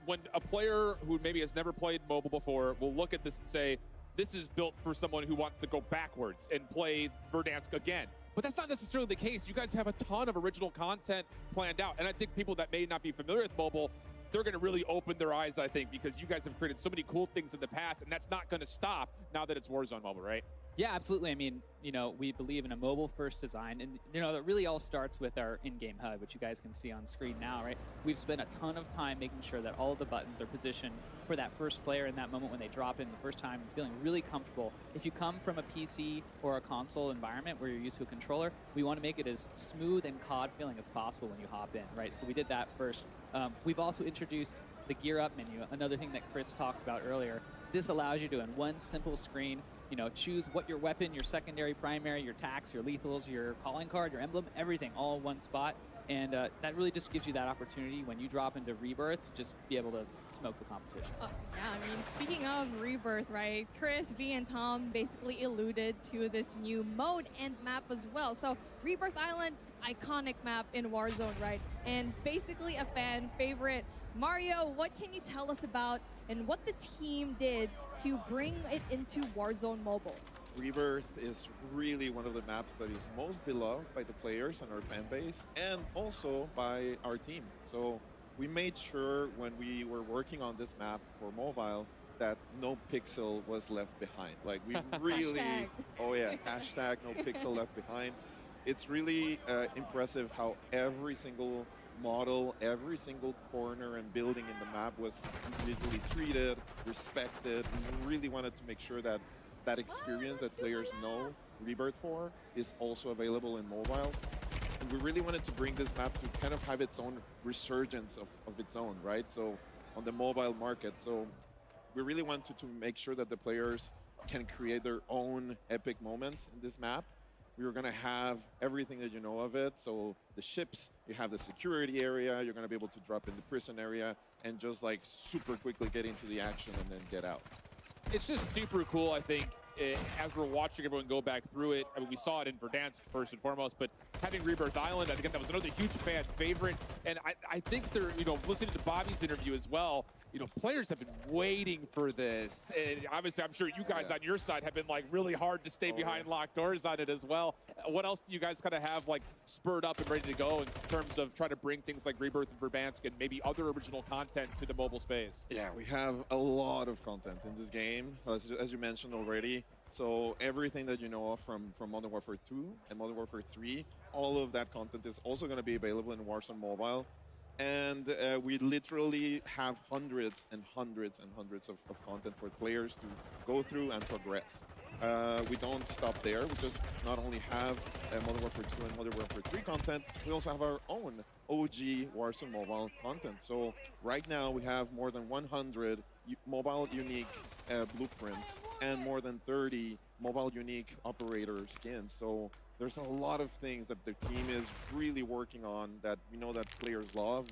when a player who maybe has never played mobile before will look at this and say, this is built for someone who wants to go backwards and play Verdansk again. But that's not necessarily the case. You guys have a ton of original content planned out. And I think people that may not be familiar with mobile, they're going to really open their eyes, I think, because you guys have created so many cool things in the past, and that's not going to stop now that it's Warzone Mobile, right? Yeah, absolutely. I mean, you know, we believe in a mobile-first design, and you know, that really all starts with our in-game HUD, which you guys can see on screen now, right? We've spent a ton of time making sure that all of the buttons are positioned for that first player in that moment when they drop in the first time, feeling really comfortable. If you come from a PC or a console environment where you're used to a controller, we want to make it as smooth and COD feeling as possible when you hop in, right? So we did that first. We've also introduced the gear up menu, another thing that Chris talked about earlier. This allows you to, in one simple screen, you know, choose what your weapon, your secondary, primary, your tax, your lethals, your calling card, your emblem, everything all in one spot. And that really just gives you that opportunity when you drop into Rebirth to just be able to smoke the competition. Yeah, I mean, speaking of Rebirth, right, Chris, V, and Tom basically alluded to this new mode and map as well. So Rebirth Island, iconic map in Warzone, right? And basically a fan favorite. Mario, what can you tell us about and what the team did to bring it into Warzone Mobile? Rebirth is really one of the maps that is most beloved by the players and our fan base, and also by our team. So we made sure when we were working on this map for mobile that no pixel was left behind. Like, we really, oh yeah, hashtag no pixel left behind. It's really impressive how every single model, every single corner and building in the map was individually treated, respected. We really wanted to make sure that that experience that players know Rebirth for is also available in mobile. And we really wanted to bring this map to kind of have its own resurgence of its own, right? So on the mobile market. So we really wanted to make sure that the players can create their own epic moments in this map. We were going to have everything that you know of it. So the ships, you have the security area, you're going to be able to drop in the prison area and just like super quickly get into the action and then get out. It's just super cool, I think, as we're watching everyone go back through it. I mean, we saw it in Verdansk first and foremost, but having Rebirth Island, I think that was another huge fan favorite. And I think they're, you know, listening to Bobby's interview as well, you know, players have been waiting for this. And obviously, I'm sure you guys on your side have been like really hard to stay behind locked doors on it as well. What else do you guys kind of have like spurred up and ready to go in terms of trying to bring things like Rebirth and Verdansk and maybe other original content to the mobile space? Yeah, we have a lot of content in this game, as you mentioned already. So everything that you know of from Modern Warfare 2 and Modern Warfare 3, all of that content is also going to be available in Warzone Mobile. And we literally have hundreds and hundreds and hundreds of content for players to go through and progress. We don't stop there. We just not only have Modern Warfare 2 and Modern Warfare 3 content, we also have our own OG Warzone Mobile content. So right now we have more than 100 mobile unique blueprints and more than 30 mobile unique operator skins. So there's a lot of things that the team is really working on that we know that players love,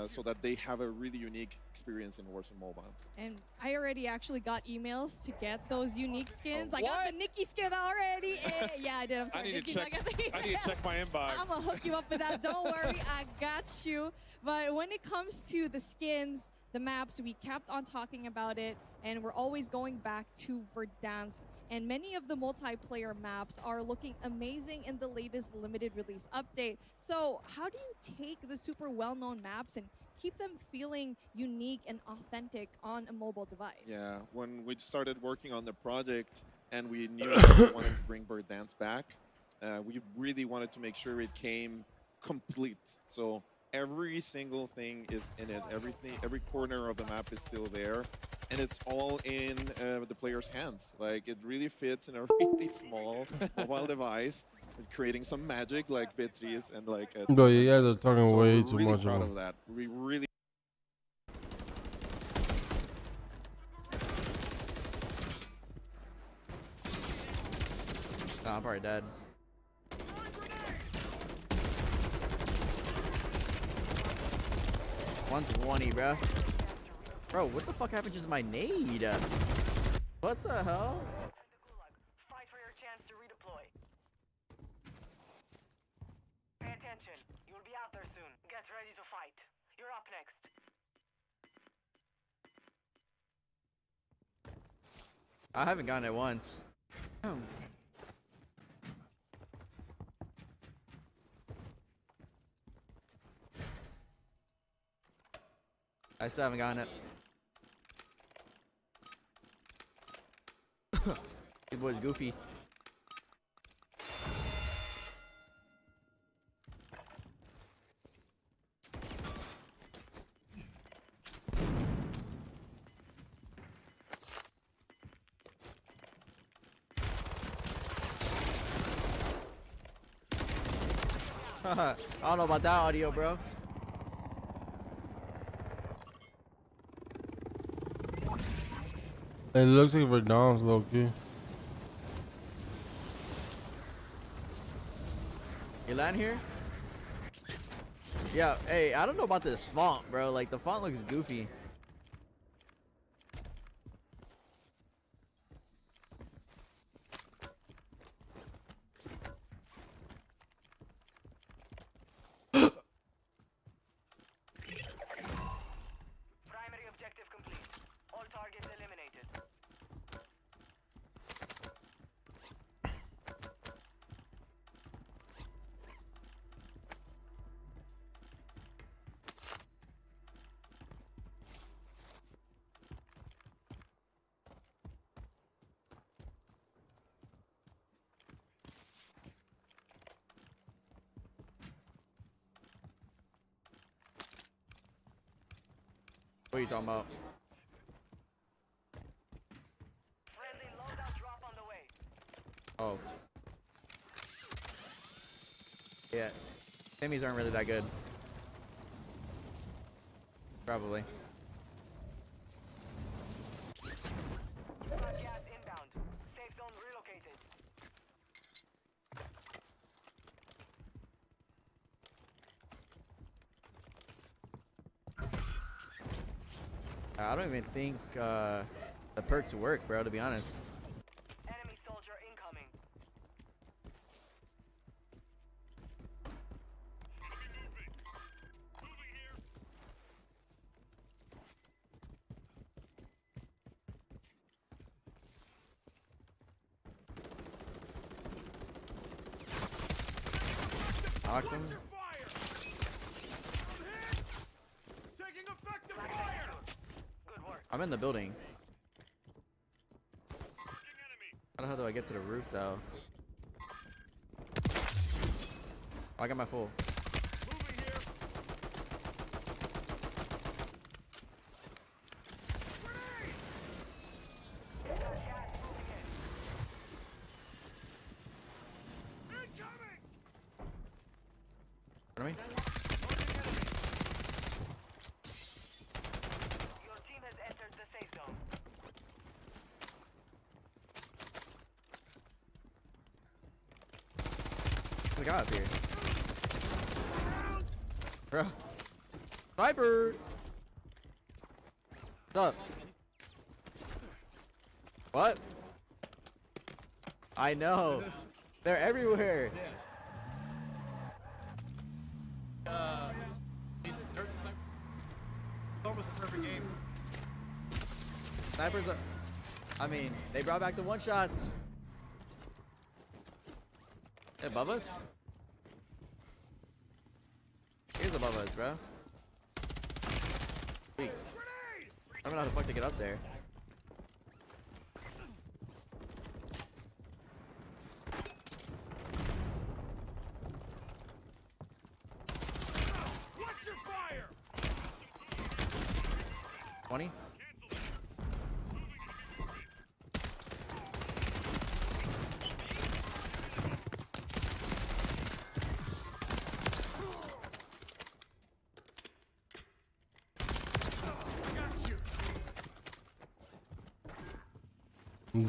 so that they have a really unique experience in Warzone Mobile. And I already actually got emails to get those unique skins. Oh, I got the Nikki skin already. Yeah, I did. I'm sorry. I need Nikki, to check my inbox. I'm going to hook you up with that. Don't worry. I got you. But when it comes to the skins, the maps, we kept on talking about it, and we're always going back to Verdansk. And many of the multiplayer maps are looking amazing in the latest limited release update. So how do you take the super well-known maps and keep them feeling unique and authentic on a mobile device? Yeah, when we started working on the project and we knew that we wanted to bring Verdansk back, we really wanted to make sure it came complete. So every single thing is in it. Every corner of the map is still there, and it's all in the player's hands. Like, it really fits in a really small mobile device, creating some magic like Beatrice and like. Bro, you guys are talking so way we're too really much. proud of that. We really. Oh, I'm probably dead. $120, bro. Bro, what the fuck happened to my nade? What the hell? Fight for your chance to redeploy. Pay attention. You'll be out there soon. Get ready to fight. You're up next. I haven't gotten it once. Oh. I still haven't gotten it. The boy's goofy. I don't know about that audio, bro. It looks like Verdon's low key. You land here? Yeah, hey, I don't know about this font, bro. Like, the font looks goofy. Primary objective complete. All targets eliminated. What are you talking about? Friendly loadout drop on the way. Oh. Yeah. Semis aren't really that good. Probably. Got gas inbound. Safe zone relocated. I don't even think the perks work, bro, to be honest. Enemy soldier incoming. Knocked him. Taking effective fire. Good work. I'm in the building. How the hell do I get to the roof, though? Oh, I got my full. Front of me? Your team has entered the safe zone. There's a guy up here. Bro. Sniper! What's up? What? I know. They're everywhere. Almost a perfect game. Snipers are, I mean, they brought back the one-shots. Hey, above us? Here's above us, bro. Sweet. I don't know how the fuck to get up there. Watch your fire. 20?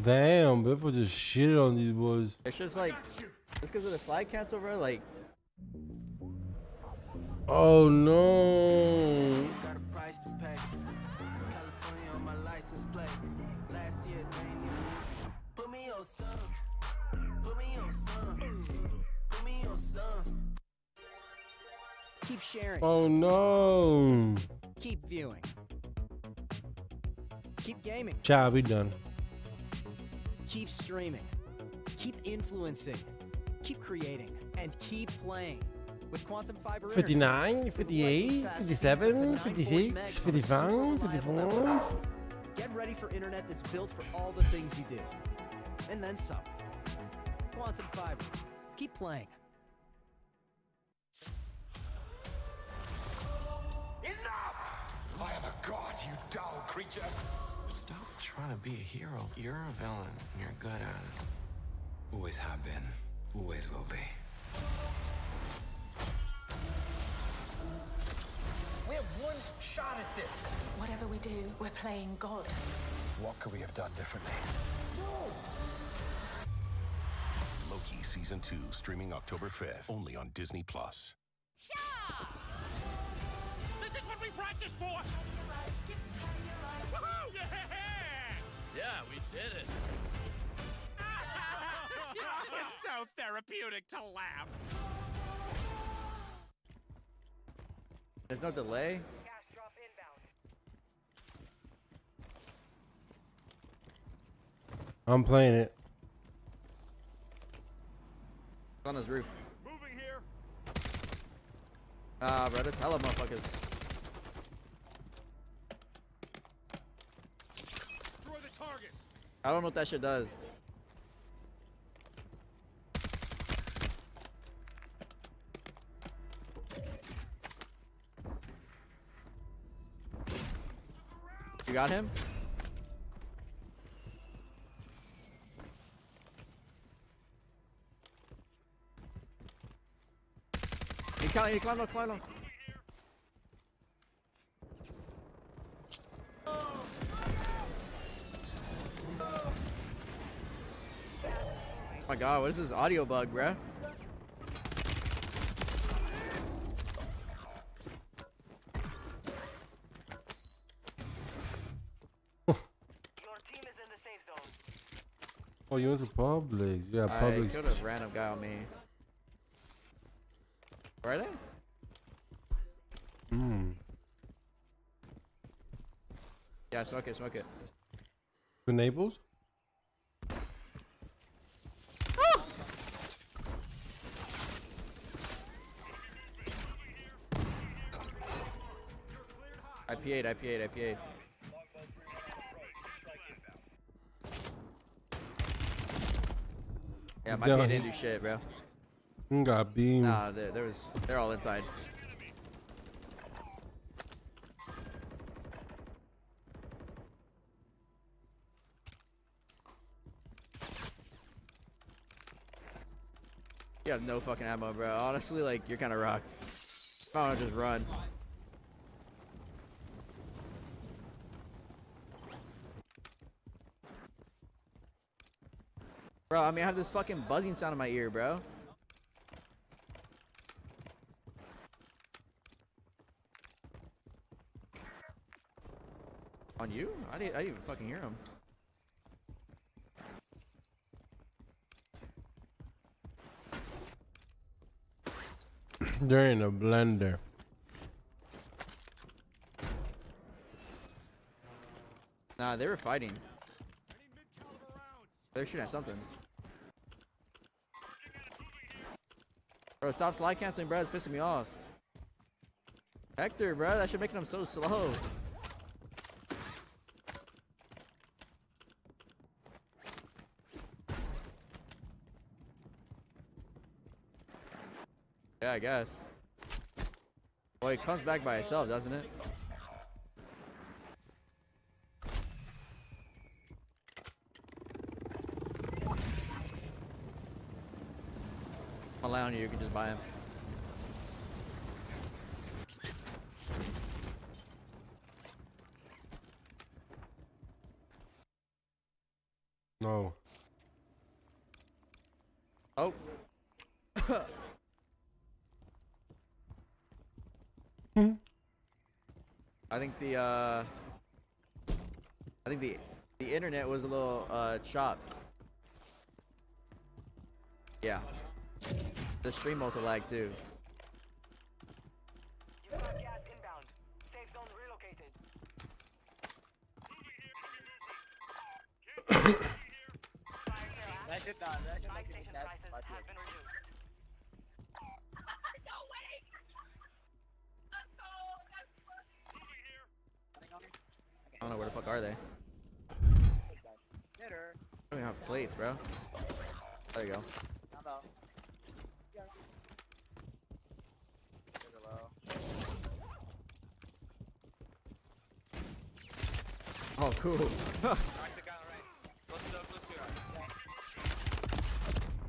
Damn, Biffle just shitted on these boys. It's just like, just because of the slide cancel, bro, like. Oh no. Keep sharing. Oh no. Keep viewing. Keep gaming. Chat, we done. Keep streaming. Keep influencing. Keep creating. And keep playing. With Quantum Fiber 59, 58, 57, 56, 55, 54. Get ready for internet that's built for all the things you do. and then some. Quantum Fiber. Keep playing. Enough! I am a god, you dull creature. Stop trying to be a hero. You're a villain, and you're good at it. Always have been. Always will be. We have one shot at this. Whatever we do, we're playing God. What could we have done differently? Loki Season 2, streaming October 5th, only on Disney+. This is what we practiced for! Woohoo! Yeah, we did it. It's so therapeutic to laugh. There's no delay. Gas drop inbound. I'm playing it. It's on his roof. Moving here. Ah, bro, there's hella motherfuckers. Destroy the target. I don't know what that shit does. You got him? He climb low. Oh my god, what is this audio bug, bruh? Oh, you went to Publix. Yeah, I Publix. killed a random guy on me. Where are they? Yeah, smoke it. The Naples? I PA'd. Yeah, my PA didn't do shit, bro. Got beam. Nah, they're all inside. You have no fucking ammo, bro. Honestly, like, you're kind of rocked. I want to just run. Bro, I mean, I have this fucking buzzing sound in my ear, bro. On you? I didn't even fucking hear him. They're in a blender. Nah, they were fighting. They're shooting at something. Bro, stop slide canceling, bro. It's pissing me off. Hector, bro, that should make them so slow. Yeah, I guess. Well, it comes back by itself, doesn't it? Allowing you can just buy him. No. Oh. I think the internet was a little chopped. Yeah. The stream also lagged too. You got gas inbound. Safe zone relocated. That should not. That should make it. Station prices have been reduced. I don't know where the fuck are they. Hitter. I mean, have plates, bro. There you go. Oh, cool.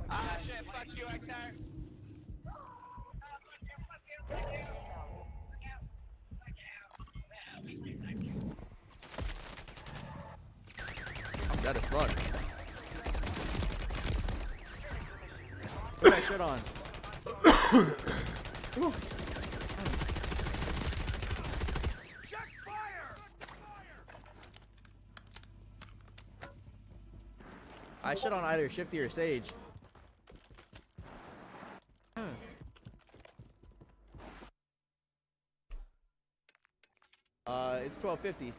Ah, shit, fuck you, Hector. I'm dead as fuck. Put that shit on. Ooh. I shit on either Shifty or Sage. It's 12:50.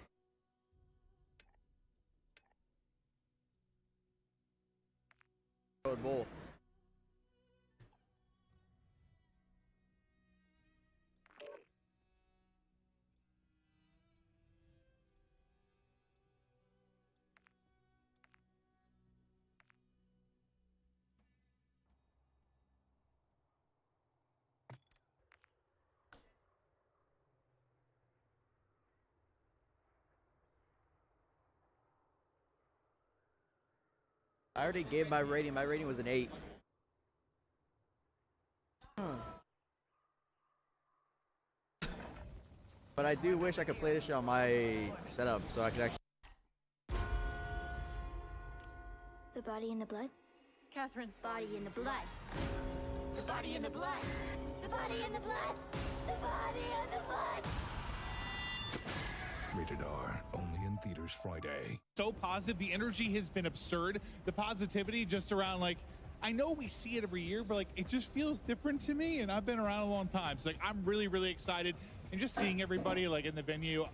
Road Bowl. I already gave my rating. My rating was an 8. But I do wish I could play this shit on my setup so I could actually. The body in the blood? Catherine. Body in the blood. The body in the blood. The body in the blood. The body in the blood. Rated R. Only in theaters Friday. So positive. The energy has been absurd. The positivity just around, like, I know we see it every year, but like it just feels different to me. And I've been around a long time. So like I'm really, really excited. And just seeing everybody like in the venue,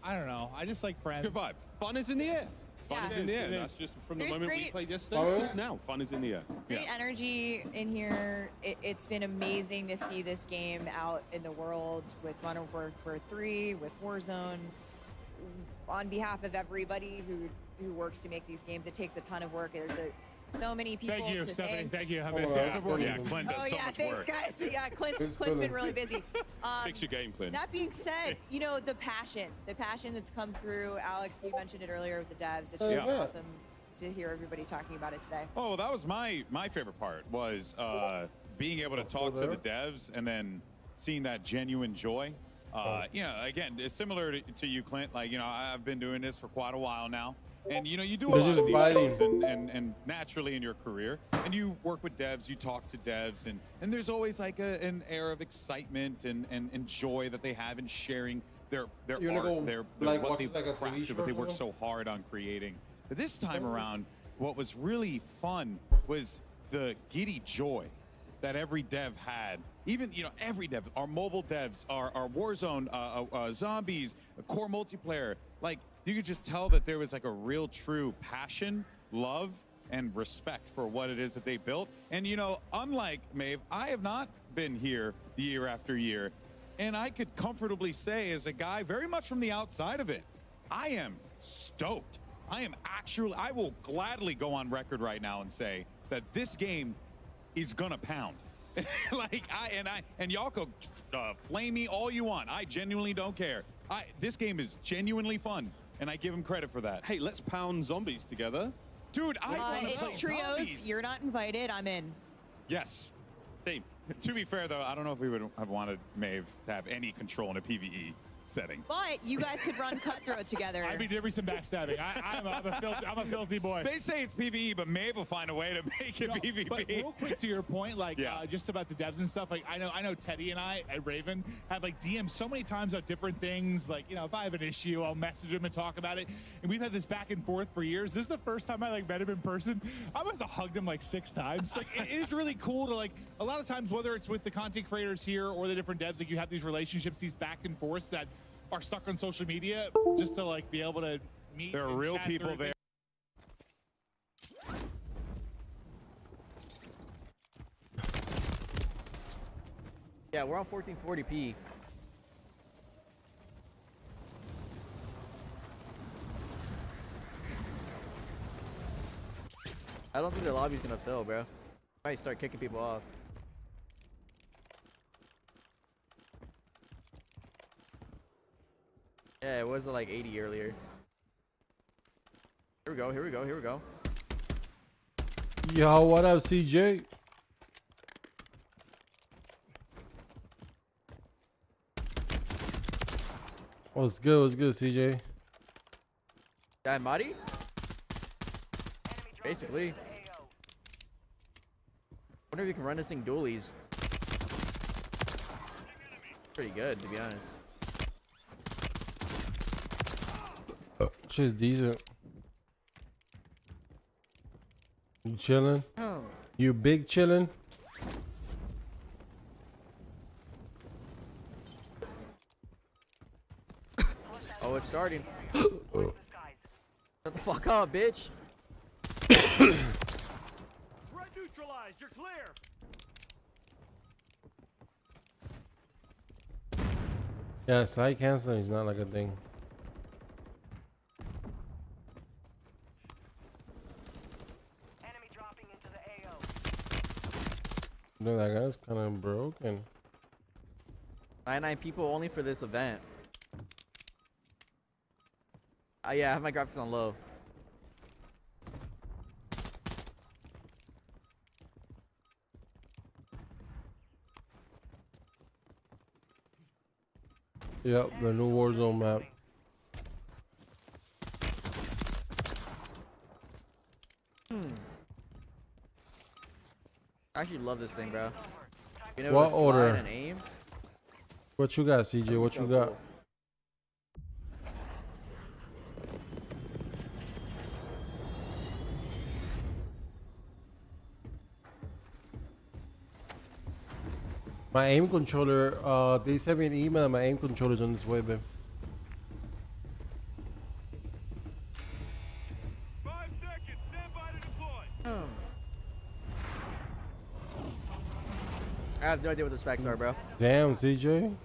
I don't know. I just like friends. Good vibe. Fun is in the air. Fun is in the air. That's just from the moment we played yesterday till now. Fun is in the air. Great energy in here. It's been amazing to see this game out in the world with Modern Warfare 3, with Warzone. On behalf of everybody who works to make these games, it takes a ton of work. There's so many people. Thank you, to Stephanie. thank. Thank you. Yeah, Clint does so much thanks, work. guys. Yeah, Clint's been really busy. Fix your game, Clint. That being said, you know, the passion that's come through. Alex, you mentioned it earlier with the devs. It's just awesome to hear everybody talking about it today. Oh, well, that was my favorite part was being able to talk to the devs and then seeing that genuine joy. You know, again, it's similar to you, Clint. Like, you know, I've been doing this for quite a while now. And, you know, you do a lot of these shows and naturally in your career. And you work with devs, you talk to devs. And there's always like an air of excitement and joy that they have in sharing their art, their what they've crafted, what they work so hard on creating. But this time around, what was really fun was the giddy joy that every dev had. Even, you know, every dev, our mobile devs, our Warzone, zombies, core multiplayer, like you could just tell that there was like a real true passion, love, and respect for what it is that they built. And, you know, unlike Maeve, I have not been here year after year. And I could comfortably say as a guy very much from the outside of it, I am stoked. I will gladly go on record right now and say that this game is gonna pound. Like and y'all could flame me all you want. I genuinely don't care. This game is genuinely fun, and I give him credit for that. Hey, let's pound zombies together, dude. It's trios. Zombies. You're not invited. I'm in. Yes. Same. To be fair, though, I don't know if we would have wanted Maeve to have any control in a PvE setting. But you guys could run Cutthroat together. I mean, there'd be some backstabbing. I'm a filthy boy. They say it's PvE, but Maeve will find a way to make it PvP. But real quick to your point, like just about the devs and stuff. Like I know Teddy and I at Raven have like DM'd so many times about different things. Like, you know, if I have an issue, I'll message him and talk about it. And we've had this back and forth for years. This is the first time I like met him in person. I must have hugged him like 6 times. Like it is really cool to like a lot of times, whether it's with the content creators here or the different devs, like you have these relationships, these back and forths that are stuck on social media, just to like be able to meet. There are real people there. Yeah, we're on 1440p. I don't think the lobby's gonna fill, bro. Might start kicking people off. Yeah, it was like 80 earlier. Here we go, here we go, here we go. Yo, what up, CJ? What's good, CJ? That Madi? Basically. Wonder if you can run this thing dualies. Pretty good, to be honest. Shit's decent. You chilling? Oh. You big chilling? Oh, it's starting. Shut the fuck up, bitch. Threat neutralized. You're clear. Yeah, side canceling is not like a thing. No, that guy's kind of broken. 99 people only for this event. Yeah, I have my graphics on low. Yep, the new Warzone map. I actually love this thing, bro. You know What slide order? And aim? What you got, CJ? What you got? My aim controller, they sent me an email. My aim controller's on its way, babe. I have no idea what the specs are, bro. Damn, CJ.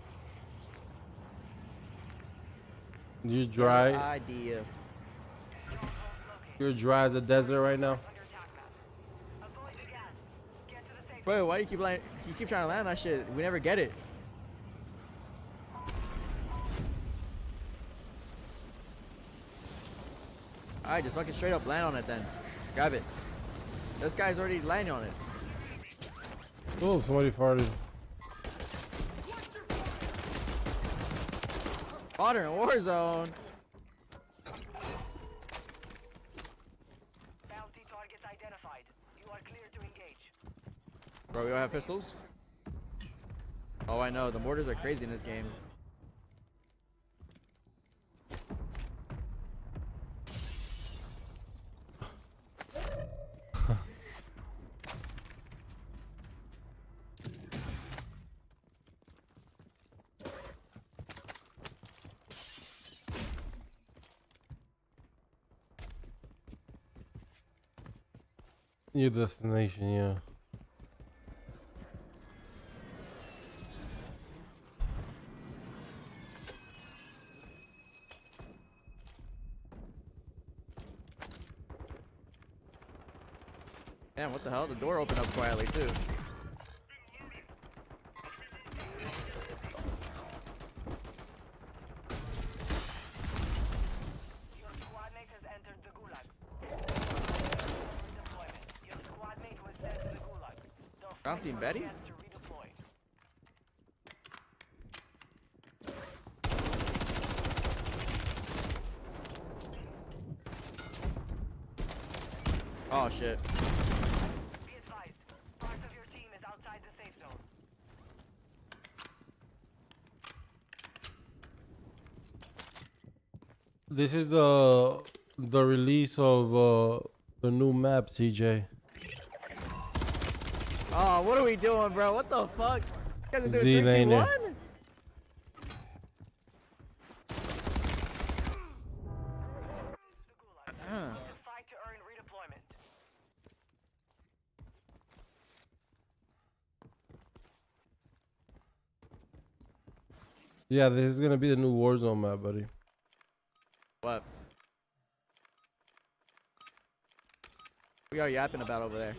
You're dry. No idea. You're dry as a desert right now. Bro, why do you keep trying to land that shit? We never get it. Alright, just fucking straight up land on it then. Grab it. This guy's already landing on it. Oh, somebody farted. Modern Warzone. Bounty targets identified. You are clear to engage. Bro, we all have pistols? Oh, I know. The mortars are crazy in this game. Your destination, yeah. Damn, what the hell? The door opened up quietly, too. Your squad mate has entered the gulag. Deployment. Your squad mate was sent to the gulag. Don't Bouncing Betty? to redeploy. Oh, shit. Be advised. Part of your team is outside the safe zone. This is the release of the new map, CJ. Oh, what are we doing, bro? What the fuck? You guys are doing Z 3, 2, lane 1? Fight to earn redeployment. Yeah, this is gonna be the new Warzone map, buddy. What? We y'all yapping about over there?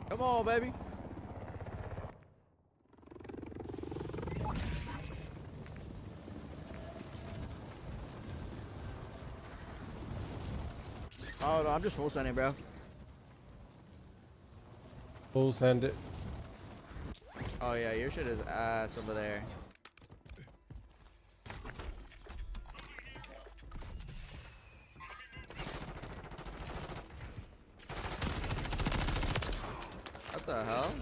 Come on, baby. Oh no, I'm just full sending, bro. Full send it. Oh yeah, your shit is ass over there. What the hell?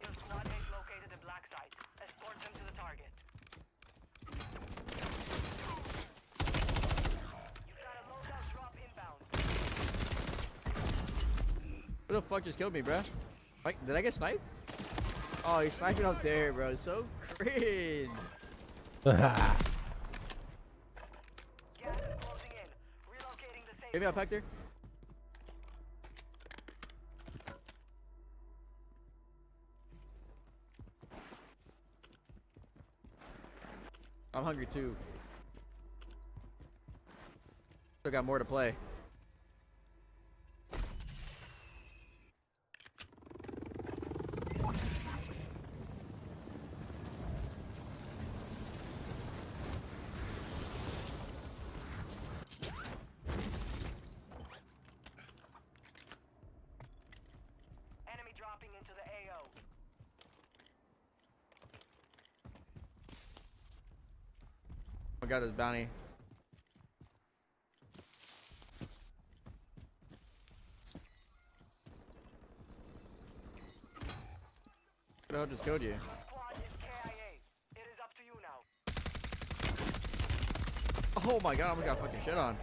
Your squad mate located the black site. Escort them to the target. You've got a loadout drop inbound. Who the fuck just killed me, bro? Like, did I get sniped? Oh, he's sniping up there, bro. So cringe. Give me up, Hector. I'm hungry too. Still got more to play. Enemy dropping into the AO. I got this bounty. Who the hell just killed you? Squad is KIA. It is up to you now. Oh my god, I almost got fucking shit on.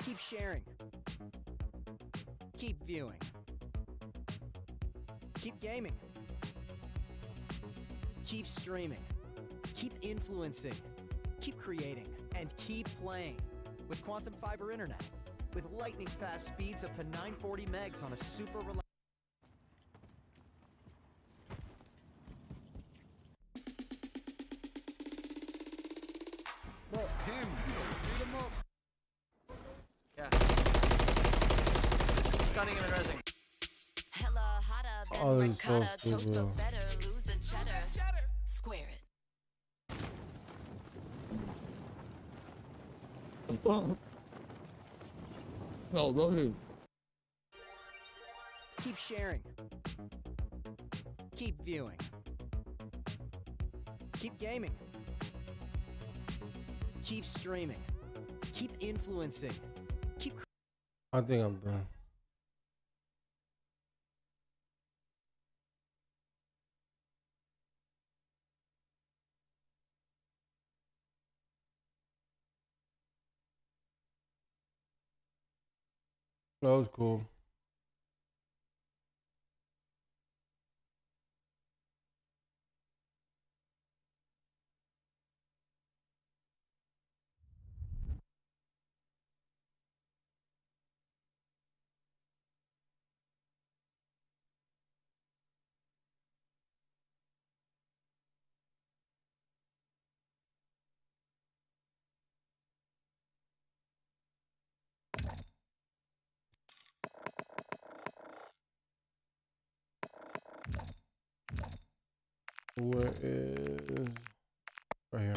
Keep sharing. Keep viewing. Keep gaming. Keep streaming. Keep influencing. Keep creating. And keep playing. With Quantum Fiber Internet. With lightning fast speeds up to 940 megs on a super reliable. Yeah. Stunning him and resing. Hella hotter than Oh, this is so ricotta. Toast stupid. the better, lose the cheddar. Square it. Oh, go ahead. Keep sharing. Keep viewing. Keep gaming. Keep streaming. Keep influencing. Keep. I think I'm done. That was cool. Where is right here?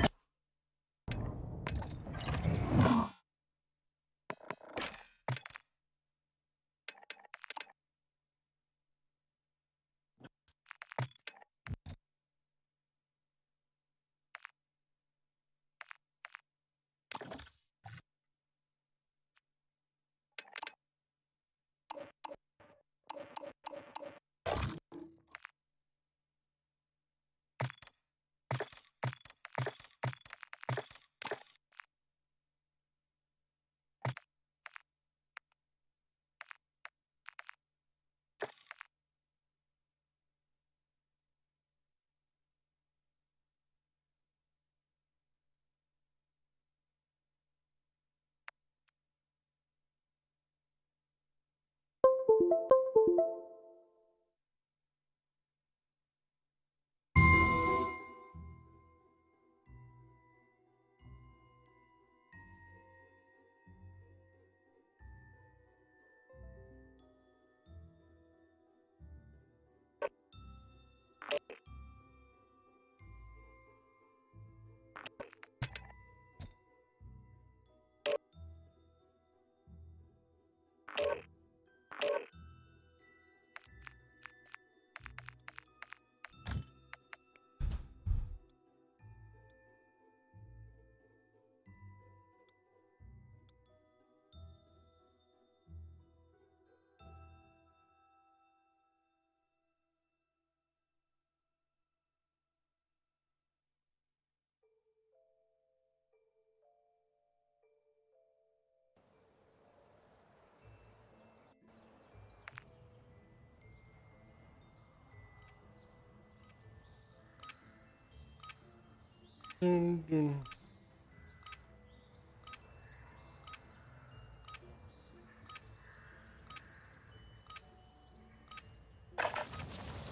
Dun, dun.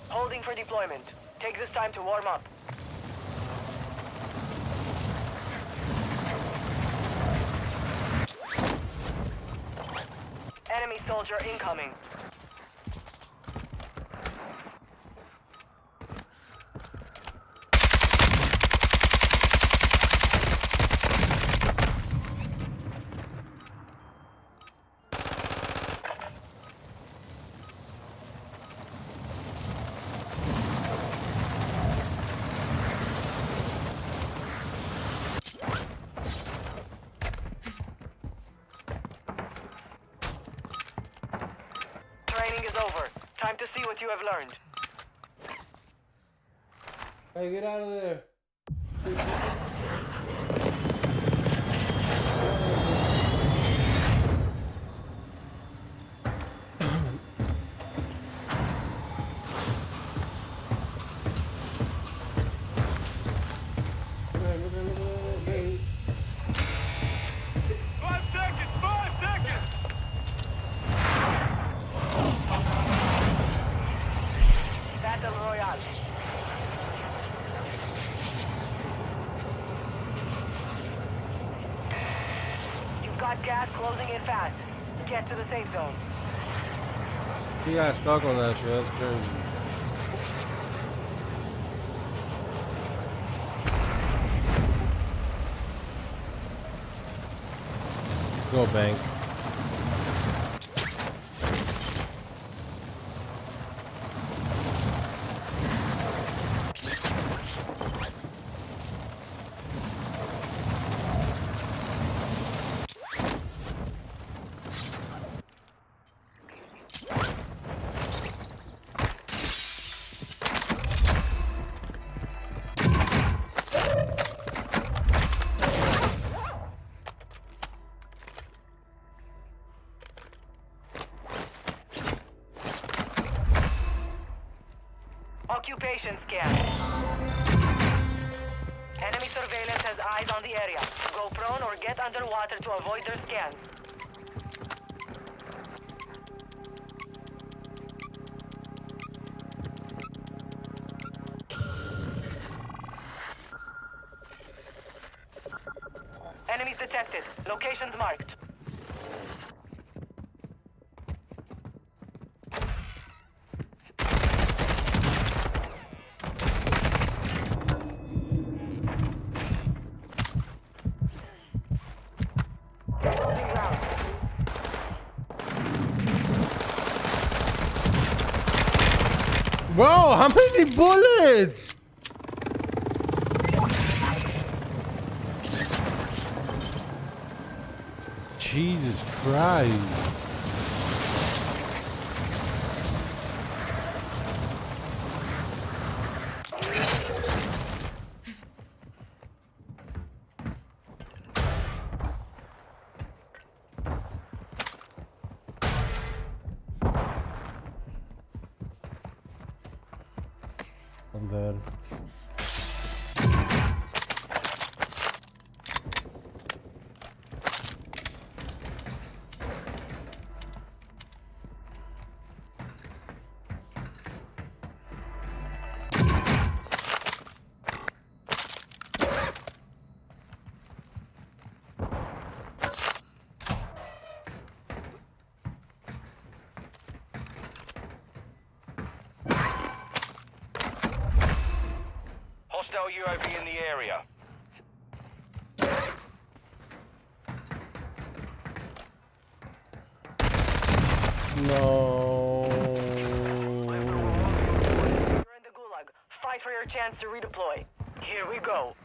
Holding for deployment. Take this time to warm up. Enemy soldier incoming. Training is over. Time to see what you have learned. Hey, get out of there. Battle Royale. You've got gas closing in fast. Get to the safe zone. He got stuck on that shit. That's crazy. Go bank. Occupation scan. Enemy surveillance has eyes on the area. Go prone or get underwater to avoid their scans. Enemies detected. Locations marked. Bro, how many bullets? Jesus Christ. I'm dead. Hostile UAV in the area. No. You're in the gulag. Fight for your chance to redeploy. Here we go.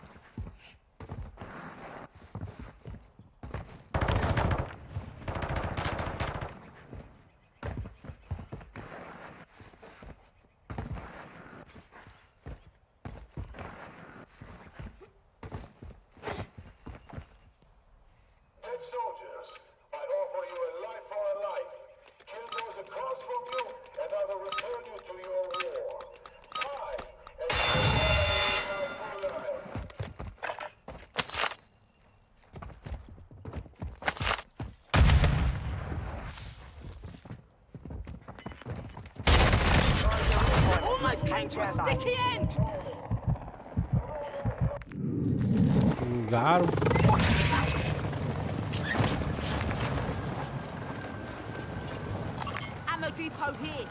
Dead soldiers, I offer you a life for a life. Kill those across from you, and I will return you to your war. Hi, and almost came to a sticky end! Got him. Ammo depot here.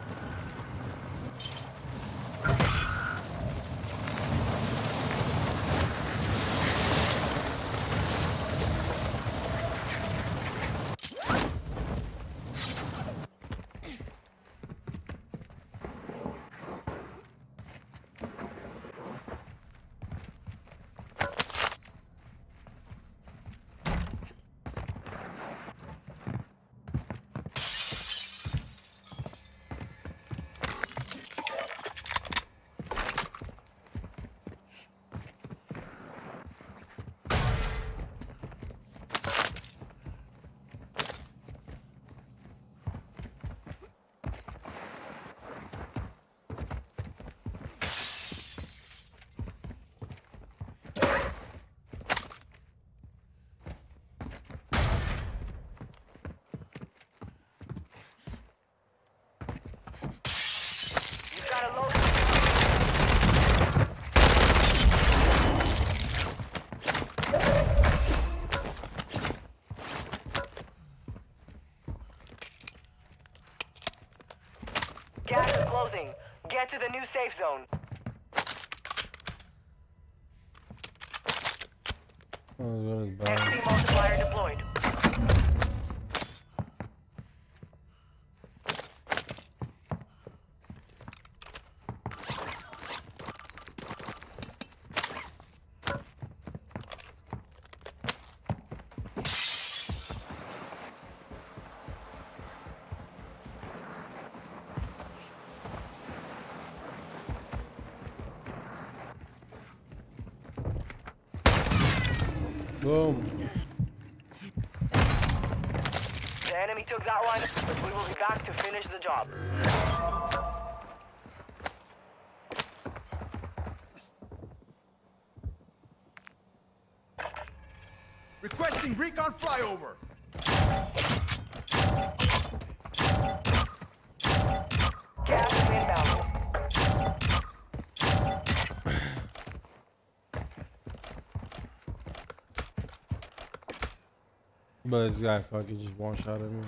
Gas is closing. Get to the new safe zone. XP multiplier deployed. Boom. The enemy took that one, but we will be back to finish the job. Requesting recon flyover. Gas is inbound. But this guy fucking just one shot at me.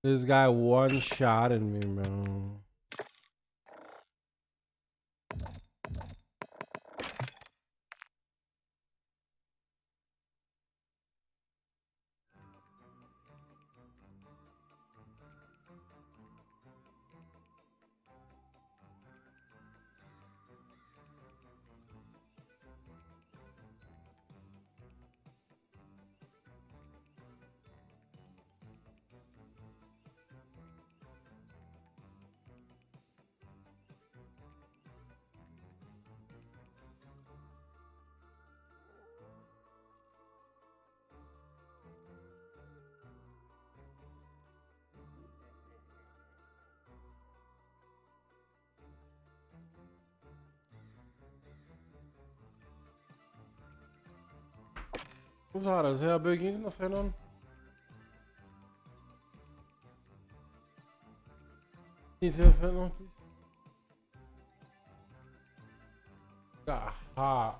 This guy one shot at me, bro. Hoe zou dat? Heel begin of dan? Niet heel veel nog, please. Aha.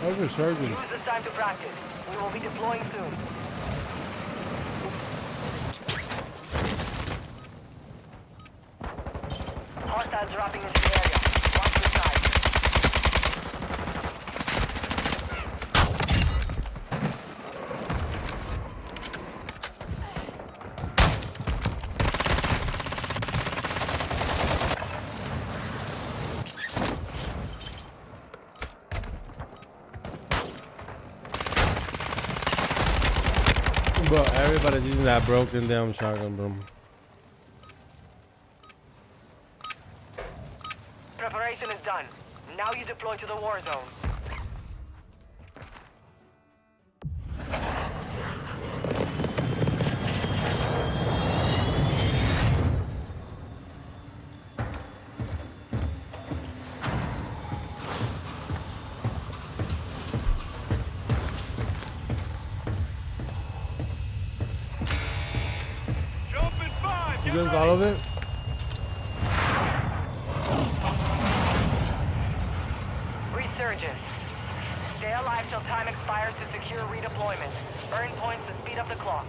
How's resurgence? Use this time to practice. We will be deploying soon. Hostiles dropping into the area. Watch your side. Bro, everybody's using that broken down shotgun, bro. Preparation is done. Now you deploy to the war zone. You guys got all of it? Resurgence. Stay alive till time expires to secure redeployment. Earn points to speed up the clock.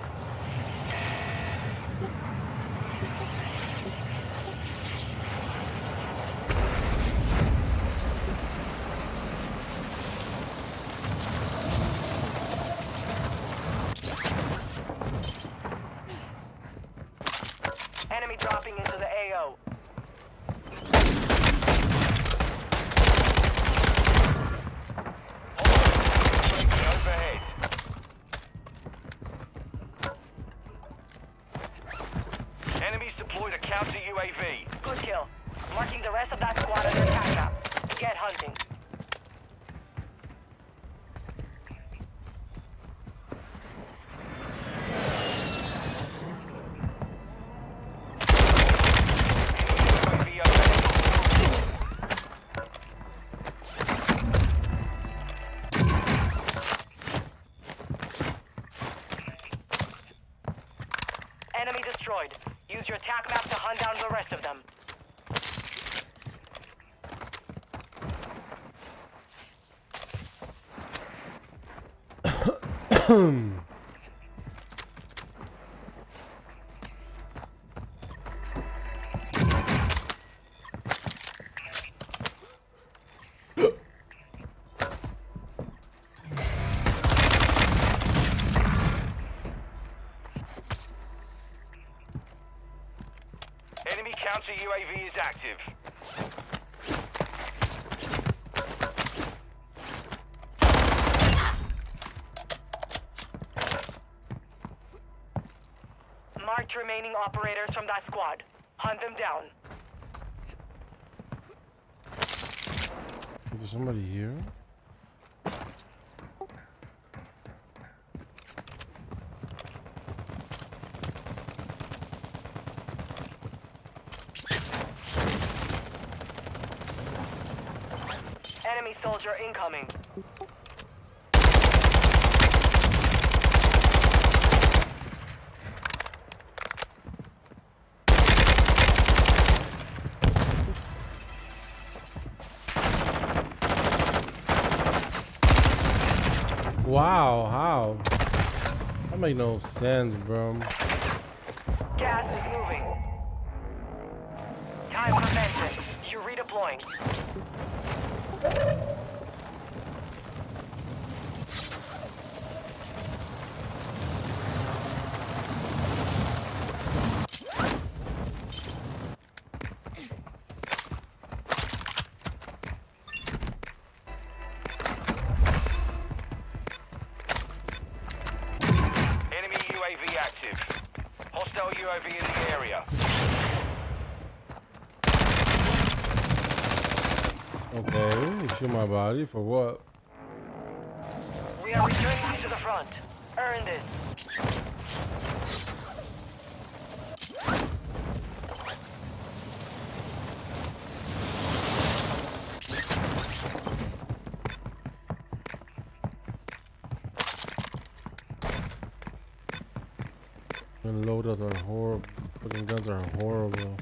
Enemy dropping into the AO. Overhead. Enemies deployed a counter UAV. Good kill. Marking the rest of that squad as attack map. Get hunting. Enemy destroyed. Use your attack map to hunt down the rest of them. Enemy counter UAV is active. Marked remaining operators from that squad. Hunt them down. Is there somebody here? Enemy soldier incoming. Wow, how? That make no sense, bro. Gas is moving. Time for vengeance. You're redeploying. Enemy UAV active. Hostile UAV in the area. Okay, you shoot my body for what? We are returning you to the front. Earn this. And loaders are horrible. Fucking guns are horrible.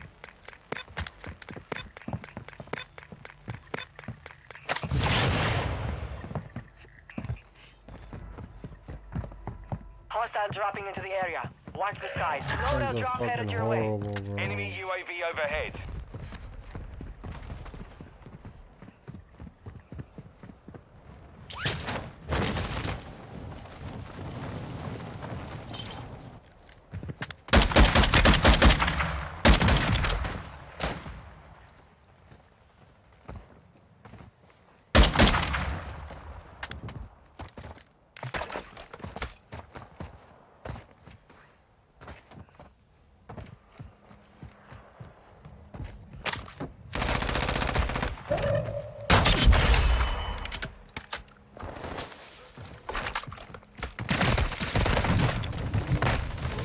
hostile dropping into the area. Watch the skies. Loadout drop headed your way. Enemy UAV overhead.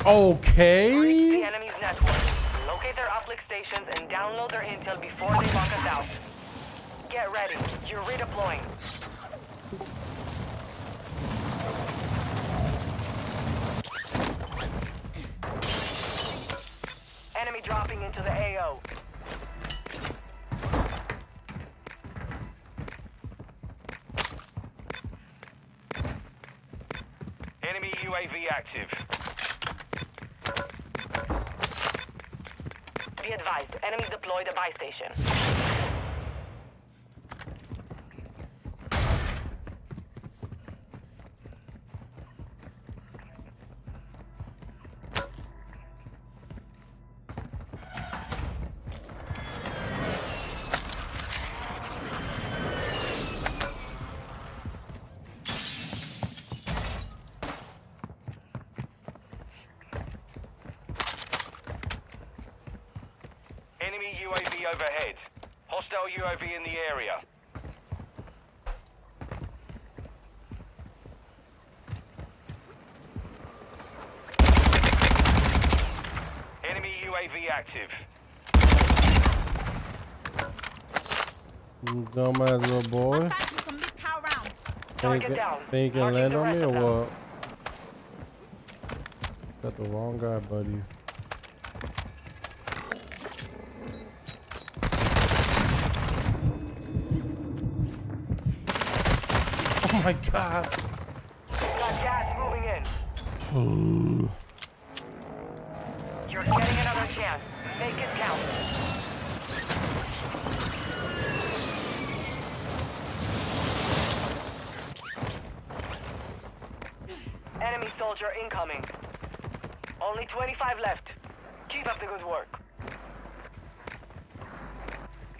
Okay. Breach the enemy's network. Locate their uplink stations and download their intel before they lock us out. Get ready. You're redeploying. Enemy dropping into the AO. Enemy UAV active. Be advised, enemy deployed a buy station. Enemy UAV overhead. Hostile UAV in the area. Enemy UAV active. You dumbass little boy. Think you can land on me or what? Got the wrong guy, buddy. Oh my god. Got gas moving in. You're getting another chance. Make it count. Enemy soldier incoming. Only 25 left. Keep up the good work.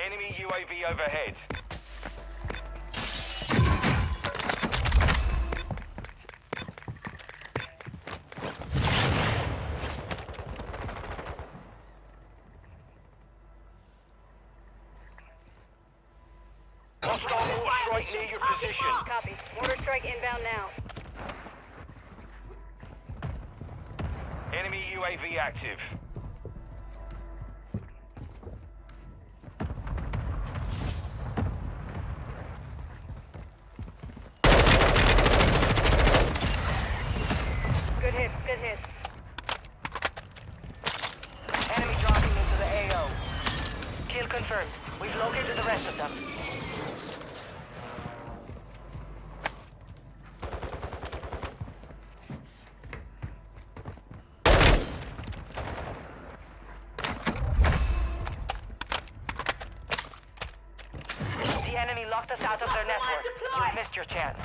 Enemy UAV overhead. Hostile mortar strike near your position. Copy. Mortar strike inbound now. Enemy UAV active. Good hit, good hit. Enemy dropping into the AO. Kill confirmed. We've located the rest of them. The enemy locked us out of their network. You missed your chance.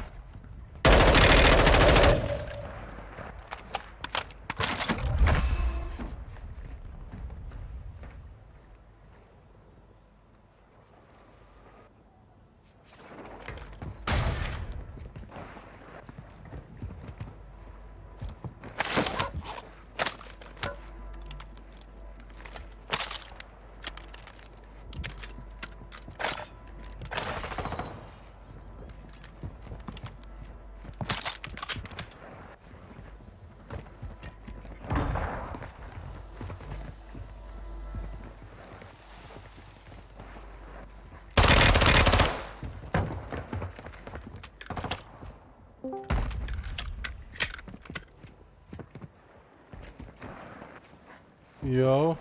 Yo.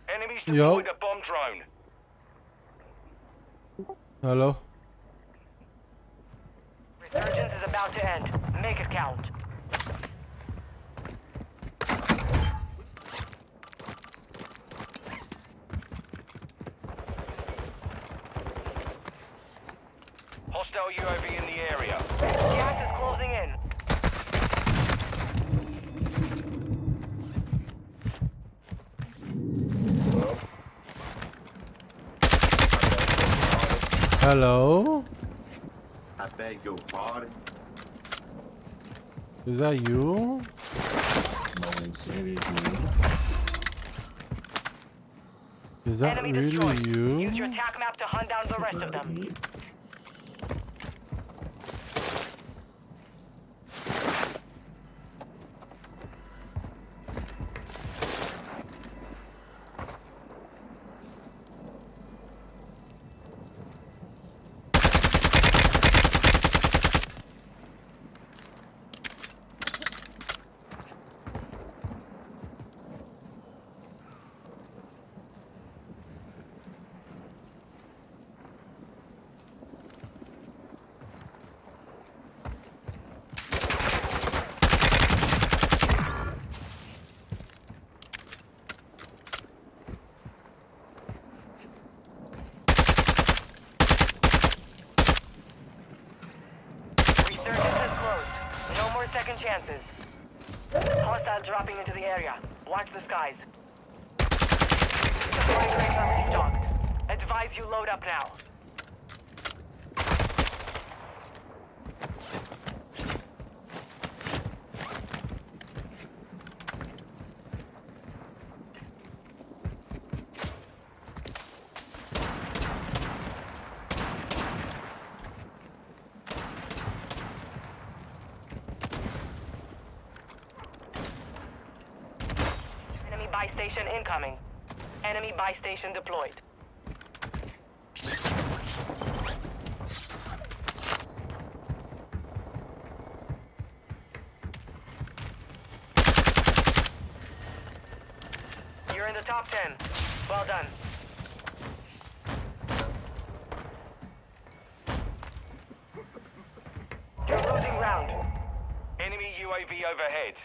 Enemies Yo. deployed a bomb drone. Hello. Resurgence is about to end. Make it count. Hostile UAV in the area. Gas is closing in. Hello? I beg your pardon. Is that you? No one said it. Is that Enemy really destroyed. you? Use your attack map to hunt down the rest of them. Second chances. Hostile dropping into the area. Watch the skies. Supply crates are restocked. Advise you load up now. Buy station incoming. Enemy buy station deployed. You're in the top 10. Well done. You're losing round. Enemy UAV overhead.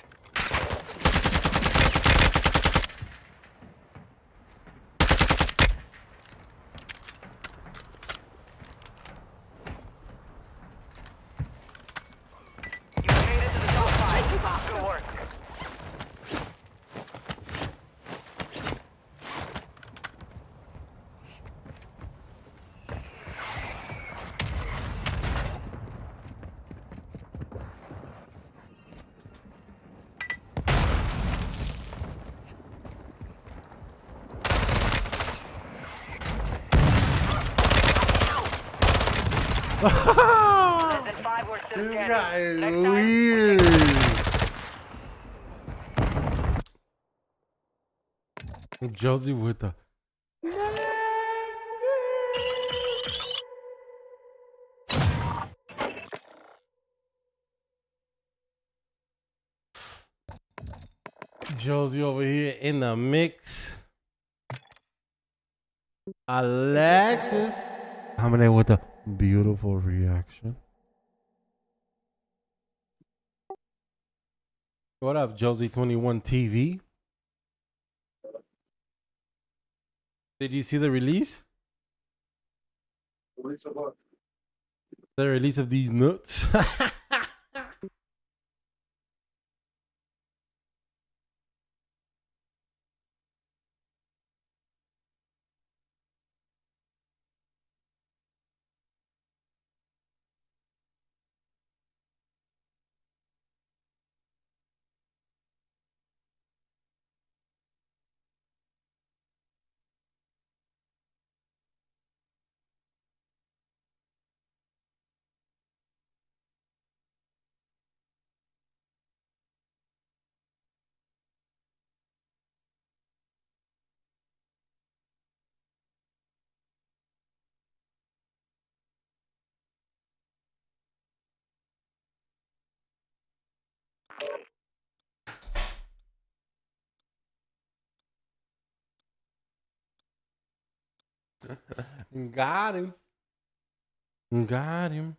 Good work. Less than 5 were still This standing. guy is Next time, weird. Josie with the Josie over here in the mix. Alexis coming in with a beautiful reaction. What up, Josie21 TV? Did you see the release? The release of these nuts. Got him. Got him.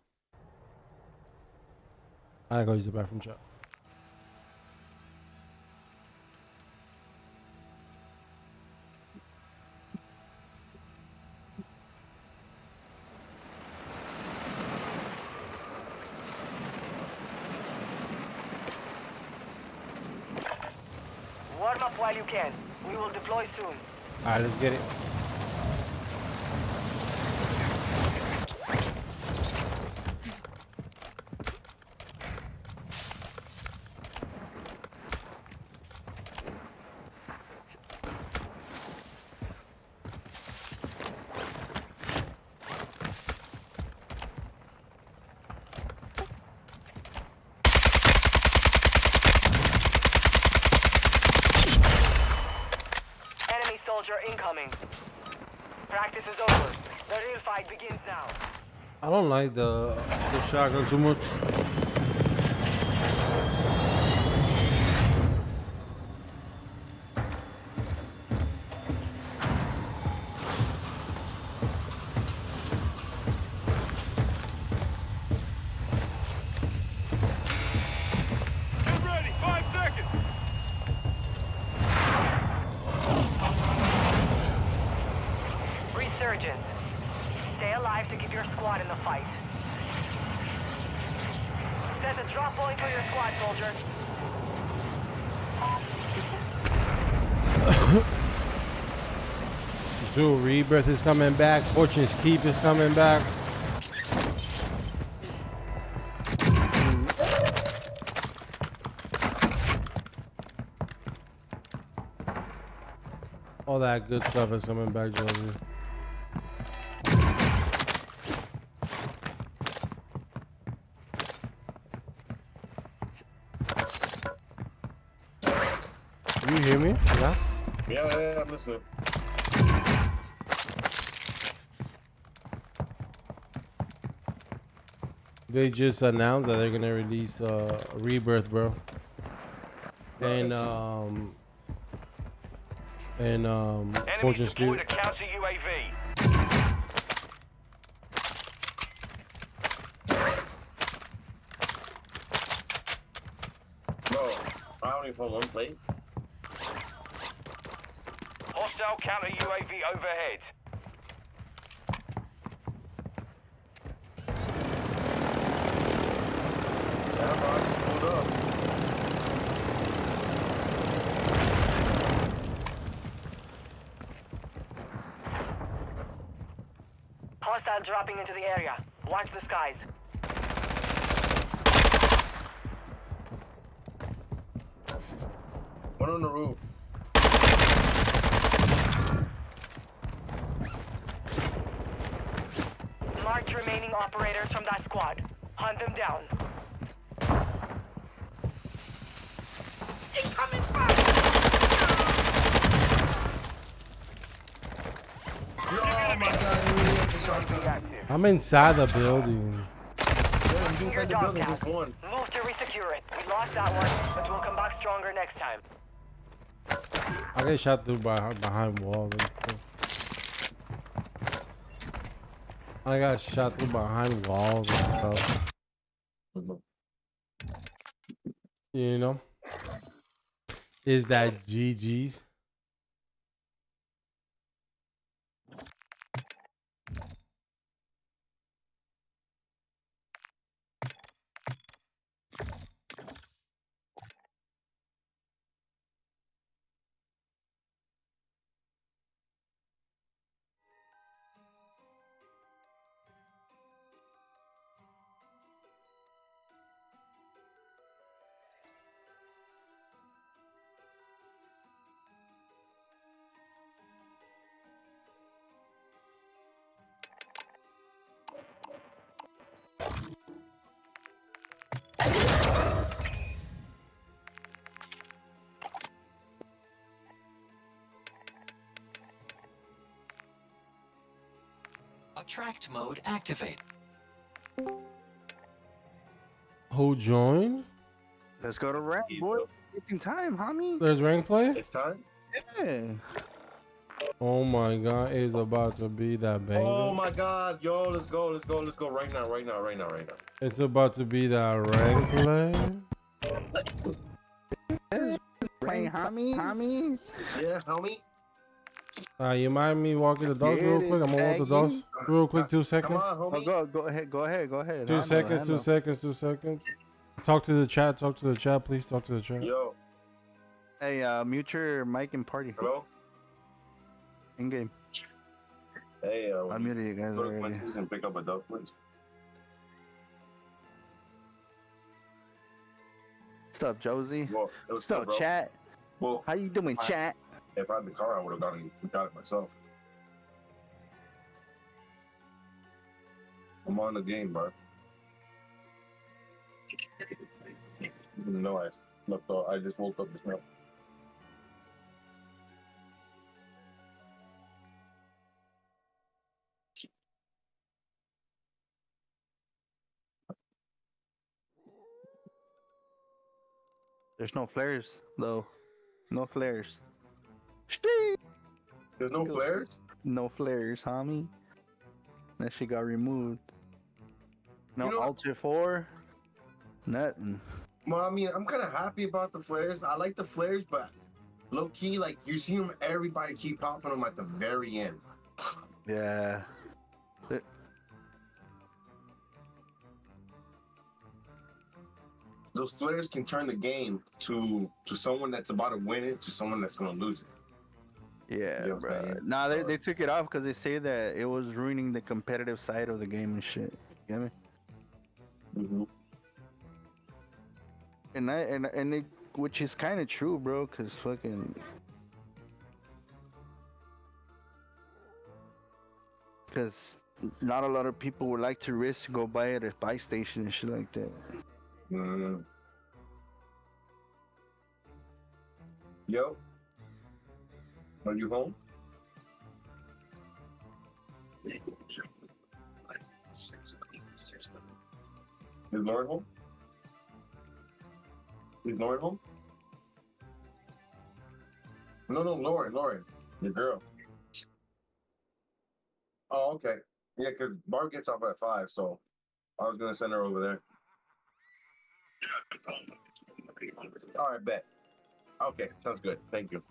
I gotta go use the bathroom, chat. Warm up while you can. We will deploy soon. All right, let's get it. Enemy soldier incoming. Practice is over. The real fight begins now. I don't like the shotgun too much. Get ready, 5 seconds. Resurgence. Stay alive to keep your squad in the fight. Set a drop point for your squad, soldier. Dude, Rebirth is coming back. Fortune's Keep is coming back. All that good stuff is coming back, Josie. You hear me? Yeah? Yeah, I'm listening. They just announced that they're gonna release Rebirth, bro. And Fortune's Keep. Deployed a counter UAV. Bro, I only for one plate. Hostile counter UAV overhead. Yeah, bro, I just pulled up. Hostile dropping into the area. Watch the skies. One on the roof. Marked remaining operators from that squad. Hunt them down. Incoming fire! Oh my god, I'm inside the building. yeah, he's inside the building, just one. Move to resecure it. We lost that one, but we'll come back stronger next time. I get shot through behind walls and stuff. I got shot through behind walls and stuff. You know? Is that GG's? Attract mode activate. Who joined? Let's go to rank, boy. It's in time, homie. There's rank play? It's time? Yeah. Oh my God, it's about to be that banger. Oh my God, yo, let's go right now. It's about to be that rank play. Hey, homie. Yeah, homie. You mind me walking the dogs real quick? I'm gonna walk the dogs real quick. 2 seconds. Come on, homie. Oh, go ahead. 2 seconds. 2 seconds. 2 seconds. Talk to the chat. Talk to the chat, please. Talk to the chat. Yo. Hey, mute your mic and party. Hello. In game. Hey, I muted you guys go to already. Quincy's and pick up a dog, please. What's up, Josie? Well, it was What's up, good, bro. chat? Well, how you doing, chat? If I had the car, I would have got it myself. I'm on the game, bro. No, I just woke up this morning. There's no flares, though. No flares. There's no flares? No flares, homie. That shit got removed. No Alter 4. Nothing. Well, I mean, I'm kind of happy about the flares. I like the flares, but low key, like you see them, everybody keep popping them at the very end. Yeah. Those flares can turn the game to someone that's about to win it to someone that's gonna lose it. Yeah, You know what I'm bro. saying? Nah, they took it off because they say that it was ruining the competitive side of the game and shit. You get me? Mm-hmm. And it, which is kind of true, bro. Cause fucking. Cause not a lot of people would like to risk go buy it at buy station and shit like that. Mm. Yo, are you home? Is Lauren home? Is Lauren home? No, Lauren, your girl. Oh, okay. Yeah, because Barb gets off at 5, so I was gonna send her over there. All right, bet. Okay, sounds good. Thank you.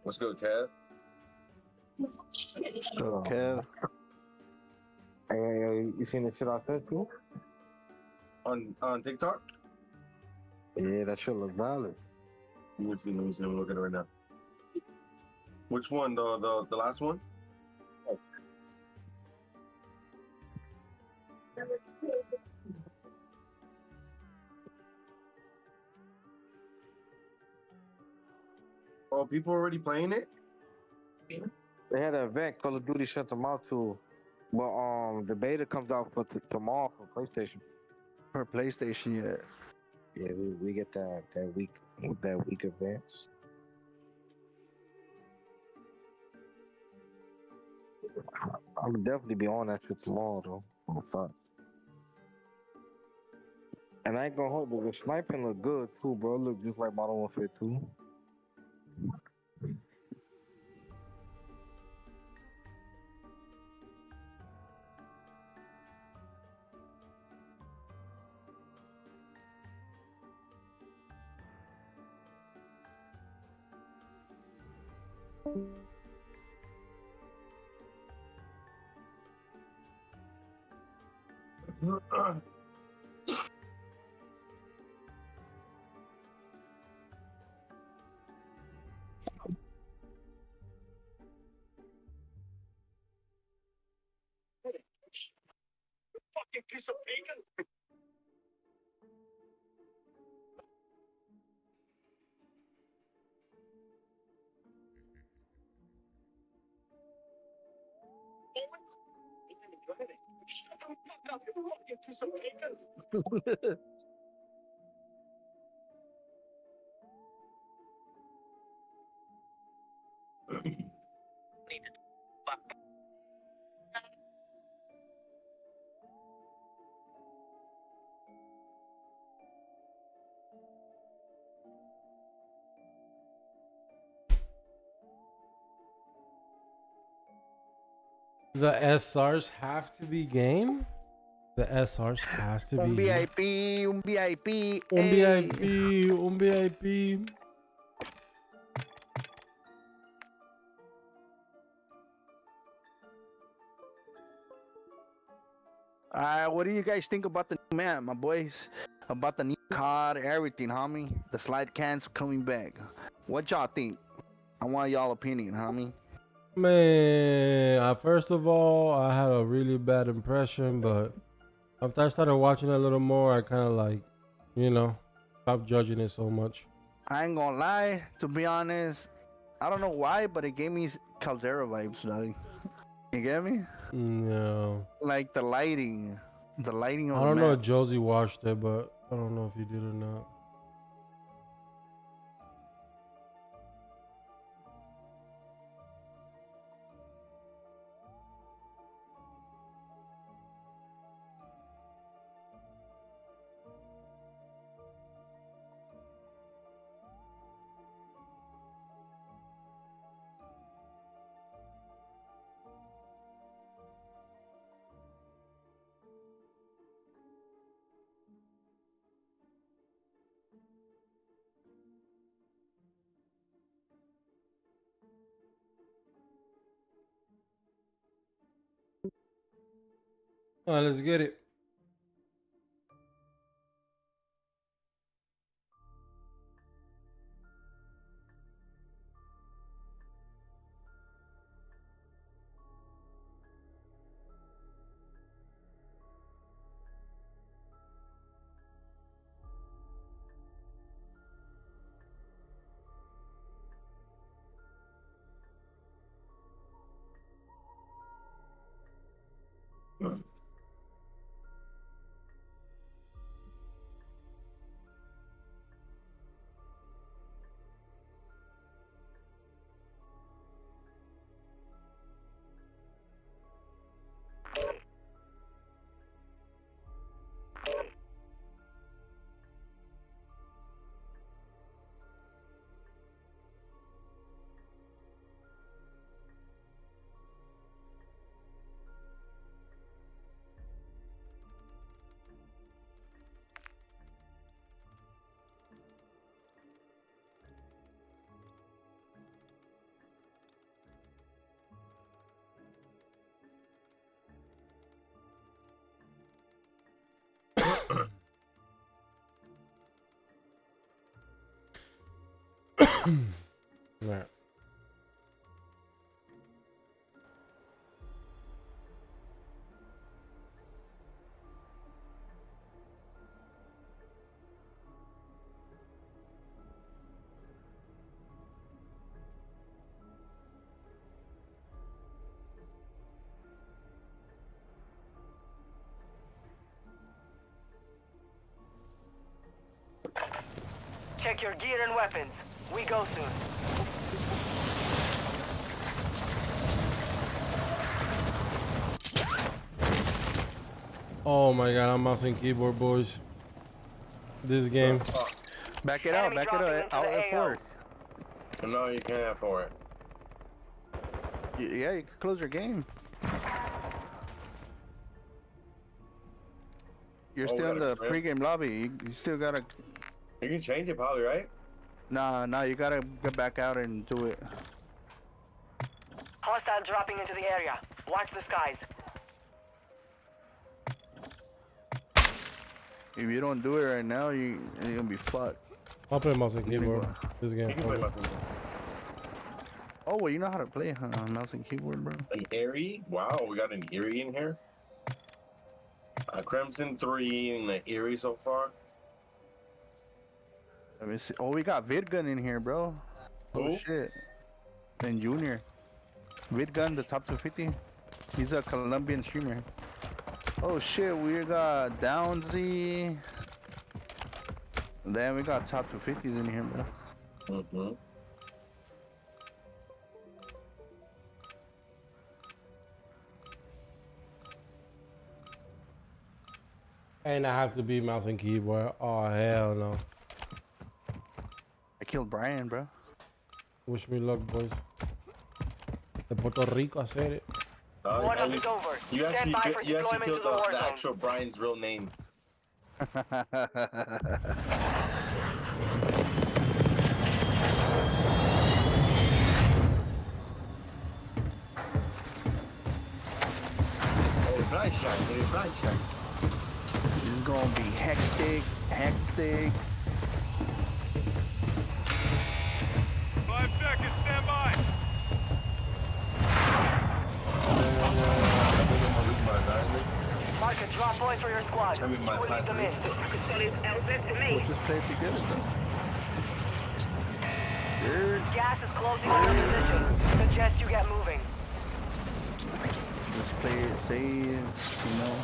What's good, Kev? So, Kev. Hey, you seen the shit I sent you? On TikTok? Yeah, that shit look valid. Let me see. I'm looking at it right now. Which one? The last one? Oh, people already playing it? They had an event, Call of Duty sent them out to. Well, the beta comes out for tomorrow for PlayStation. For PlayStation, yeah. Yeah, we get that week events. I'll definitely be on that shit tomorrow though. Oh, fuck. And I ain't gonna hold you, the sniping look good too, bro. It look just like Modern Warfare 2. Fucking piece of bacon. Shut the fuck up, you fucking piece of bacon. The SRs have to be game? The SRs has to Un be game. VIP, un VIP. Un ey. VIP, un VIP. What do you guys think about the new map, my boys? About the new COD, everything, homie. The slide cans coming back. What y'all think? I want y'all opinion, homie. Man, first of all, I had a really bad impression, but after I started watching it a little more, I kind of like, you know, stopped judging it so much. I ain't gonna lie, to be honest. I don't know why, but it gave me Caldera vibes, dog. You get me? No. Like the lighting. The lighting I on don't the know map. if Josie watched it, but I don't know if he did or not. All right, let's get it. Check your gear and weapons. We go soon. Oh my god, I'm mouse and keyboard, boys. This game. Back it out, back it out. Out at forward. No, you can't have for it. Yeah, you can close your game. You're still in the pregame lobby. You still gotta. You can change it, probably, right? Nah, you gotta get back out and do it. Hostile dropping into the area. Watch the skies. If you don't do it right now, you're gonna be fucked. I'll play mouse and keyboard. This game. You can play mouse and keyboard. Oh, well, you know how to play mouse and keyboard, bro. An Eerie? Wow, we got an Eerie in here. A Crimson 3 and an Eerie so far. Let me see. Oh, we got Vidgun in here, bro. Oh Who? shit. And Junior. Vidgun, the top 250. He's a Colombian streamer. Oh shit, we got Downsy. Then we got top 250s in here, bro. Mm-hmm. And I have to be mouse and keyboard. Oh hell no. I killed Brian, bro. Wish me luck, boys. De Puerto Rico hacer it. At least you actually killed the actual Brian's real name. Brian shot. This is gonna be hectic. 5 seconds, stand by. Mark a drop point for your squad. You will lead them in. We'll just play it together, bro. Gas is closing on your position. Suggest you get moving. Let's play it safe, you know.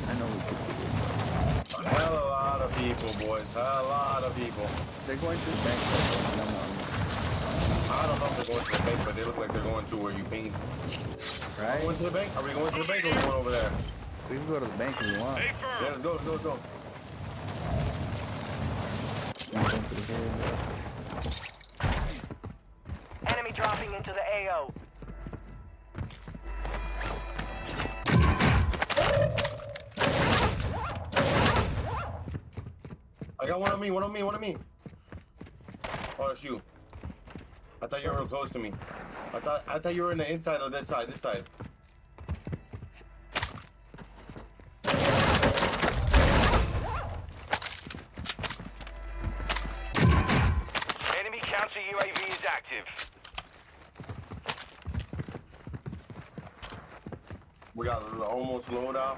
I know we could do it. Hell, a lot of people, boys. A lot of people. They're going to the bank. I don't know if they're going to the bank, but they look like they're going to where you pinged. Right? Going to the bank? Are we going to the bank or are we going over there? We can go to the bank if you want. Yeah, let's go. Enemy dropping into the AO. I got one on me. Oh, it's you. I thought you were real close to me. I thought you were in the inside of this side. Enemy counter UAV is active. We got almost load out.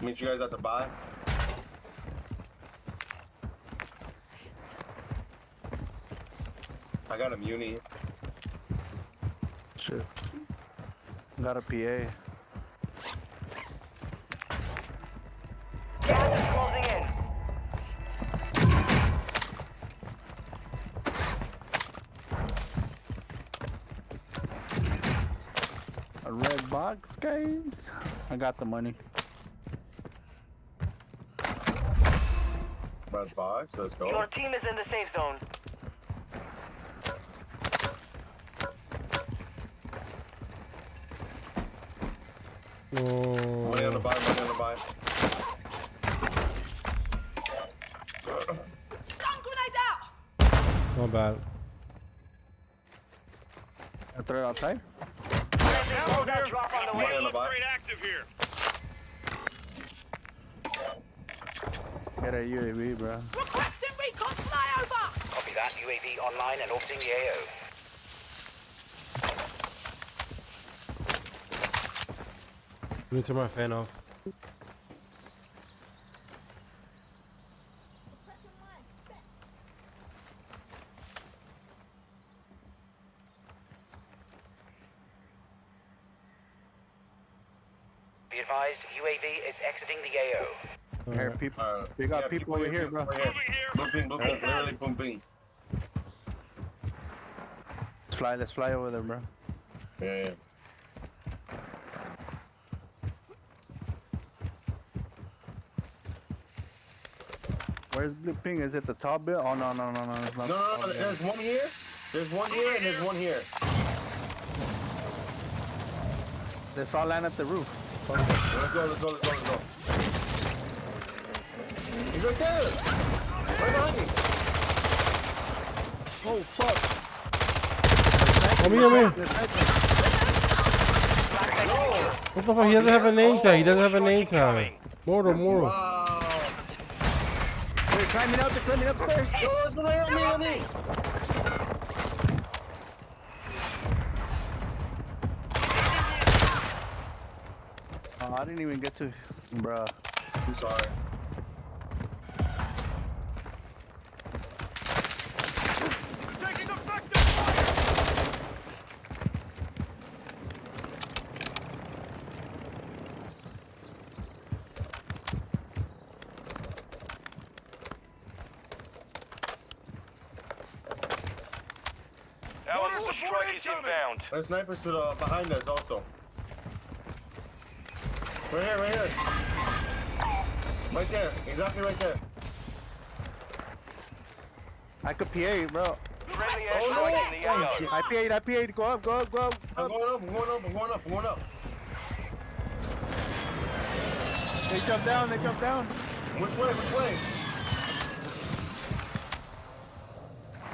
Meet you guys at the buy. I got a muni. Shit. Got a PA. Gas is closing in. A red box, guys. I got the money. Red box, let's go. Your team is in the safe zone. Money on the buy. Stun grenade out! Not bad. I throw it outside. Drop on the Money way. on the buy. Active here. Get a UAV, bro. Requesting recon flyover! Copy that. UAV online and orbiting the AO. Let me turn my fan off. Be Be advised, UAV is exiting the AO. Here, people. We got people over here, bro. Booping, literally booping. Let's fly over there, bro. Yeah. Where's blue ping? Is it the top bit? Oh no. It's not No. There's one here. There's one here and there's one here. Let's all land at the roof. Okay. Let's go. He's right there. Right behind me. Oh fuck. Come here. What the fuck? He doesn't have a name tag. Mortal. Wow. They're climbing upstairs. On me. Oh, I didn't even get to, bruh. I'm sorry. Taking effective fire! Our strike is inbound. There's snipers to the behind us also. Right here. Right there. Exactly right there. I could PA, bro. Friendly airstrike in the AO. I PA'd. Go up. I'm going up. They jump down. Which way?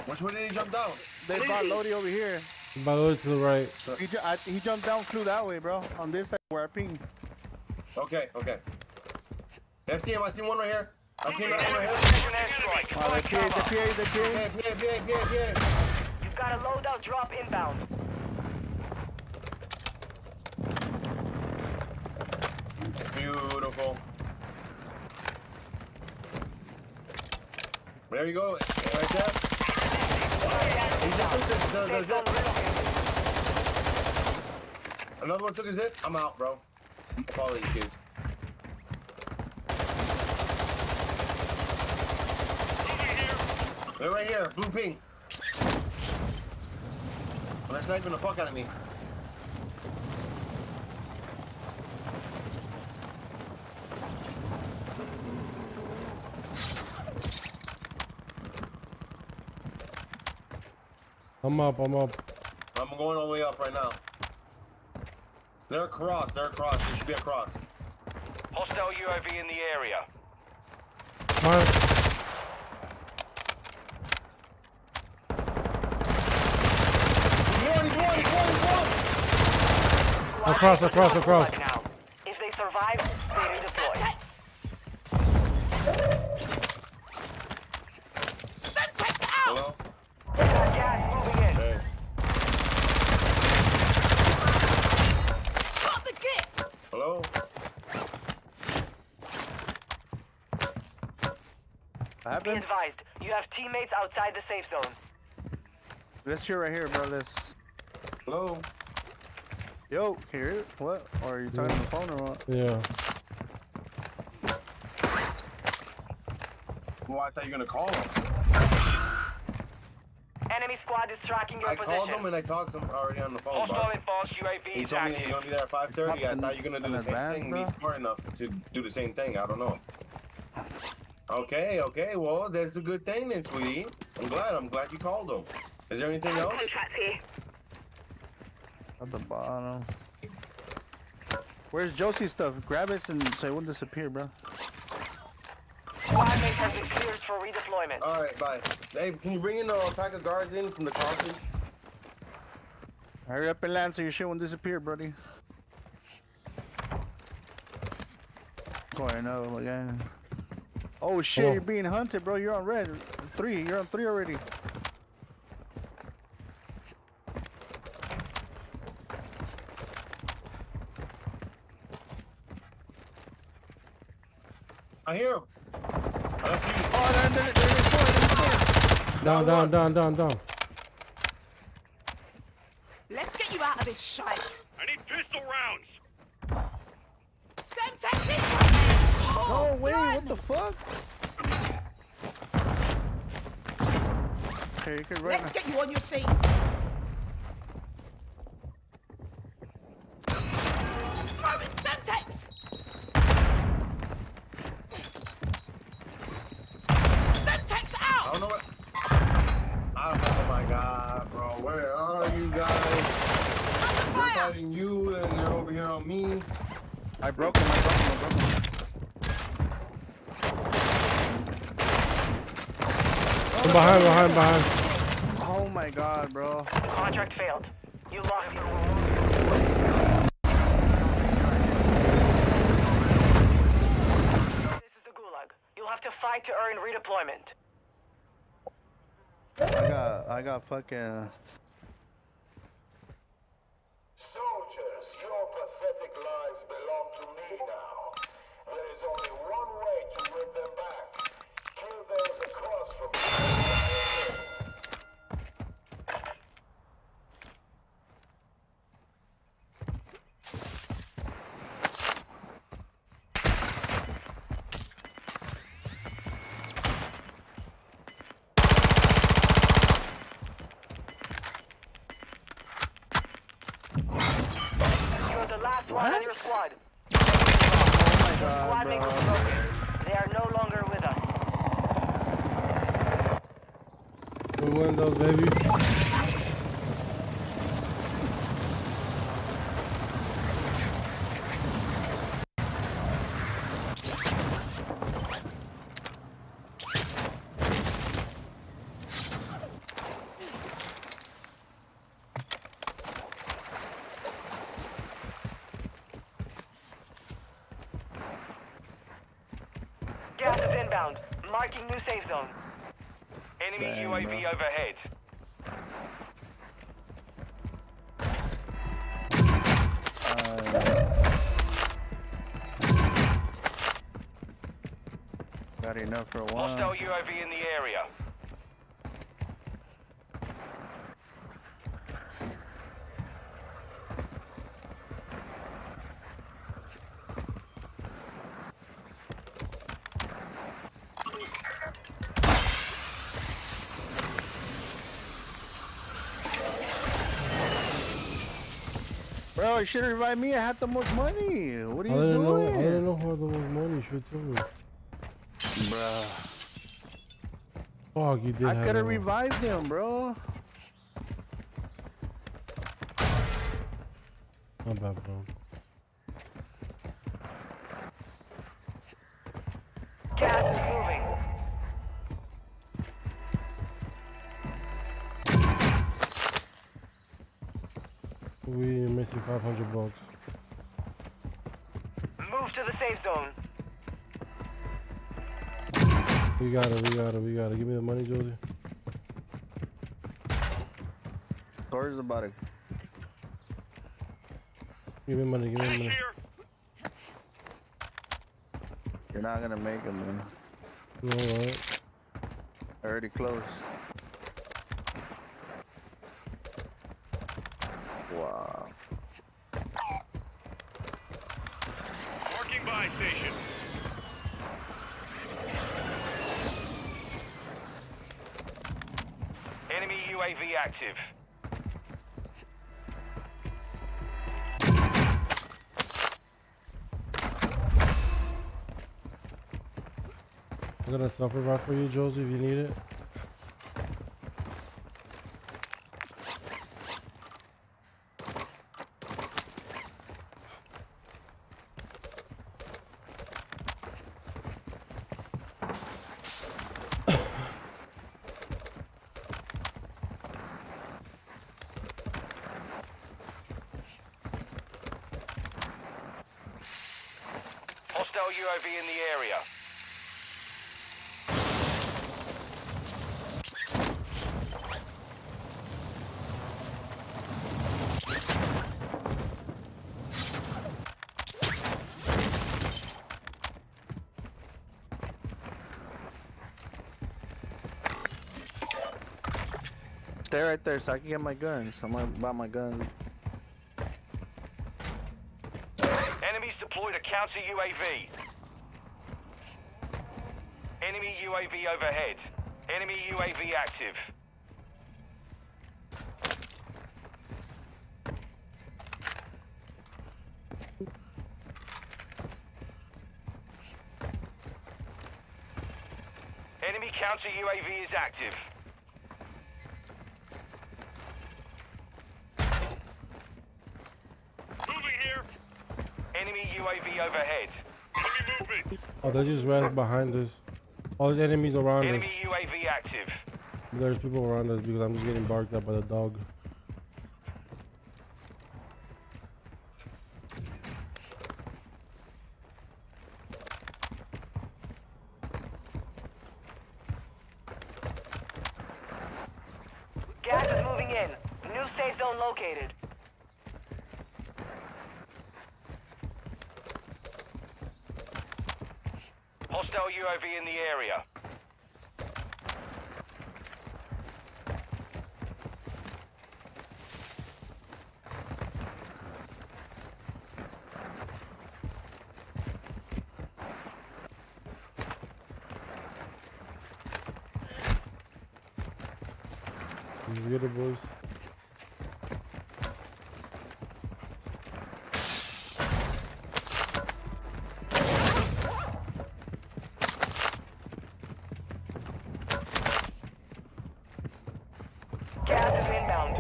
Which way did he jump down? They brought Lodi over here. By the way, to the right. He jumped down, flew that way, bro. On this side where I pinged. Okay. I see him. I see one right here. I see another one right here. Oh, the PA. You've got a loadout drop inbound. Beautiful. There you go. Right there. He just took the zip. Another one took his zip. I'm out, bro. Follow you kids. They're right here. Blue ping. They're sniping the fuck out of me. I'm up. I'm going all the way up right now. They're across. They should be across. Hostile UAV in the area. He's one. Across. Now, if they survive, they redeploy. Semtex out! Hello? Gas moving in. Hey. Stop the kick! Hello? Be advised, you have teammates outside the safe zone. This shit right here, bro. Hello? Yo, can you hear it? What? Or are you talking on the phone or what? Yeah. Well, I thought you were gonna call him. Enemy squad is tracking your position. I called him and I talked to him already on the phone. Hostile advanced UAV He told me he's gonna be there at 5:30. I thought you were gonna do the same thing. Be smart enough to do the same thing. I don't know. Okay. Well, that's a good thing then, sweetie. I'm glad you called him. Is there anything else? At the bottom. Where's Josie's stuff? Grab it and so it won't disappear, bro. Squad mates have been cleared for redeployment. Alright, bye. Hey, can you bring in a pack of guards in from the crossings? Hurry up and land so your shit won't disappear, buddy. Going up again. Oh shit, you're being hunted, bro. You're on red. 3. You're on 3 already. I hear him. Down. Let's get you out of this shite. I need pistol rounds. No way, what the fuck? Here, you can run. Let's get you on your feet. Throwing Semtex. Semtex out. I don't know what. Oh my god, bro. Where are you guys? We're fighting you and you're over here on me. I broke him, I broke him. Behind. Oh my god, bro. Contract failed. You lost it. This is the Gulag. You'll have to fight to earn redeployment. I got fucking. Soldiers, your pathetic lives belong to me now. There is only one way to win them back. Kill those across from you. You're the last one on your squad. Oh my god, Squad mates bro. are broken. They are no longer with us. We win those, baby. Gas is inbound. Marking new safe zone. Enemy Dang, UAV bro. overhead. Got enough for one. Hostile UAV in the area. Bro, you should have revived me. I had the most money. What are I you didn't doing? know how the most money should tell me. Bruh. Fuck, you did. I have could have more. revived him, bro. Not bad, bro. Gas is moving. We missing 500 bucks. Move to the safe zone. We got it. Give me the money, Josie. Stories about it. Give me money. You're not gonna make it, man. You know what? Already close. Wow. Marking buy station. Enemy UAV active. I got a suffer rod for you, Josie, if you need it. Hostile UAV in the area. Stay right there so I can get my guns. I'm gonna buy my guns. Enemies deployed a counter counter UAV. Enemy UAV overhead. Enemy UAV active. Enemy counter UAV is active. Moving here. Enemy UAV overhead. Enemy movement. Oh, they just ran behind us. All the enemies around us. Enemy UAV active. There's people around us because I'm just getting barked at by the dog. Gas is moving in. New safe zone located. Hostile UAV in the area. Let's get it, boys. Gas is inbound.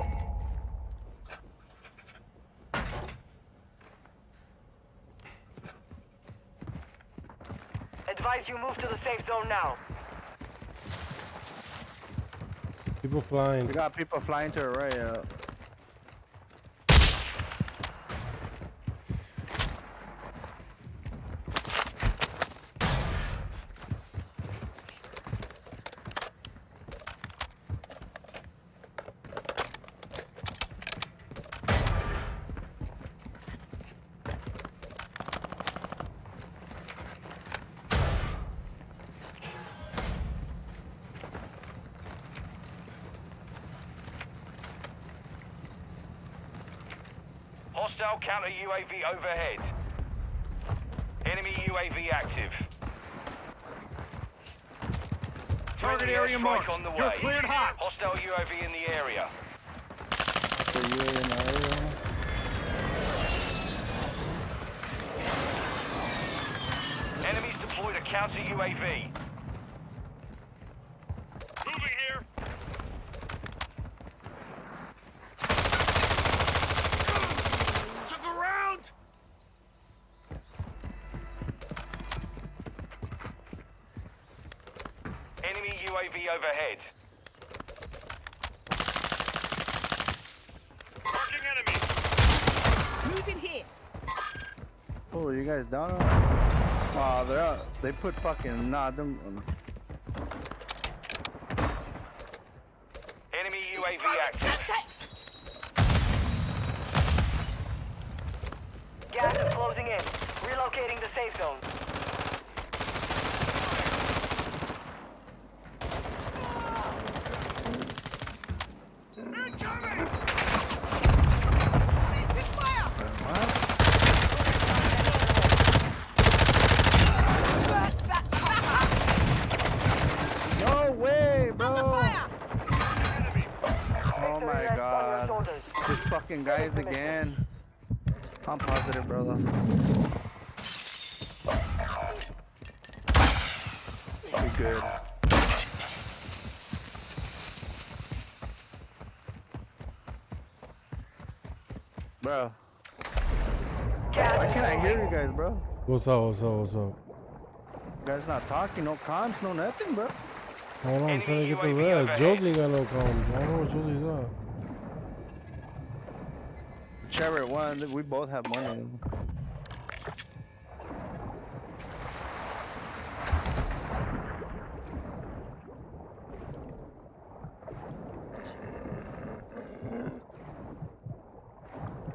Advise you move to the safe zone now. People flying. We got people flying to the right. Hostile counter UAV overhead. Enemy UAV active. Target Friendly area airstrike marked. on the You're way. cleared hot. Hostile UAV in the area. Enemies deployed a counter UAV. Moving here. Took a round. Enemy UAV overhead. Marking enemy. Moving here. Oh, you guys down? Oh, they're out. They put fucking them. Enemy UAV active. Gas is closing in. Relocating the safe zone. Incoming. Take fire. No way, bro. Under fire. Oh my god. This fucking guys again. I'm positive, brother. We good. Bro. Why can't I hear you guys, bro? What's up? What's up? What's up? You guys not talking, no comms, no nothing, bro. Hold on, I'm trying to get the red. Josie ain't got no comms. I don't know what Josie's at. Whichever one, we both have money.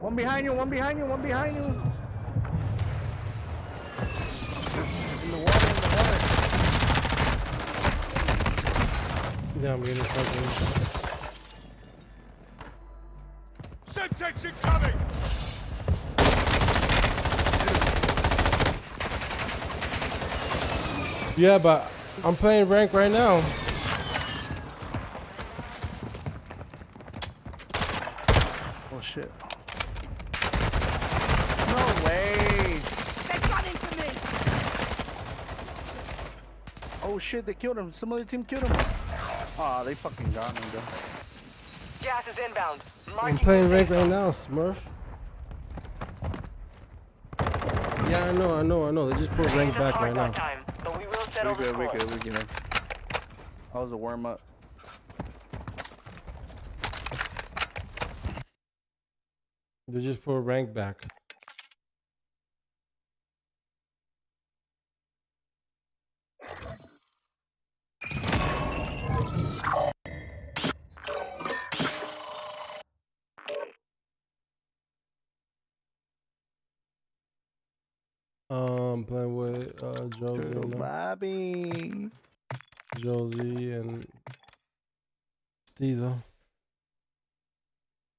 One behind you, one behind you, one behind you. In the water, in the water. Yeah, I'm getting fucking. Semtex incoming. Yeah, but I'm playing rank right now. Oh shit. No way. They're gunning for me. Oh shit, they killed him. Some other team killed him. Ah, they fucking got me, bro. Gas is inbound. I'm playing rank right now, Smurf. Yeah, I know. They just put rank back right now. Time, but we will settle the score. We good. That was a warm up. They just put rank back. Playing with Josie and Bobby. Josie and Steezo.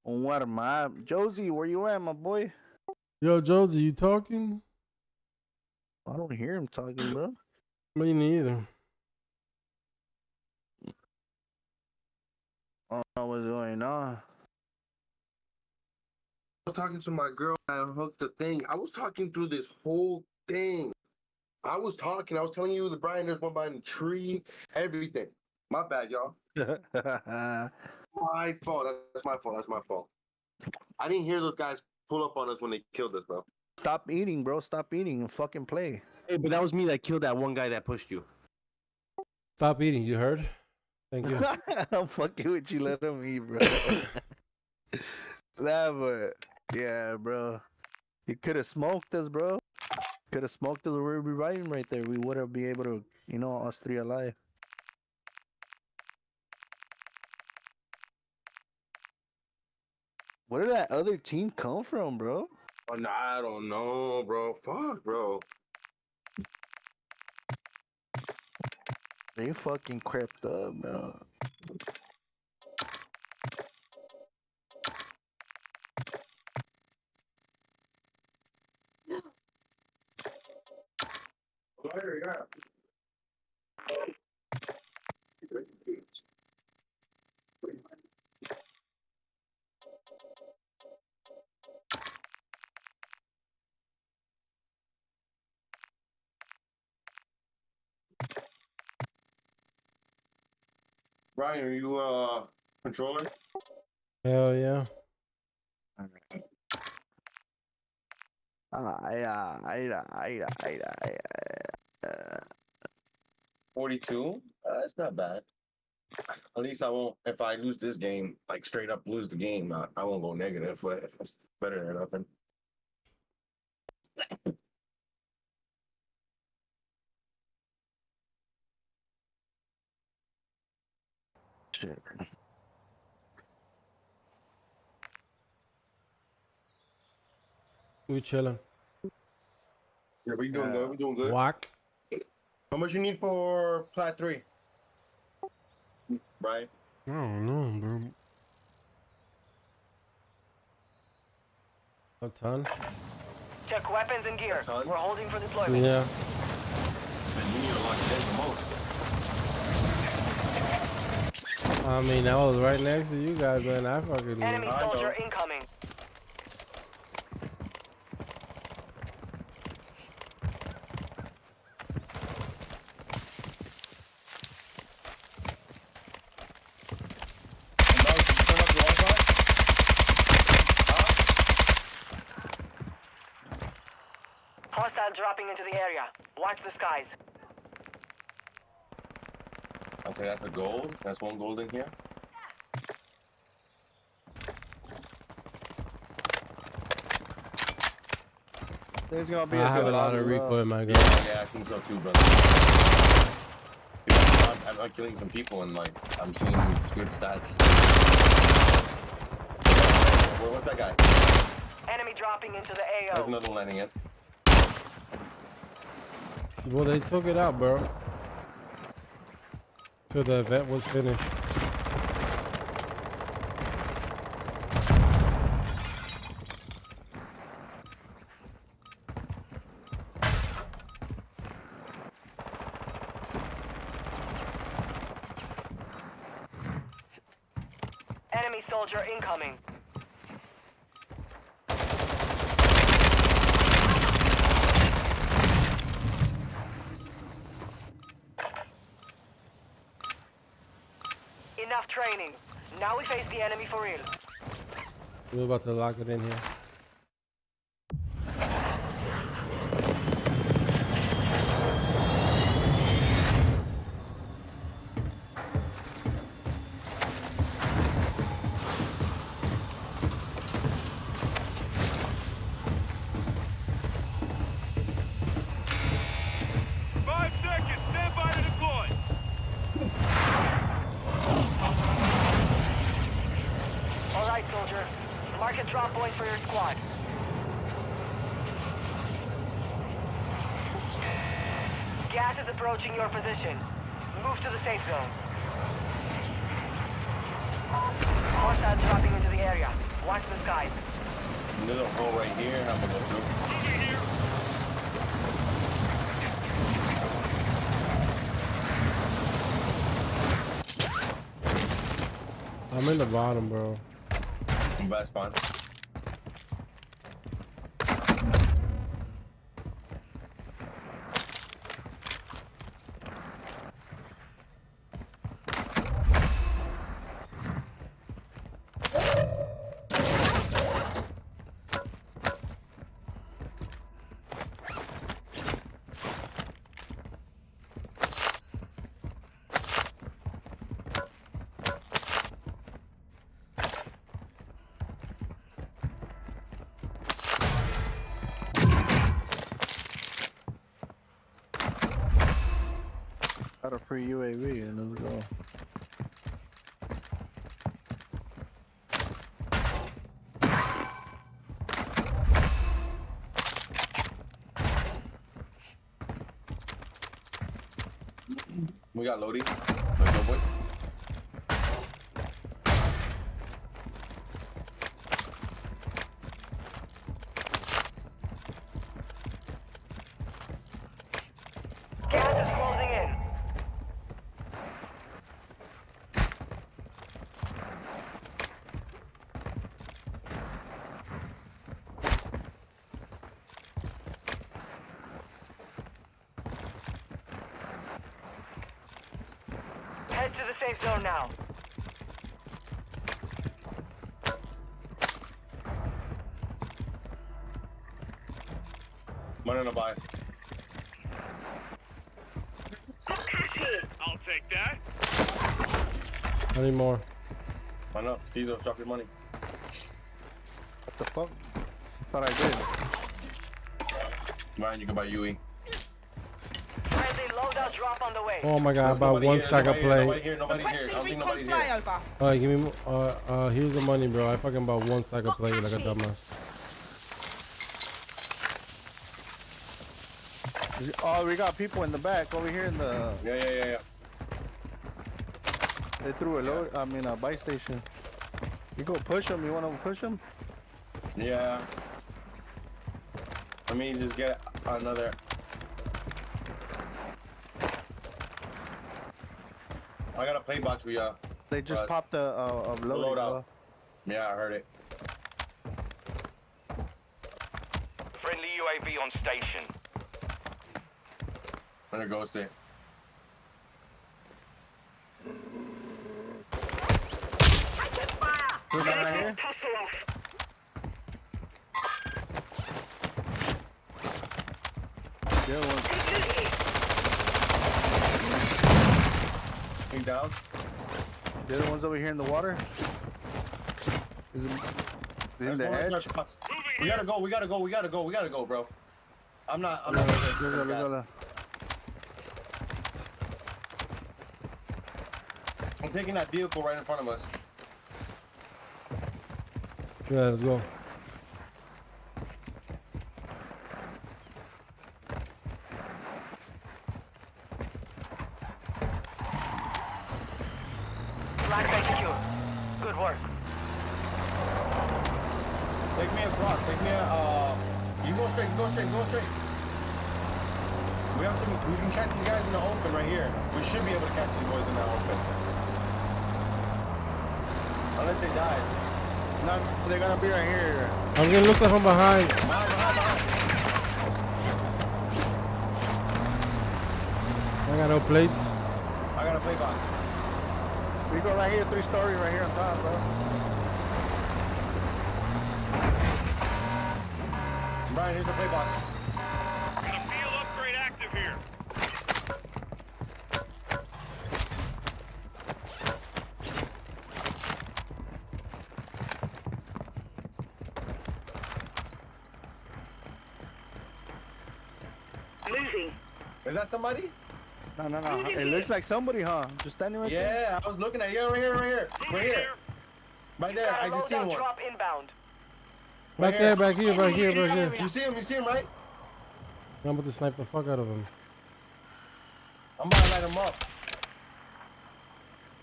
What am I? Josie, where you at, my boy? Yo, Josie, you talking? I don't hear him talking, bro. Me neither. I don't know what's going on. I was talking to my girl and hooked the thing. I was talking through this whole thing. I was telling you the Brian, there's one behind the tree, everything. My bad, y'all. My fault. That's my fault. I didn't hear those guys pull up on us when they killed us, bro. Stop eating, bro. Stop eating and fucking play. Hey, but that was me that killed that one guy that pushed you. Stop eating, you heard? Thank you. I'm fucking with you. Let him eat, bro. Nah, but yeah, bro. You could have smoked us, bro. Could have smoked us. We'd be riding right there. We would have been able to, us three alive. Where did that other team come from, bro? Oh, no, I don't know, bro. Fuck, bro. They fucking crept up, bro. Brian, are you controller? Hell yeah. 42? That's not bad. At least I won't, if I lose this game, like straight up lose the game, I won't go negative, but it's better than nothing. Shit. We chilling. Yeah, we doing good. We doing good. Walk. How much you need for Plat 3? Right? I don't know, bro. A ton? Check weapons and gear. We're holding for deployment. Yeah. And you need to lock it in the most. I mean, I was right next to you guys, man. I fucking Enemy knew. soldier incoming. Hostile dropping into the area. Watch the skies. Okay, that's a gold. That's one gold in here. There's gonna be I have a lot of repo in my gun. Yeah, I think so too, brother. I'm not killing some people and like I'm seeing good stats. What's that guy? Enemy dropping into the AO. There's another one landing in. Well, they took it out, bro. Till the event was finished. Enemy soldier incoming. Enough training. Now we face the enemy for real. We're about to lock it in here. Mark a drop point for your squad. Gas is approaching your position. Move to the safe zone. Hostiles dropping into the area. Watch the skies. There's a hole right here. I'm gonna go through. I'm in the bottom, bro. That's fine. Got a free UAV and let's go. We got Lodi. Let's go, boys. Gas is closing in. Head to the safe zone now. Money on the buy. I'll take that. I need more. I know. Stezo, drop your money. What the fuck? I thought I did. Ryan, you can buy UE. Friendly loadout drop on the way. Oh my god, about one stack of play. Nobody here. Nobody here. I don't think nobody's here. Alright, give me here's the money, bro. I fucking bought one stack of play like a dumbass. Oh, we got people in the back over here in the. Yeah. They threw a load. I mean, a buy station. You go push them. You want to push them? Yeah. Let me just get another. I got a play box for y'all. They just popped a load out. Yeah, I heard it. Friendly UAV on station. There goes it. Who's that right here? The other one. He down. The other one's over here in the water. Is it in the edge? We gotta go, bro. I'm not Let's go. I'm taking that vehicle right in front of us. Yeah, let's go. Black site secure. Good work. Take me across. You go straight. We can catch these guys in the open right here. We should be able to catch these boys in the open. Unless they died. No, they're gonna be right here. I'm getting looked at from behind. I got no plates. I got a play box. We go right here, 3-story right here on top, bro. Brian, here's the play box. Got a field upgrade active here. Moving. Is that somebody? No. It looks like somebody, huh? Just standing right there. Yeah, I was looking at you. Right here. Right there. I just seen one. Drop inbound. Back there, back here. You see him, right? I'm about to snipe the fuck out of him. I'm about to light him up.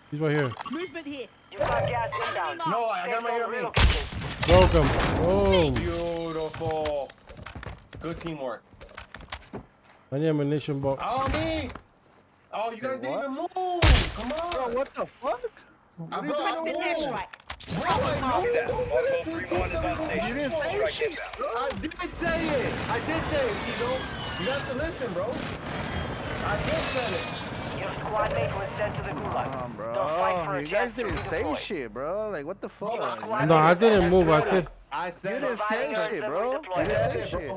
He's right here. Movement here. You got gas inbound. No, I got him right here. Broke him. Oh. Beautiful. Good teamwork. I need ammunition box. Oh, me. Oh, you guys didn't even move. Come on. Bro, what the fuck? Requesting airstrike. Bro, I moved that. You didn't say shit. I did say it. Steve. You have to listen, bro. I did say it. Your squad mate was sent to the gulag. Come on, Don't fight for bro. a You guys chance to didn't say redeploy. shit, bro. Like, what the fuck? No, I didn't move. I said. I said You didn't say shit, bro. You didn't say shit.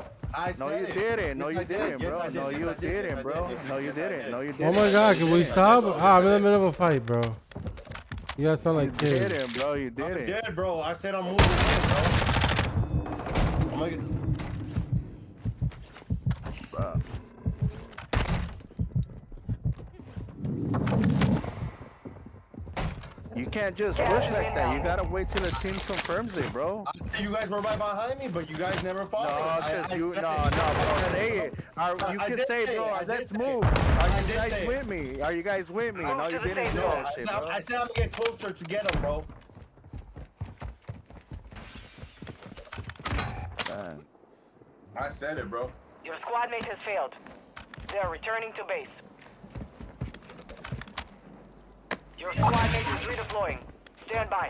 No, you didn't. No, you didn't, bro. No, you didn't, bro. No, you didn't. No, you Oh didn't. my god, can we stop? Ah, I'm in the middle of a fight, bro. You guys sound like You kids. didn't, bro. You I'm didn't. dead, bro. I said I'm moving, bro. I'm like, Bro. You can't just push like that. You gotta wait till the team confirms it, bro. you guys were right behind me, but you guys never followed. No, bro. Say it. You can say, bro, let's move. Are you guys with me? Are you guys with me? No, you didn't do that shit, bro. I said I'm gonna get closer to get him, bro. I said it, bro. Your squad mate has failed. They are returning to base. Your squad mate is redeploying. Stand by.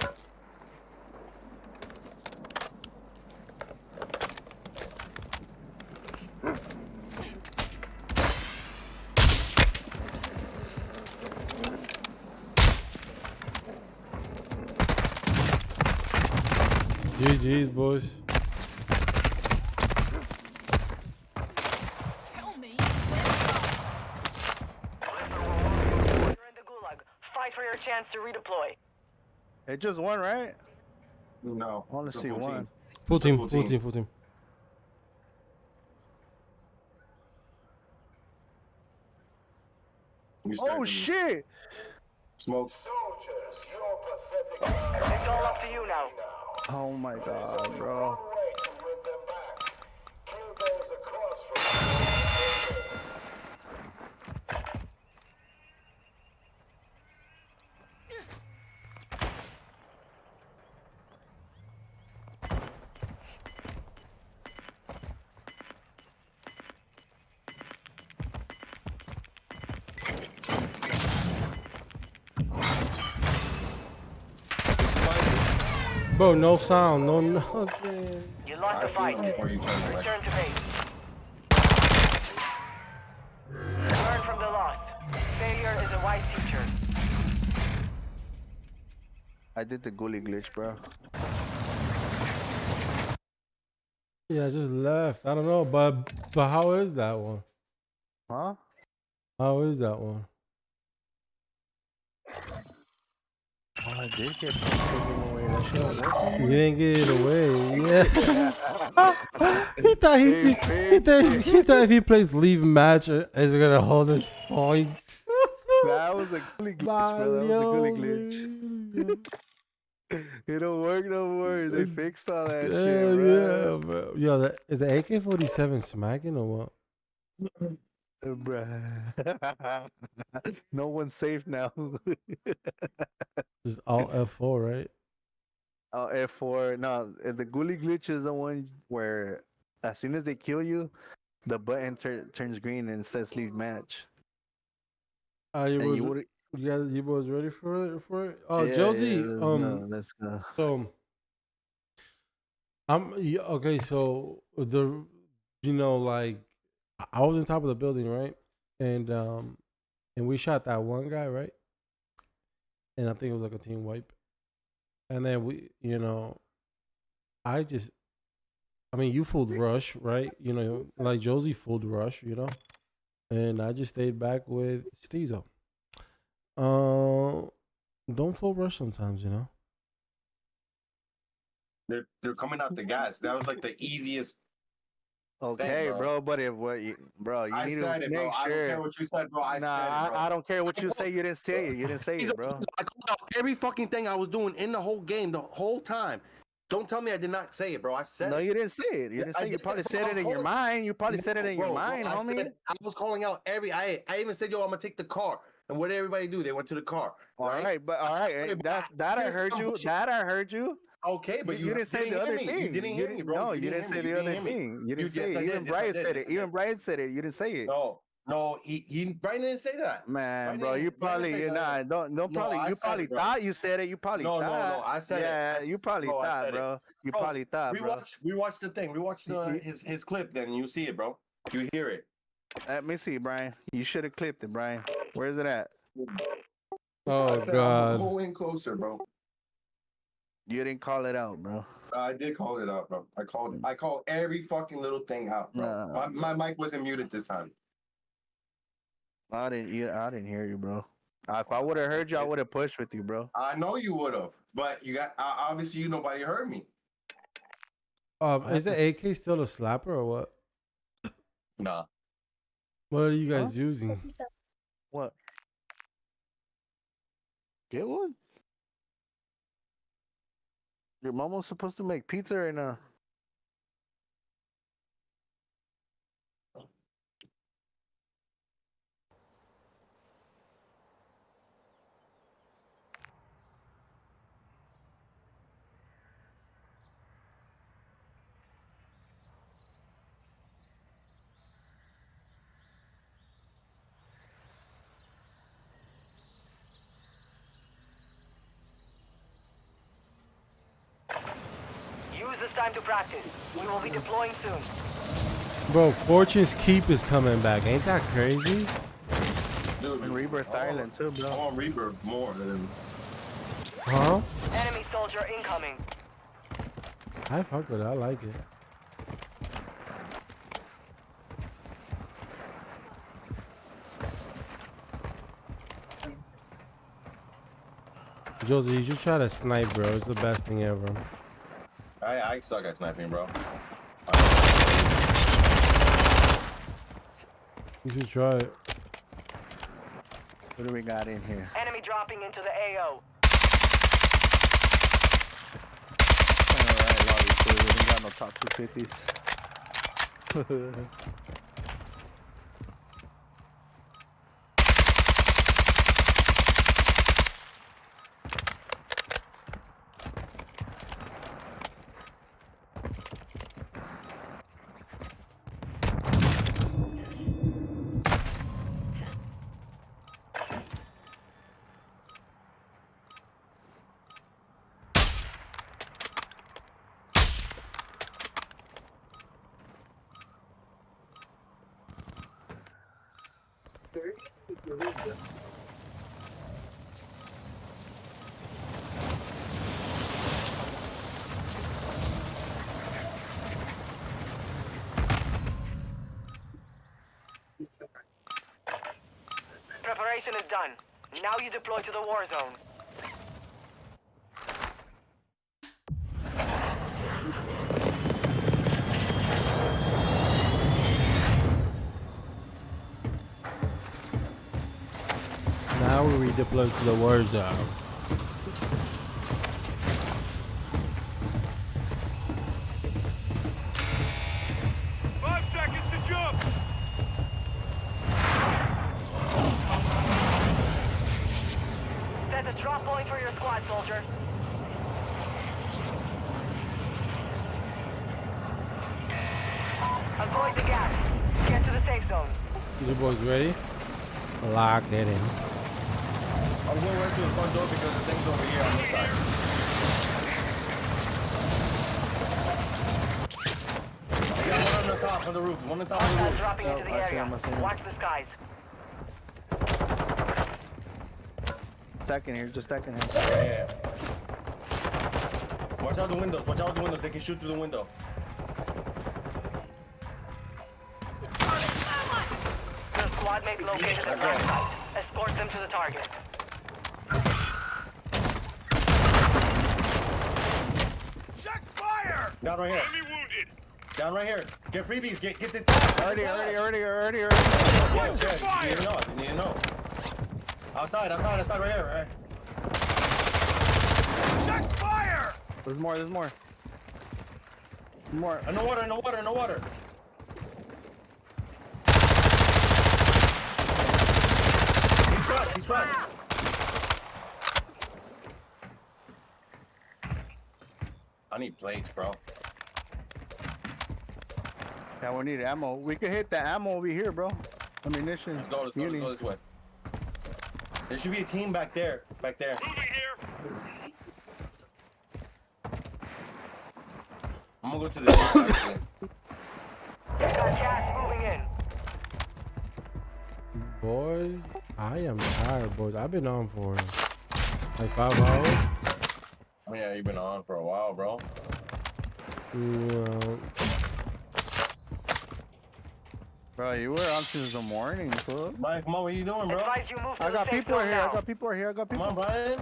GG's, boys. Tell me. You're in the gulag. Fight for your chance to redeploy. It just won, right? No. I want to see one. Full team. Oh shit! Smoke. Soldiers, you're pathetic. It's all up to you now. Oh my god, bro. Kill those across from you. Bro, no sound, no nothing. You lost the fight. Before you turn away. Return to base. Learn from the loss. Failure is a wise teacher. I did the ghoulie glitch, bro. Yeah, I just left. I don't know, but how is that one? Huh? How is that one? Oh, I did get taken away. That shit was working. You didn't get it away. Yeah. he thought if he plays leave match, is gonna hold his points. That was a ghoulie glitch, bro. That was a ghoulie glitch. It don't work no more. They fixed all that shit, bro. Yeah, bro. Yo, is the AK-47 smacking or what? Bruh. No one's safe now. Just alt F4, right? Oh, F4. No, the ghoulie glitch is the one where as soon as they kill you, the button turns green and it says leave match. You You boys ready for it? Oh, Yeah, Josie. let's go. So okay. So like I was on top of the building, right? And we shot that one guy, right? And I think it was like a team wipe. And then you fooled Rush, right? Like Josie fooled Rush, and I just stayed back with Steezo. Don't fool Rush sometimes, They're coming out the gas. That was like the easiest. Okay, thing, bro. But you I need said to it, make bro. sure. I don't care what you said, bro. I said it, bro. I don't care what you say. You didn't say it. You didn't say it, bro. I called out every fucking thing I was doing in the whole game, the whole time. Don't tell me I did not say it, bro. I said No, it. you didn't say it. You didn't say it. You probably said it in your mind. You probably said it in your mind, homie. I was calling out I even said, yo, I'm gonna take the car. And what did everybody do? They went to the car. All right. That I heard you. That I heard you. Okay, but you didn't say the other thing. You didn't hear me, bro. No, you didn't say the other thing. You didn't say it. Even Brian said it. Even Brian said it. You didn't say it. No, Brian didn't say that. Man, bro, you probably you probably thought you said it. You probably thought. No, I said it. Yeah, you probably thought, bro. You probably thought, bro. We watched the thing. We watched his clip. Then you see it, bro. You hear it. Let me see, Brian. You should have clipped it, Brian. Where's it at? Oh God. I'm gonna go in closer, bro. You didn't call it out, bro. I did call it out, bro. I called every fucking little thing out, bro. My mic wasn't muted this time. I didn't hear you, bro. If I would have heard you, I would have pushed with you, bro. I know you would have, but you got obviously nobody heard me. Is the AK still a slapper or what? Nah. What are you guys using? What? Get one. Your mom was supposed to make pizza right now. Use this time to practice. We will be deploying soon. Bro, Fortune's Keep is coming back. Ain't that crazy? Dude, and Rebirth Island too, bro. I want Rebirth more than. Huh? Enemy soldier incoming. I fuck with it. I like it. Josie, you should try to snipe, bro. It's the best thing ever. I suck at sniping, bro. You should try it. What do we got in here? Enemy dropping into the AO. Alright, lobby too. We ain't got no top 250s. Preparation is done. Now you deploy to the war zone. Now we redeploy to the war zone. Set a drop point for your squad, soldier. Avoid the gas. Get to the safe zone. You boys ready? Lock it in. I'm going right to the front door because the thing's over here on this side. I got one on the top of the roof. One on the top of the roof. Dropping into the area. Watch the skies. Stacking here, just stacking here. Yeah. Watch out the windows. Watch out the windows. They can shoot through the window. The squad mate located the black site. Escort them to the target. Check fire! Down right here. Enemy wounded. Down right here. Get freebies. Get the Already. Yeah, you need to know. You need to know. Outside right here. Right. Check fire! There's more. More. No water. He's cracked. I need plates, bro. Yeah, we need ammo. We could hit the ammo over here, bro. Ammunition. Let's go this way. There should be a team back there. Moving here. I'm gonna go to the team, actually. Got gas moving in. Boys, I am tired, boys. I've been on for like 5 hours. Oh yeah, you've been on for a while, bro. Bro, you were on since the morning, bro. Mike, come on, what are you doing, bro? Advise you move to I the got safe people zone here. now. Come on, Brian.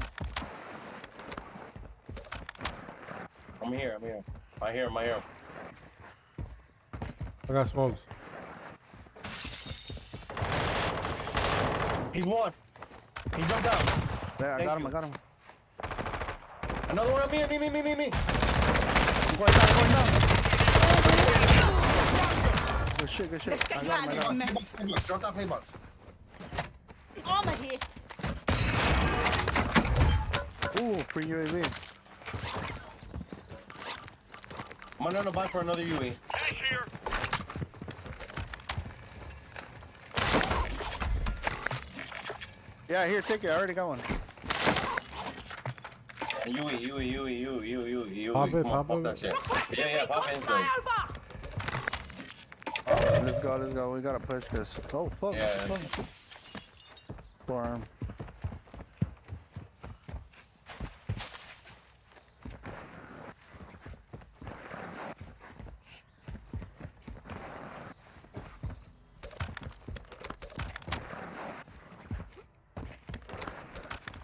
I'm here. I hear him. I got smokes. He's one. He jumped out. Yeah, I got him. Another one on me. I'm going down. Good shit. Let's get you out of this mess. Drop that paybox. Armor here. Ooh, free UAV. I'm gonna buy for another UE. Cash here. Yeah, here, take it. I already got one. UE. Pop it, Come on, pop it. that shit. Yeah, pop it. Let's go. We gotta push this. Oh, fuck. Yeah. Storm.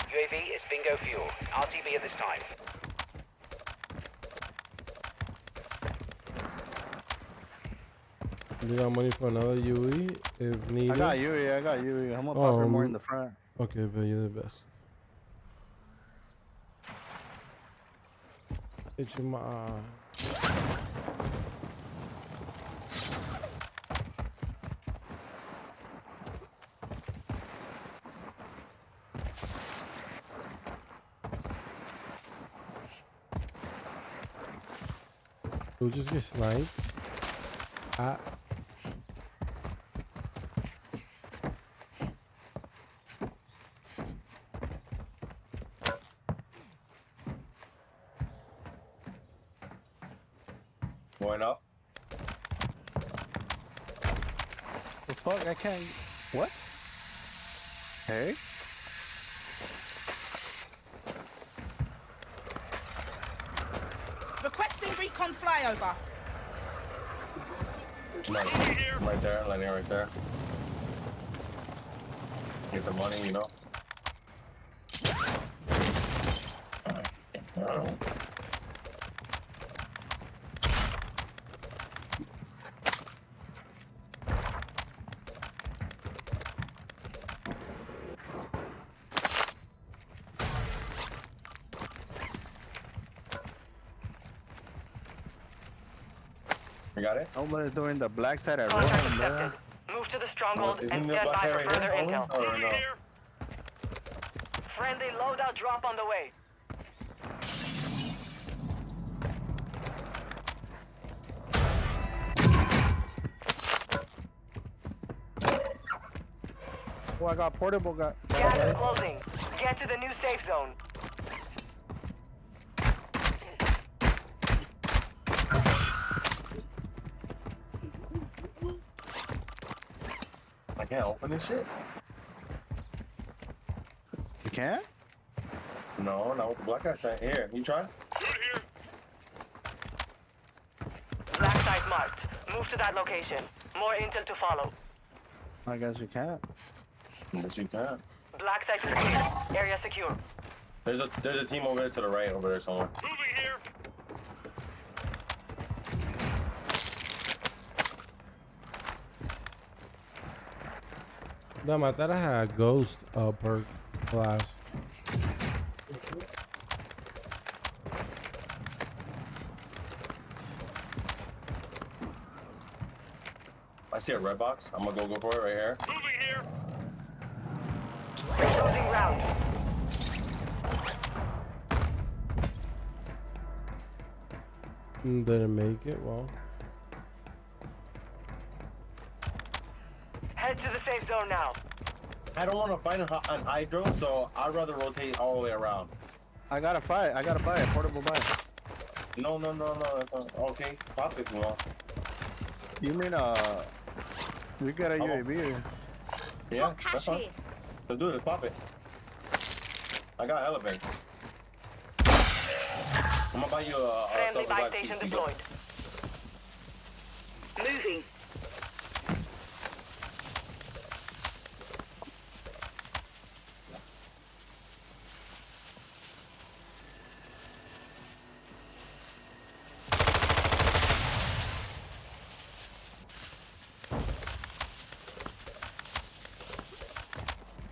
UAV is bingo fuel. RTB at this time. You got money for another UE if needed? I got UE. I'm gonna pop her more in the front. Okay, but you're the best. It's my We'll just get sniped. Going up. The fuck? I can't. What? Hey? Requesting recon flyover. Right there, landing right there. Get the money, you know. You got it? Nobody's doing the black side at Contact road. accepted. Move to the stronghold and Isn't the stand black by guy for right further here? intel. Or no? Friendly loadout drop on the way. Oh, I got portable. Gas is closing. Get to the new safe zone. I can't open this shit. You can't? No, not with the black guy saying here. You try? Black site marked. Move to that location. More intel to follow. I guess you can't. Yes, you can. Black site is clear. Area secure. There's a team over there to the right over there somewhere. Moving here. Damn, I thought I had a ghost perk class. I see a red box. I'm gonna go for it right here. Moving here. Closing round. Didn't make it. Well, Head to the safe zone now. I don't want to fight on hydro, so I'd rather rotate all the way around. I gotta buy a portable buy. No. Okay, pop it if you want. You mean we got a UAV? Yeah, that's fine. Let's do it. Let's pop it. I got elevator. I'm gonna buy you a Friendly buy self-revive station PC. deployed. Moving.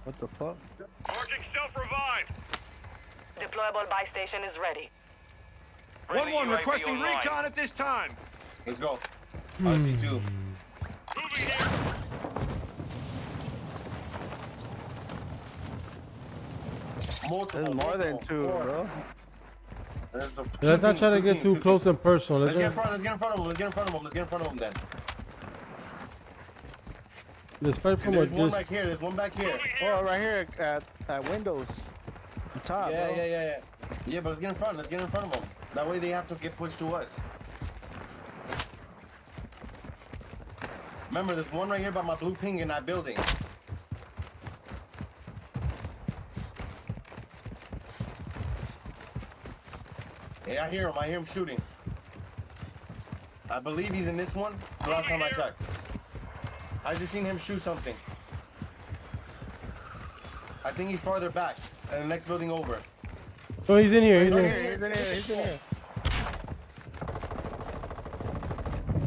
What the fuck? Marking self-revive. Deployable buy station is ready. 1-1 requesting recon at this time. Let's go. I see two. Moving here. Multiple, There's more than two, bro. let's not try to get too close and personal. Let's get in front of them. Let's get in front of them then. Let's fight from a There's one distance. back here. There's one back here. Oh, right here at windows. On top, Yeah, bro. yeah. Yeah, but let's get in front. Let's get in front of them. That way they have to get pushed to us. Remember, there's one right here by my blue ping in that building. Yeah, I hear him. I hear him shooting. I believe he's in this one. The last time I checked. I just seen him shoot something. I think he's farther back, in the next building over. Oh, he's in here. He's Right in here, here. he's in here. He's in here.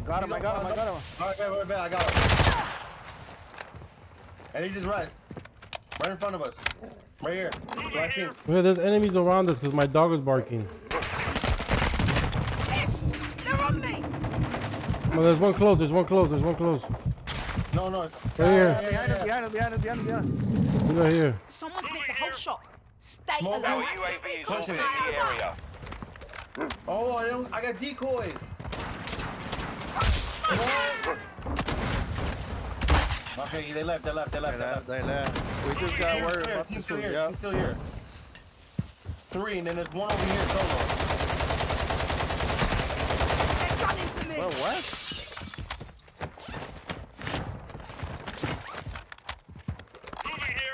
Got him. I got him. Alright, I got him. And he just right in front of us. Right here. Black pink. Okay, there's enemies around us because my dog is barking. They're on me. Well, there's one close. There's one close. There's one close. No, it's right here. Behind us. He's right here. Someone's nicked the whole shop. Stay Smoke. alert. Our UAV is Pushing orbiting it. the area. Oh, I got decoys. Okay, they left. They left. We just got word about Team's the still two. here. Yeah. Team's still here. 3, and then there's one over here solo. They're gunning for me. Well, what? Moving here.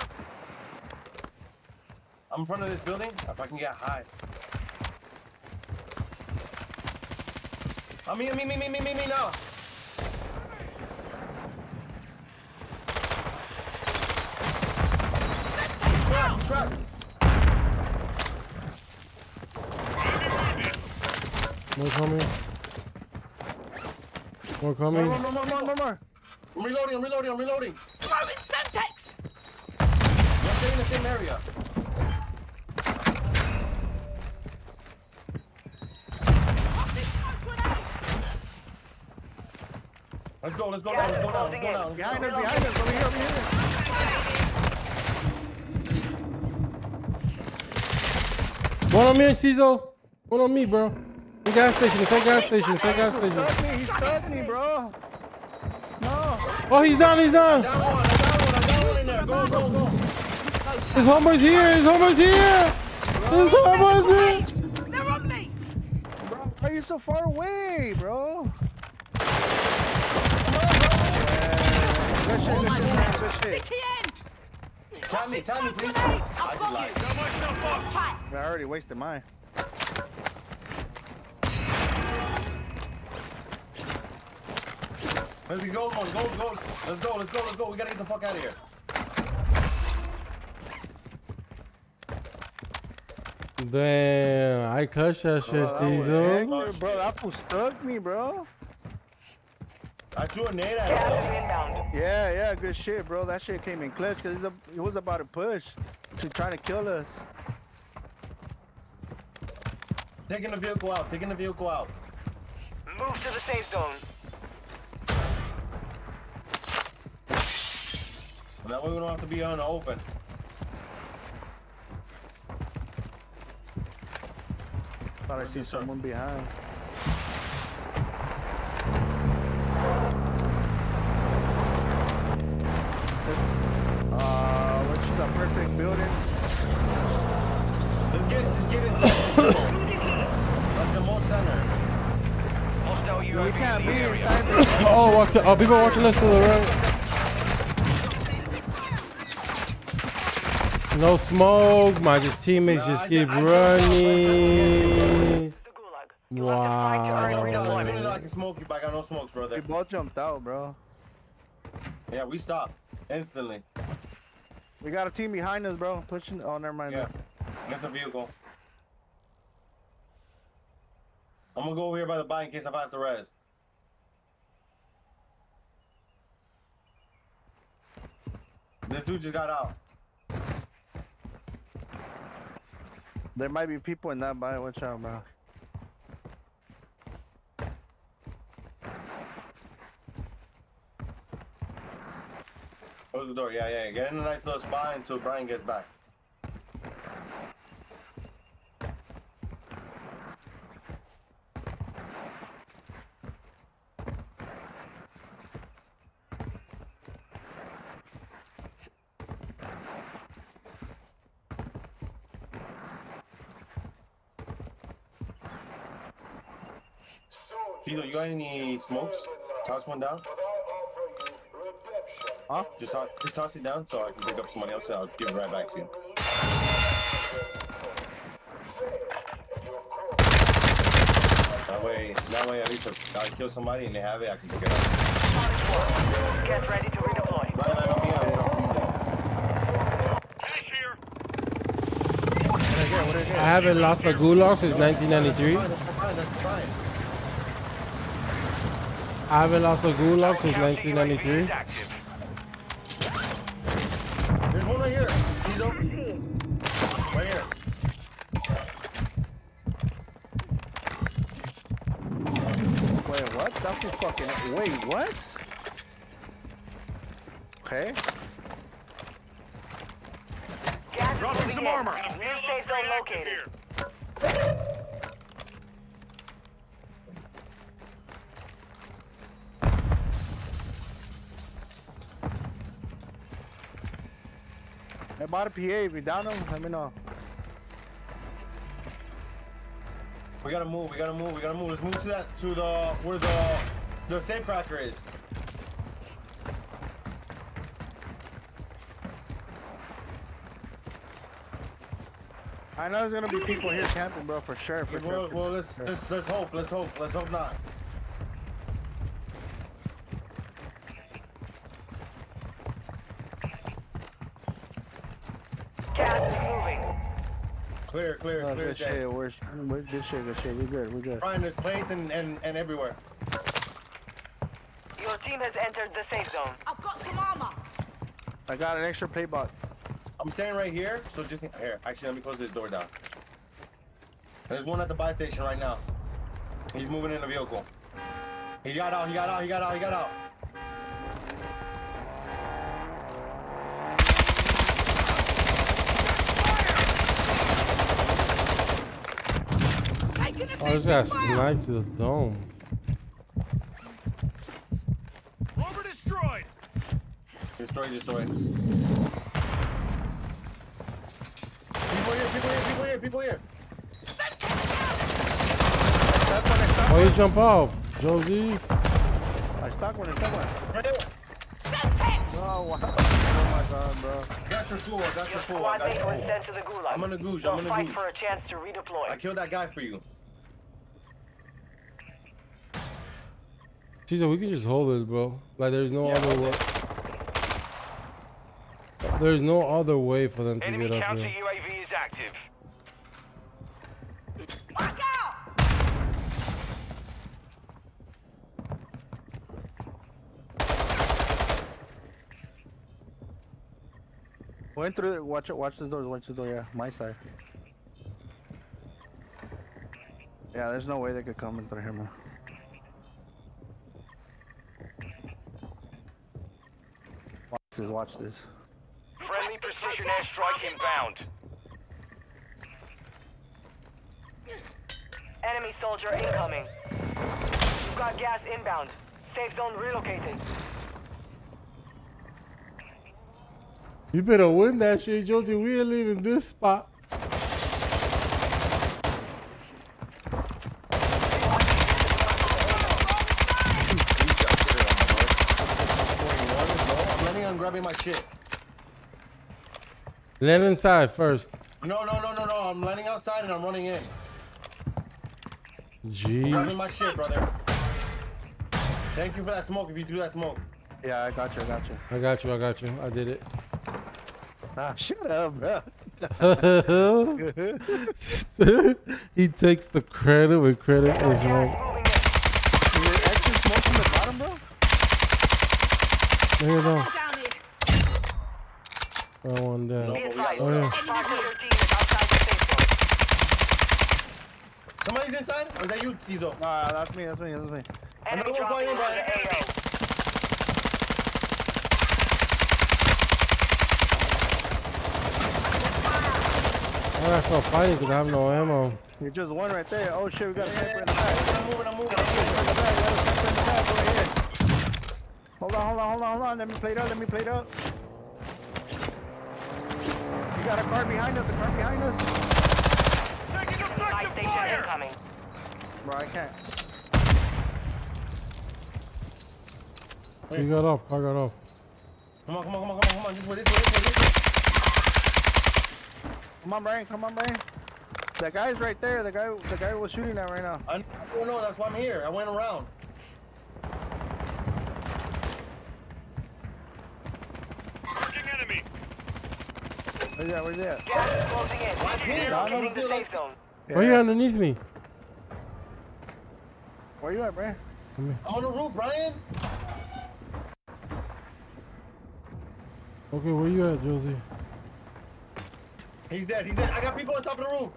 I'm in front of this building. If I can get high. Me now. Scrap. More coming. More coming. More. I'm reloading. Throwing Semtex. Let's stay in the same area. Let's go now. Behind us. Over here. One on me, Cizo. One on me, bro. The gas station. It's that gas station. He stuck me, bro. No. Oh, he's down. I got one in there. Go. closer. His homeboy's here. His homeboy's here. His homeboy's here. They're on me. Bro, why are you so far away, bro? Good shit, good shit. Sticky end. Tommy, please. I've I got lied. you. Tight. I already wasted mine. Let's go, go. Let's go. We gotta get the fuck out of here. Damn, I cussed that shit, Steezo. Bro, that fool stuck me, bro. I threw a nade at him. Yeah, good shit, bro. That shit came in clutch because he was about to push to trying to kill us. Taking the vehicle out. Move to the safe zone. That way we don't have to be on the open. Thought I see someone behind. Which is a perfect building. Just get inside. Like the most center. Hostile UAV We can't in be the area. inside the Oh, people watching us to the right. No smoke. My teammates just keep running. Wow. As soon as I can smoke you, but I got no smokes, brother. We both jumped out, bro. Yeah, we stopped instantly. We got a team behind us, bro. Pushing. Oh, never mind. Yeah, that's a vehicle. I'm gonna go over here by the bike in case I have to res. This dude just got out. There might be people in that bike. Watch out, bro. Close the door. Yeah. Get in a nice little spot until Brian gets back. Tito, you got any smokes? Toss one down. Huh? Just toss it down so I can pick up somebody else and I'll give it right back to you. That way at least if I kill somebody and they have it, I can pick it up. Get ready to redeploy. Right, I haven't lost a gulag since 1993. I haven't lost a gulag since 1993. There's one right here. He's over. Right here. Wait, what? That's the fucking. Wait, what? Okay. Dropping some armor. New safe zone located. I bought a PA. If you down them, let me know. We gotta move. Let's move to where the safe cracker is. I know there's gonna be people here camping, bro, for sure. Well, let's hope. Let's hope not. Gas is moving. Clear, Good Jay. shit. We're good shit. We good. Brian, there's plates and everywhere. Your team has entered the safe zone. I've got some armor. I got an extra play box. I'm standing right here, so just here. Actually, let me close this door down. There's one at the buy station right now. He's moving in the vehicle. He got out. Oh, this guy sniped to the dome. Over destroyed. Destroyed. People here. Oh, you jump off, Josie. I stuck one. Right there. Oh, wow. Oh, my God, bro. Got your fool. Squad mate was sent to the gulag. I'm gonna goosh. They'll fight for a chance to redeploy. I killed that guy for you. Caesar, we can just hold this, bro. Like, there's no other way. There's no other way for them to Enemy get up counter here. UAV is active. Look out! Went through it. Watch the doors. Yeah, my side. Yeah, there's no way they could come in through here, man. Watch this. Friendly precision airstrike inbound. Enemy soldier incoming. You've got gas inbound. Safe zone relocated. You better win that shit, Josie. We ain't leaving this spot. I'm planning on grabbing my shit. Land inside first. No. I'm landing outside and I'm running in. Gee. Grabbing my shit, brother. Thank you for that smoke. If you do that smoke. Yeah, I got you. I got you. I did it. Ah, shut up, bro. He takes the credit when credit is wrong. You're actually smoking the bottom, bro? There you go. That one down. Oh, yeah. Somebody's inside? Or is that you, Tizo? Nah, that's me. Another one flying in, Brian. I gotta start fighting because I have no ammo. You're just one right there. Oh shit, we got a sniper in the back. I'm moving. Hold on. Let me play it out. You got a car behind us. Taking effective fire! Incoming. Bro, I can't. He got off. I got off. Come on. This way. Come on, Brian. That guy's right there. The guy was shooting at right now. I don't know. That's why I'm here. I went around. Marking enemy. Where's that? Gas is closing in. Relocating the safe zone. Where you underneath me? Where you at, Brian? I'm on the roof, Brian. Okay, where you at, Josie? He's dead. I got people on top of the roof.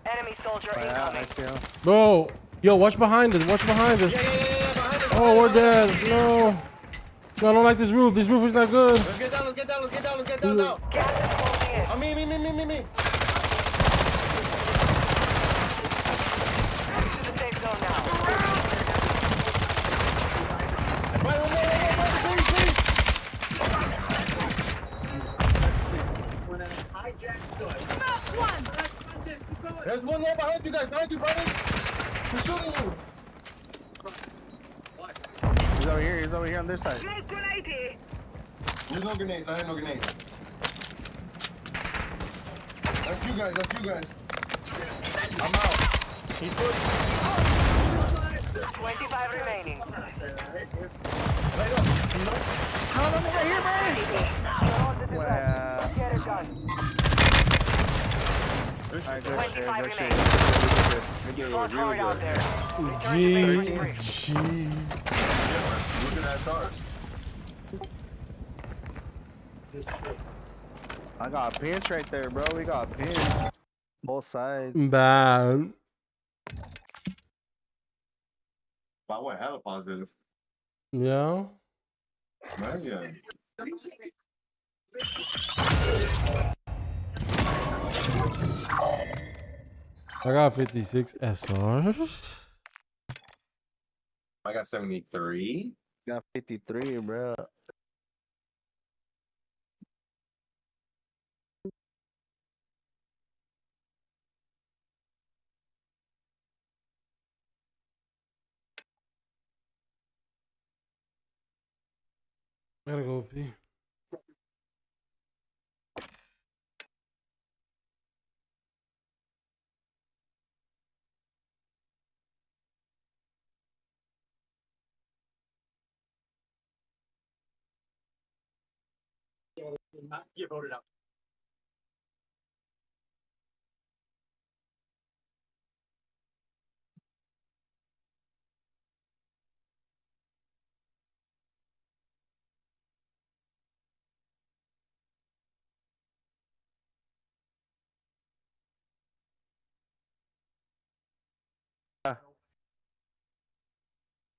Enemy soldier incoming. Bro, yo, watch behind us. Yeah, behind us. Oh, we're dead. No, I don't like this roof. This roof is not good. Let's get down now. Gas is closing in. Me. To the safe zone now. There's one more behind you guys. Behind you, brother. He's shooting you. He's over here on this side. There's no grenades. I have no grenades. That's you guys. I'm out. He pushed. 25 remaining. Right up. Come on over here, man. Well. Get it done. 25 remaining. Fought hard out there. Gee. Look at that start. I got a pinch right there, bro. We got a pinch. Both sides. Bad. Wow, what hella positive. Yeah. Imagine. I got 56 SRs. I got 73. Got 53, bro. Gotta go pee. Not get voted out.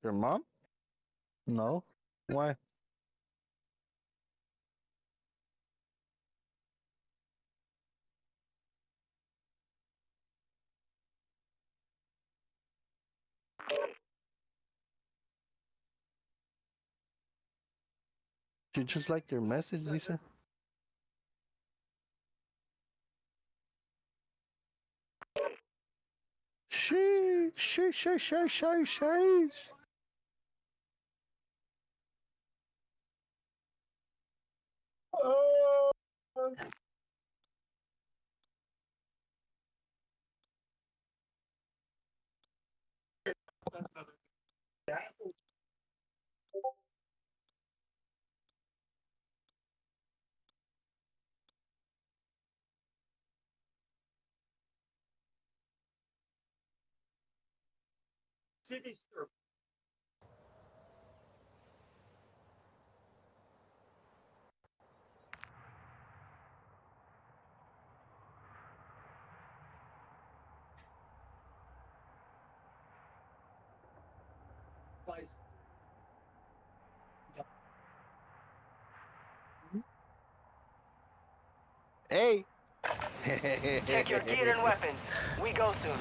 Your mom? No. Why? You just like your message, Lisa? Sheesh. Oh. Hey. Check your gear and weapons. We go soon.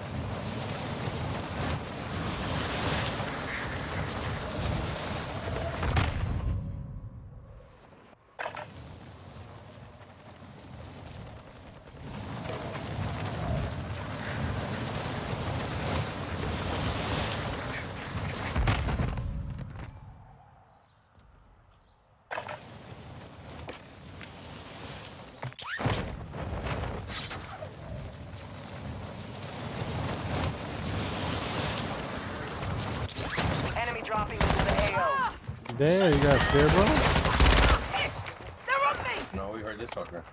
Enemy dropping into the AO. Damn, you got scared, bro? Yes! They're on me! No, we heard this fucker.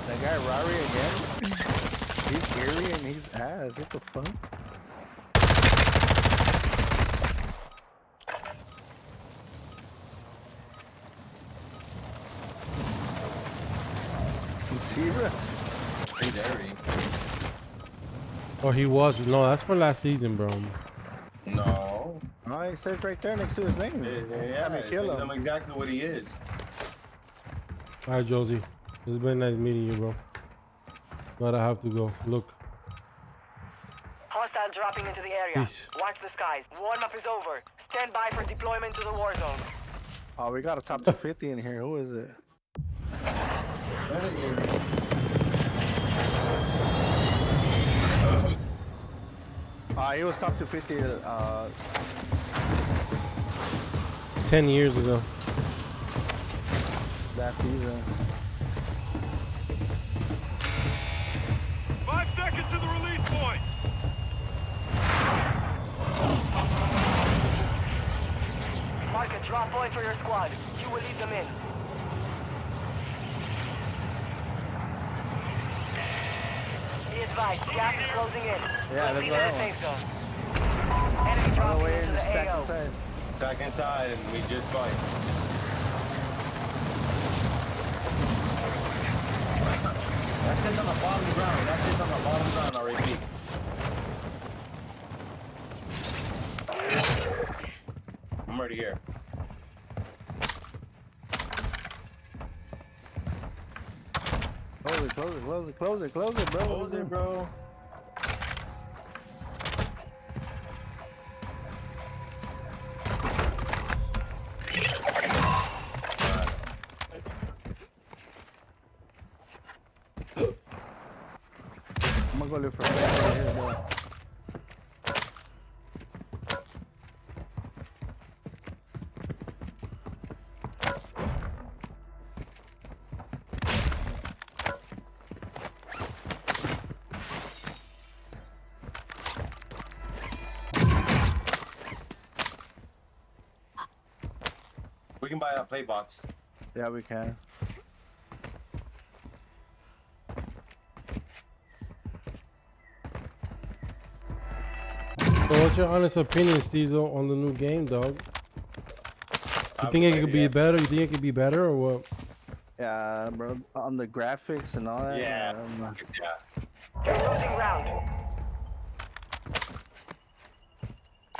That guy Rari again? He's carrying his ass. What the fuck? You see, bro? Hey, Derry. Oh, he was. No, that's for last season, bro. No. No, it says right there next to his name. Yeah, Kill it's him. them exactly what he is. All right, Josie. It's been nice meeting you, bro. But I have to go. Look. Hostile dropping into the area. Peace. Watch the skies. Warm-up is over. Stand by for deployment to the war zone. Oh, we got a top 250 in here. Who is it? He was top 250 10 years ago. that season. 5 seconds to the release point. Mark a drop point for your squad. You will lead them in. Be advised, gas is closing in. Yeah, Proceed that's to what the I safe zone. Enemy dropping way into in the the stack AO. inside. Stack inside and we just fight. That shit's on the bottom ground. That shit's on the bottom ground already. I'm already here. Close it, bro. Close it, bro. I'm gonna go look for right here, bro. We can buy a play box. Yeah, we can. So what's your honest opinion, Steezo, on the new game, dog? You think it could be better? You think it could be better or what? Yeah, bro. On the graphics and all that. Yeah. Yeah. You're losing ground.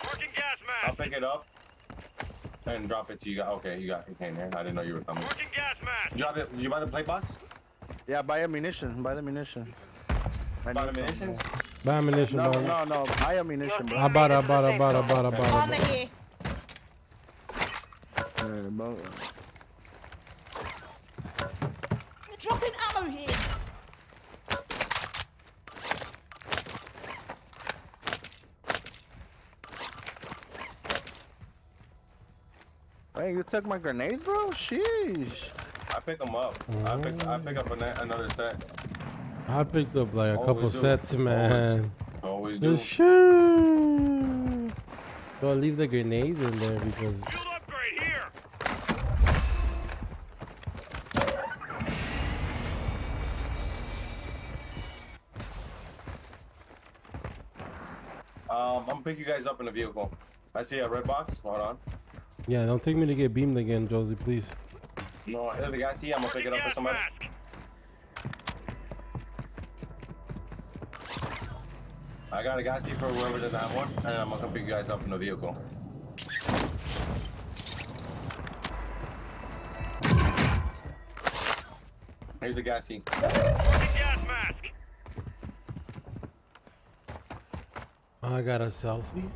Working gas mask. I'll pick it up and drop it to you. Okay, you came here. I didn't know you were coming. Working gas mask. Drop it. Did you buy the play box? Yeah, buy ammunition. Buy the ammunition. Buy the ammunition? Buy ammunition, No, bro. no. Buy ammunition, bro. I bought it. Armor here. Yeah, bro. You're dropping ammo here. Hey, you took my grenades, bro? Sheesh. I pick them up. I pick up another set. I picked up like a Always couple do. sets, man. Always do. Shoot. So I'll leave the grenades in there because. Field upgrade here. I'm gonna pick you guys up in the vehicle. I see a red box. Hold on. Yeah, don't take me to get beamed again, Josie, please. No, there's a guy. See, I'm gonna pick it up for somebody. I got a guy see for whoever doesn't have one, and I'm gonna pick you guys up in the vehicle. Here's the gas seat. Gas mask. I got a selfie.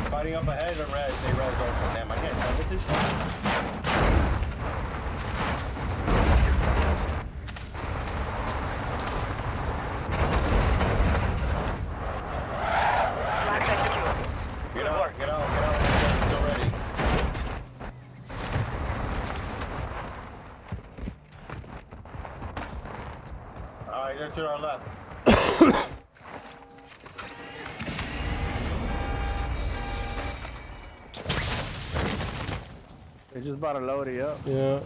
Fighting up ahead of red. They red also. Damn, I can't tell with this shit. Get out, get out, get out. Get still ready. Alright, they're to our left. They just about to load it up. Yeah.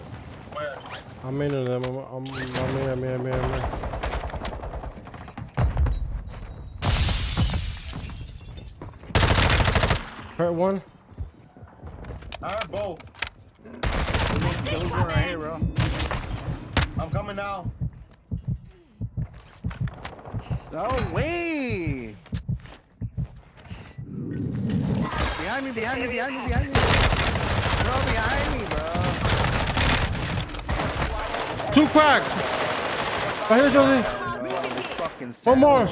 Where? I'm into them. I'm in. Hurt one. I heard both. There's one right here, bro. I'm coming now. No way! Behind me. Bro, behind me, bro. Two cracked. Right here, Josie. One more.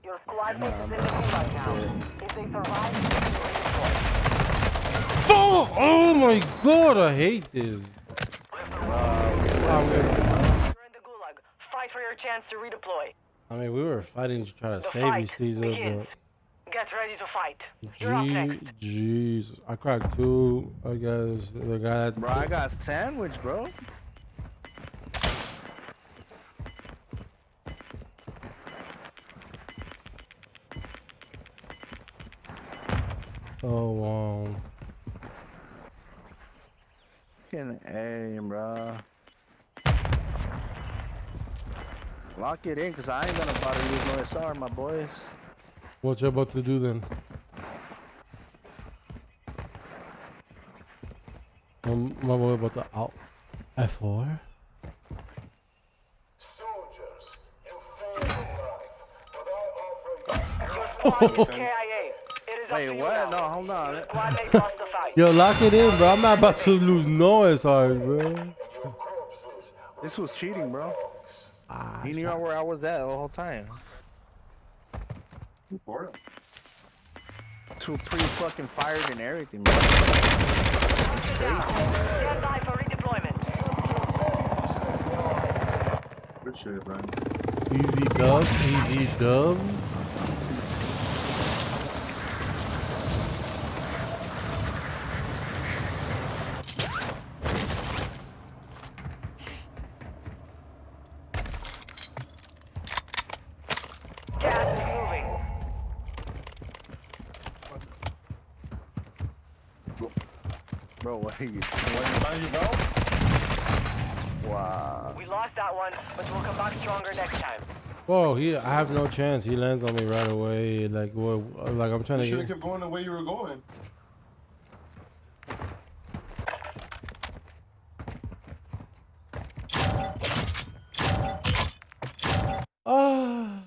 Your squad mate is in the gulag now. If they survive, Oh, oh my god, I hate this. you're in the gulag. Fight for your chance to redeploy. I mean, we were fighting to try to The save fight these Steezo, begins. but Get ready to fight. You're up next. jeez, I cracked two. I guess the guy. Bro, I got sandwich, bro. Oh, Fucking aim, bro. Lock it in, cause I ain't gonna bother use no SR, my boys. what you about to do then? My boy about to out F4. Soldiers, you failed in life, but I Your squad is KIA. It is up Wait, to you what? now. No, hold on. Your squad mate lost the fight. Yo, lock it in, bro. I'm not about to lose no SR, bro. This was cheating, bro. He knew where I was at the whole time. Two pre-fucking fired and everything, bro. Stand by for redeployment. Good shit, man. Easy dub. Easy dub. Gas is moving. Bro, what are you? Wow. We lost that one, but we'll come back stronger next time. Whoa, I have no chance. He lands on me right away. Like what? Like I'm trying You to should have get. kept going the way you were going. Ah.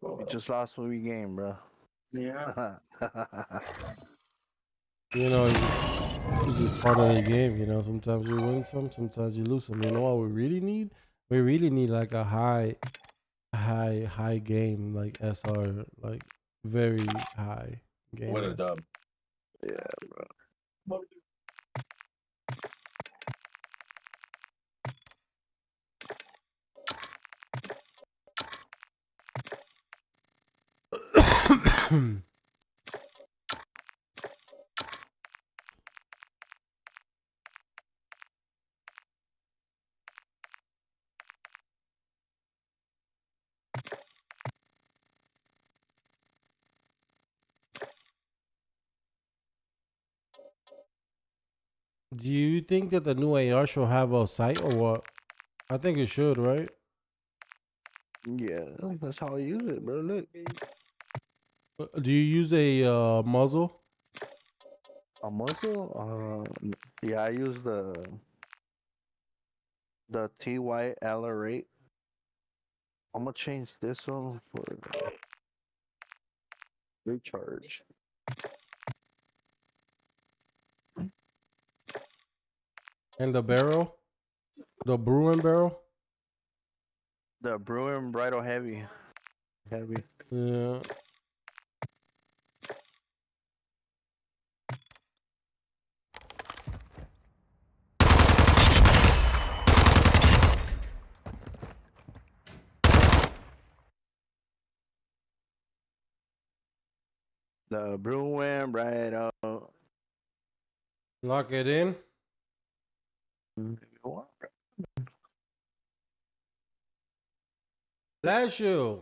You just lost every game, bro. Yeah. You know, it's just part of the game. You know, sometimes you win some, sometimes you lose some. You know what we really need? We really need like a high game, like SR, like very high game. What a dub. Yeah, bro. Do you think that the new AR should have a sight or what? I think it should, right? Yeah, that's how I use it, bro. Look. Do you use a muzzle? A muzzle? Yeah, I use the TYLR8. I'm gonna change this one for recharge. And the barrel? The Bruin barrel? The Bruin Bridal Heavy. Heavy. Yeah. The Bruin Bridal. Lock it in. Bless you.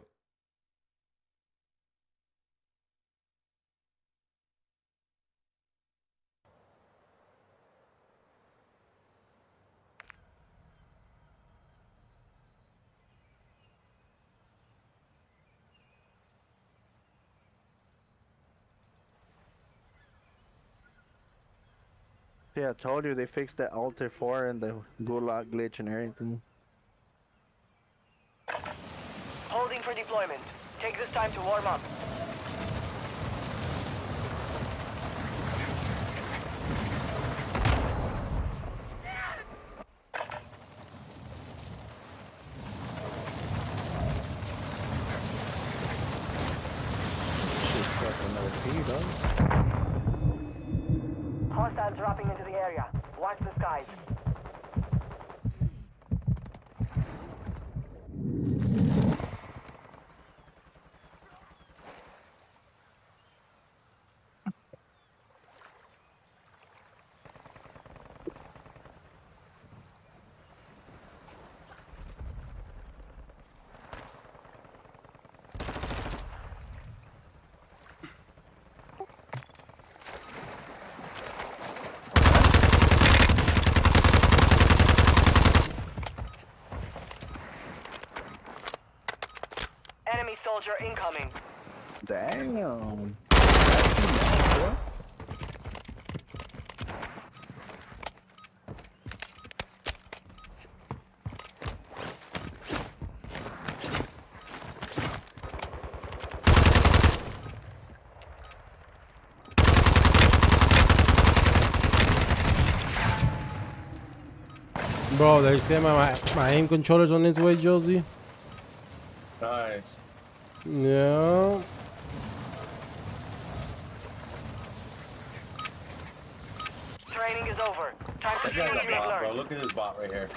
Yeah, I told you they fixed the Alter 4 and the Gulag glitch and everything. Holding for deployment. Take this time to warm up. Hostiles dropping into the area. Watch the skies. Enemy soldier incoming. Damn. Bro, they say my aim controller's on its way, Josie. Nice. Yeah. Training is over. Time to That guy's see a what you've bot, bro. learned. Look at this bot right here.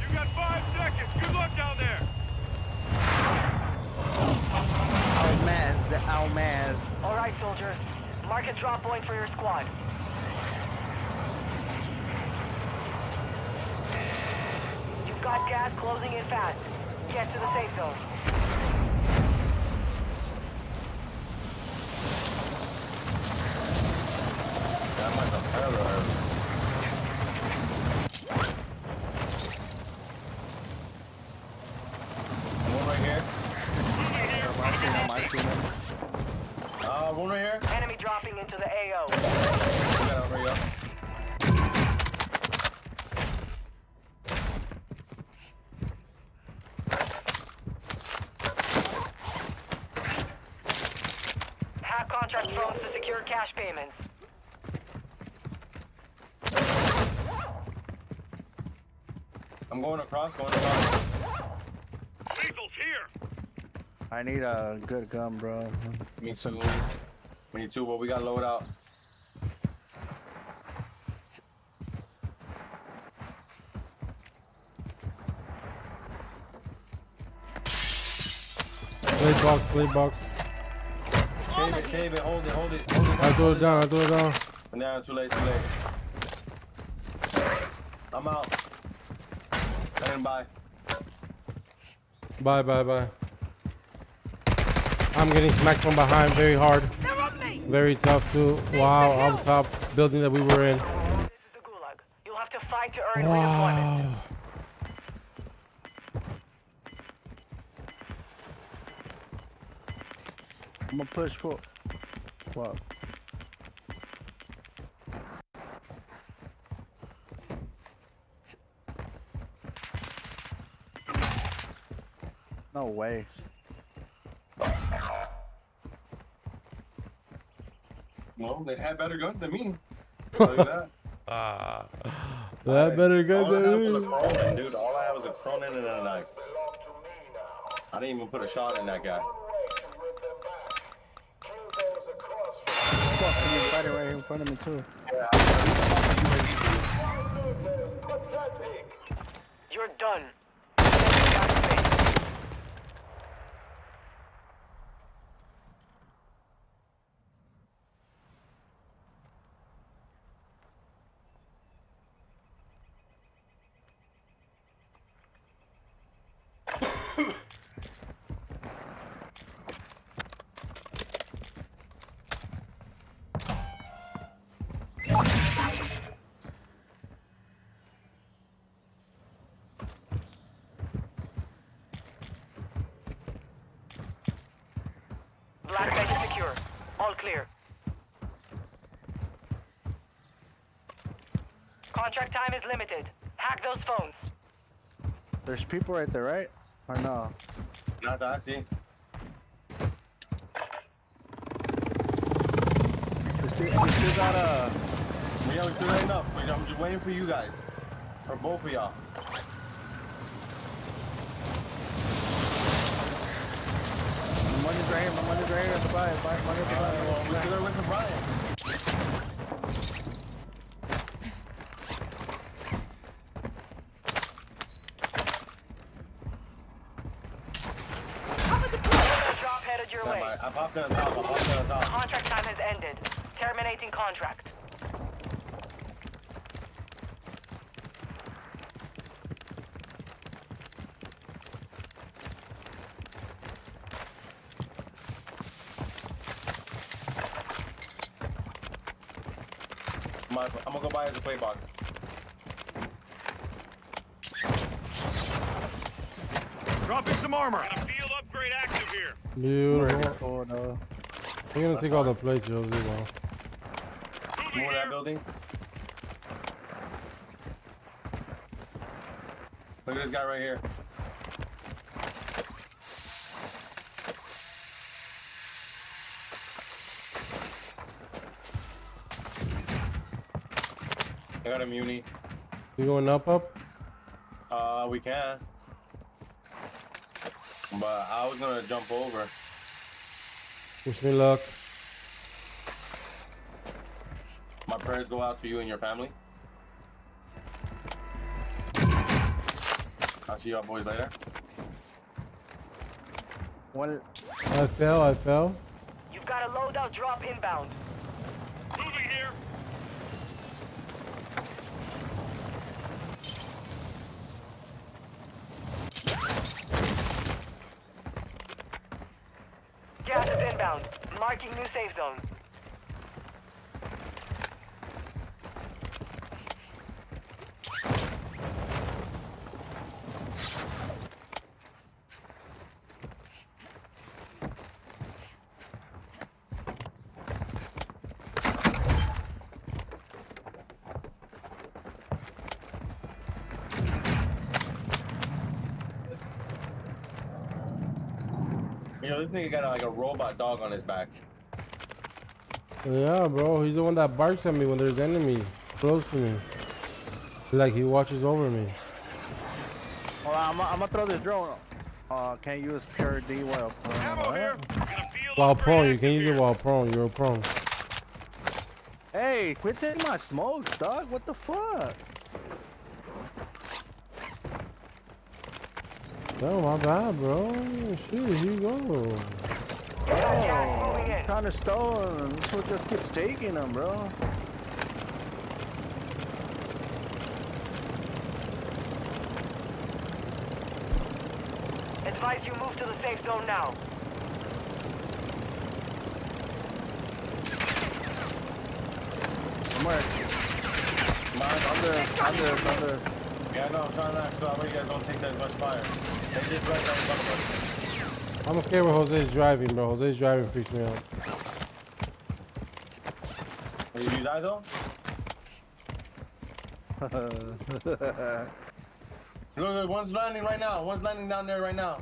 You got 5 seconds. Good luck down there. Oh man. All right, soldiers. Mark a drop point for your squad. You've got gas closing in fast. Get to the safe zone. That might be better. One right here. One right here. Enemy dropping into the AO. Yeah, over here. Hack contract drones to secure cash payments. I'm going across, Lethal's here. I need a good gun, bro. Me too. Me too, but we got load out. Play box. Save it, hold it. I throw it down. Nah, too late. I'm out. And bye. Bye. I'm getting smacked from behind very hard. Very tough too. Wow, on top building that we were in. You'll have to fight to earn redeployment. Wow. I'm gonna push for. What? No way. Well, they had better guns than me. I'll tell you that. That better go All I had was a than Cronin, dude. All I had was a Cronin and a knife. I didn't even put a shot in that guy. Fighting right here in front of me too. You're done. Black base is secure. All clear. Contract time is limited. Hack those phones. There's people right there, right? Or no? Not that I see. We still got a. Yeah, we still got enough. I'm just waiting for you guys. For both of y'all. My money's right here at the buy. Money at the buy. We still went to Brian. Drop headed your way. I popped in on top. Contract time has ended. Terminating contract. I'm gonna go buy the play box. Dropping some armor. Field upgrade active here. Beautiful. We're gonna take all the plates, Josie. Wow. More that building. Look at this guy right here. got a muni. You going up? We can. But I was gonna jump over. Wish me luck. My prayers go out to you and your family. I'll see y'all boys later. Well, I fell. You've got a loadout drop inbound. Moving here. Gas is inbound. Marking new safe zone. You know, this nigga got like a robot dog on his back. Yeah, bro. He's the one that barks at me when there's enemies close to me. Like he watches over me. Hold on, I'm gonna throw this drone. Can't use pure D while prone. While prone, you can use it while prone. You're prone. Hey, quit taking my smokes, dog. What the fuck? No, my bad, bro. Shit, here you go. Oh, I'm trying to stall him. This one just keeps taking him, bro. Advise you move to the safe zone now. Under. Yeah, no, I'm trying to, so I you guys don't take that much fire. They just right down in front of us. I'm scared when Jose's driving, bro. Jose's driving freaks me out. Did you die though? Look, one's landing right now. One's landing down there right now.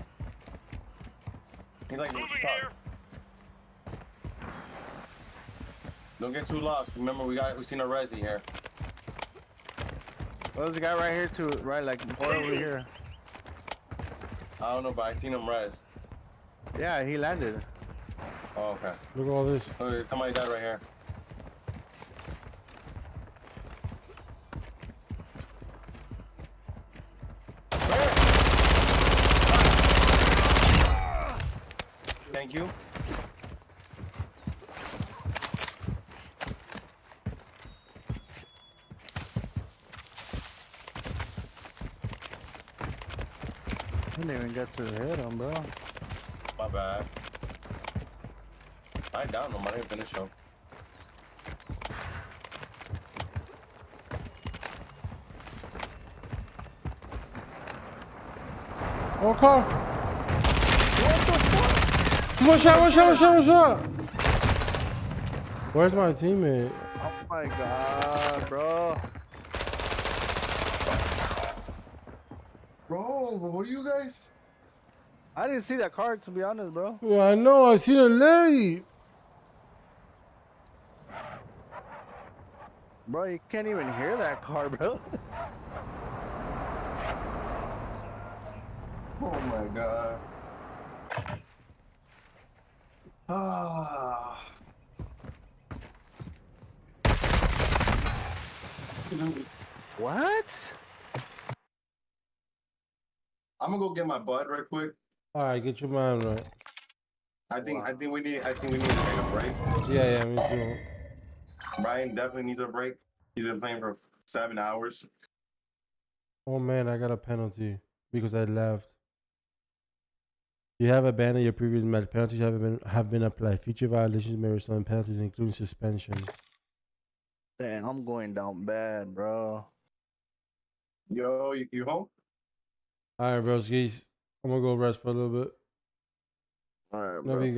He's like, moving here. Don't get too lost. Remember, we seen a resi here. Well, there's a guy right here too, right, like more over here. I don't know, but I seen him res. Yeah, he landed. Oh, okay. Look at all this. Oh, somebody died right here. Thank you. I didn't even get to hit him, bro. My bad. I downed him. I didn't finish him. Oh, car. What the fuck? One shot. Where's my teammate? Oh my god, bro. Bro, what are you guys? I didn't see that card, to be honest, bro. Yeah, I know. I seen it late. Bro, you can't even hear that car, bro. Oh my god. Ah. What? I'm gonna go get my bud real quick. All right, get your mind right. I think we need to take a break. Yeah, me too. Brian definitely needs a break. He's been playing for 7 hours. Oh man, I got a penalty because I left. You have abandoned your previous match. Penalties have been applied. Future violations may result in penalties, including suspension. Damn, I'm going down bad, bro. Yo, you home? All right, broskies. I'm gonna go rest for a little bit. All right, Love bro. you guys.